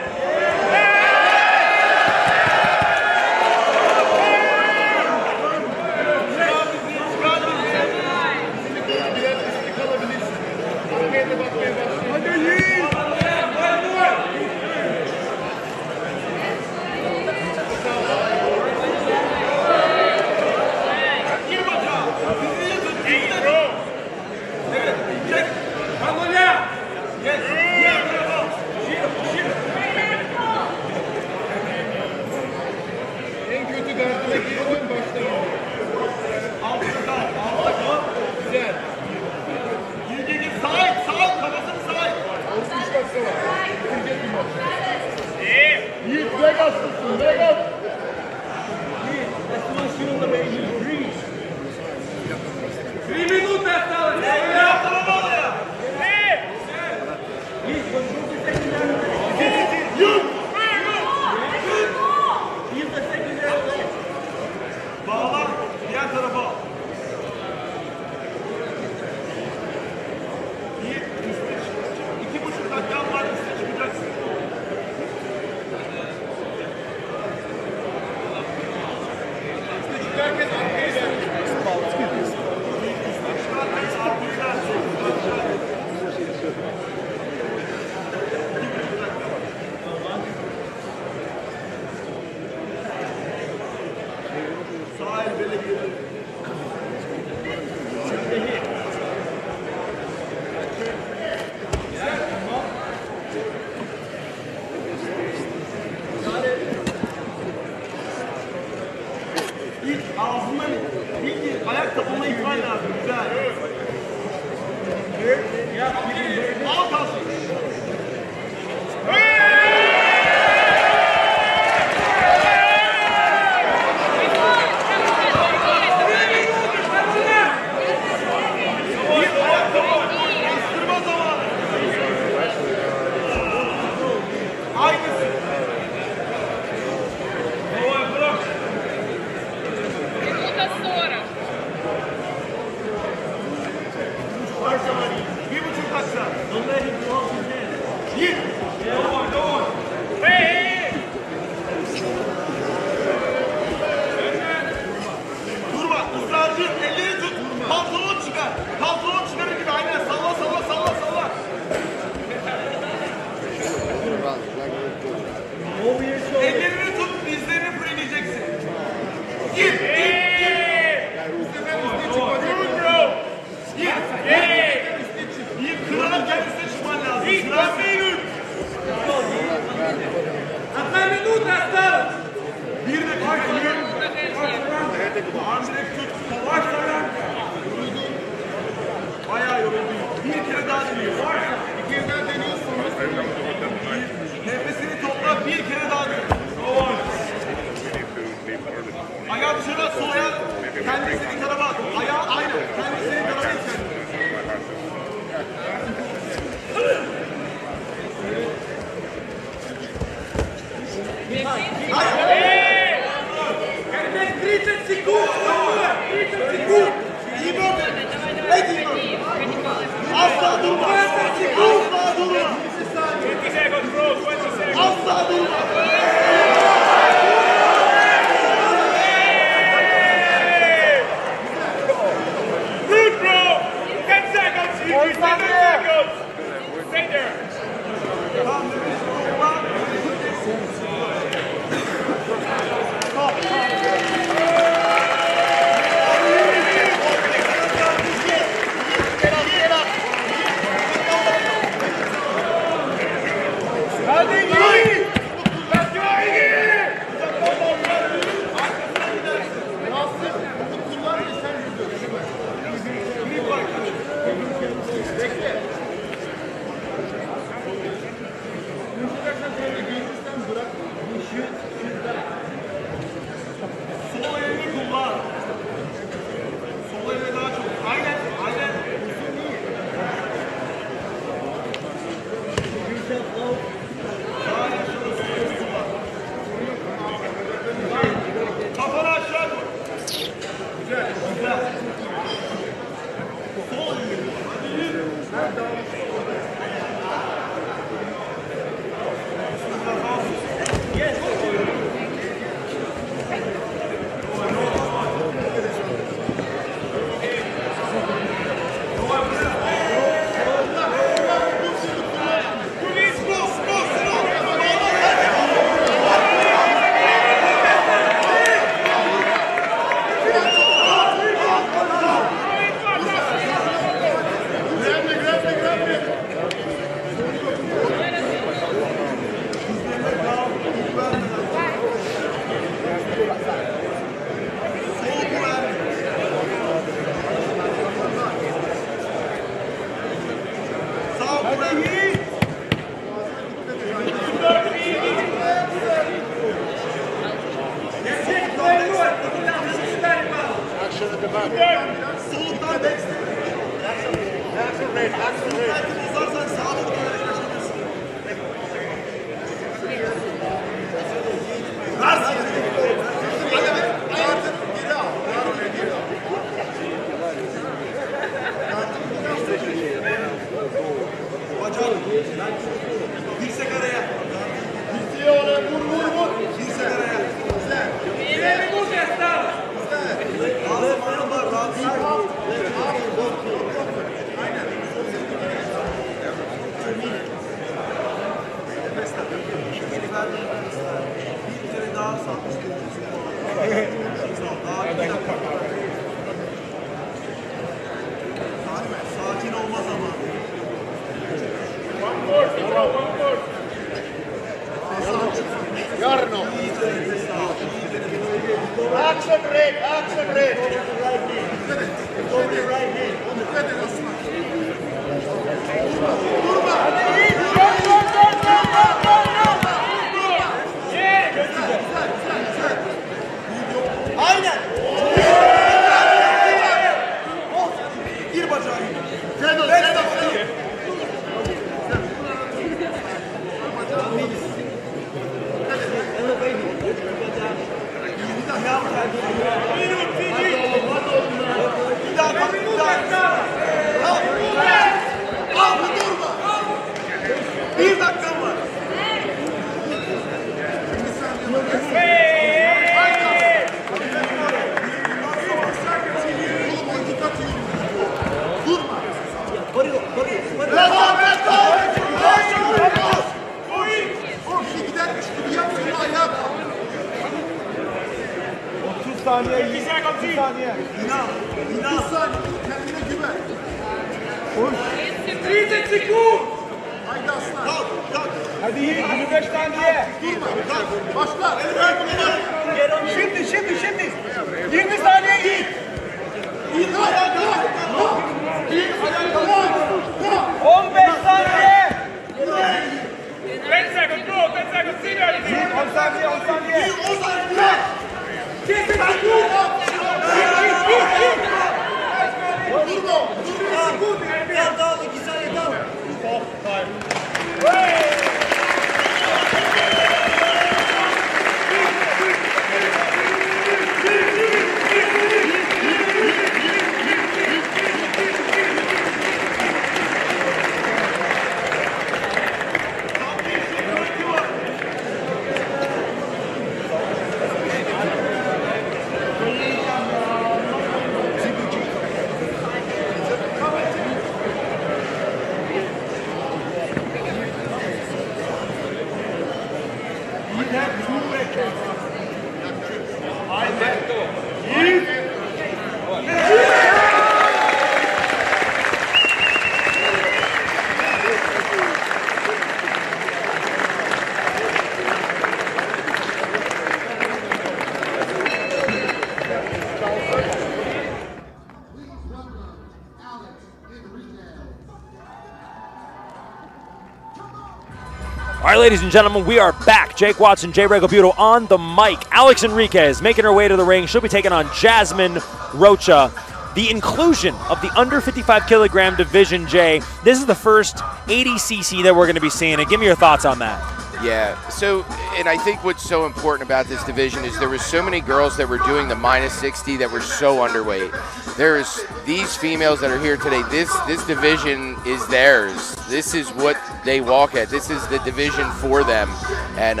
S8: All right, ladies and gentlemen, we are back. Jake Watson, Jay Regobuto on the mic. Alex Enriquez making her way to the ring. She'll be taking on Jasmine Rocha. The inclusion of the under 55 kilogram division, Jay. This is the first ADCC that we're going to be seeing. And give me your thoughts on that.
S17: Yeah, so, and I think what's so important about this division is there were so many girls that were doing the -60 that were so underweight. There's these females that are here today, this division is theirs. This is what they walk at. This is the division for them. And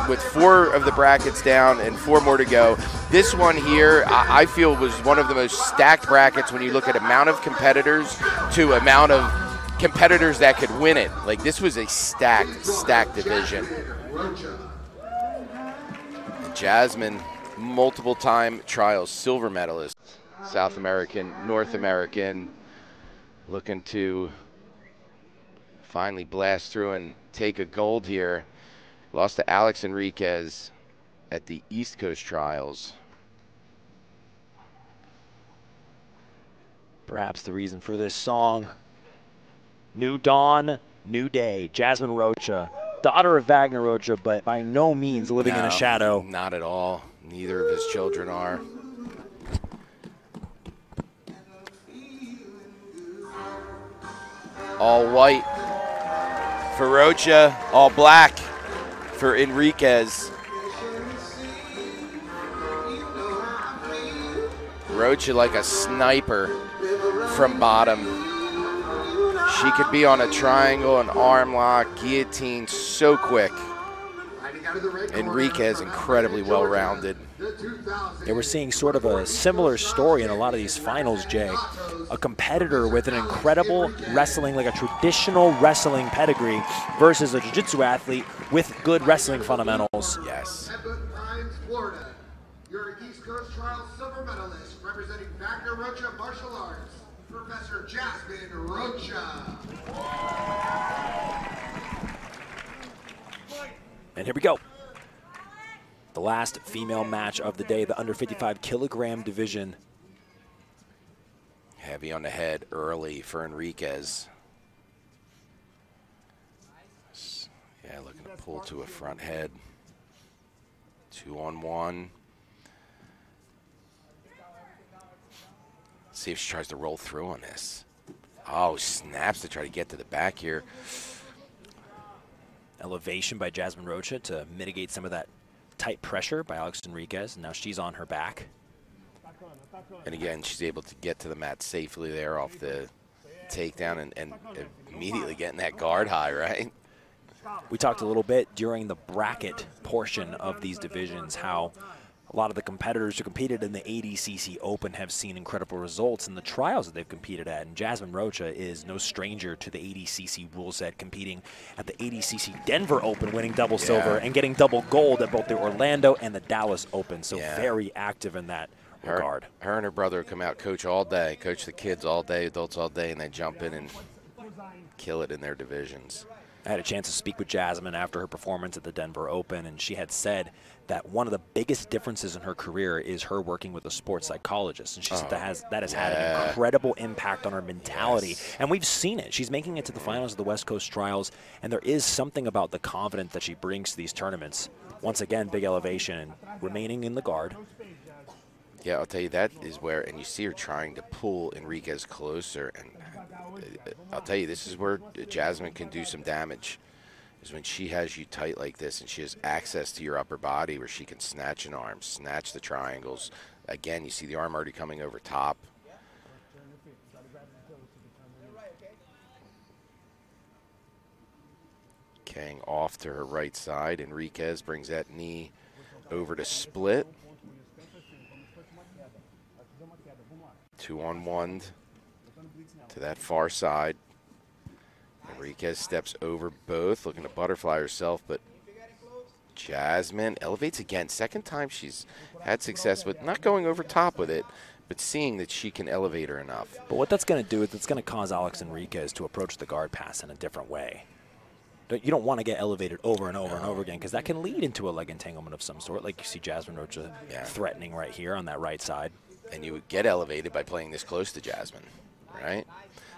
S17: with 4 of the brackets down and 4 more to go, this one here, I feel was one of the most stacked brackets when you look at amount of competitors to amount of competitors that could win it. Like, this was a stacked division. Jasmine, multiple-time trials silver medalist, South American, North American, looking to finally blast through and take a gold here. Lost to Alex Enriquez at the East Coast Trials.
S8: Perhaps the reason for this song. New dawn, new day. Jasmine Rocha, daughter of Wagner Rocha, but by no means living in a shadow.
S17: Not at all. Neither of his children are. All white for Rocha, all black for Enriquez. Rocha like a sniper from bottom. She could be on a triangle, an arm lock, guillotine so quick. Enriquez incredibly well-rounded.
S8: Yeah, we're seeing sort of a similar story in a lot of these finals, Jay. A competitor with an incredible wrestling, like a traditional wrestling pedigree, versus a jiu-jitsu athlete with good wrestling fundamentals.
S17: Yes.
S1: Florida, your East Coast Trials silver medalist representing Wagner Rocha Martial Arts, Professor Jasmine Rocha.
S8: And here we go. The last female match of the day, the under 55 kilogram division.
S17: Heavy on the head early for Enriquez. Yeah, looking to pull to a front head. 2-on-1. See if she tries to roll through on this. Oh, snaps to try to get to the back here.
S8: Elevation by Jasmine Rocha to mitigate some of that tight pressure by Alex Enriquez. Now she's on her back.
S17: And again, she's able to get to the mat safely there off the takedown and immediately getting that guard high, right?
S8: We talked a little bit during the bracket portion of these divisions how a lot of the competitors who competed in the ADCC Open have seen incredible results in the trials that they've competed at. And Jasmine Rocha is no stranger to the ADCC rule set, competing at the ADCC Denver Open, winning double silver and getting double gold at both the Orlando and the Dallas Open. So very active in that regard.
S17: Her and her brother come out, coach all day, coach the kids all day, adults all day, and they jump in and kill it in their divisions.
S8: I had a chance to speak with Jasmine after her performance at the Denver Open, and she had said that one of the biggest differences in her career is her working with a sports psychologist. And she said that has had an incredible impact on her mentality. And we've seen it. She's making it to the finals of the West Coast Trials, and there is something about the confidence that she brings to these tournaments. Once again, big elevation and remaining in the guard.
S17: Yeah, I'll tell you, that is where, and you see her trying to pull Enriquez closer, and I'll tell you, this is where Jasmine can do some damage, is when she has you tight like this and she has access to your upper body where she can snatch an arm, snatch the triangles. Again, you see the arm already coming over top. Kang off to her right side. Enriquez brings that knee over to split. 2-on-1 to that far side. Enriquez steps over both, looking to butterfly herself, but Jasmine elevates again. Second time she's had success with not going over top with it, but seeing that she can elevate her enough.
S8: But what that's going to do is it's going to cause Alex Enriquez to approach the guard pass in a different way. You don't want to get elevated over and over and over again, because that can lead into a leg entanglement of some sort, like you see Jasmine Rocha threatening right here on that right side.
S17: And you would get elevated by playing this close to Jasmine, right?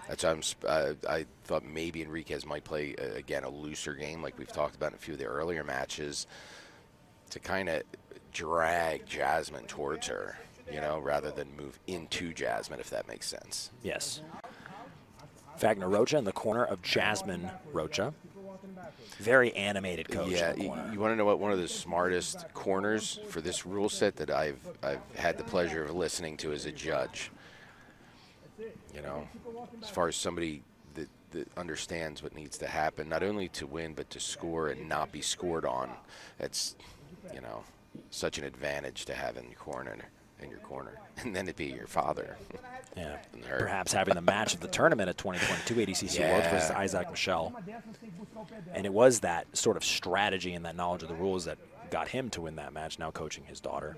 S17: That's why I thought maybe Enriquez might play, again, a looser game like we've talked about in a few of the earlier matches to kind of drag Jasmine towards her, you know, rather than move into Jasmine, if that makes sense.
S8: Yes. Wagner Rocha in the corner of Jasmine Rocha. Very animated coach.
S17: Yeah, you want to know what one of the smartest corners for this rule set that I've had the pleasure of listening to as a judge. You know, as far as somebody that understands what needs to happen, not only to win but to score and not be scored on. That's, you know, such an advantage to have in your corner. And then it'd be your father.
S8: Yeah, perhaps having the match of the tournament at 2022 ADCC Worlds versus Isaac Michel. And it was that sort of strategy and that knowledge of the rules that got him to win that match, now coaching his daughter.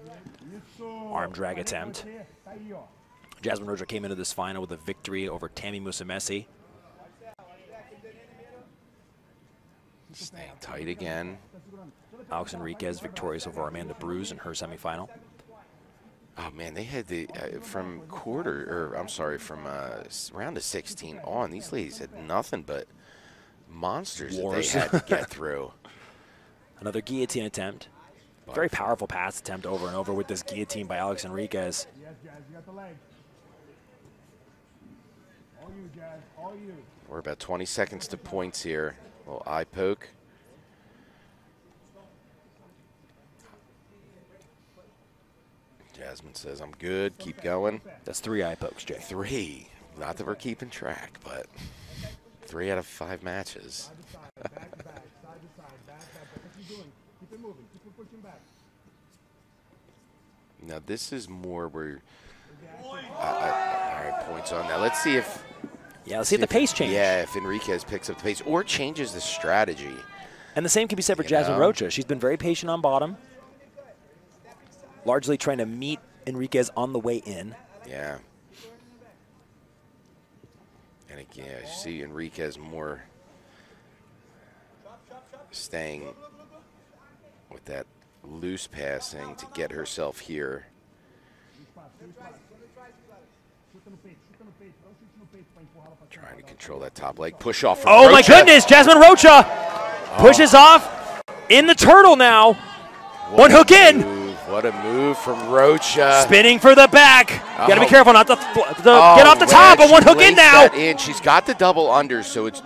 S8: Arm drag attempt. Jasmine Rocha came into this final with a victory over Tammy Musamesi.
S17: Staying tight again.
S8: Alex Enriquez victorious over Amanda Bruce in her semifinal.
S17: Oh man, they had the from round of 16 on. These ladies had nothing but monsters that they had to get through.
S8: Another guillotine attempt. Very powerful pass attempt over and over with this guillotine by Alex Enriquez.
S17: We're about 20 seconds to points here. A little eye poke. Jasmine says, I'm good, keep going.
S8: That's 3 eye pokes, Jay.
S17: 3. Not that we're keeping track, but 3 out of 5 matches. Now this is more where, all right, points on that. Let's see if.
S8: Yeah, let's see if the pace changes.
S17: Yeah, if Enriquez picks up the pace or changes the strategy.
S8: And the same can be said for Jasmine Rocha. She's been very patient on bottom. Largely trying to meet Enriquez on the way in.
S17: Yeah. And again, I see Enriquez more staying with that loose passing to get herself here. Trying to control that top leg. Push off from
S8: Oh
S17: Rocha.
S8: my goodness, Jasmine Rocha pushes off in the turtle now. One hook in.
S17: What a move from Rocha.
S8: Spinning for the back. You gotta be careful not to get off the top, but one hook in now.
S17: She's got the double under, so it's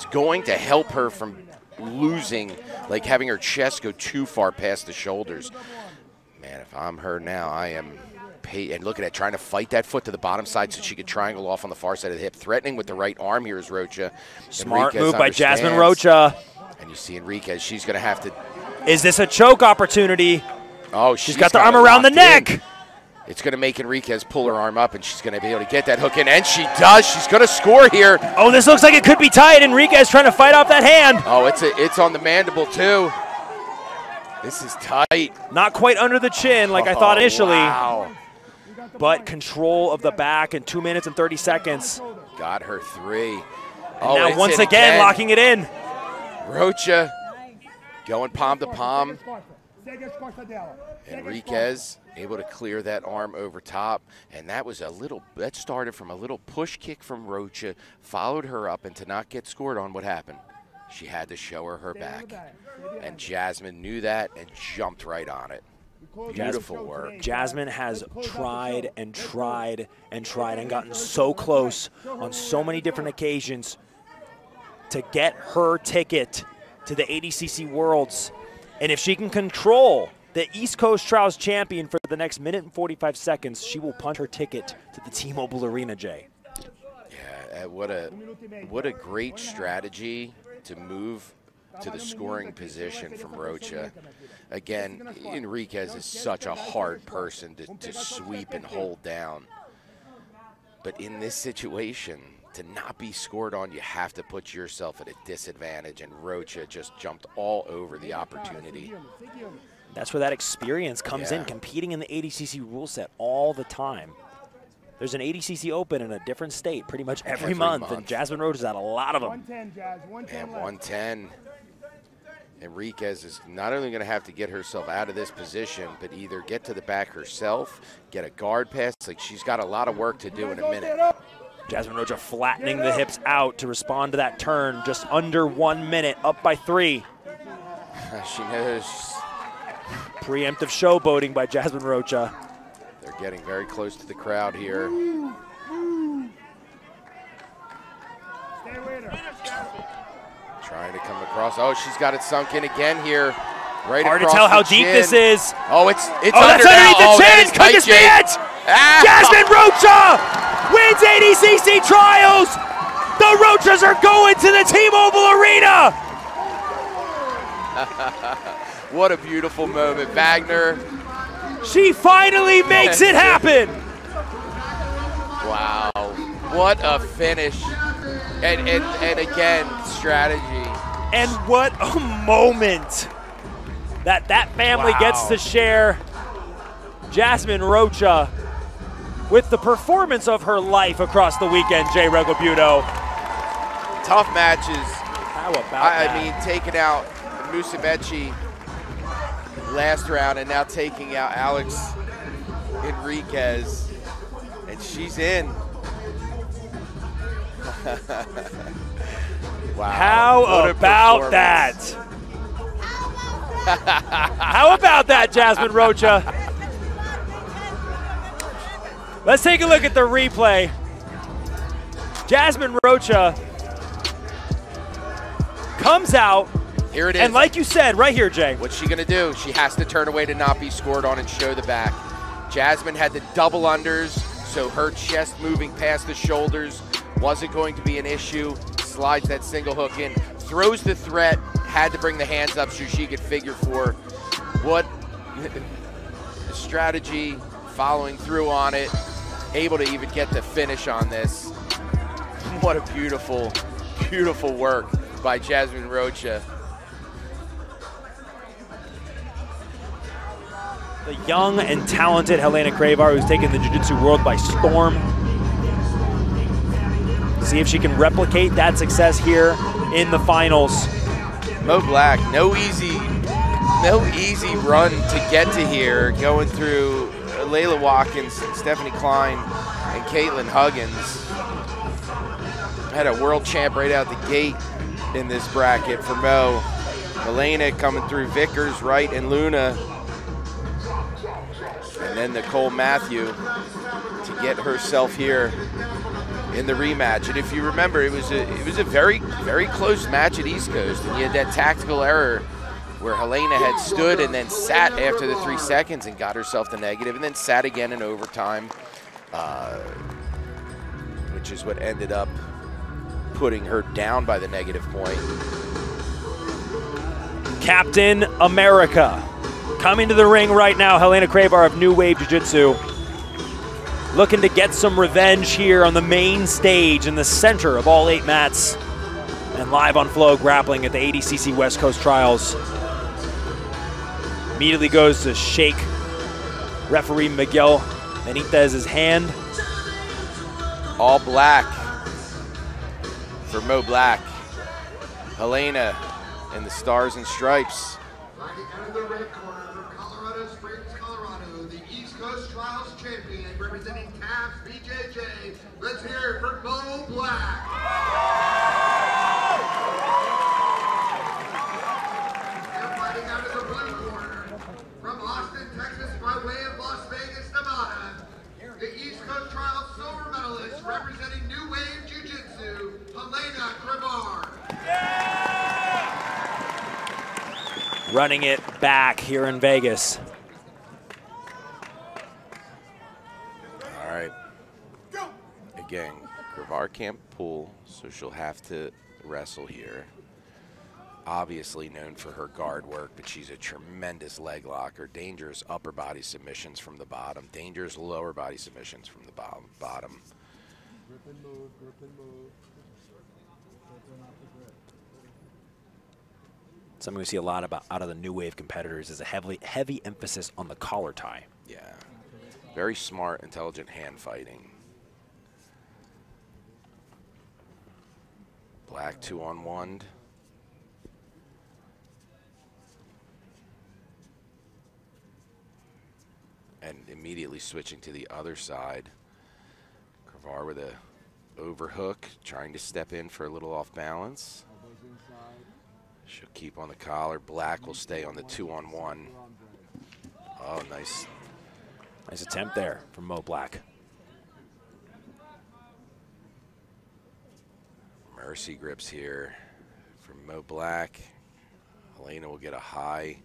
S17: going to help her from losing, like having her chest go too far past the shoulders. Man, if I'm her now, I am and look at that, trying to fight that foot to the bottom side so she could triangle off on the far side of the hip. Threatening with the right arm here is Rocha.
S8: Smart move by Jasmine Rocha.
S17: And you see Enriquez, she's going to have to.
S8: Is this a choke opportunity?
S17: Oh,
S8: she's got the arm around the neck.
S17: It's going to make Enriquez pull her arm up, and she's going to be able to get that hook in, and she does. She's going to score here.
S8: Oh, this looks like it could be tight. Enriquez trying to fight off that hand.
S17: Oh, it's on the mandible, too. This is tight.
S8: Not quite under the chin like I thought initially.
S17: Wow.
S8: But control of the back in 2 minutes and 30 seconds.
S17: Got her 3.
S8: And now once again locking it in.
S17: Rocha going palm to palm. Enriquez able to clear that arm over top, and that started from a little push kick from Rocha, followed her up, and to not get scored on, what happened? She had to show her back, and Jasmine knew that and jumped right on it. Beautiful work.
S8: Jasmine has tried and tried and tried and gotten so close on so many different occasions to get her ticket to the ADCC Worlds. And if she can control the East Coast Trials champion for the next minute and 45 seconds, she will punch her ticket to the T-Mobile Arena, Jay.
S17: Yeah, what a great strategy to move to the scoring position from Rocha. Again, Enriquez is such a hard person to sweep and hold down. But in this situation, to not be scored on, you have to put yourself at a disadvantage, and Rocha just jumped all over the opportunity.
S8: That's where that experience comes in, competing in the ADCC rule set all the time. There's an ADCC Open in a different state pretty much every month, and Jasmine Rocha's had a lot of them.
S1: 110, Jazz. 110
S17: and 110. Enriquez is not only going to have to get herself out of this position, but either get to the back herself, get a guard pass. Like, she's got a lot of work to do in a minute.
S8: Jasmine Rocha flattening the hips out to respond to that turn. Just under 1 minute, up by 3.
S17: She knows.
S8: Preemptive showboating by Jasmine Rocha.
S17: They're getting very close to the crowd here. Trying to come across. Oh, she's got it sunk in again here. Right
S7: Hard to
S17: across
S7: tell how
S17: the
S7: deep
S17: chin.
S7: this is.
S17: Oh, it's
S7: that's
S17: under
S7: underneath
S17: now.
S7: the chin.
S17: That is
S7: Could
S17: tight,
S7: this be
S17: Jake.
S7: it?
S17: Ah!
S7: Jasmine Rocha wins ADCC Trials. The Rochas are going to the T-Mobile Arena.
S17: What a beautiful moment, Wagner.
S7: She finally makes it happen.
S17: Wow, what a finish. And again, strategy.
S7: And what a moment that family gets to share. Jasmine Rocha with the performance of her life across the weekend, Jay Regobuto.
S17: Tough matches.
S7: How about that?
S17: I mean, taking out Musumeci last round and now taking out Alex Enriquez. And she's in. Wow.
S7: How about that? How about that, Jasmine Rocha? Let's take a look at the replay. Jasmine Rocha comes out.
S17: Here it is.
S7: And like you said, right here, Jay.
S17: What's she going to do? She has to turn away to not be scored on and show the back. Jasmine had the double unders, so her chest moving past the shoulders wasn't going to be an issue. Slides that single hook in, throws the threat, had to bring the hands up so she could figure four. What strategy, following through on it, able to even get the finish on this. What a beautiful, beautiful work by Jasmine Rocha.
S7: The young and talented Helena Cravar, who's taken the Jiu-Jitsu world by storm. See if she can replicate that success here in the finals.
S17: Mo Black, no easy run to get to here, going through Layla Watkins, Stephanie Klein, and Caitlin Huggins. Had a world champ right out the gate in this bracket for Mo. Helena coming through Vickers, Wright, and Luna. And then Nicole Matthew to get herself here in the rematch. And if you remember, it was a very, very close match at East Coast, and you had that tactical error where Helena had stood and then sat after the 3 seconds and got herself the negative, and then sat again in overtime, which is what ended up putting her down by the negative point.
S7: Captain America coming to the ring right now, Helena Cravar of New Wave Jiu-Jitsu. Looking to get some revenge here on the main stage in the center of all 8 mats. And live on FloGrappling at the ADCC West Coast Trials. Immediately goes to shake referee Miguel Benitez's hand.
S17: All black for Mo Black. Helena and the Stars and Stripes.
S1: The red corner from Colorado Springs, Colorado, the East Coast Trials champion, representing Cavs BJJ. Let's hear it for Mo Black. And fighting out of the blue corner from Austin, Texas, by way of Las Vegas, Nevada, the East Coast Trials silver medalist, representing New Wave Jiu-Jitsu, Helena Cravar.
S7: Running it back here in Vegas.
S17: All right. Again, Cravar can't pull, so she'll have to wrestle here. Obviously known for her guard work, but she's a tremendous leg locker. Dangerous upper body submissions from the bottom. Dangerous lower body submissions from the bottom.
S3: Grip and move, grip and move.
S8: Something we see a lot about out of the New Wave competitors is a heavy emphasis on the collar tie.
S17: Yeah, very smart, intelligent hand fighting. Black 2-on-1. And immediately switching to the other side. Cravar with a overhook, trying to step in for a little off balance. She'll keep on the collar. Black will stay on the 2-on-1. Oh, nice.
S8: Nice attempt there from Mo Black.
S17: Mercy grips here from Mo Black. Helena will get a high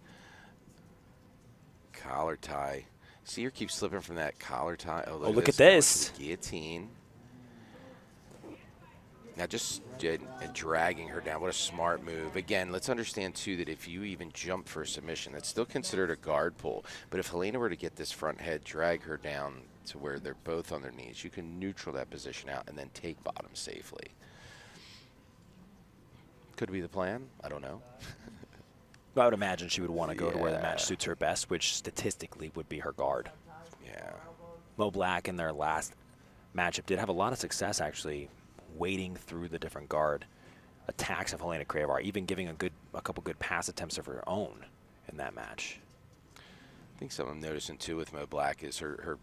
S17: collar tie. See her keep slipping from that collar tie. Oh,
S8: look at this.
S17: Guillotine. Now just dragging her down. What a smart move. Again, let's understand, too, that if you even jump for a submission, that's still considered a guard pull. But if Helena were to get this front head, drag her down to where they're both on their knees, you can neutral that position out and then take bottom safely. Could be the plan. I don't know.
S8: I would imagine she would want to go to where the match suits her best, which statistically would be her guard.
S17: Yeah.
S8: Mo Black in their last matchup did have a lot of success, actually, wading through the different guard attacks of Helena Cravar, even giving a couple good pass attempts of her own in that match.
S17: I think something I'm noticing, too, with Mo Black is her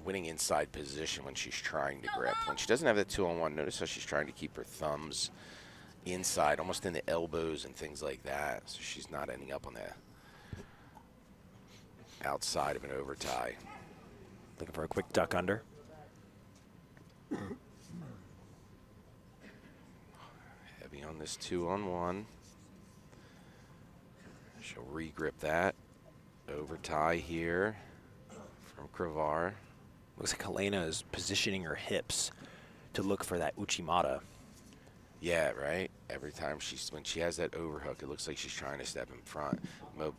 S17: winning inside position when she's trying to grip. When she doesn't have that 2-on-1, notice how she's trying to keep her thumbs inside, almost in the elbows and things like that, so she's not ending up on the outside of an over tie.
S8: Looking for a quick duck under.
S17: Heavy on this 2-on-1. She'll re-grip that. Over tie here from Cravar.
S8: Looks like Helena is positioning her hips to look for that Uchimata.
S17: Yeah, right. Every time when she has that overhook, it looks like she's trying to step in front.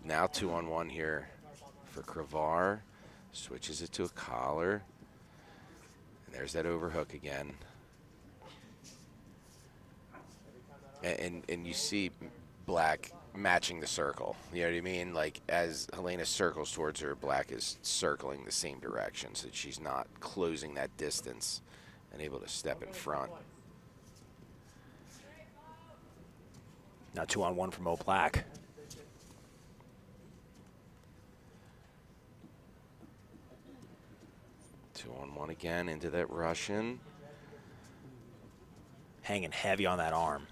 S17: Now 2-on-1 here for Cravar. Switches it to a collar. And there's that overhook again. And you see Black matching the circle. You know what I mean? Like, as Helena circles towards her, Black is circling the same direction so that she's not closing that distance and able to step in front.
S8: Now 2-on-1 for Mo Black.
S17: Two on one again into that Russian.
S8: Hanging heavy on that arm.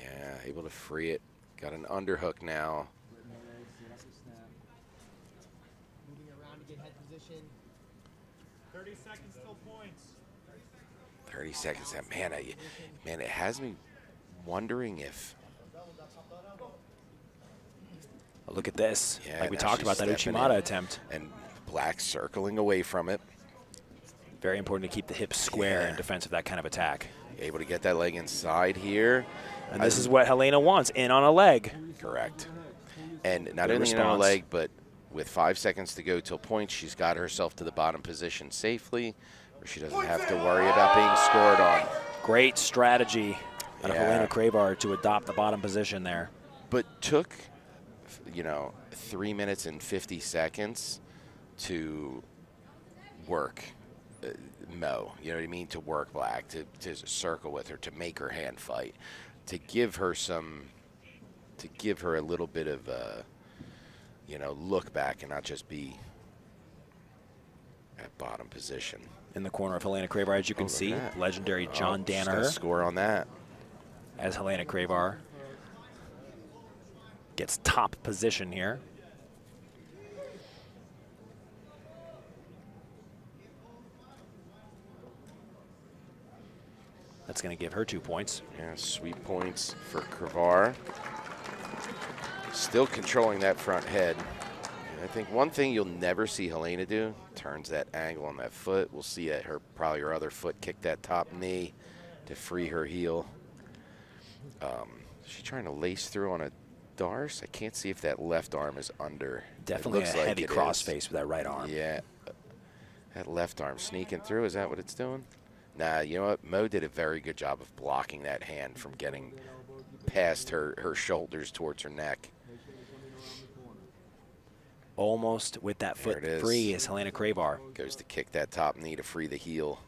S17: Yeah, able to free it. Got an underhook now.
S18: Moving around to get head position.
S4: 30 seconds till points.
S17: 30 seconds. Man, it has me wondering if.
S8: Look at this.
S17: Yeah,
S8: like we
S17: now
S8: talked
S17: she's
S8: about that
S17: stepping
S8: Uchimata
S17: in,
S8: attempt.
S17: And Black circling away from it.
S8: Very important to keep the hips square in defense of that kind of attack.
S17: Able to get that leg inside here.
S8: And this is what Helena wants, in on a leg.
S17: Correct. And not
S8: Good
S17: only in on a
S8: response.
S17: leg, but with 5 seconds to go till points, she's got herself to the bottom position safely, where she doesn't have to worry about being scored on.
S8: Great strategy out of
S17: Yeah.
S8: Helena Cravar to adopt the bottom position there.
S17: But took, 3 minutes and 50 seconds to work Mo, you know what I mean, to work Black, to circle with her, to make her hand fight, to give her a little bit of look back and not just be at bottom position.
S8: In the corner of Helena Cravar, as you can see, legendary John
S17: She's gonna
S8: Danaher.
S17: score on that.
S8: As Helena Cravar gets top position here. That's going to give her 2 points.
S17: Yeah, sweet points for Cravar. Still controlling that front head. And I think one thing you'll never see Helena do, turns that angle on that foot. We'll see probably her other foot kick that top knee to free her heel. She's trying to lace through on a Darce. I can't see if that left arm is under.
S8: Definitely
S17: it looks
S8: a
S17: like
S8: heavy
S17: it
S8: crossface
S17: is.
S8: with that right arm.
S17: Yeah. That left arm sneaking through. Is that what it's doing? Nah, you know what? Mo did a very good job of blocking that hand from getting past her shoulders towards her neck.
S8: Almost with that foot free is Helena Cravar.
S17: Goes to kick that top knee to free the heel.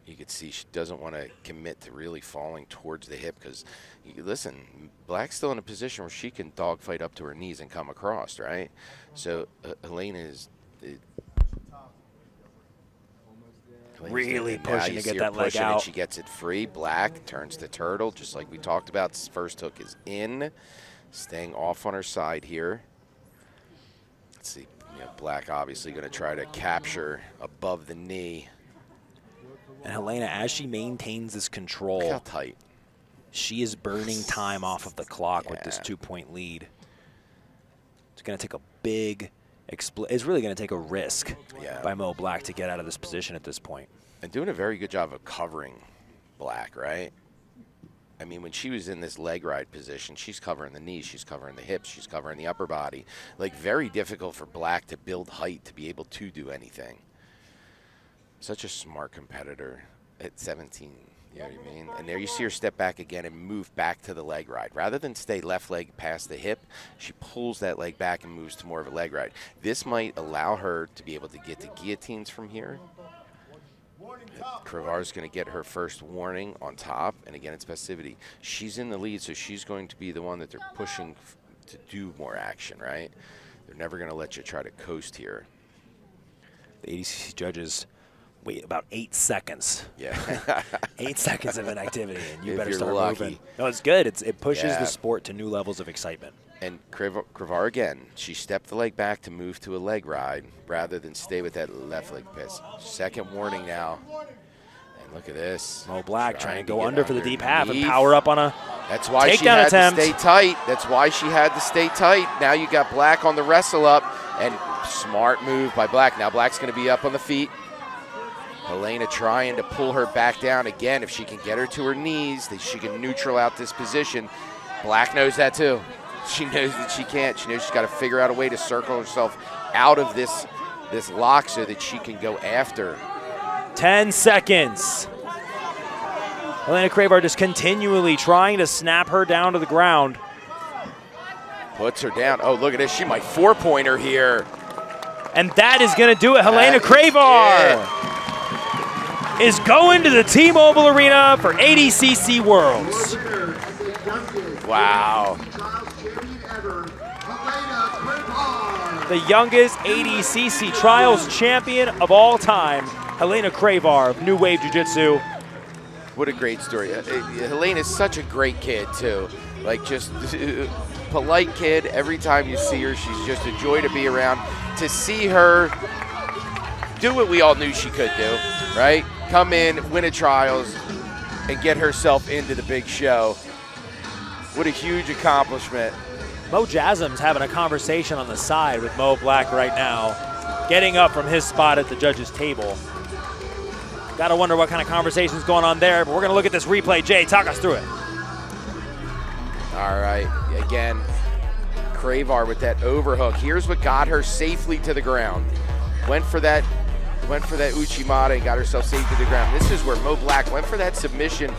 S17: You could see she doesn't want to commit to really falling towards the hip because, listen, Black's still in a position where she can dogfight up to her knees and come across, right? So Helena is
S8: really pushing to get that leg
S17: pushing
S8: out.
S17: And she gets it free. Black turns to turtle, just like we talked about. First hook is in, staying off on her side here. Let's see, Black obviously going to try to capture above the knee.
S8: And Helena, as she maintains this control,
S17: look how tight.
S8: She is burning time off of the clock with this 2-point lead. It's going to take a big, it's really going to take a risk by Mo Black to get out of this position at this point.
S17: And doing a very good job of covering Black, right? I mean, when she was in this leg ride position, she's covering the knees, she's covering the hips, she's covering the upper body. Like, very difficult for Black to build height to be able to do anything. Such a smart competitor at 17, you know what I mean? And there you see her step back again and move back to the leg ride. Rather than stay left leg past the hip, she pulls that leg back and moves to more of a leg ride. This might allow her to be able to get to guillotines from here. Crevar's going to get her first warning on top, and again, it's passivity. She's in the lead, so she's going to be the one that they're pushing to do more action, right? They're never going to let you try to coast here.
S8: The ADCC judges wait about 8 seconds.
S17: Yeah.
S8: 8 seconds of inactivity, and you better
S17: you're
S8: start
S17: lucky.
S8: moving. No, it's good. It pushes the sport to new levels of excitement.
S17: And Crevar again, she stepped the leg back to move to a leg ride rather than stay with that left leg piss. Second warning now. And look at this.
S8: Mo Black trying to go
S17: get
S8: under for the deep half and
S17: underneath.
S8: power up on a
S17: That's why she
S8: takedown
S17: had
S8: attempt.
S17: to stay tight. That's why she had to stay tight. Now you got Black on the wrestle up, and smart move by Black. Now Black's going to be up on the feet. Helena trying to pull her back down again. If she can get her to her knees, she can neutral out this position. Black knows that too. She knows that she can't. She knows she's got to figure out a way to circle herself out of this lock so that she can go after.
S8: 10 seconds. Helena Crevar just continually trying to snap her down to the ground.
S17: Puts her down. Oh, look at this. She might 4-pointer here.
S8: And that is going to do it. Helena Crevar is going to the T-Mobile Arena for ADCC Worlds.
S17: Wow.
S8: The youngest ADCC Trials champion of all time, Helena Crevar of New Wave Jiu-Jitsu.
S17: What a great story. Helena's such a great kid, too. Like, just polite kid. Every time you see her, she's just a joy to be around. To see her do what we all knew she could do, right? Come in, win a Trials, and get herself into the big show. What a huge accomplishment.
S8: Mo Jasm's having a conversation on the side with Mo Black right now, getting up from his spot at the judges' table. Gotta wonder what kind of conversation's going on there, but we're gonna look at this replay. Jay, talk us through it.
S17: All right, again, Crevar with that overhook. Here's what got her safely to the ground. Went for that Uchimata and got herself safe to the ground. This is where Mo Black went for that submission.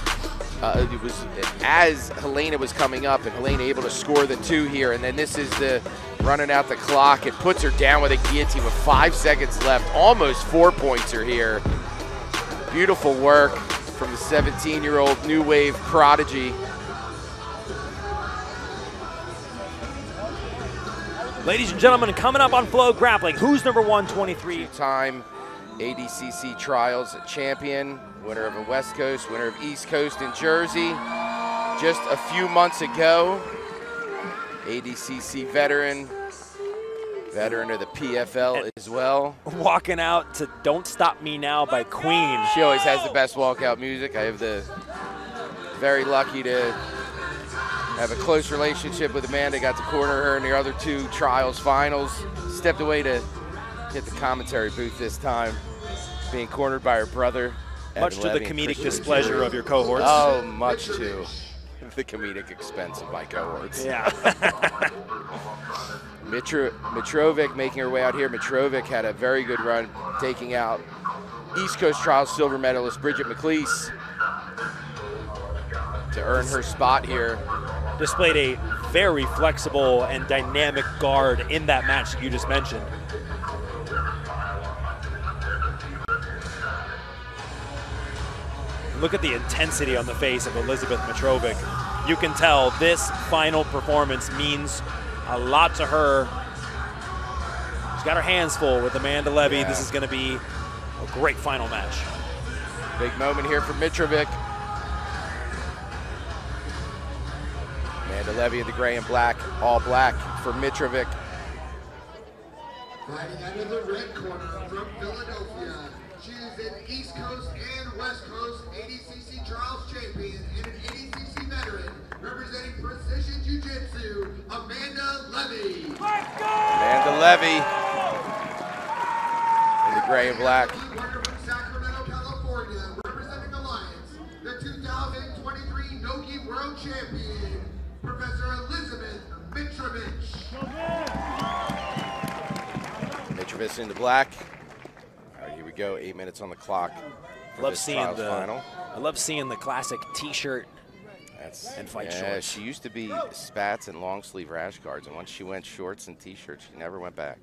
S17: It was as Helena was coming up, and Helena able to score the 2 here, and then this is the running out the clock. It puts her down with a guillotine with 5 seconds left. Almost 4-pointer here. Beautiful work from the 17-year-old New Wave prodigy.
S8: Ladies and gentlemen, coming up on FloGrappling, who's number 123?
S17: Two-time ADCC Trials champion, winner of a West Coast, winner of East Coast in Jersey. Just a few months ago, ADCC veteran of the PFL as well.
S8: Walking out to Don't Stop Me Now by Queen.
S17: She always has the best walkout music. I have the very lucky to have a close relationship with Amanda. Got to corner her in the other 2 Trials finals. Stepped away to hit the commentary booth this time, being cornered by her brother.
S8: Much to the comedic displeasure of your cohorts.
S17: Oh, much to the comedic expense of my cohorts.
S8: Yeah.
S17: Mitrovic making her way out here. Mitrovic had a very good run, taking out East Coast Trials silver medalist Bridget McLeese to earn her spot here.
S8: Displayed a very flexible and dynamic guard in that match that you just mentioned. Look at the intensity on the face of Elizabeth Mitrovic. You can tell this final performance means a lot to her. She's got her hands full with Amanda Levy.
S17: Yeah.
S8: This is going to be a great final match.
S17: Big moment here for Mitrovic. Amanda Levy in the gray and black, all black for Mitrovic.
S1: Fighting out of the red corner from Philadelphia, She is an East Coast and West Coast ADCC Trials champion and an ADCC veteran representing Precision Jiu-Jitsu, Amanda Levy.
S17: Amanda Levy in the gray and black.
S1: From Sacramento, California, representing Alliance, the 2023 Nogi World Champion, Professor Elizabeth Mitrovich.
S17: Mitrovich in the black. All right, here we go. 8 minutes on the clock.
S8: I love seeing the classic T-shirt and fight shorts.
S17: She used to be spats and long sleeve rash guards, and once she went shorts and T-shirts, she never went back.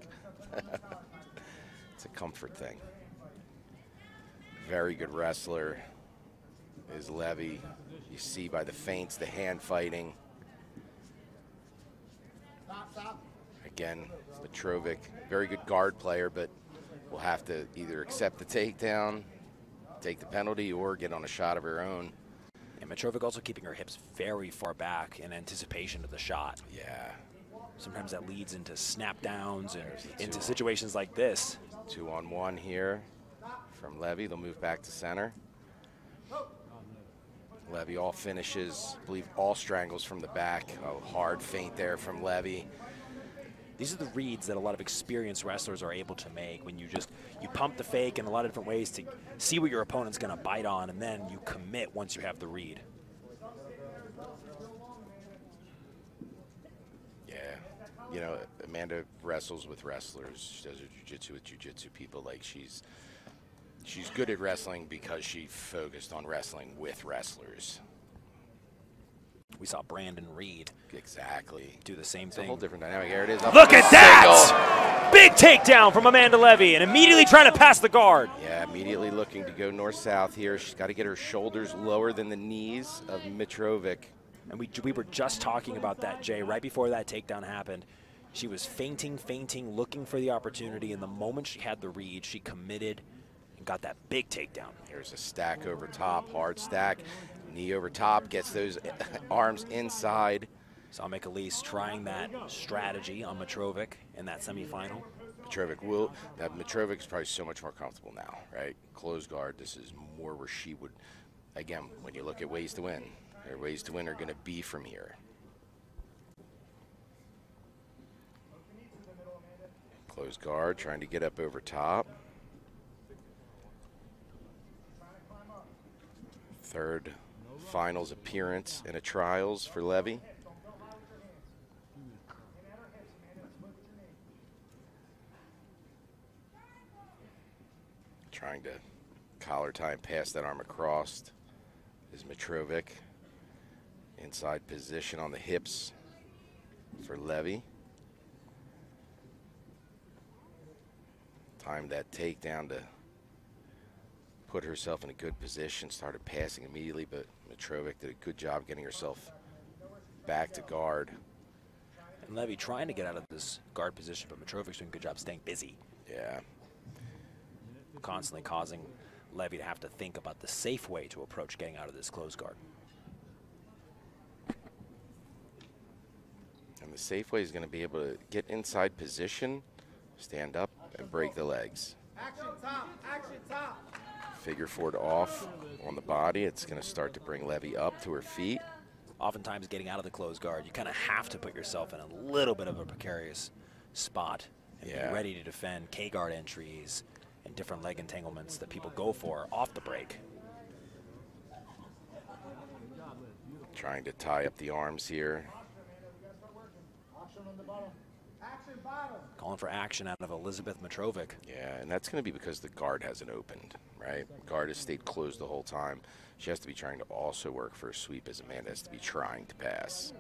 S17: It's a comfort thing. Very good wrestler is Levy. You see by the feints, the hand fighting. Again, Mitrovic, very good guard player, but will have to either accept the takedown, take the penalty, or get on a shot of her own.
S8: And Mitrovic also keeping her hips very far back in anticipation of the shot.
S17: Yeah.
S8: Sometimes that leads into snap downs and into situations like this.
S17: 2-on-1 here from Levy. They'll move back to center. Levy all finishes, I believe all strangles from the back. A hard feint there from Levy.
S8: These are the reads that a lot of experienced wrestlers are able to make when you pump the fake in a lot of different ways to see what your opponent's going to bite on, and then you commit once you have the read.
S17: Yeah, you know, Amanda wrestles with wrestlers. She does her jiu-jitsu with jiu-jitsu people. Like she's good at wrestling because she focused on wrestling with wrestlers.
S8: We saw Brandon Reed do the same thing.
S17: A whole different dynamic. Here it is.
S8: Look at that! Big takedown from Amanda Levy, and immediately trying to pass the guard.
S17: Yeah, immediately looking to go north-south here. She's got to get her shoulders lower than the knees of Mitrovic.
S8: And we were just talking about that, Jay, right before that takedown happened. She was feinting, looking for the opportunity, and the moment she had the read, she committed and got that big takedown.
S17: Here's a stack over top, hard stack. Knee over top, gets those arms inside.
S8: Saw Michalise trying that strategy on Mitrovic in that semifinal.
S17: Mitrovic is probably so much more comfortable now, right? Closed guard, this is more where she would, again, when you look at ways to win, her ways to win are going to be from here. Closed guard, trying to get up over top. Third finals appearance in a trials for Levy. Trying to collar tie and pass that arm across is Mitrovic. Inside position on the hips for Levy. Timed that takedown to put herself in a good position, started passing immediately, but Mitrovic did a good job getting herself back to guard.
S8: And Levy trying to get out of this guard position, but Mitrovic's doing a good job staying busy.
S17: Yeah.
S8: Constantly causing Levy to have to think about the safe way to approach getting out of this closed guard.
S17: And the safe way is going to be able to get inside position, stand up, and break the legs.
S4: Action top, action top.
S17: Figure four off on the body. It's going to start to bring Levy up to her feet.
S8: Oftentimes getting out of the closed guard, you kind of have to put yourself in a little bit of a precarious spot and be ready to defend K-guard entries and different leg entanglements that people go for off the break.
S17: Trying to tie up the arms here.
S8: Calling for action out of Elizabeth Mitrovic.
S17: Yeah, and that's going to be because the guard hasn't opened, right? Guard has stayed closed the whole time. She has to be trying to also work for a sweep as Amanda has to be trying to pass.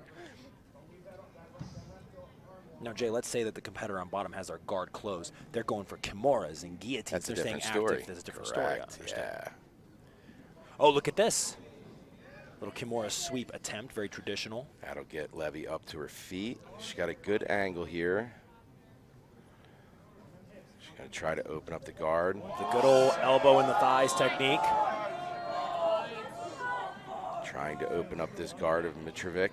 S8: Now, Jay, let's say that the competitor on bottom has their guard closed. They're going for kimuras and guillotines.
S17: That's
S8: They're
S17: a different
S8: staying
S17: story.
S8: active. There's a different story.
S17: Yeah.
S8: Oh, look at this. Little kimura sweep attempt, very traditional.
S17: That'll get Levy up to her feet. She's got a good angle here. She's going to try to open up the guard.
S8: The good old elbow in the thighs technique.
S17: Trying to open up this guard of Mitrovic.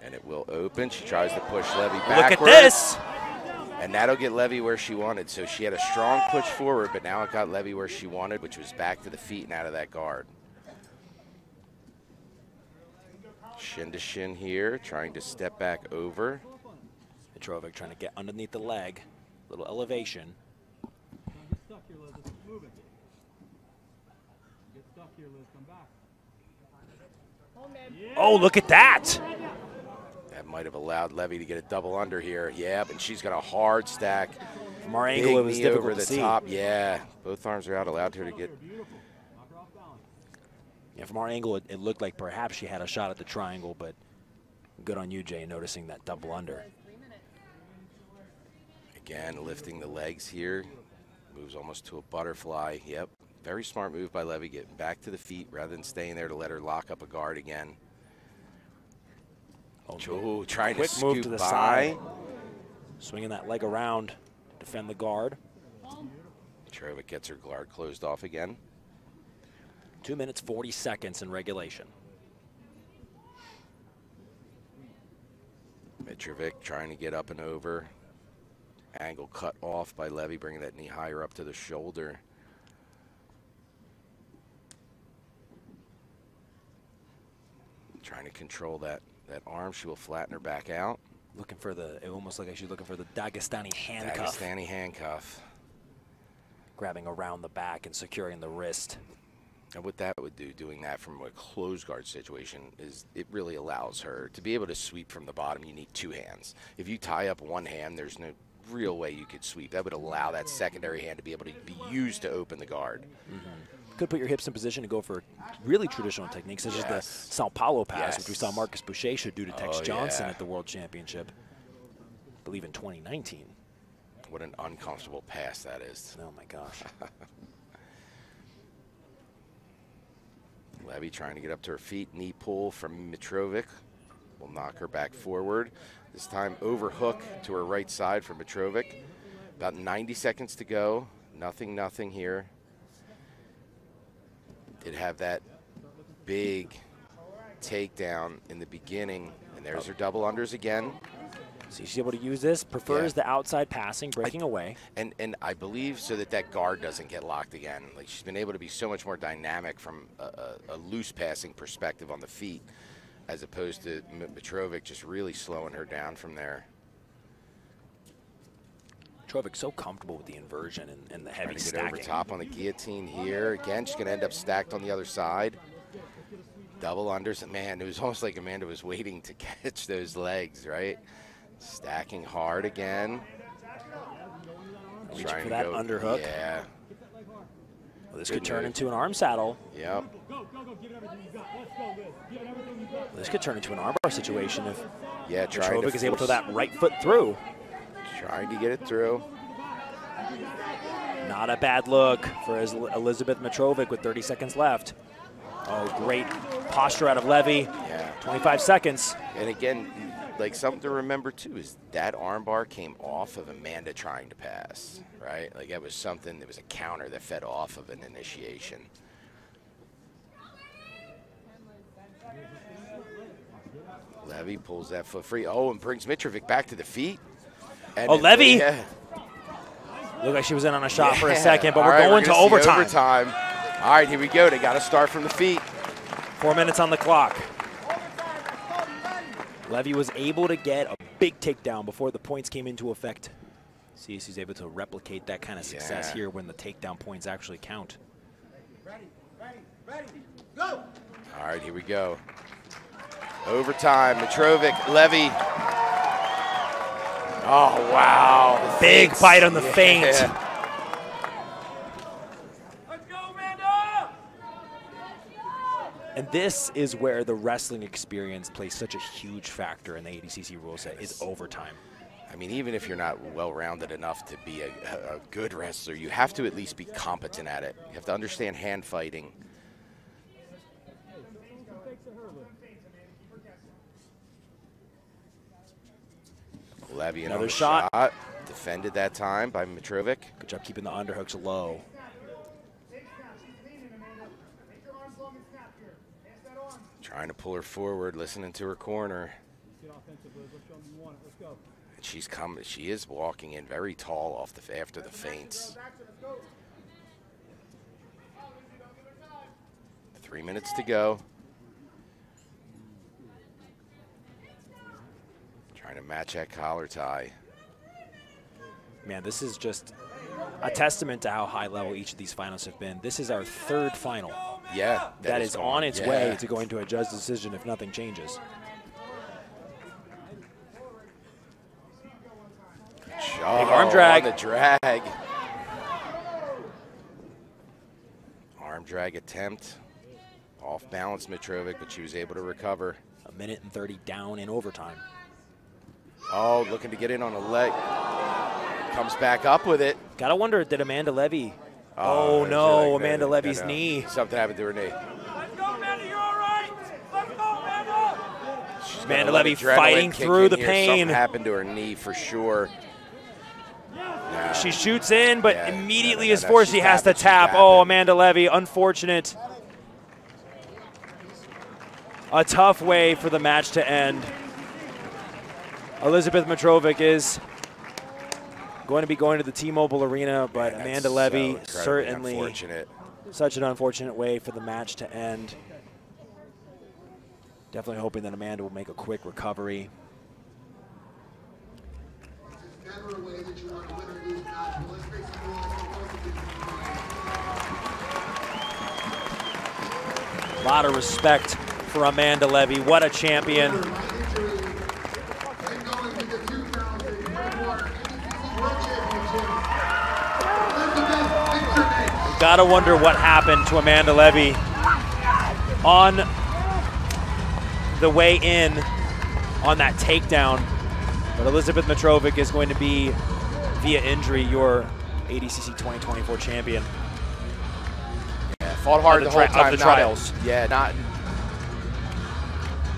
S17: And it will open. She tries to push Levy backwards.
S8: Look at this.
S17: And that'll get Levy where she wanted. So she had a strong push forward, but now it got Levy where she wanted, which was back to the feet and out of that guard. Shin to shin here, trying to step back over.
S8: Mitrovic trying to get underneath the leg, little elevation. Oh, look at that!
S17: That might have allowed Levy to get a double under here. Yeah, and she's got a hard stack.
S8: From our angle, it was difficult
S17: over
S8: to
S17: the
S8: see.
S17: top. Yeah, both arms are out, allowed her to get.
S8: Yeah, from our angle, it looked like perhaps she had a shot at the triangle, but good on you, Jay, noticing that double under.
S17: Again, lifting the legs here. Moves almost to a butterfly. Yep, very smart move by Levy, getting back to the feet rather than staying there to let her lock up a guard again. Oh, trying to
S8: quick move
S17: scoop
S8: to the
S17: by.
S8: side. Swinging that leg around, defend the guard.
S17: Mitrovic gets her guard closed off again.
S8: 2 minutes, 40 seconds in regulation.
S17: Mitrovic trying to get up and over. Angle cut off by Levy, bringing that knee higher up to the shoulder. Trying to control that arm. She will flatten her back out.
S8: Looking for the, it almost like she's looking for the Dagestani handcuff.
S17: Dagestani handcuff.
S8: Grabbing around the back and securing the wrist.
S17: And what that would do, doing that from a closed guard situation, is it really allows her to be able to sweep from the bottom. You need two hands. If you tie up one hand, there's no real way you could sweep. That would allow that secondary hand to be able to be used to open the guard.
S8: Could put your hips in position to go for really traditional techniques, such as the Sao Paulo pass, which we saw Marcus Boucher should do to Tex Johnson at the World Championship, I believe in 2019.
S17: What an uncomfortable pass that is.
S8: Oh my gosh.
S17: Levy trying to get up to her feet. Knee pull from Mitrovic will knock her back forward. This time overhook to her right side for Mitrovic. About 90 seconds to go. Nothing here. Did have that big takedown in the beginning, and there's her double unders again.
S8: So she's able to use this, prefers the outside passing, breaking away.
S17: And I believe so that guard doesn't get locked again. Like, she's been able to be so much more dynamic from a loose passing perspective on the feet, as opposed to Mitrovic just really slowing her down from there.
S8: Mitrovic so comfortable with the inversion and the heavy stacking.
S17: Over top on the guillotine here. Again, she's going to end up stacked on the other side. Double unders. Man, it was almost like Amanda was waiting to catch those legs, right? Stacking hard again.
S8: Reaching for that underhook.
S17: Yeah.
S8: Well, this could turn into an arm saddle.
S17: Yep.
S8: This could turn into an armbar situation if
S17: Mitrovic
S8: is able to throw that right foot through.
S17: Trying to get it through.
S8: Not a bad look for Elizabeth Mitrovic with 30 seconds left. Oh, great posture out of Levy.
S17: Yeah.
S8: 25 seconds.
S17: And again, like, something to remember too is that armbar came off of Amanda trying to pass, right? Like, that was something, it was a counter that fed off of an initiation. Levy pulls that foot free. Oh, and brings Mitrovic back to the feet. And
S8: Levy. Looked like she was in on a shot for a second, but we're going to overtime.
S17: All right, here we go. They got to start from the feet.
S8: 4 minutes on the clock. Levy was able to get a big takedown before the points came into effect. See if he's able to replicate that kind of success here when the takedown points actually count.
S1: Ready, go!
S17: All right, here we go. Overtime, Mitrovic, Levy. Oh, wow.
S8: Big fight on the feint.
S5: Let's go, Amanda!
S8: And this is where the wrestling experience plays such a huge factor in the ADCC rule set, is overtime.
S17: I mean, even if you're not well-rounded enough to be a good wrestler, you have to at least be competent at it. You have to understand hand fighting. Levy another shot. Defended that time by Mitrovic.
S8: Good job keeping the underhooks low.
S17: Trying to pull her forward, listening to her corner. she's coming. She is walking in very tall off the after the feints. 3 minutes to go. Trying to match that collar tie.
S8: Man, this is just a testament to how high level each of these finals have been. This is our third final.
S17: Yeah.
S8: That is on its way to going to a judge decision if nothing changes.
S17: Big
S8: arm drag.
S17: The drag. Arm drag attempt. Off balance Mitrovic, but she was able to recover.
S8: 1:30 down in overtime.
S17: Oh, looking to get in on a leg. Comes back up with it.
S8: Gotta wonder, did Amanda Levy? Oh no,
S17: like,
S8: Amanda Levy's knee.
S17: Something happened to her knee.
S8: Amanda Levy fighting through the pain.
S17: Something happened to her knee for sure. No.
S8: She shoots in, but immediately is forced. She has to tap. Oh, Amanda Levy, unfortunate. A tough way for the match to end. Elizabeth Mitrovic is going to be going to the T-Mobile Arena, but Amanda Levy certainly such an unfortunate way for the match to end. Definitely hoping that Amanda will make a quick recovery. A lot of respect for Amanda Levy. What a champion. Gotta wonder what happened to Amanda Levy on the way in on that takedown. But Elizabeth Mitrovic is going to be, via injury, your ADCC 2024 champion.
S17: Yeah, fought hard the whole time.
S8: Of the trials.
S17: Not.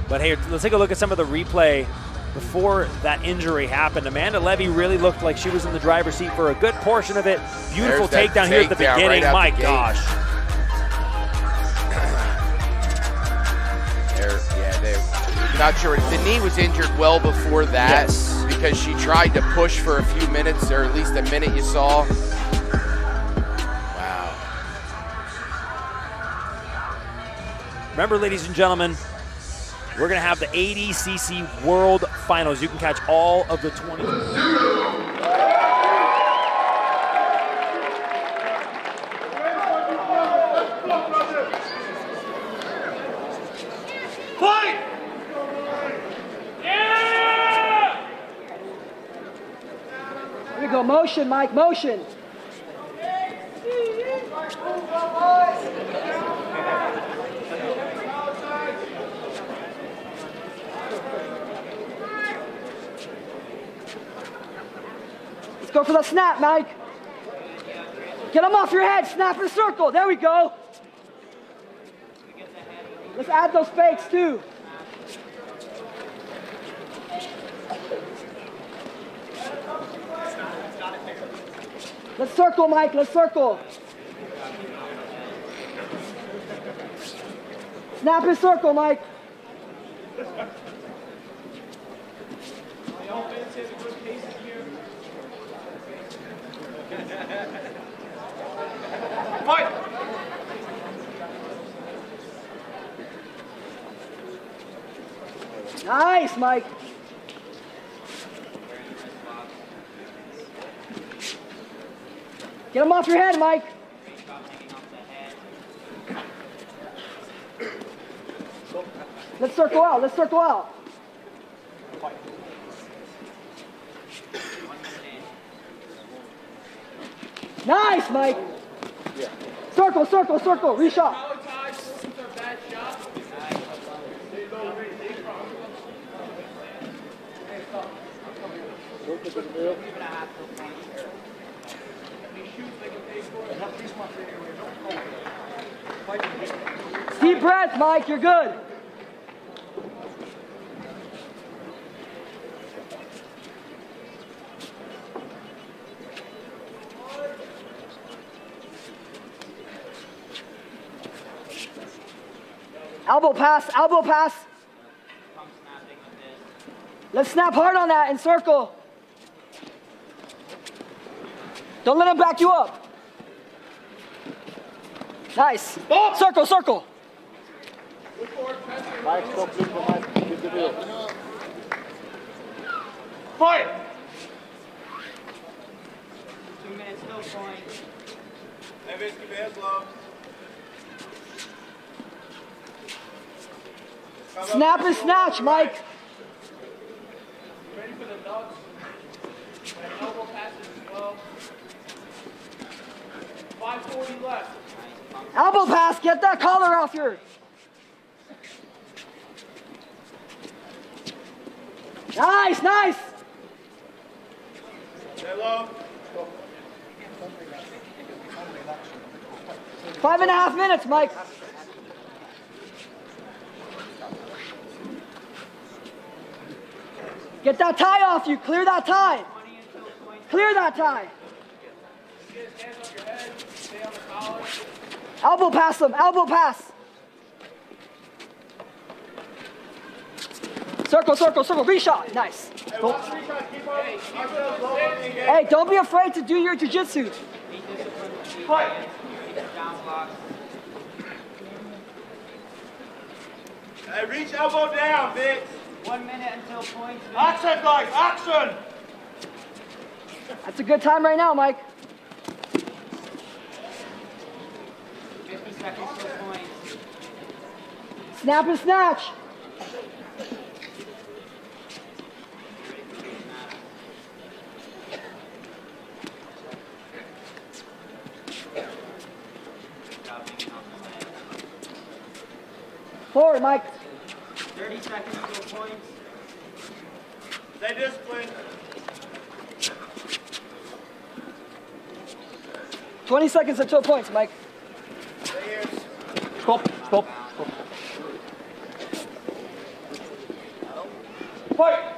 S8: But hey, let's take a look at some of the replay before that injury happened. Amanda Levy really looked like she was in the driver's seat for a good portion of it. Beautiful takedown here at the beginning. My gosh.
S17: Not sure. The knee was injured well before that because she tried to push for a few minutes, or at least a minute you saw. Wow.
S8: Remember, ladies and gentlemen, we're going to have the ADCC World Finals. You can catch all of the 20.
S4: Fight!
S18: Here we go. Motion, Mike. Motion. Let's go for the snap, Mike. Get them off your head. Snap in a circle. There we go. Let's add those fakes too. Let's circle, Mike. Let's circle. Snap and circle, Mike.
S4: Fight!
S18: Nice, Mike. Get him off your head, Mike. Let's circle out. Let's circle out. Nice, Mike. Circle, circle, circle. Reshot. Deep breath, Mike. You're good. Elbow pass, elbow pass. Let's snap hard on that and circle. Don't let him back you up. Nice. Circle, circle.
S3: Mike, stop, please, Mike. Give the wheel.
S5: Fight!
S10: 2 minutes, no point.
S5: Hey, Vince, keep your head low.
S18: Snap and snatch, Mike.
S5: Ready for the dogs? And elbow passes as well. 5:40 left.
S18: Elbow pass, get that collar off your. Nice, nice.
S5: Stay low.
S18: 5.5 minutes, Mike. Get that tie off you. Clear that tie. Clear that tie. Elbow pass them. Elbow pass. Circle, circle, circle. Reshot. Nice. Go. Hey, don't be afraid to do your jiu-jitsu.
S5: Hey, reach elbow down, bitch.
S10: 1 minute until points.
S5: Action, guys, action!
S18: That's a good time right now, Mike.
S10: 50 seconds till points.
S18: Snap and snatch. Forward, Mike.
S10: 30 seconds till points.
S5: Stay disciplined.
S18: 20 seconds until points, Mike.
S5: Stay here.
S3: Stop, stop.
S5: Fight!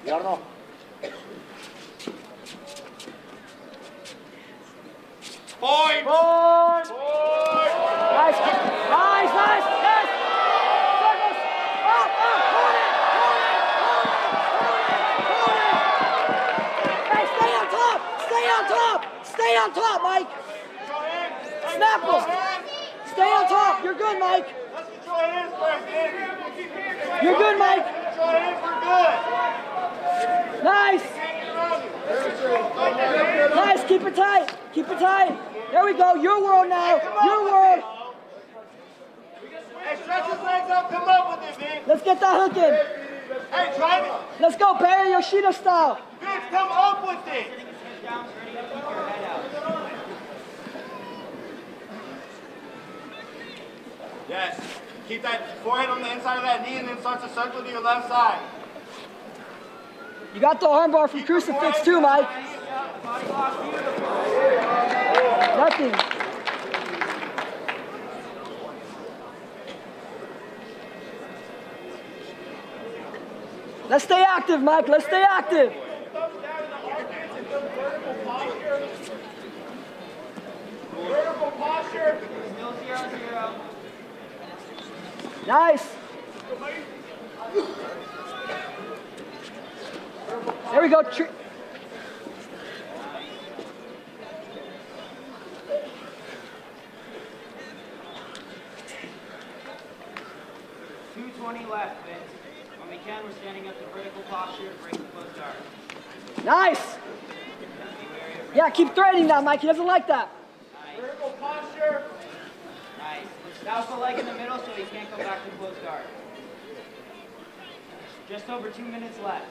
S3: Jarno.
S5: Point!
S18: Point! Nice, nice, nice, yes! Circles! Up, up, hold it! Hold it! Hold it! Hey, stay on top! Stay on top! Stay on top, Mike! Snap them! Stay on top! You're good, Mike!
S5: Let's control hands first,
S18: You're good, Mike!
S5: Control hands, we're good!
S18: Nice! Nice, keep it tight! Keep it tight! There we go, your world now! Your world!
S5: Hey, stretch his legs up, come up with it, Vic!
S18: Let's get that hook in!
S5: Hey, try it!
S18: Let's go, Barry Yoshida style!
S5: Vic, come up with it! Yes. Keep that forehead on the inside of that knee and then start to circle to your left side.
S18: You got the armbar from Crucifix too, Mike. Nothing. Let's stay active, Mike. Let's stay active.
S5: Vertical posture.
S10: Still 0-0.
S18: Nice. There we go.
S10: 2:20 left, Vince. When we can, we're standing up to vertical posture to break the close guard.
S18: Nice. Yeah, keep threading that, Mike. He doesn't like that.
S10: Nice.
S5: Vertical posture.
S10: Nice. Douse the leg in the middle so he can't go back to close guard. Just over 2 minutes left.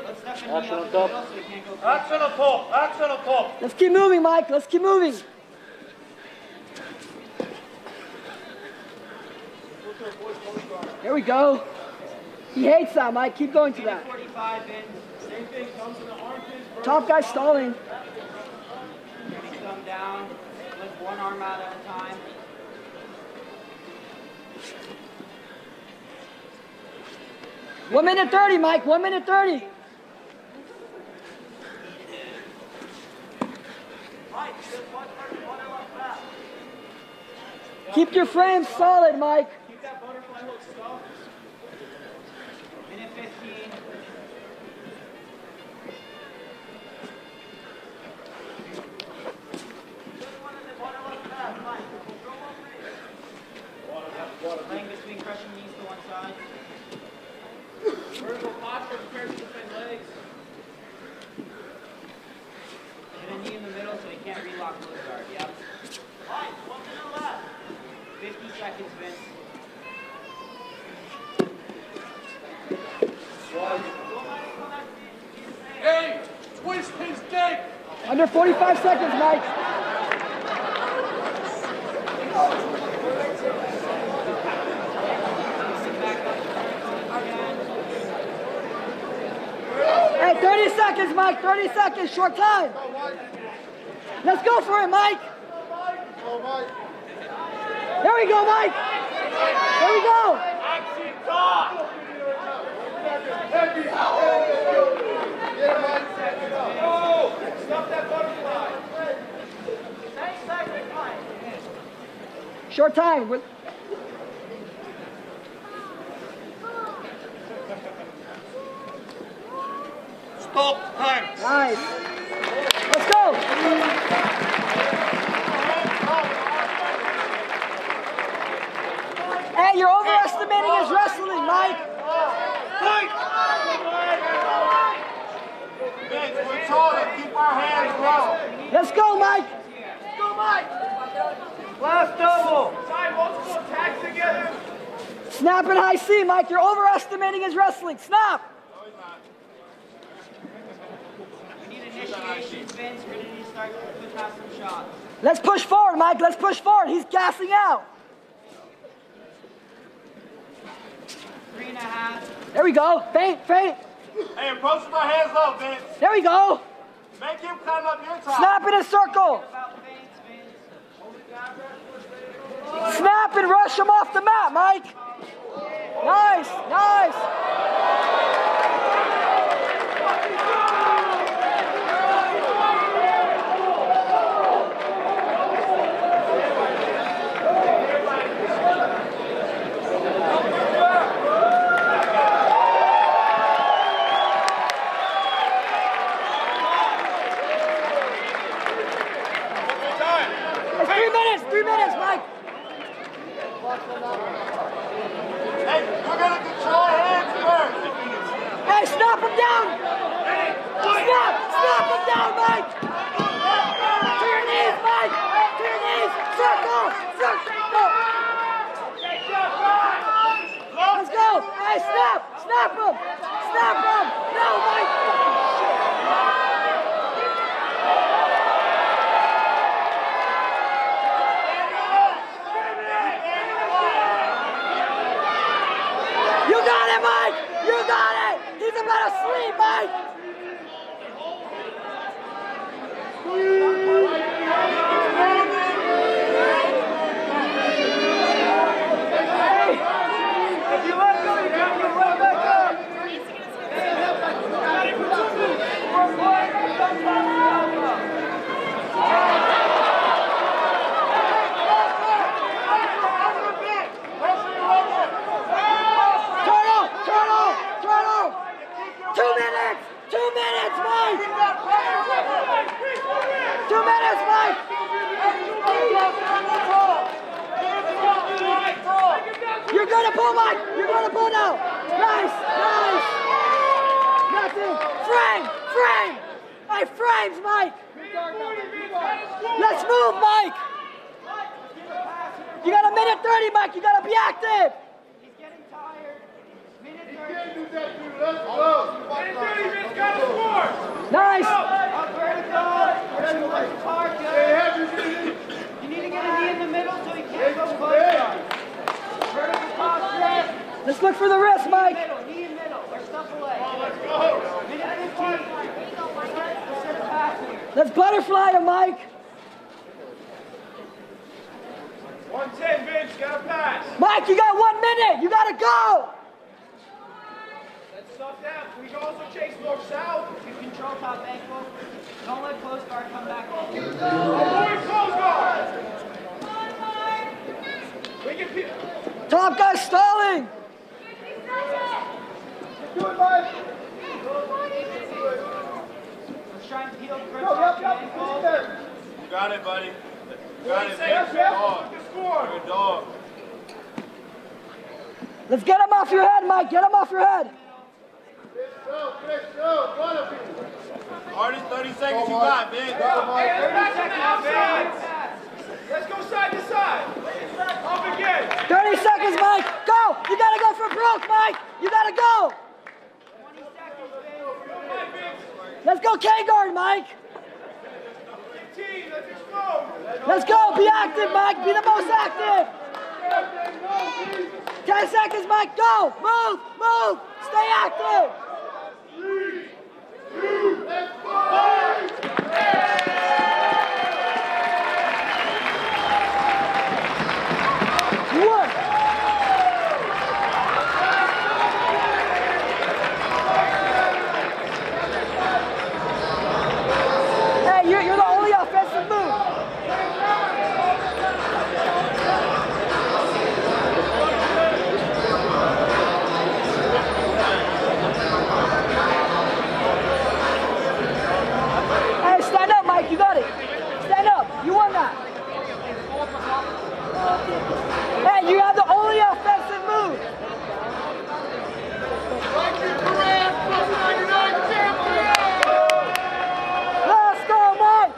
S10: Let's step in knee up in the middle so he can't go close guard.
S5: Action or pull. Action or pull.
S18: Let's keep moving, Mike. Let's keep moving. There we go. He hates that, Mike. Keep going to that.
S10: 45 in.
S5: Same thing. Comes to the armpits.
S18: Top guy stalling.
S10: Thumb down. Lift one arm out at a time.
S18: 1 minute 30, Mike. 1 minute 30. Keep your frame solid, Mike.
S19: Keep that butterfly hold soft. Minute 15. Laying between crushing knees to one side. Vertical posture, prepare to defend legs. Get a knee in the middle so he can't relock low guard. Yep. Alright, 1 minute left. 50 seconds, Vince.
S4: Hey, twist his dick.
S18: Under 45 seconds, Mike. Hey, 30 seconds, Mike. 30 seconds. Short time. Let's go for it, Mike. There we go, Mike. There we go.
S4: Action talk. Stop that butterfly.
S19: 10 seconds, Mike.
S18: Short time.
S4: Stop time.
S18: Nice. Let's go. Hey, you're overestimating his wrestling, Mike.
S4: Vince, we're taller. Keep our hands low.
S18: Let's go, Mike.
S4: Let's go, Mike. Last double. Side multiple attacks together.
S18: Snap and high C, Mike. You're overestimating his wrestling. Snap.
S19: We need initiation, Vince. We're going to need to start to pass some shots.
S18: Let's push forward, Mike. Let's push forward. He's gassing out.
S19: 3.5.
S18: There we go. Feint, feint.
S4: Hey, approach with our hands low, Vince.
S18: There we go.
S4: Make him climb up your top.
S18: Snap in a circle. Snap and rush him off the mat, Mike. Nice, nice. It's 3 minutes, Mike.
S4: Hey, we're going to control hands first.
S18: Hey, snap him down. Snap him down, Mike. To your knees, Mike. To your knees. Circle, circle. Let's go. Hey, snap him. Snap him. No, Mike. You got it, Mike! You got it! He's about to sleep, Mike!
S4: If you let go, you got to get right back up.
S18: Turtle! 2 minutes! 2 minutes, Mike! 2 minutes, Mike! You're gonna pull, Mike! You're gonna pull now! Nice! Nice! Nothing! Frame! Frame! Hey, frames, Mike! Let's move, Mike! You got a minute 30, Mike! You gotta be active!
S19: He's getting tired. Minute 30.
S4: Let's go! Minute 30, Vince got a score!
S18: Nice!
S19: Up vertical. Push hard, good. You need to get a knee in the middle so he can't go close. Vertical posture.
S18: Let's look for the wrist, Mike!
S19: Knee in middle, or stuff away.
S4: Let's go!
S19: Minute 15. Set a pass here.
S18: Let's butterfly him, Mike!
S4: 110, Vince, got a pass.
S18: Mike, you got 1 minute! You gotta go!
S19: Stuff down. We can also chase more south. You control top ankle. Don't let close guard come back. Avoid close guard. We can
S18: Top guy stalling.
S19: do it, Mike. Let's try and peel grip off the ankle.
S15: You got it, buddy. You got it, man. Good dog. Good dog.
S18: Let's get him off your head, Mike. Get him off your head.
S15: Hardest 30 seconds you got, man.
S19: Let's go side to side. Up again.
S18: 30 seconds, Mike. Go. You got to go for broke, Mike. You got to go.
S19: 20 seconds, baby.
S18: Let's go K-guard, Mike.
S19: 15, let's explode.
S18: Let's go. Be active, Mike. Be the most active. 10 seconds, Mike. Go. Move. Move. Stay active.
S19: 3, 2, let's go.
S18: One. Hey, you're the only offensive move. Hey, stand up, Mike. You got it. Stand up. You won that. Hey, you have the only offensive move. Let's go, Mike.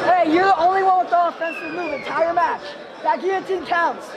S18: Hey, you're the only one with the offensive move entire match. That guillotine counts.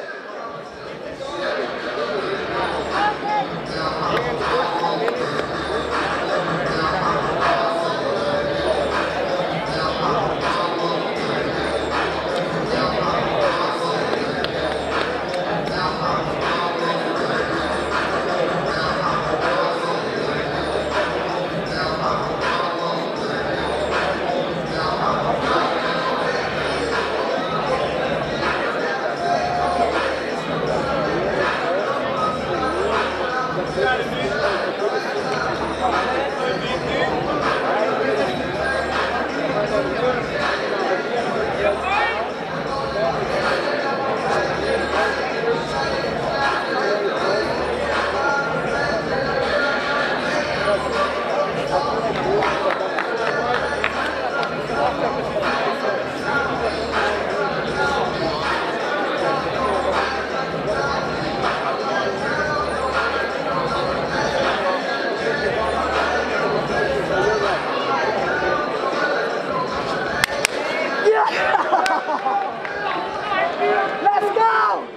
S18: Let's go!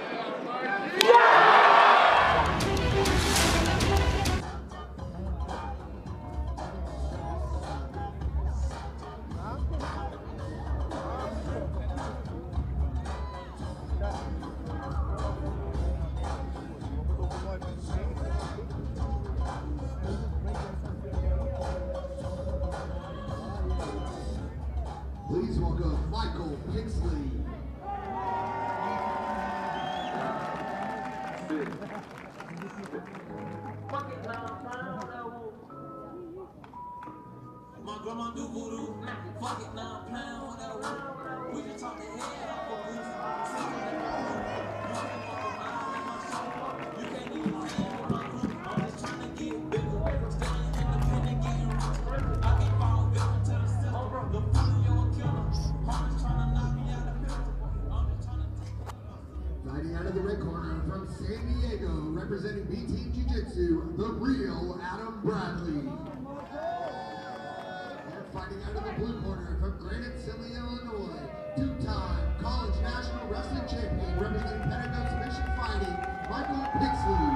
S20: Please welcome Michael Pixley.
S21: My grandma do voodoo. Fuck it, now I'm playing with that wood. We just talk the head off of boots. You can't even see my crew. I'm just trying to get bigger. Staying independent, getting rich. I can't fall victim to the system. The fool, you're a killer. I'm just trying to knock me out of picture. I'm just trying to
S20: Fighting out of the red corner from San Diego, representing B Team Jiu-Jitsu, the real Adam Bradley. Fighting out of the blue corner from Granite City, Illinois, two-time college national wrestling champion, representing Pentagon Submission Fighting, Michael Pixley.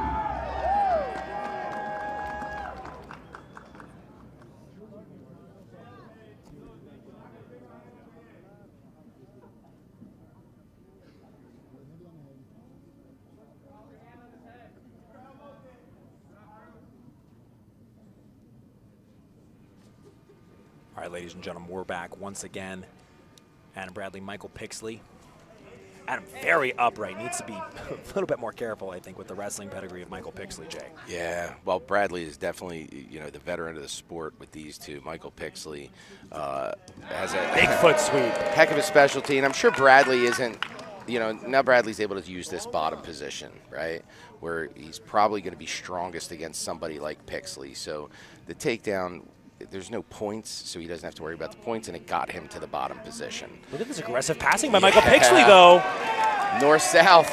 S8: right, ladies and gentlemen, we're back once again. Adam Bradley, Michael Pixley. Adam, very upright. Needs to be a little bit more careful, I think, with the wrestling pedigree of Michael Pixley, Jay.
S17: Yeah, well, Bradley is definitely, you know, the veteran of the sport with these two. Michael Pixley has a
S8: big foot sweep.
S17: Heck of a specialty, and I'm sure Bradley isn't, you know, now Bradley's able to use this bottom position, right, where he's probably going to be strongest against somebody like Pixley. So the takedown, there's no points, so he doesn't have to worry about the points, and it got him to the bottom position.
S8: Look at this aggressive passing by Michael Pixley, though.
S17: North-south.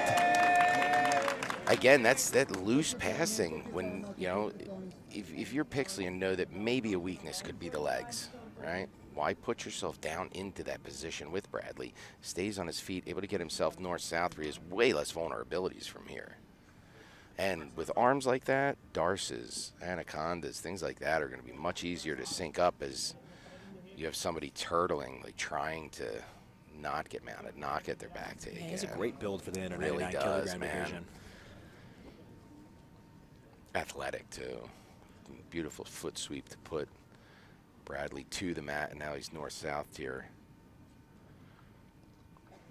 S17: Again, that's that loose passing when, you know, if you're Pixley and know that maybe a weakness could be the legs, right? Why put yourself down into that position with Bradley? Stays on his feet, able to get himself north-south, where he has way less vulnerabilities from here. And with arms like that, Darces, Anacondas, things like that are going to be much easier to sync up as you have somebody turtling, like trying to not get mounted, not get their back taken.
S8: Yeah, he's a great build for the 199
S17: really
S8: kilogram division.
S17: Athletic, too. Beautiful foot sweep to put Bradley to the mat, and now he's north-south here.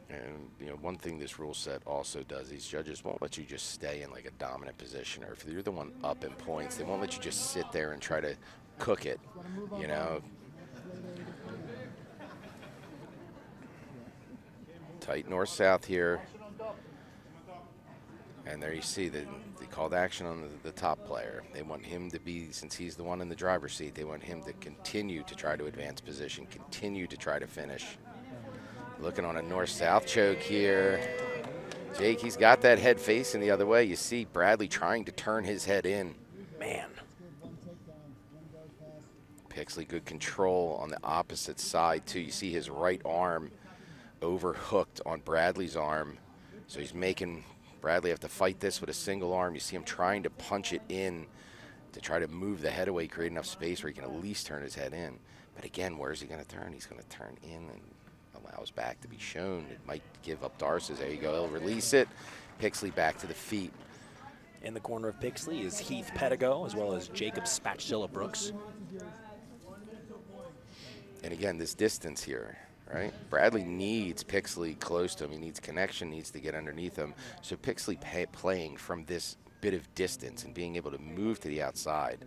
S17: And, you know, one thing this rule set also does, these judges won't let you just stay in like a dominant position, or if you're the one up in points, they won't let you just sit there and try to cook it, you know. Tight north-south here. And there you see that they called action on the top player. They want him to be, since he's the one in the driver's seat, they want him to continue to try to advance position, continue to try to finish. Looking on a north-south choke here. Jake, he's got that head facing the other way. You see Bradley trying to turn his head in.
S8: Man.
S17: Pixley, good control on the opposite side, too. You see his right arm overhooked on Bradley's arm. So he's making Bradley have to fight this with a single arm. You see him trying to punch it in to try to move the head away, create enough space where he can at least turn his head in. But again, where is he going to turn? He's going to turn in and allow his back to be shown. It might give up Darces. There you go. He'll release it. Pixley back to the feet.
S8: In the corner of Pixley is Heath Pedigo, as well as Jacob Spatula Brooks.
S17: And again, this distance here, right? Bradley needs Pixley close to him. He needs connection, needs to get underneath him. So Pixley playing from this bit of distance and being able to move to the outside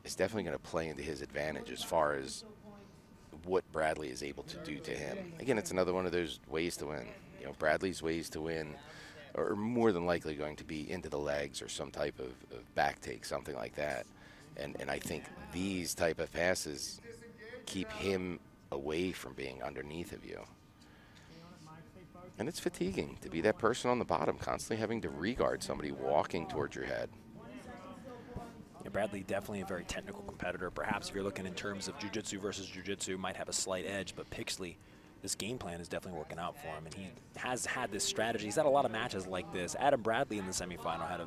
S17: is definitely going to play into his advantage as far as what Bradley is able to do to him. Again, it's another one of those ways to win. You know, Bradley's ways to win are more than likely going to be into the legs or some type of back take, something like that. And I think these type of passes keep him away from being underneath of you. And it's fatiguing to be that person on the bottom, constantly having to regard somebody walking towards your head.
S8: Yeah, Bradley definitely a very technical competitor. Perhaps if you're looking in terms of jiu-jitsu versus jiu-jitsu, might have a slight edge, but Pixley, this game plan is definitely working out for him, and he has had this strategy. He's had a lot of matches like this. Adam Bradley in the semifinal had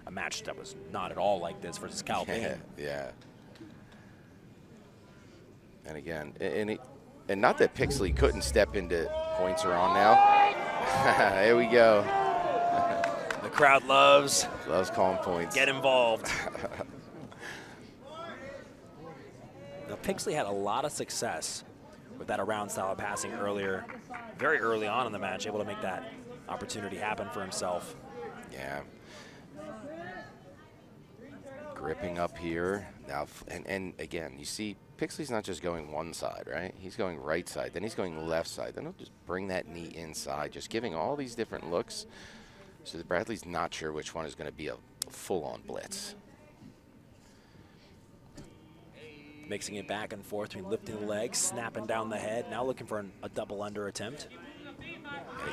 S8: a match that was not at all like this versus Cal Payne.
S17: Yeah. And again, and not that Pixley couldn't step into points are on now. Here we go.
S8: The crowd loves
S17: calling points.
S8: Get involved. Now, Pixley had a lot of success with that around style of passing earlier, very early on in the match, able to make that opportunity happen for himself.
S17: Yeah. Gripping up here. Now, and again, you see Pixley's not just going one side, right? He's going right side, then he's going left side. Then he'll just bring that knee inside, just giving all these different looks so that Bradley's not sure which one is going to be a full-on blitz.
S8: Mixing it back and forth between lifting the legs, snapping down the head, now looking for a double under attempt.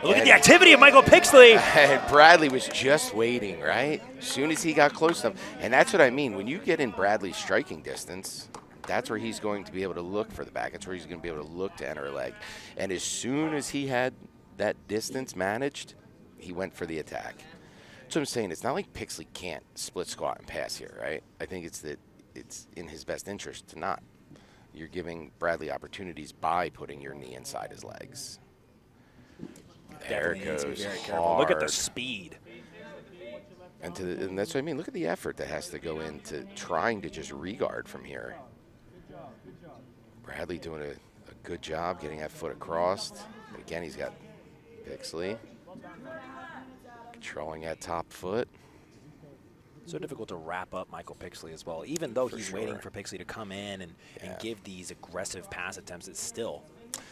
S8: Look at the activity of Michael Pixley.
S17: And Bradley was just waiting, right? As soon as he got close enough. And that's what I mean. When you get in Bradley's striking distance, that's where he's going to be able to look for the back. That's where he's going to be able to look to enter a leg. And as soon as he had that distance managed, he went for the attack. So I'm saying it's not like Pixley can't split squat and pass here, right? I think it's that it's in his best interest to not. You're giving Bradley opportunities by putting your knee inside his legs. There it goes.
S8: Very careful. Look at the speed.
S17: And that's what I mean. Look at the effort that has to go into trying to just regard from here. Bradley doing a good job getting that foot across. But again, he's got Pixley controlling that top foot.
S8: So difficult to wrap up Michael Pixley as well. Even though he's
S17: sure.
S8: waiting for Pixley to come in and give these aggressive pass attempts, it still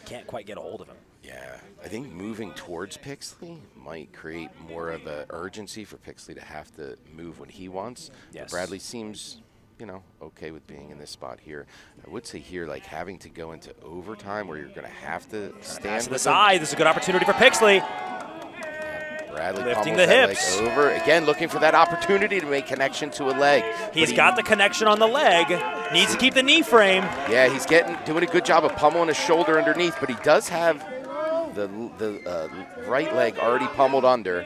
S8: can't quite get a hold of him.
S17: Yeah, I think moving towards Pixley might create more of an urgency for Pixley to have to move when he wants.
S8: Yes.
S17: But Bradley seems, you know, okay with being in this spot here. I would say here, like having to go into overtime where you're going to have to stand
S8: Pass to the
S17: with
S8: side. This is a good opportunity for Pixley.
S17: Bradley
S8: Lifting
S17: pummels
S8: the
S17: that
S8: hips.
S17: leg over. Again, looking for that opportunity to make connection to a leg.
S8: He's got the connection on the leg. Needs to keep the knee frame.
S17: Yeah, he's doing a good job of pummeling his shoulder underneath, but he does have the right leg already pummeled under.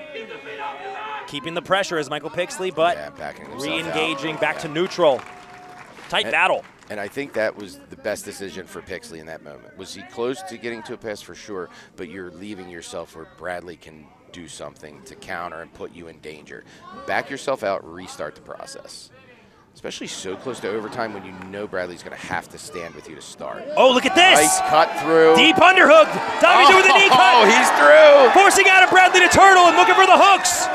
S8: Keeping the pressure as Michael Pixley, but re-engaging back to neutral. Tight battle.
S17: And I think that was the best decision for Pixley in that moment. Was he close to getting to a pass? For sure, but you're leaving yourself where Bradley can do something to counter and put you in danger. Back yourself out, restart the process. Especially so close to overtime when you know Bradley's going to have to stand with you to start.
S8: Oh, look at this!
S17: Nice cut through.
S8: Deep underhook. Diving with a knee cut.
S17: Oh, he's through.
S8: Forcing Adam Bradley to turtle and looking for the hooks.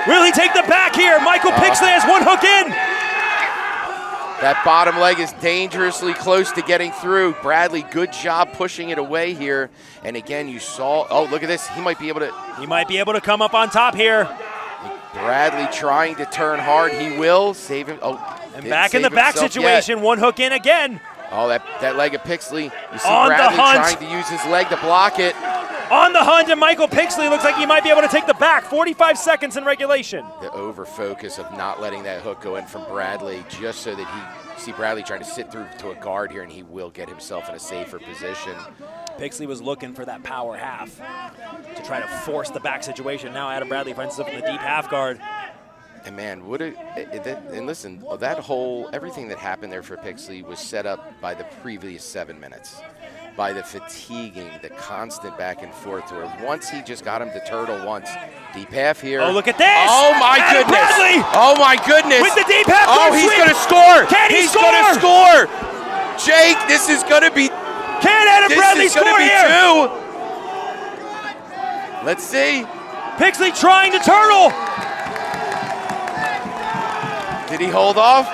S8: Will he take the back here? Michael Pixley has one hook in.
S17: That bottom leg is dangerously close to getting through. Bradley, good job pushing it away here. And again, you saw, oh, look at this. He might be able to
S8: come up on top here.
S17: Bradley trying to turn hard. He will save him. Oh,
S8: and back in the back situation, one hook in again.
S17: Oh, that leg of Pixley. You see
S8: On
S17: Bradley
S8: the hunt.
S17: trying to use his leg to block it.
S8: On the hunt, and Michael Pixley looks like he might be able to take the back. 45 seconds in regulation.
S17: The over-focus of not letting that hook go in from Bradley just so that he see Bradley trying to sit through to a guard here, and he will get himself in a safer position.
S8: Pixley was looking for that power half to try to force the back situation. Now Adam Bradley finds himself in the deep half guard.
S17: And man, and listen, everything that happened there for Pixley was set up by the previous 7 minutes. By the fatiguing, the constant back and forth to where once he just got him to turtle once. Deep half here.
S8: Oh, look at this!
S17: Oh my
S8: Adam
S17: goodness!
S8: Bradley!
S17: Oh my goodness!
S8: With the deep half
S17: Oh, he's
S8: sweep.
S17: going to score!
S8: Can he
S17: he's
S8: score?
S17: going to score! Jake, this is going to be.
S8: Can Adam Bradley score here?
S17: Two. Let's see.
S8: Pixley trying to turtle.
S17: Did he hold off?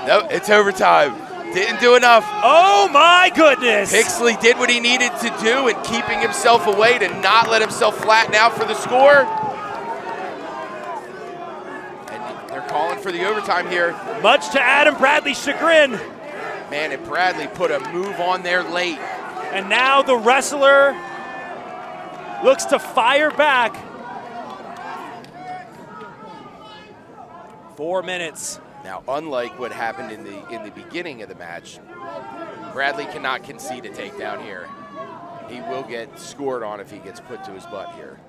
S17: No, it's overtime. Didn't do enough.
S8: Oh my goodness.
S17: Pixley did what he needed to do in keeping himself away to not let himself flatten out for the score. And they're calling for the overtime here.
S8: Much to Adam Bradley's chagrin.
S17: Man, and Bradley put a move on there late.
S8: And now the wrestler looks to fire back. 4 minutes.
S17: Now, unlike what happened in the beginning of the match, Bradley cannot concede a takedown here. He will get scored on if he gets put to his butt here.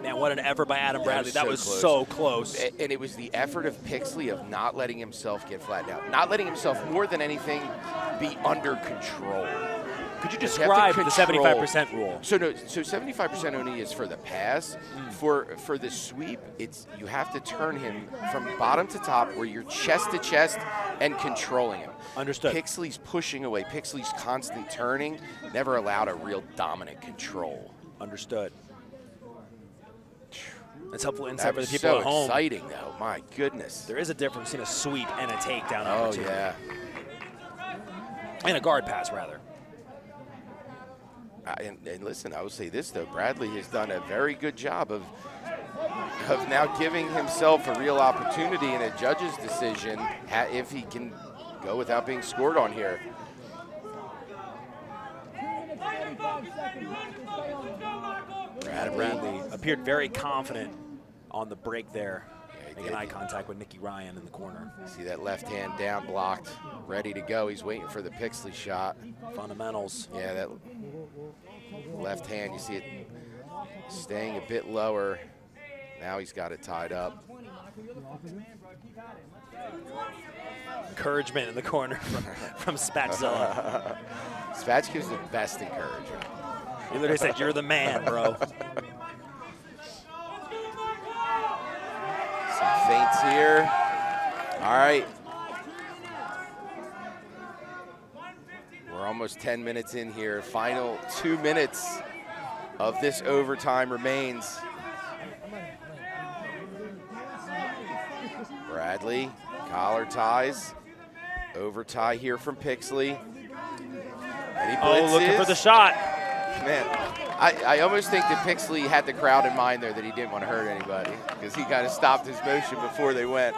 S8: Man, what an effort by Adam Bradley. That was so close.
S17: And it was the effort of Pixley of not letting himself get flattened out. Not letting himself, more than anything, be under control.
S8: Could you describe the 75% rule?
S17: So 75% only is for the pass. For the sweep, you have to turn him from bottom to top where you're chest to chest and controlling him.
S8: Understood.
S17: Pixley's pushing away. Pixley's constant turning never allowed a real dominant control.
S8: Understood. That's helpful insight for the people at home.
S17: Exciting, though. My goodness.
S8: There is a difference between a sweep and a takedown
S17: Oh,
S8: opportunity.
S17: yeah.
S8: And a guard pass, rather.
S17: And listen, I will say this, though. Bradley has done a very good job of now giving himself a real opportunity in a judge's decision if he can go without being scored on here.
S8: Adam Bradley appeared very confident on the break there, making eye contact with Nicky Ryan in the corner.
S17: See that left hand down blocked, ready to go. He's waiting for the Pixley shot.
S8: Fundamentals.
S17: Yeah, that left hand, you see it staying a bit lower. Now he's got it tied up.
S8: Encouragement in the corner from Spatzilla.
S17: Spatz gives the best encouragement.
S8: He literally said, "You're the man, bro."
S17: Some feints here. All right. We're almost 10 minutes in here. Final 2 minutes of this overtime remains. Bradley, collar ties. Over tie here from Pixley. And he blitzes.
S7: Looking for the shot.
S17: Man, I almost think that Pixley had the crowd in mind there, that he didn't want to hurt anybody, because he kind of stopped his motion before they went.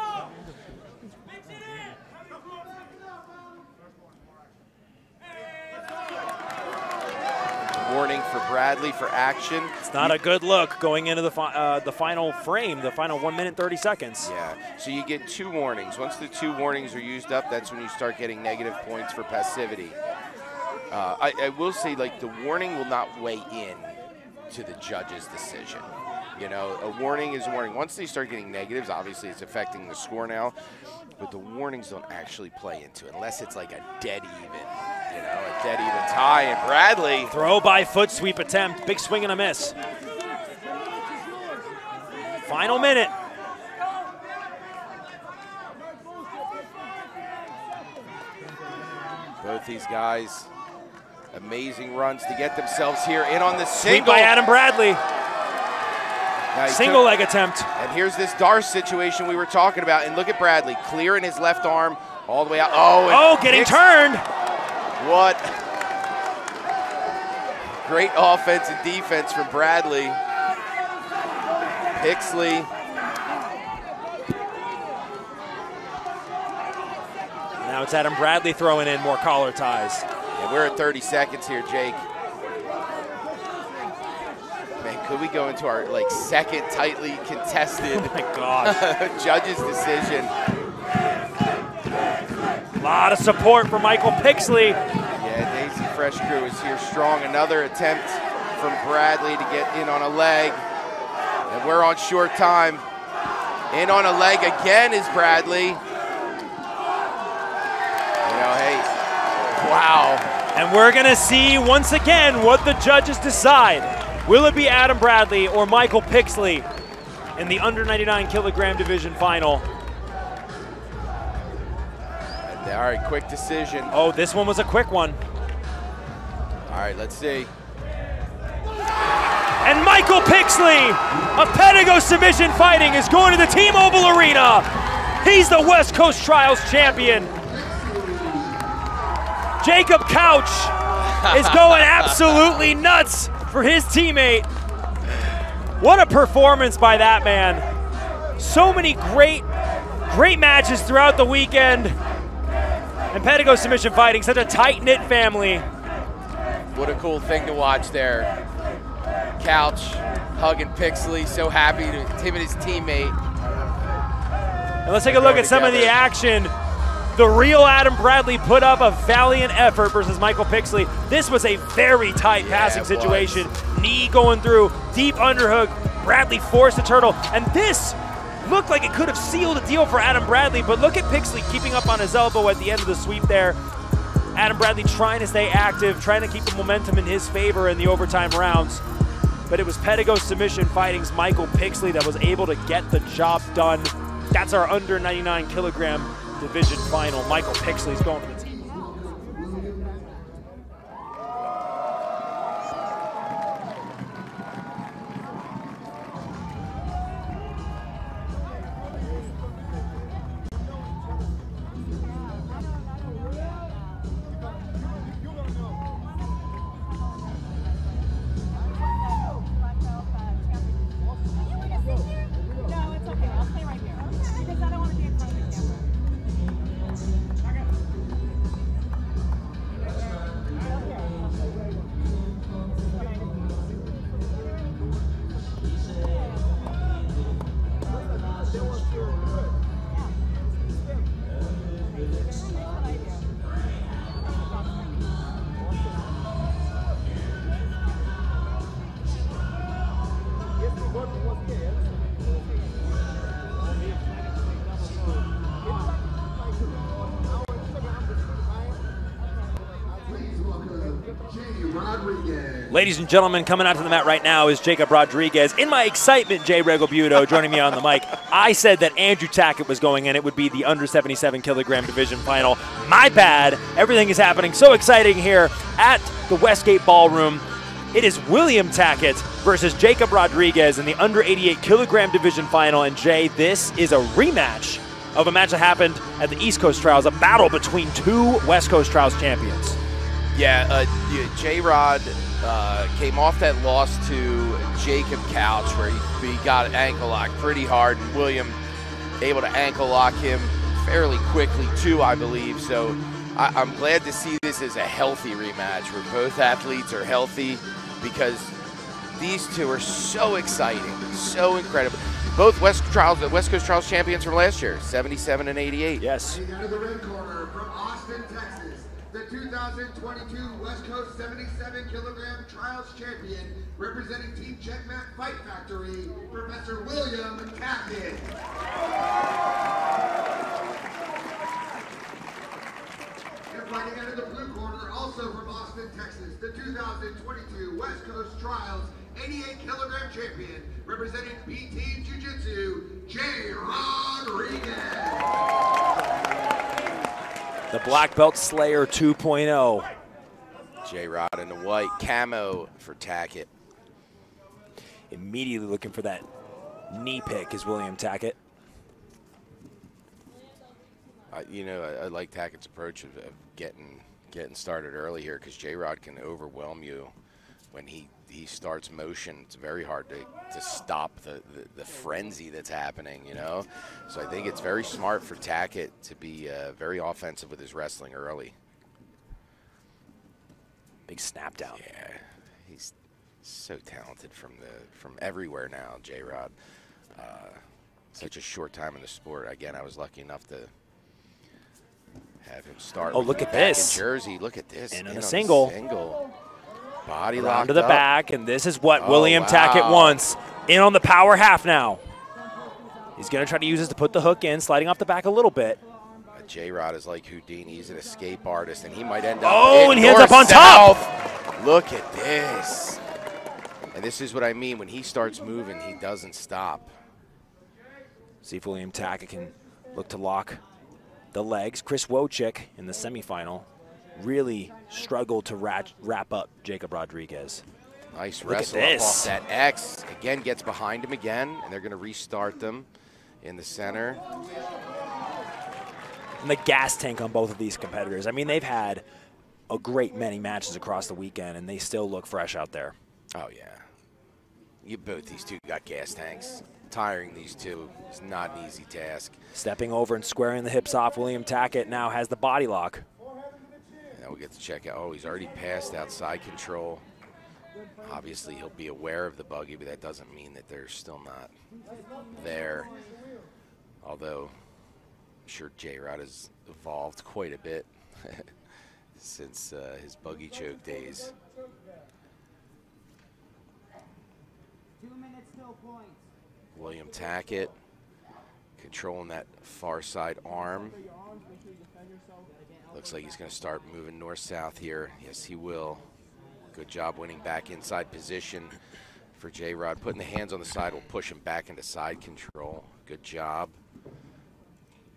S17: Warning for Bradley for action.
S7: It's not a good look going into the final frame, the final 1 minute 30 seconds.
S17: Yeah, so you get 2 warnings. Once the 2 warnings are used up, that's when you start getting negative points for passivity. I will say, like, the warning will not weigh in to the judge's decision. You know, a warning is a warning. Once they start getting negatives, obviously it's affecting the score now, but the warnings don't actually play into it unless it's like a dead even, you know, a dead even tie. And Bradley.
S7: Throw by foot sweep attempt, big swing and a miss. Final minute.
S17: Both these guys, amazing runs to get themselves here in on the single.
S7: Sweep by Adam Bradley. Single leg attempt.
S17: And here's this Darce situation we were talking about. And look at Bradley clearing his left arm all the way out. Oh,
S7: getting turned.
S17: What great offense and defense from Bradley. Pixley.
S7: Now it's Adam Bradley throwing in more collar ties.
S17: Yeah, we're at 30 seconds here, Jake. Man, could we go into our second tightly contested
S7: oh my gosh.
S17: judge's decision?
S7: A lot of support for Michael Pixley.
S17: Yeah, Daisy Fresh Crew is here strong. Another attempt from Bradley to get in on a leg. And we're on short time. In on a leg again is Bradley. You know, hey, wow.
S7: And we're gonna see once again what the judges decide. Will it be Adam Bradley or Michael Pixley in the under 99 kilogram division final?
S17: And, all right, quick decision.
S7: Oh, this one was a quick one.
S17: All right, let's see.
S7: And Michael Pixley of Pedigo Submission Fighting is going to the T-Mobile Arena. He's the West Coast Trials champion. Jacob Couch is going absolutely nuts for his teammate. What a performance by that man. So many great matches throughout the weekend. And Pedigo Submission Fighting, such a tight-knit family.
S17: What a cool thing to watch there. Couch hugging Pixley, so happy to him and his teammate.
S7: And let's take a look at some of the action. The real Adam Bradley put up a valiant effort versus Michael Pixley. This was a very tight passing situation. Knee going through, deep underhook. Bradley forced the turtle, and this looked like it could have sealed the deal for Adam Bradley, but look at Pixley keeping up on his elbow at the end of the sweep there. Adam Bradley trying to stay active, trying to keep the momentum in his favor in the overtime rounds. But it was Pedigo Submission Fighting's Michael Pixley that was able to get the job done. That's our under 99 kilogram division final. Michael Pixley's going for the team.
S8: Ladies and gentlemen, coming out to the mat right now is Jacob Rodriguez. In my excitement, Jay Regalbuto joining me on the mic. I said that Andrew Tackett was going in. It would be the under 77 kilogram division final. My bad. Everything is happening so exciting here at the Westgate Ballroom. It is William Tackett versus Jacob Rodriguez in the under 88 kilogram division final. And Jay, this is a rematch of a match that happened at the East Coast Trials, a battle between two West Coast Trials champions.
S17: Yeah, J-Rod came off that loss to Jacob Couch where he got ankle locked pretty hard, and William able to ankle lock him fairly quickly too, I believe. So I'm glad to see this as a healthy rematch where both athletes are healthy, because these two are so exciting, so incredible. Both West Coast Trials champions from last year, 77 and 88.
S8: Yes.
S20: Out of the red corner from Austin, Texas, the 2022 West Coast 77 kilogram Trials champion, representing Team Checkmat Fight Factory, Professor William Tackett. And fighting out of the blue corner, also from Austin, Texas, the 2022 West Coast Trials 88 kilogram champion, representing B-Team Jiu-Jitsu, Jay Rodriguez.
S8: The Black Belt Slayer 2.0.
S17: J-Rod in the white camo for Tackett.
S8: Immediately looking for that knee pick is William Tackett.
S17: I like Tackett's approach of getting started early here, because J-Rod can overwhelm you when he starts motion. It's very hard to stop the frenzy that's happening, you know? So I think it's very smart for Tackett to be very offensive with his wrestling early.
S8: Big snap down.
S17: Yeah, he's so talented from everywhere now, J-Rod. Such a short time in the sport. Again, I was lucky enough to have him start.
S8: Oh, look at
S17: back
S8: this.
S17: In Jersey, look at this.
S8: And on a single.
S17: Body
S8: Around
S17: locked
S8: to the
S17: up.
S8: back, and this is what William
S17: wow.
S8: Tackett wants. In on the power half now. He's going to try to use this to put the hook in, sliding off the back a little bit.
S17: J-Rod is like Houdini. He's an escape artist, and he might end up
S8: and he ends up on top.
S17: Look at this. And this is what I mean. When he starts moving, he doesn't stop.
S8: See if William Tackett can look to lock the legs. Chris Wojcik in the semifinal really struggled to wrap up Jacob Rodriguez.
S17: Nice
S8: Look
S17: wrestle
S8: at
S17: up
S8: this.
S17: off that X. Again, gets behind him again, and they're going to restart them in the center.
S8: And the gas tank on both of these competitors. I mean, they've had a great many matches across the weekend, and they still look fresh out there.
S17: Oh, yeah. Both these two got gas tanks. Tiring these two is not an easy task.
S8: Stepping over and squaring the hips off, William Tackett now has the body lock.
S17: Now we'll get to check out. Oh, he's already passed outside control. Obviously, he'll be aware of the buggy, but that doesn't mean that they're still not there. Although, I'm sure J-Rod has evolved quite a bit since his buggy choke days.
S19: 2 minutes, no points.
S17: William Tackett controlling that far side arm. Looks like he's going to start moving north-south here. Yes, he will. Good job winning back inside position for J-Rod. Putting the hands on the side will push him back into side control. Good job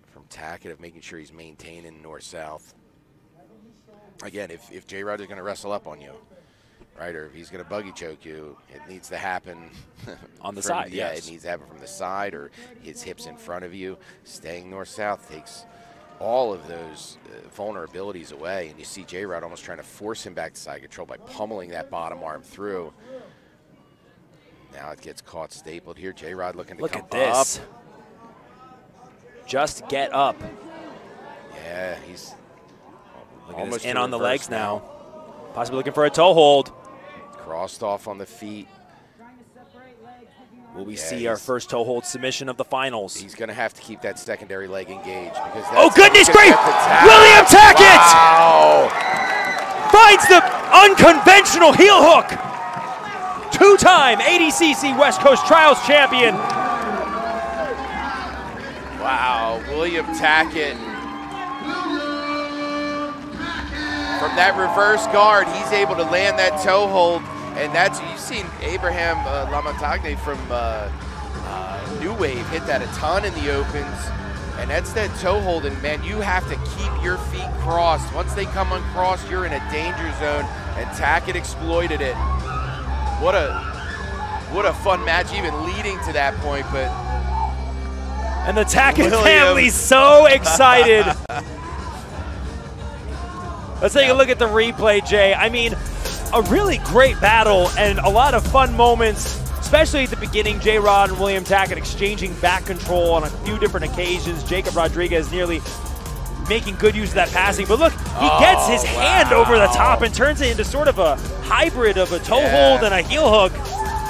S17: from Tackett of making sure he's maintaining north-south. Again, if J-Rod is going to wrestle up on you, right, or if he's going to buggy choke you, it needs to happen
S8: on the side.
S17: Yeah,
S8: yes.
S17: It needs to happen from the side, or his hips in front of you. Staying north-south takes all of those vulnerabilities away, and you see J-Rod almost trying to force him back to side control by pummeling that bottom arm through. Now it gets caught stapled here. J-Rod looking to
S8: Look
S17: come
S8: at this.
S17: up.
S8: Just get up.
S17: Yeah, he's
S8: Look at
S17: almost
S8: this in
S17: to
S8: on the
S17: reverse
S8: legs now. Possibly looking for a toe hold.
S17: Crossed off on the feet.
S8: Will we see our first toe hold submission of the finals?
S17: He's going to have to keep that secondary leg engaged. Because
S8: Oh, goodness grief! William Tackett!
S17: Wow.
S8: Finds the unconventional heel hook. Two-time ADCC West Coast Trials champion.
S17: Wow, William Tackett from that reverse guard, he's able to land that toe hold, and that's, you've seen Abraham Lamontagne from New Wave hit that a ton in the opens, and that's that toe hold, and man, you have to keep your feet crossed. Once they come uncrossed, you're in a danger zone, and Tackett exploited it. What a fun match, even leading to that point, but.
S7: And the Tackett family's so excited. Let's take a look at the replay, Jay. I mean, a really great battle and a lot of fun moments, especially at the beginning. J-Rod and William Tackett exchanging back control on a few different occasions. Jacob Rodriguez nearly making good use of that passing. But look, he gets his hand over the top and turns it into sort of a hybrid of a toe hold and a heel hook.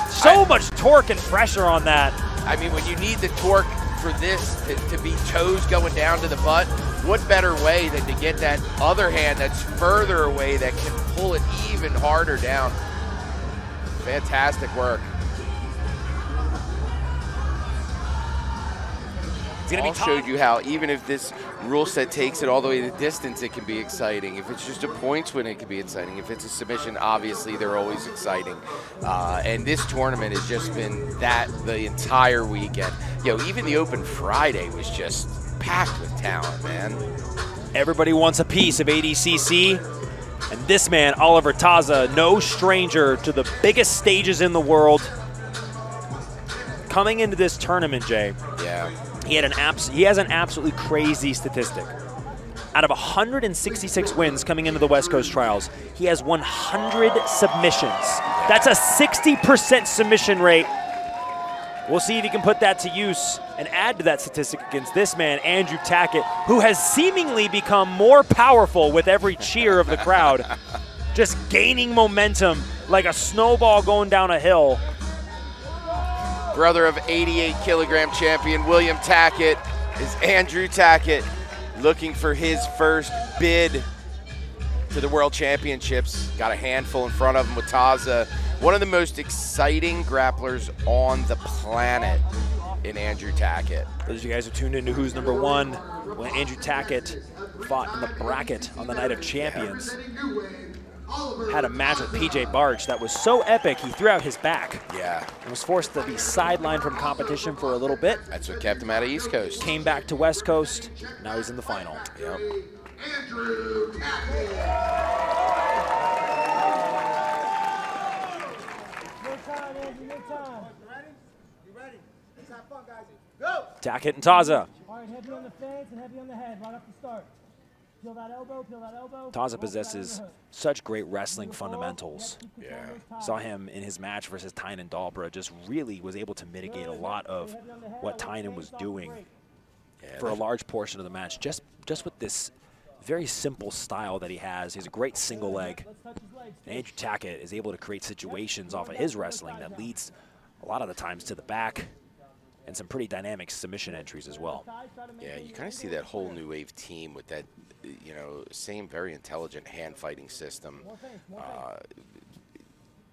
S7: So much torque and pressure on that.
S17: I mean, when you need the torque for this to be toes going down to the butt, what better way than to get that other hand that's further away that can pull it even harder down. Fantastic work. Paul showed you how even if this rule set takes it all the way the distance, it can be exciting. If it's just a points win, it can be exciting. If it's a submission, obviously they're always exciting. And this tournament has just been that the entire weekend. Yo, even the Open Friday was just packed with talent, man.
S7: Everybody wants a piece of ADCC. And this man, Oliver Taza, no stranger to the biggest stages in the world. Coming into this tournament, Jay.
S17: Yeah.
S7: He has an absolutely crazy statistic. Out of 166 wins coming into the West Coast Trials, he has 100 submissions. That's a 60% submission rate. We'll see if he can put that to use and add to that statistic against this man, Andrew Tackett, who has seemingly become more powerful with every cheer of the crowd. Just gaining momentum like a snowball going down a hill.
S17: Brother of 88-kilogram champion William Tackett is Andrew Tackett, looking for his first bid to the World Championships. Got a handful in front of him with Taza. One of the most exciting grapplers on the planet in Andrew Tackett.
S7: Those of you guys who tuned into Who's Number One, when Andrew Tackett fought in the bracket on the Night of Champions, had a match with PJ Barch that was so epic he threw out his back.
S17: Yeah.
S7: And was forced to be sidelined from competition for a little bit.
S17: That's what kept him out of East Coast.
S7: Came back to West Coast. Now he's in the final.
S17: Yep.
S20: Andrew Tackett.
S7: Tackett and Taza.
S19: All right, heavy on the fence and heavy on the head right off the start. Peel that elbow, peel that elbow.
S7: Taza possesses such great wrestling fundamentals.
S17: Yeah.
S7: Saw him in his match versus Tynan Dalbra, just really was able to mitigate a lot of what Tynan was doing for a large portion of the match, just with this very simple style that he has. He's a great single leg. And Andrew Tackett is able to create situations off of his wrestling that leads a lot of the times to the back, and some pretty dynamic submission entries as well.
S17: Yeah, you kind of see that whole New Wave team with that, you know, same very intelligent hand fighting system.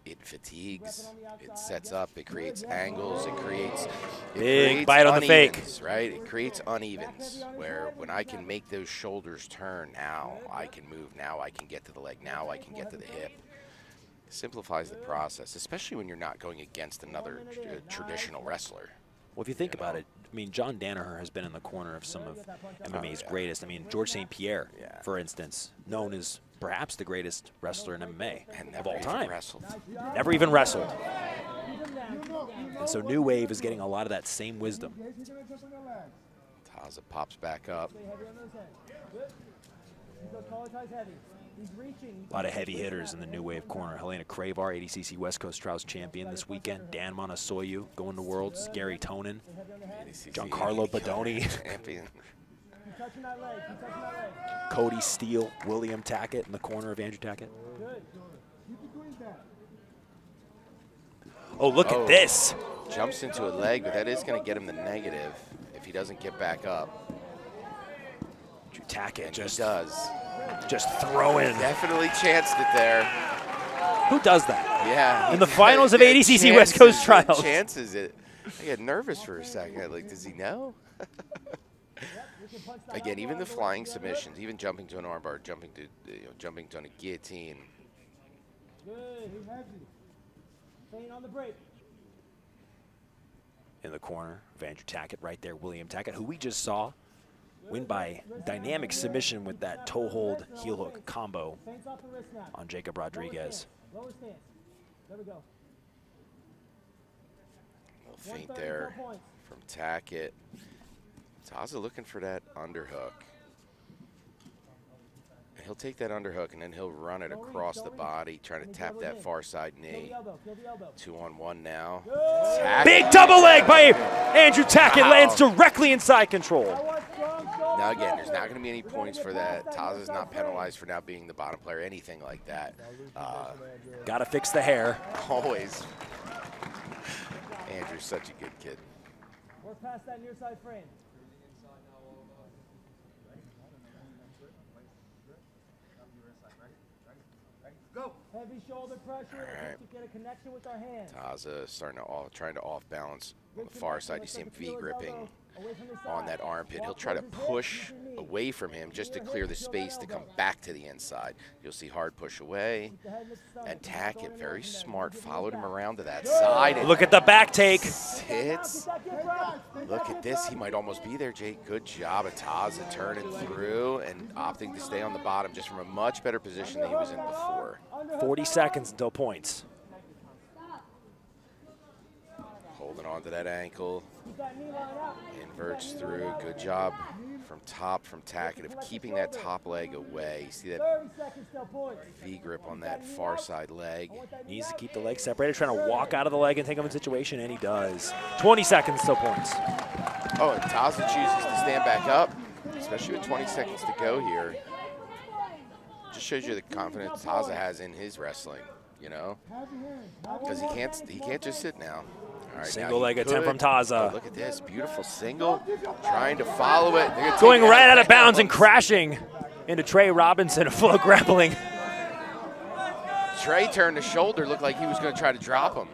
S17: It fatigues, it sets up, it creates angles, it creates
S7: big bite on the fake,
S17: right? It creates unevens where when I can make those shoulders turn, now I can move, now I can get to the leg, now I can get to the hip. Simplifies the process, especially when you're not going against another traditional wrestler.
S7: Well, if you think about it, I mean, John Danaher has been in the corner of some of MMA's greatest. I mean, George St. Pierre, for instance, known as perhaps the greatest wrestler in MMA of all time. Never even wrestled. And so New Wave is getting a lot of that same wisdom.
S17: Taza pops back up.
S7: A lot of heavy hitters in the New Wave corner. Helena Cravar, ADCC West Coast Trials champion this weekend. Dan Monasoyu going to Worlds. Gary Tonin. Giancarlo Badoni.
S17: Champion.
S7: Cody Steele. William Tackett in the corner of Andrew Tackett. Oh, look at this.
S17: Jumps into a leg, but that is going to get him the negative if he doesn't get back up.
S7: Andrew Tackett
S17: just
S7: throwing.
S17: Definitely chanced it there.
S7: Who does that?
S17: Yeah.
S7: In the finals of ADCC West Coast Trials.
S17: Chances it. I get nervous for a second. Like, does he know? Again, even the flying submissions, even jumping to an armbar, jumping to jumping to a guillotine.
S19: Good, he's heavy. Staying on the break.
S8: In the corner of Andrew Tackett right there, William Tackett, who we just saw win by dynamic submission with that toe hold heel hook combo on Jacob Rodriguez.
S19: Lower stance. There we go.
S17: Little feint there from Tackett. Taza looking for that underhook. And he'll take that underhook and then he'll run it across the body, trying to tap that far side knee. 2-on-1 now. Tackett.
S8: Big double leg by Andrew Tackett, lands directly inside control.
S17: Now again, there's not going to be any points for that. Taza's not penalized for now being the bottom player, anything like that.
S8: Got to fix the hair.
S17: Always. Andrew's such a good kid.
S19: Work past that near side frame. Go. Heavy shoulder pressure to get a connection with our hands.
S17: Taza trying to off balance on the far side. You see him V-gripping on that armpit. He'll try to push away from him just to clear the space to come back to the inside. You'll see hard push away. And Tackett, very smart, followed him around to that side. And
S8: look at the back take.
S17: Hits. Look at this. He might almost be there, Jake. Good job of Taza turning through and opting to stay on the bottom just from a much better position than he was in before.
S8: 40 seconds until points.
S17: Holding on to that ankle. Inverts through. Good job from Tackett of keeping that top leg away. You see that V-grip on that far side leg.
S8: Needs to keep the leg separated, trying to walk out of the leg and take him in situation, and he does. 20 seconds till points.
S17: Oh, and Taza chooses to stand back up, especially with 20 seconds to go here. Just shows you the confidence Taza has in his wrestling, you know? Because he can't just sit now. All right,
S8: single leg attempt from Taza.
S17: Oh, look at this, beautiful single, trying to follow it.
S8: Going right out of bounds and crashing into Trey Robinson of FloGrappling.
S17: Trey turned the shoulder, looked like he was going to try to drop him.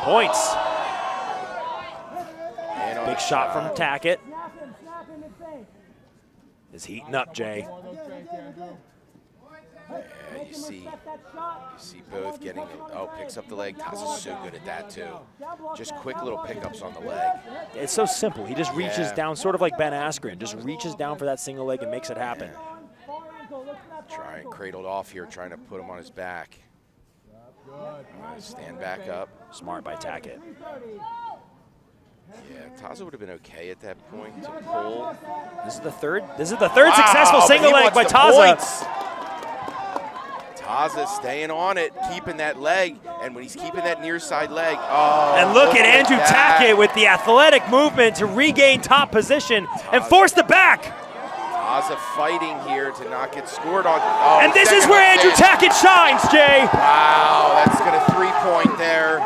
S8: Points. Big shot from Tackett. Is heating up, Jay.
S17: Yeah, you see both getting, picks up the leg. Taza's so good at that too. Just quick little pickups on the leg.
S8: It's so simple. He just reaches down, sort of like Ben Askren, just reaches down for that single leg and makes it happen.
S17: Trying, cradled off here, trying to put him on his back. Stand back up.
S8: Smart by Tackett.
S17: Yeah, Taza would have been okay at that point to pull.
S8: This is the third successful single leg by Taza.
S17: Taza staying on it, keeping that leg, and when he's keeping that near side leg,
S8: and look at Andrew Tackett with the athletic movement to regain top position and force the back.
S17: Taza fighting here to not get scored on.
S8: And this is where Andrew Tackett shines, Jay.
S17: Wow, that's going to 3-point there.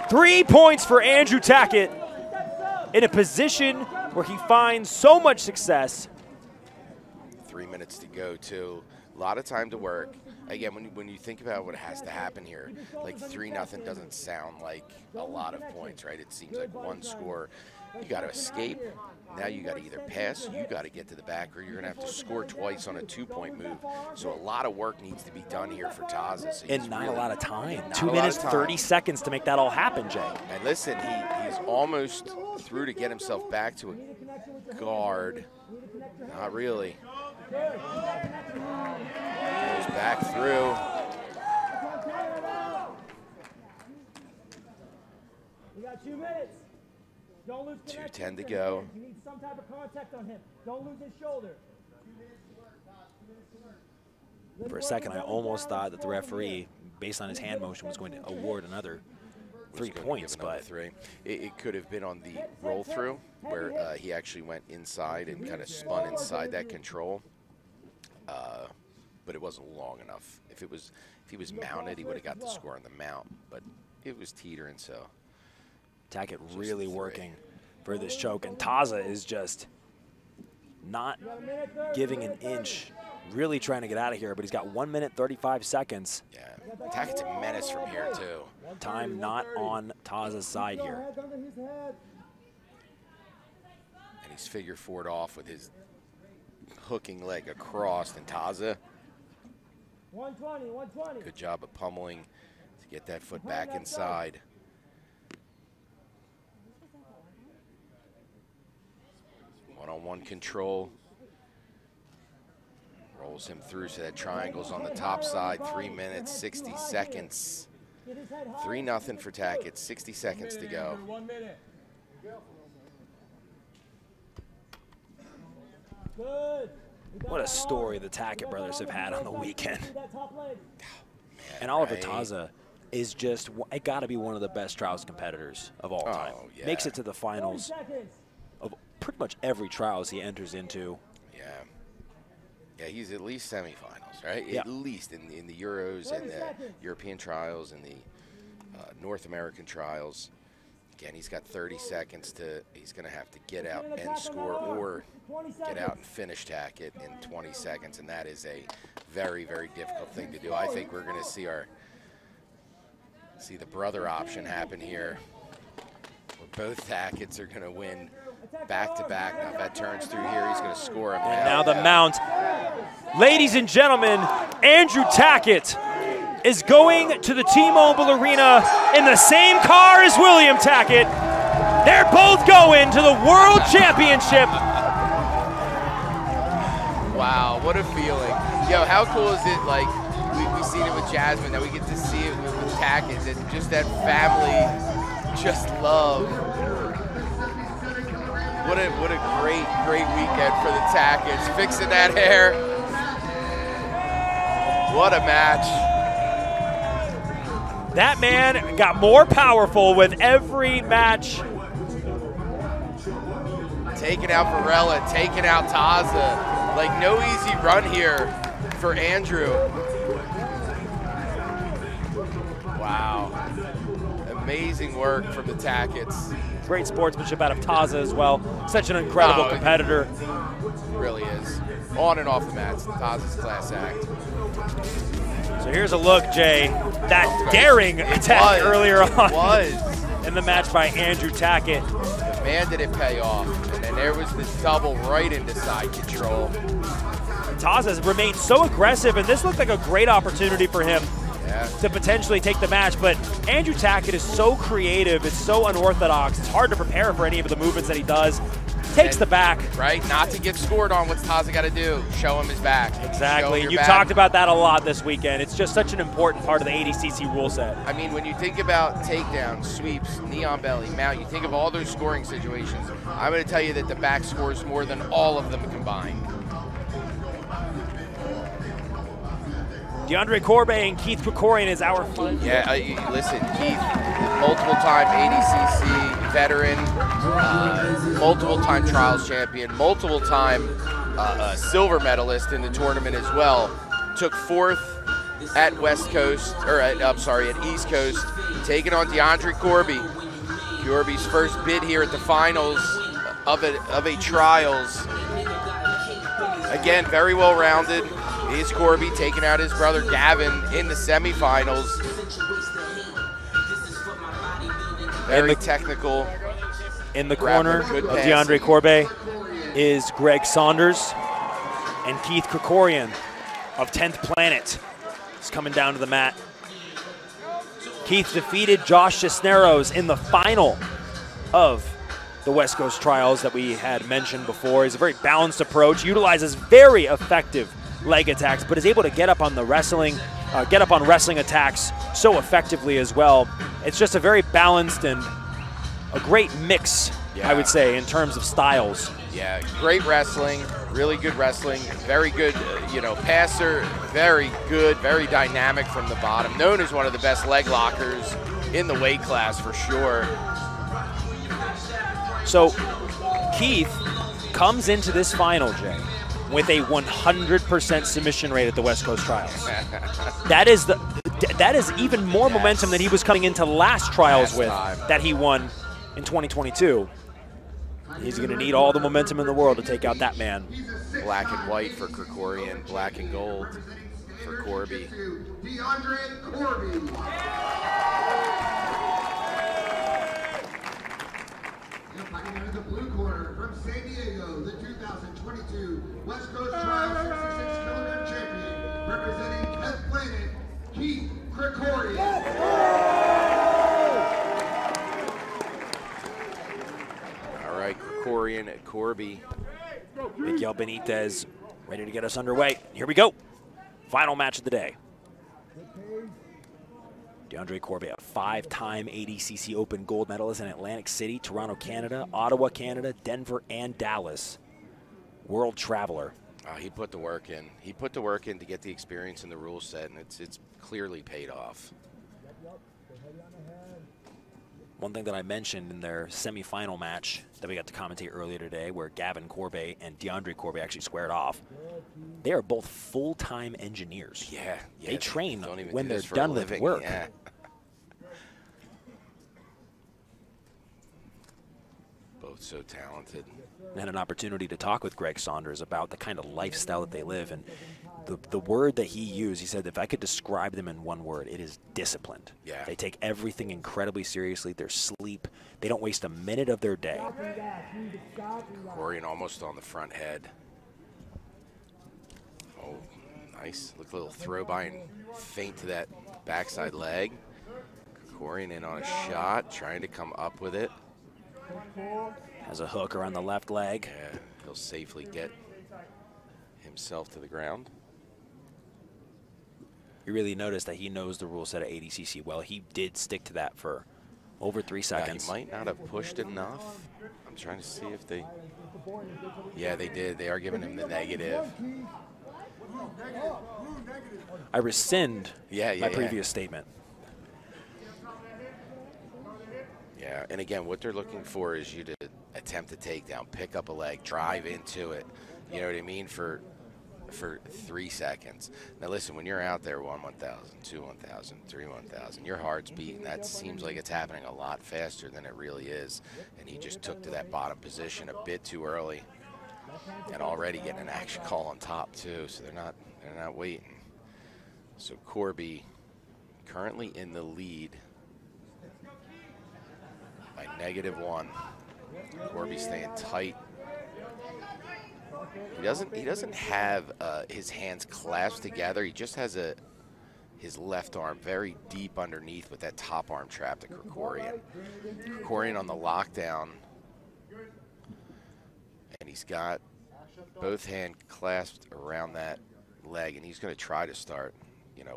S8: 3 points for Andrew Tackett in a position where he finds so much success.
S17: 3 minutes to go, too. A lot of time to work. Again, when you think about what has to happen here, like 3-0 doesn't sound like a lot of points, right? It seems like one score. You got to escape. Now you got to either pass, you got to get to the back, or you're going to have to score twice on a 2-point move. So a lot of work needs to be done here for Taza. So
S8: and not a lot of time. 2 minutes, 30 seconds to make that all happen, Jay.
S17: And listen, he's almost through to get himself back to a guard. Not really. Goes back through.
S19: We got 2 minutes. Don't lose
S17: 2:10 to go.
S19: You need some type of contact on him. Don't lose his shoulder.
S8: For a second, I almost thought that the referee, based on his hand motion, was going to award another 3 points, but
S17: it could have been on the roll through where he actually went inside and kind of spun inside that control. But it wasn't long enough. If he was mounted, he would have got the score on the mount. But it was teetering, so.
S8: Tackett really working for this choke, and Taza is just not giving an inch, really trying to get out of here, but he's got 1 minute, 35 seconds.
S17: Yeah, Tackett's a menace from here, too.
S8: Time not on Taza's side here.
S17: He's figure four'd off with his hooking leg across, and Taza.
S19: 120, 120.
S17: Good job of pummeling to get that foot back inside. One-on-one control. Rolls him through, so that triangle's on the top side. 3 minutes, 60 seconds. 3-0 for Tackett, 60 seconds to go.
S19: 1 minute. Good.
S8: What a story the Tackett brothers have had on the weekend. And Oliver Taza is just, it got to be one of the best trials competitors of all time.
S17: Yeah.
S8: Makes it to the finals of pretty much every trials he enters into.
S17: Yeah, he's at least semifinals, right?
S8: Yeah.
S17: At least in the Euros and the European trials and the North American trials. Again, he's got 30 seconds to, he's going to have to get out and score or get out and finish Tackett in 20 seconds, and that is a very, very difficult thing to do. I think we're going to see the brother option happen here, where both Tacketts are going to win back-to-back. Now, if that turns through here, he's going to score him.
S8: And now the mount. Ladies and gentlemen, Andrew Tackett is going to the T-Mobile Arena in the same car as William Tackett. They're both going to the World Championship.
S17: Wow, what a feeling. Yo, how cool is it, like, we've seen it with Jasmine, that we get to see it with Tackett, and just that family, just love. What a great weekend for the Tacketts. Fixing that hair. What a match.
S7: That man got more powerful with every match.
S17: Taking out Varela, taking out Taza. Like, no easy run here for Andrew. Wow. Amazing work from the Tacketts.
S7: Great sportsmanship out of Taza as well. Such an incredible competitor.
S17: Really is. On and off the mats, Taza's class act.
S7: So here's a look, Jay. That daring attack earlier on in the match by Andrew Tackett.
S17: Man, did it pay off. And then there was this double right into side control.
S7: Taza has remained so aggressive, and this looked like a great opportunity for him to potentially take the match. But Andrew Tackett is so creative. It's so unorthodox. It's hard to prepare for any of the movements that he does. Takes the back.
S17: Right, not to get scored on. What's Taza got to do? Show him his back.
S7: Exactly. You've talked about that a lot this weekend. It's just such an important part of the ADCC rule set.
S17: I mean, when you think about takedowns, sweeps, knee on belly, mount, you think of all those scoring situations. I'm going to tell you that the back scores more than all of them combined.
S7: DeAndre Corbet and Keith Krikorian is our fun.
S17: Yeah, listen, Keith, multiple-time ADCC veteran, multiple-time trials champion, multiple-time silver medalist in the tournament as well. Took 4th at West Coast, or at East Coast, taking on DeAndre Corby. Corby's first bid here at the finals of a trials. Again, very well-rounded. Is Corby taking out his brother Gavin in the semifinals. Very technical.
S7: In the corner of DeAndre Corbet is Greg Saunders, and Keith Krikorian of 10th Planet is coming down to the mat. Keith defeated Josh Cisneros in the final of the West Coast Trials that we had mentioned before. He's a very balanced approach, utilizes very effective leg attacks, but is able to get up on the wrestling, wrestling attacks so effectively as well. It's just a very balanced and a great mix, I would say, in terms of styles.
S17: Yeah, great wrestling, really good wrestling, very good, passer, very good, very dynamic from the bottom. Known as one of the best leg lockers in the weight class for sure.
S7: So Keith comes into this final, Jay, with a 100% submission rate at the West Coast Trials. That is even more momentum than he was coming into last trials with, that he won in 2022. He's going to need all the momentum in the world to take out that man.
S17: Black and white for Krikorian, black and gold for Corby.
S20: DeAndre Corby. Fighting out of the blue corner from San Diego, the 2022 West Coast Trials 66 kilogram champion, representing 10th Planet, Keith Krikorian.
S8: All right, Krikorian, Corby. Miguel Benitez ready to get us underway. Here we go. Final match of the day. DeAndre Corby, a 5-time ADCC Open gold medalist in Atlantic City, Toronto, Canada, Ottawa, Canada, Denver, and Dallas. World traveler.
S17: He put the work in. He put the work in to get the experience in the rule set, and it's clearly paid off.
S8: One thing that I mentioned in their semifinal match that we got to commentate earlier today, where Gavin Corby and DeAndre Corby actually squared off, they are both full-time engineers.
S17: Yeah,
S8: they train when
S17: do
S8: they're done with work.
S17: Yeah. Both so talented.
S8: I had an opportunity to talk with Greg Saunders about the kind of lifestyle that they live, and the word that he used, he said, if I could describe them in one word, it is disciplined.
S17: Yeah.
S8: They take everything incredibly seriously. Their sleep, they don't waste a minute of their day.
S17: Krikorian almost on the front head. Oh, nice. Look, a little throw by and feint to that backside leg. Krikorian in on a shot, trying to come up with it.
S8: Has a hook around the left leg.
S17: Yeah, he'll safely get himself to the ground.
S8: You really notice that he knows the rule set of ADCC well. He did stick to that for over 3 seconds.
S17: He might not have pushed enough. I'm trying to see if they... Yeah, they did. They are giving him the negative.
S8: I rescind my previous statement.
S17: Yeah, and again, what they're looking for is you to attempt a takedown, pick up a leg, drive into it. You know what I mean? For 3 seconds. Now listen, when you're out there 1,000, 2 1,000, 3 1,000, your heart's beating. That seems like it's happening a lot faster than it really is. And he just took to that bottom position a bit too early, and already getting an action call on top too. So they're not waiting. So Corby currently in the lead by -1. Corby staying tight. He doesn't have his hands clasped together. He just has his left arm very deep underneath with that top arm trapped to Krikorian. Krikorian on the lockdown, and he's got both hands clasped around that leg, and he's going to try to start,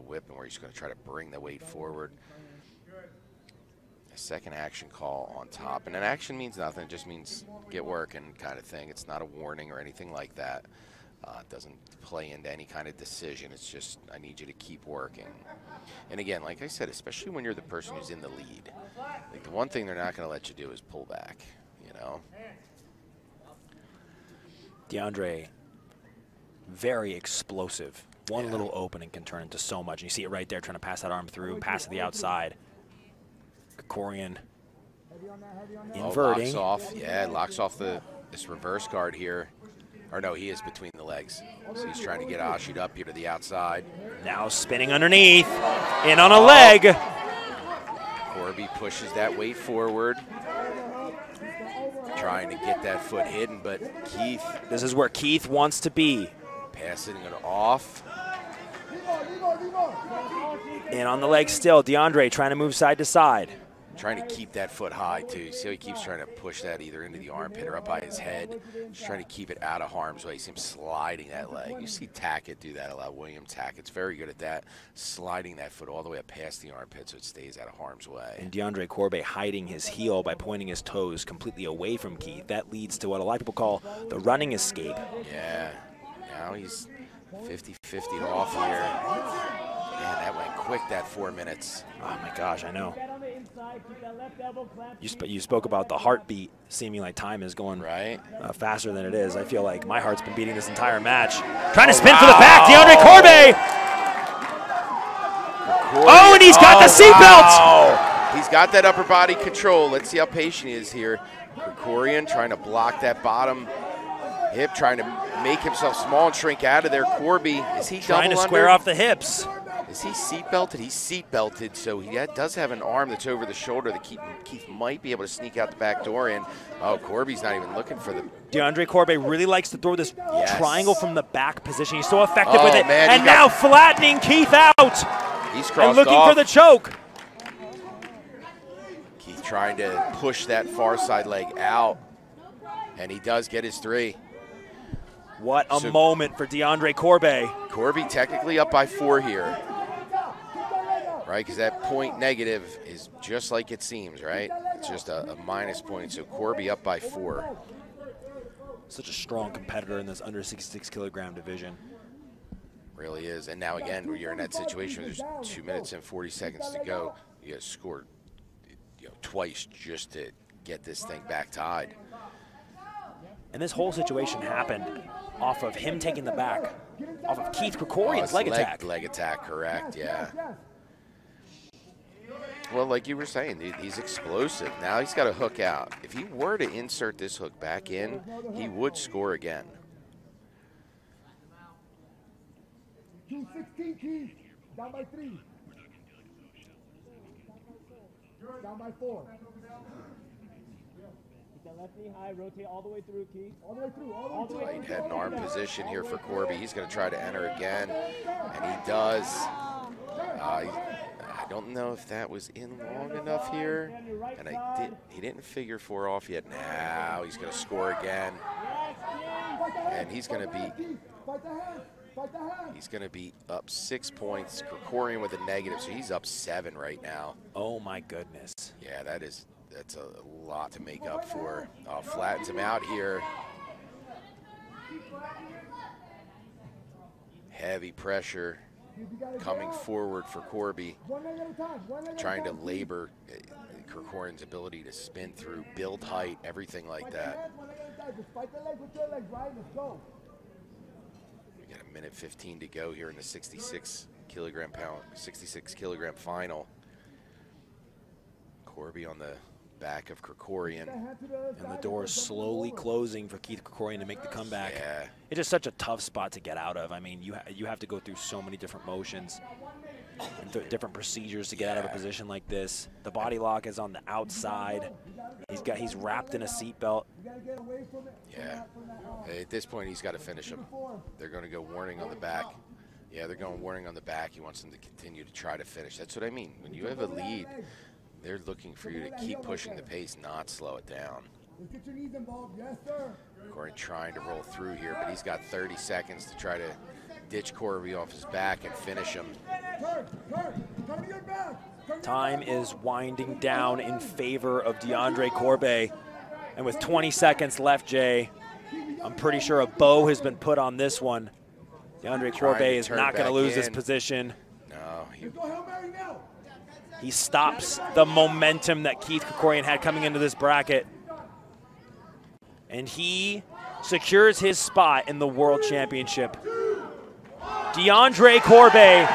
S17: whipping, where he's going to try to bring the weight forward. A second action call on top, and an action means nothing. It just means get working kind of thing. It's not a warning or anything like that. It doesn't play into any kind of decision. It's just, I need you to keep working. And again, like I said, especially when you're the person who's in the lead, like the one thing they're not going to let you do is pull back,
S8: DeAndre, very explosive. One little opening can turn into so much. And you see it right there, trying to pass that arm through, pass to the outside. Krikorian inverting.
S17: Locks off. Yeah, locks off this reverse guard here. Or no, he is between the legs. So he's trying to get Ashi'd up here to the outside.
S8: Now spinning underneath, in on a leg.
S17: Corby pushes that weight forward, trying to get that foot hidden, but Keith.
S8: This is where Keith wants to be.
S17: Passing it off.
S8: In on the leg still. DeAndre trying to move side to side.
S17: Trying to keep that foot high, too. You see how he keeps trying to push that either into the armpit or up by his head. Just trying to keep it out of harm's way. You see him sliding that leg. You see Tackett do that a lot. William Tackett's very good at that, sliding that foot all the way up past the armpit so it stays out of harm's way.
S8: And DeAndre Corby hiding his heel by pointing his toes completely away from Keith. That leads to what a lot of people call the running escape.
S17: Yeah. Now he's 50-50 off here. Man, that went quick, that 4 minutes.
S8: Oh, my gosh, I know. You spoke about the heartbeat seeming like time is going faster than it is. I feel like my heart's been beating this entire match. Trying to spin for the back, DeAndre Corby! Oh, and he's got the seatbelt!
S17: He's got that upper body control. Let's see how patient he is here. Krikorian trying to block that bottom hip, trying to make himself small and shrink out of there. Corby, is he
S8: trying to
S17: double
S8: square
S17: under?
S8: off the hips?
S17: Is he seat belted? He's seat belted, so he does have an arm that's over the shoulder that Keith might be able to sneak out the back door in. Oh, Corby's not even looking for the...
S7: DeAndre Corbet really likes to throw this triangle from the back position. He's so effective
S17: Oh,
S7: with it.
S17: man,
S7: And now flattening Keith out.
S17: He's crossed
S7: and looking
S17: off.
S7: for the choke.
S17: Keith trying to push that far side leg out, and he does get his 3.
S7: What a moment for DeAndre Corbet.
S17: Corby technically up by 4 here. Right, because that point negative is just like it seems, right? It's just a minus point, so Corby up by 4.
S8: Such a strong competitor in this under 66 kilogram division.
S17: Really is, and now again, where you're in that situation where there's 2 minutes and 40 seconds to go, you got to score twice just to get this thing back tied.
S8: And this whole situation happened off of him taking the back, off of Keith Krikorian's leg attack.
S17: Leg attack, correct, yeah. Well, like you were saying, he's explosive. Now he's got to hook out. If he were to insert this hook back in, he would score again.
S1: 216, Keith. Down by 3. Down by 4.
S19: Left knee high, rotate all the way through, Keith.
S1: All the way through, all the way through.
S17: Tight head and arm position here for Corby. He's going to try to enter again, and he does. I don't know if that was in long enough here, and he didn't figure 4 off yet. Now he's going to score again, and he's going to be up 6 points. Krikorian with a negative, so he's up 7 right now.
S8: Oh my goodness.
S17: Yeah, that's a lot to make up for. Flattens him out here. Heavy pressure coming forward for Corby. Trying to labor Krikorian's ability to spin through, build height, everything like that. We got 1:15 to go here in the 66 kilogram final. Corby on the back of Krikorian.
S8: And the door is slowly closing for Keith Krikorian to make the comeback.
S17: Yeah.
S8: It's just such a tough spot to get out of. I mean, you have to go through so many different motions and different procedures to get out of a position like this. The body lock is on the outside. He's wrapped in a seatbelt.
S17: Yeah. At this point, he's got to finish him. They're going to go warning on the back. Yeah, they're going warning on the back. He wants them to continue to try to finish. That's what I mean. When you have a lead, they're looking for you to keep pushing the pace, not slow it down. Corey trying to roll through here, but he's got 30 seconds to try to ditch Corby off his back and finish him.
S8: Time is winding down in favor of DeAndre Corbet. And with 20 seconds left, Jay, I'm pretty sure a bow has been put on this one. DeAndre Corbet is not going to lose this position.
S17: No.
S8: He stops the momentum that Keith Krikorian had coming into this bracket. And he secures his spot in the World Championship. DeAndre Corbet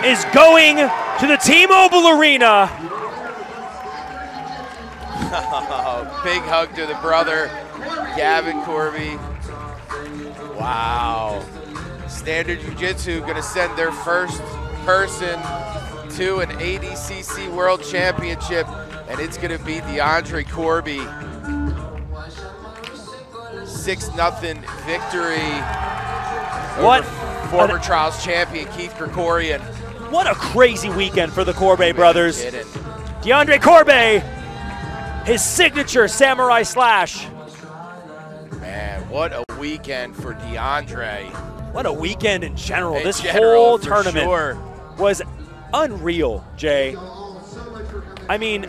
S8: is going to the T-Mobile Arena.
S17: Big hug to the brother, Gavin Corby. Wow. Standard Jiu-Jitsu going to send their first person to an ADCC World Championship, and it's going to be DeAndre Corby. 6-0 victory over former Trials champion Keith Krikorian.
S7: What a crazy weekend for the Corbet brothers.
S17: Kidding.
S7: DeAndre Corbet, his signature samurai slash.
S17: Man, what a weekend for DeAndre.
S7: What a weekend in general. This whole tournament was unreal, Jay. I mean,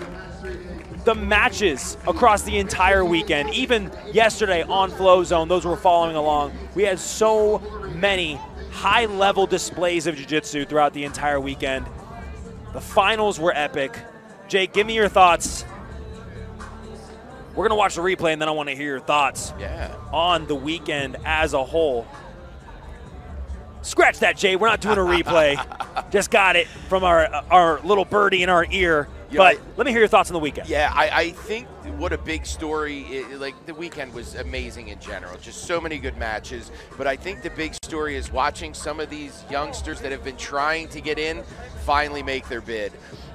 S7: the matches across the entire weekend, even yesterday on FloZone, those were following along. We had so many high-level displays of jiu-jitsu throughout the entire weekend. The finals were epic. Jake, give me your thoughts. We're going to watch the replay, and then I want to hear your thoughts on the weekend as a whole. Scratch that, Jay. We're not doing a replay. Just got it from our little birdie in our ear. But let me hear your thoughts on the weekend.
S17: Yeah, I think what a big story, like the weekend was amazing in general, just so many good matches. But I think the big story is watching some of these youngsters that have been trying to get in finally make their bid.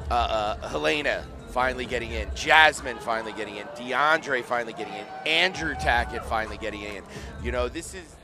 S17: Helena finally getting in, Jasmine finally getting in, DeAndre finally getting in, Andrew Tackett finally getting in. You know, this is...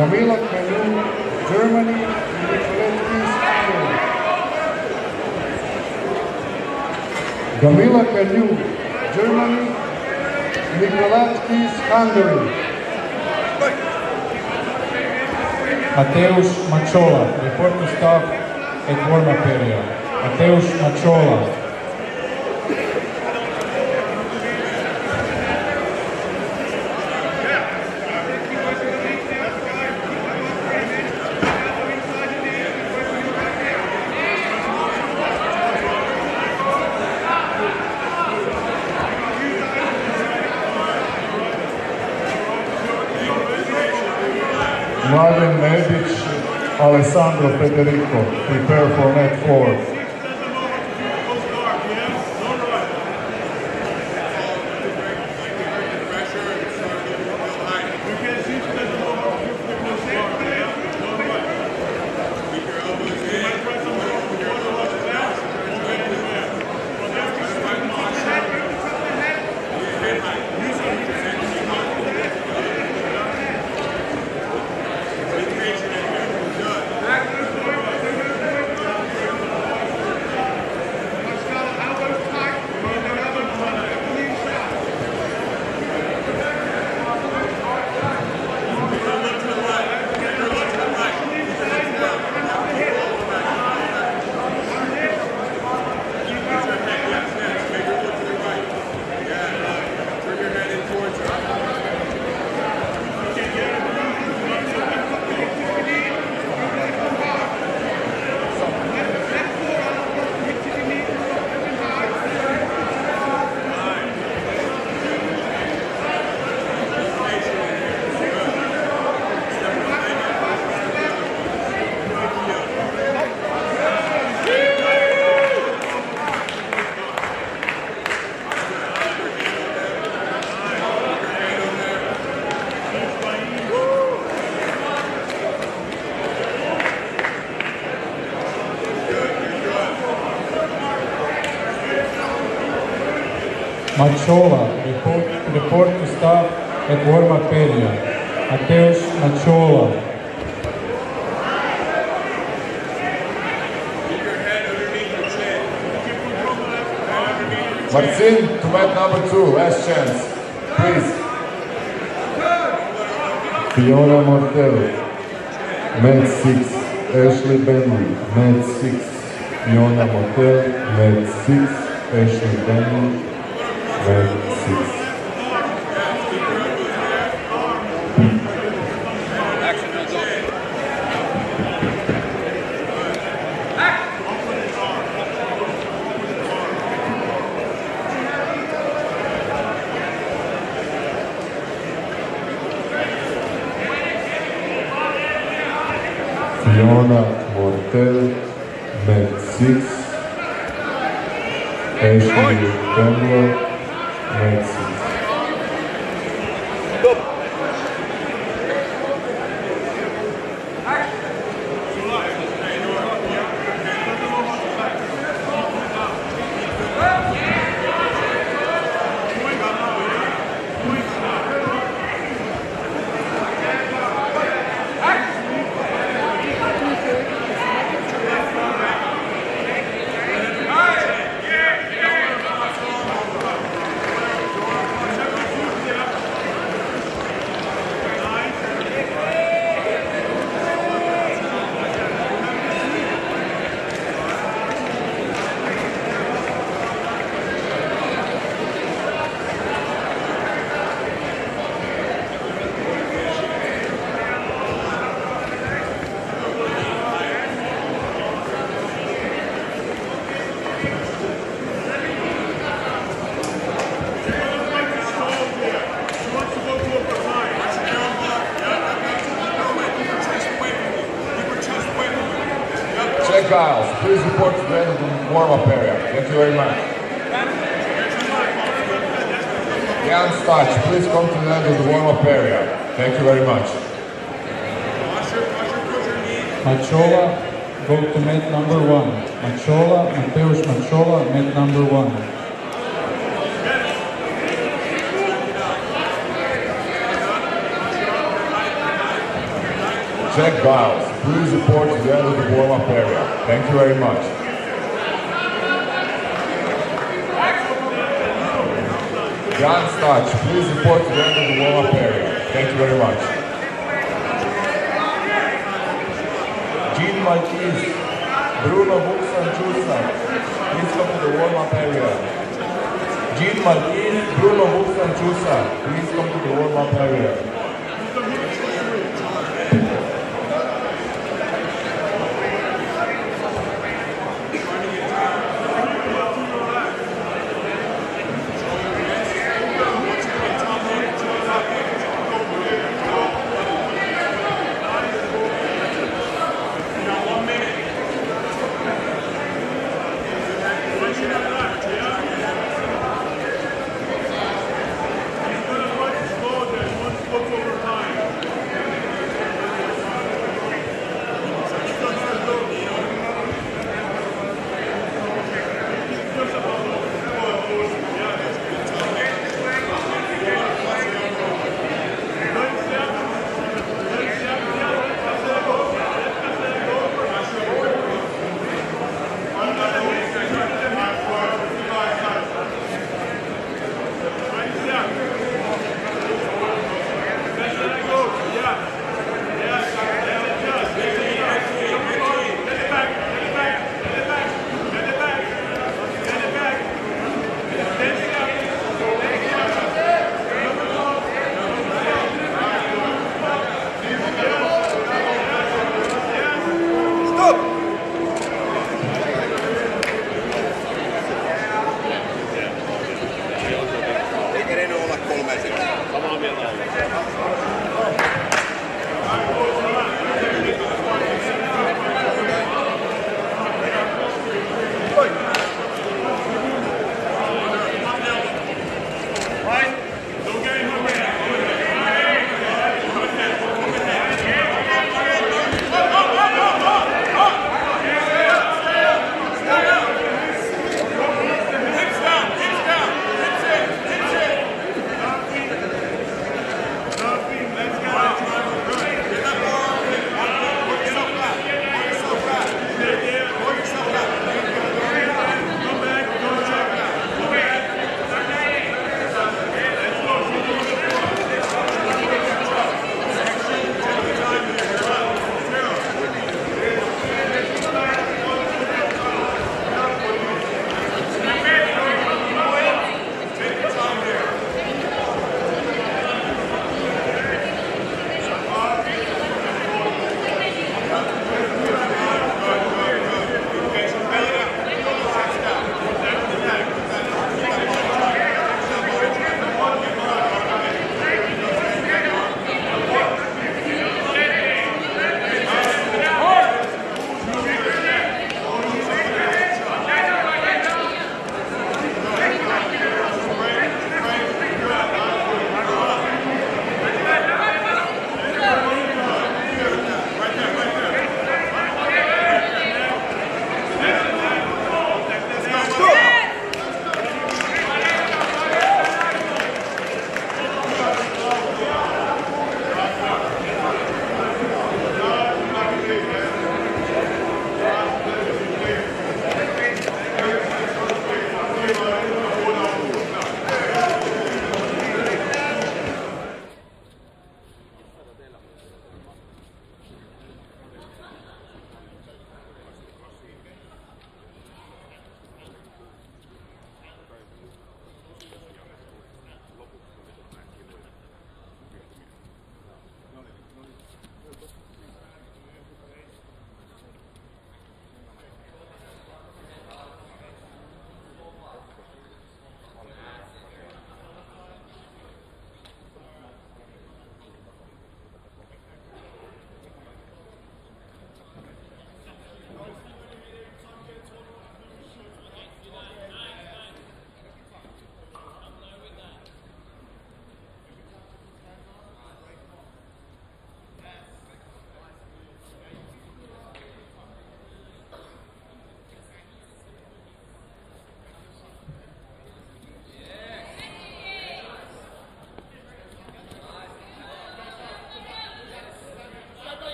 S6: Camila Canu, Germany, Hungary. Camila Canu, Germany, Nikolakis, Hungary.
S22: Mateusz Machola, report to staff at warm-up area. Mateusz Machola.
S6: Mladen Medic, Alessandro Federico, prepare for net 4.
S22: Machola, report to staff at warm-up area. Mateusz Machola.
S15: Keep your head underneath your chin.
S6: Marcin to mat number 2, last chance. Please. Fiona Mortel, mat 6. Ashley Bentley, mat 6. Fiona Mortel, mat 6. Ashley Bentley, mat 6. Fiona Mortel, mat 6. Ashley Bentley, mat 6. Giles, please report to the end of the warm-up area. Thank you very much. Jan Stach, please come to the end of the warm-up area. Thank you very much.
S22: Machola, go to mat number 1. Machola, Mateusz Machola, mat number 1.
S6: Jack Giles, please report to the end of the warm-up area. Thank you very much. Jan Stach, please report to the end of the warm-up area. Thank you very much. Jean Marquis, Bruno Vuxan-Chusa, please come to the warm-up area. Jean Marquis, Bruno Vuxan-Chusa, please come to the warm-up area.
S15: Look for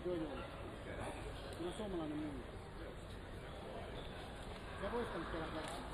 S3: No somos la misma. Se puede cualquier cosa.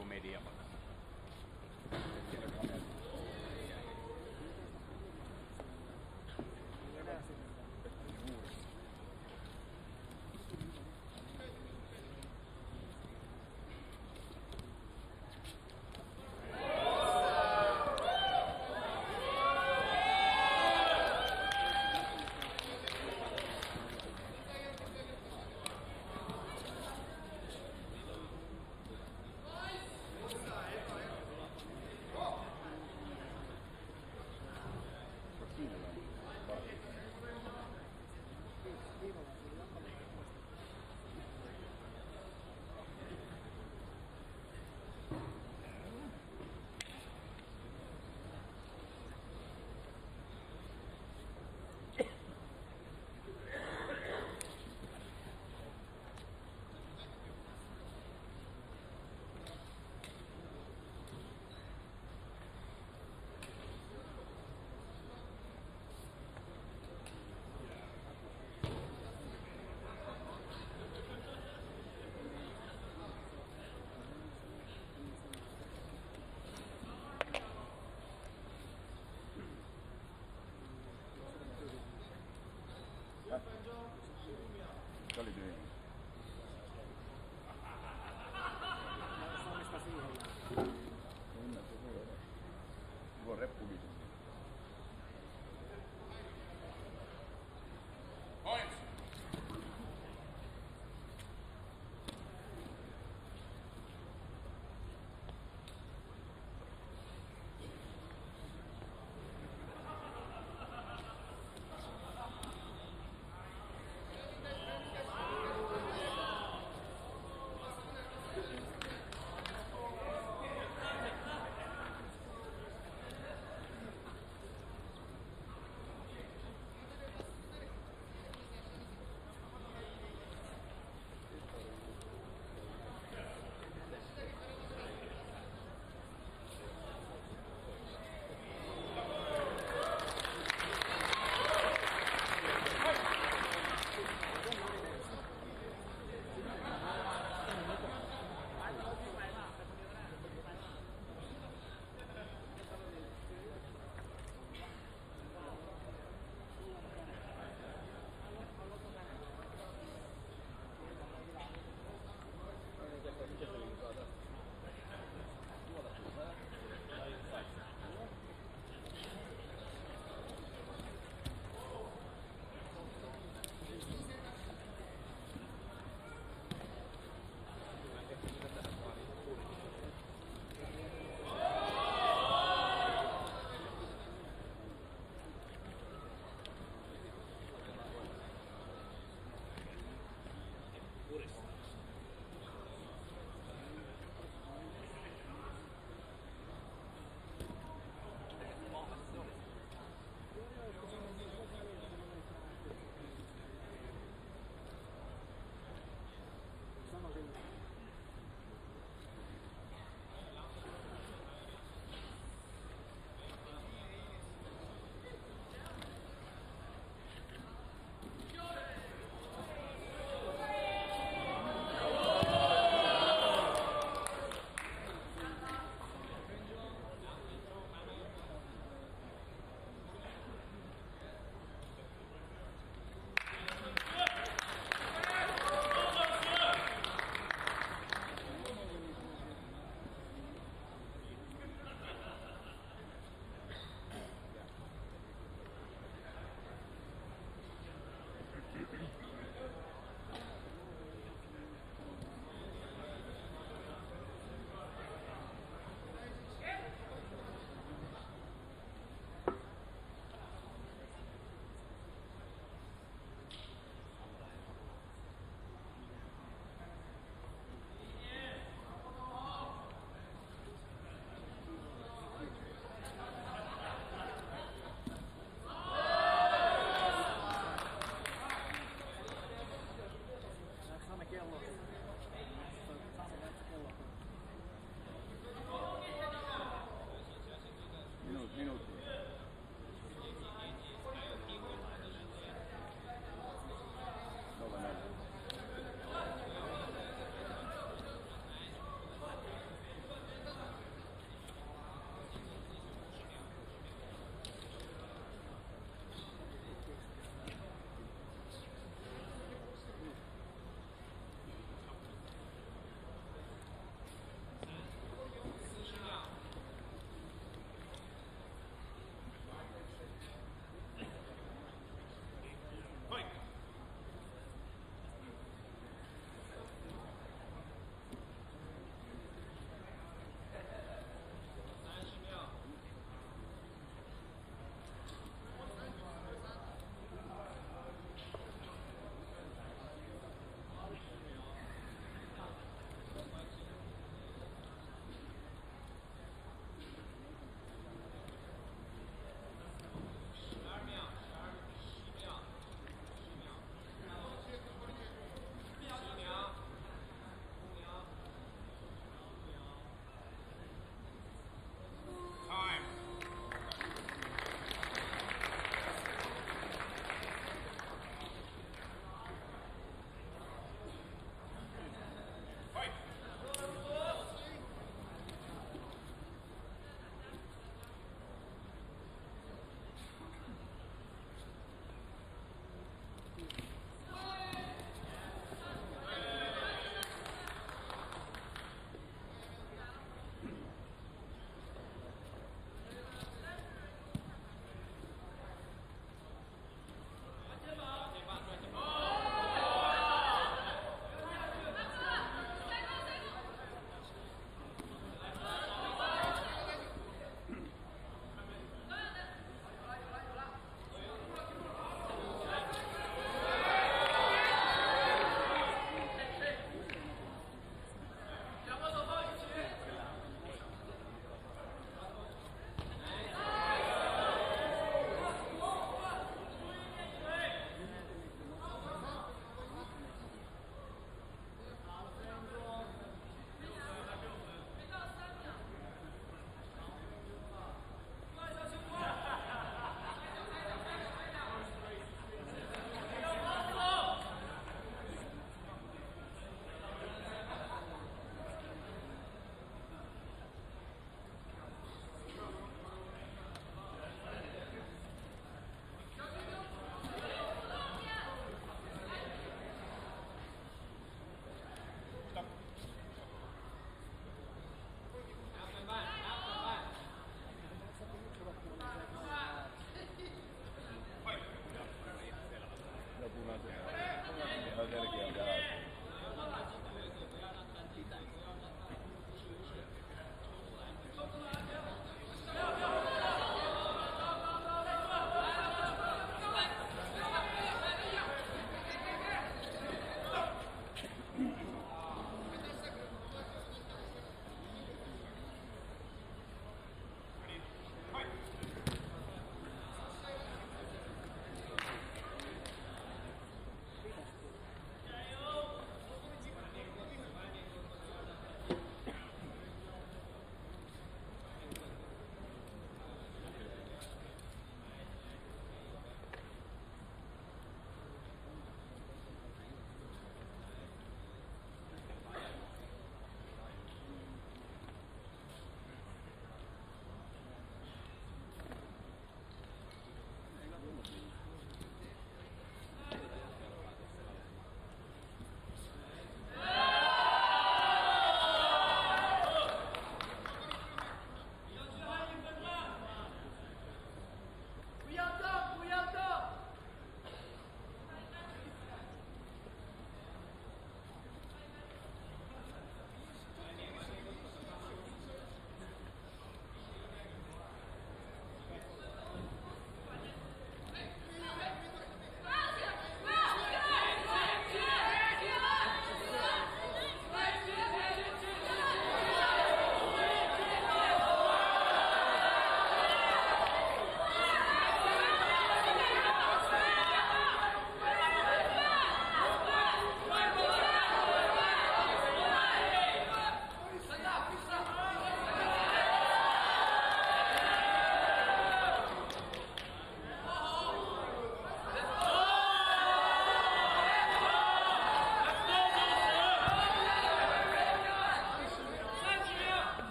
S2: Joku media.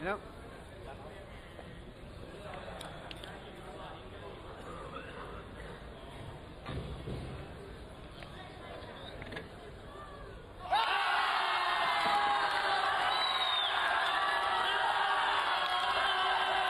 S2: You know.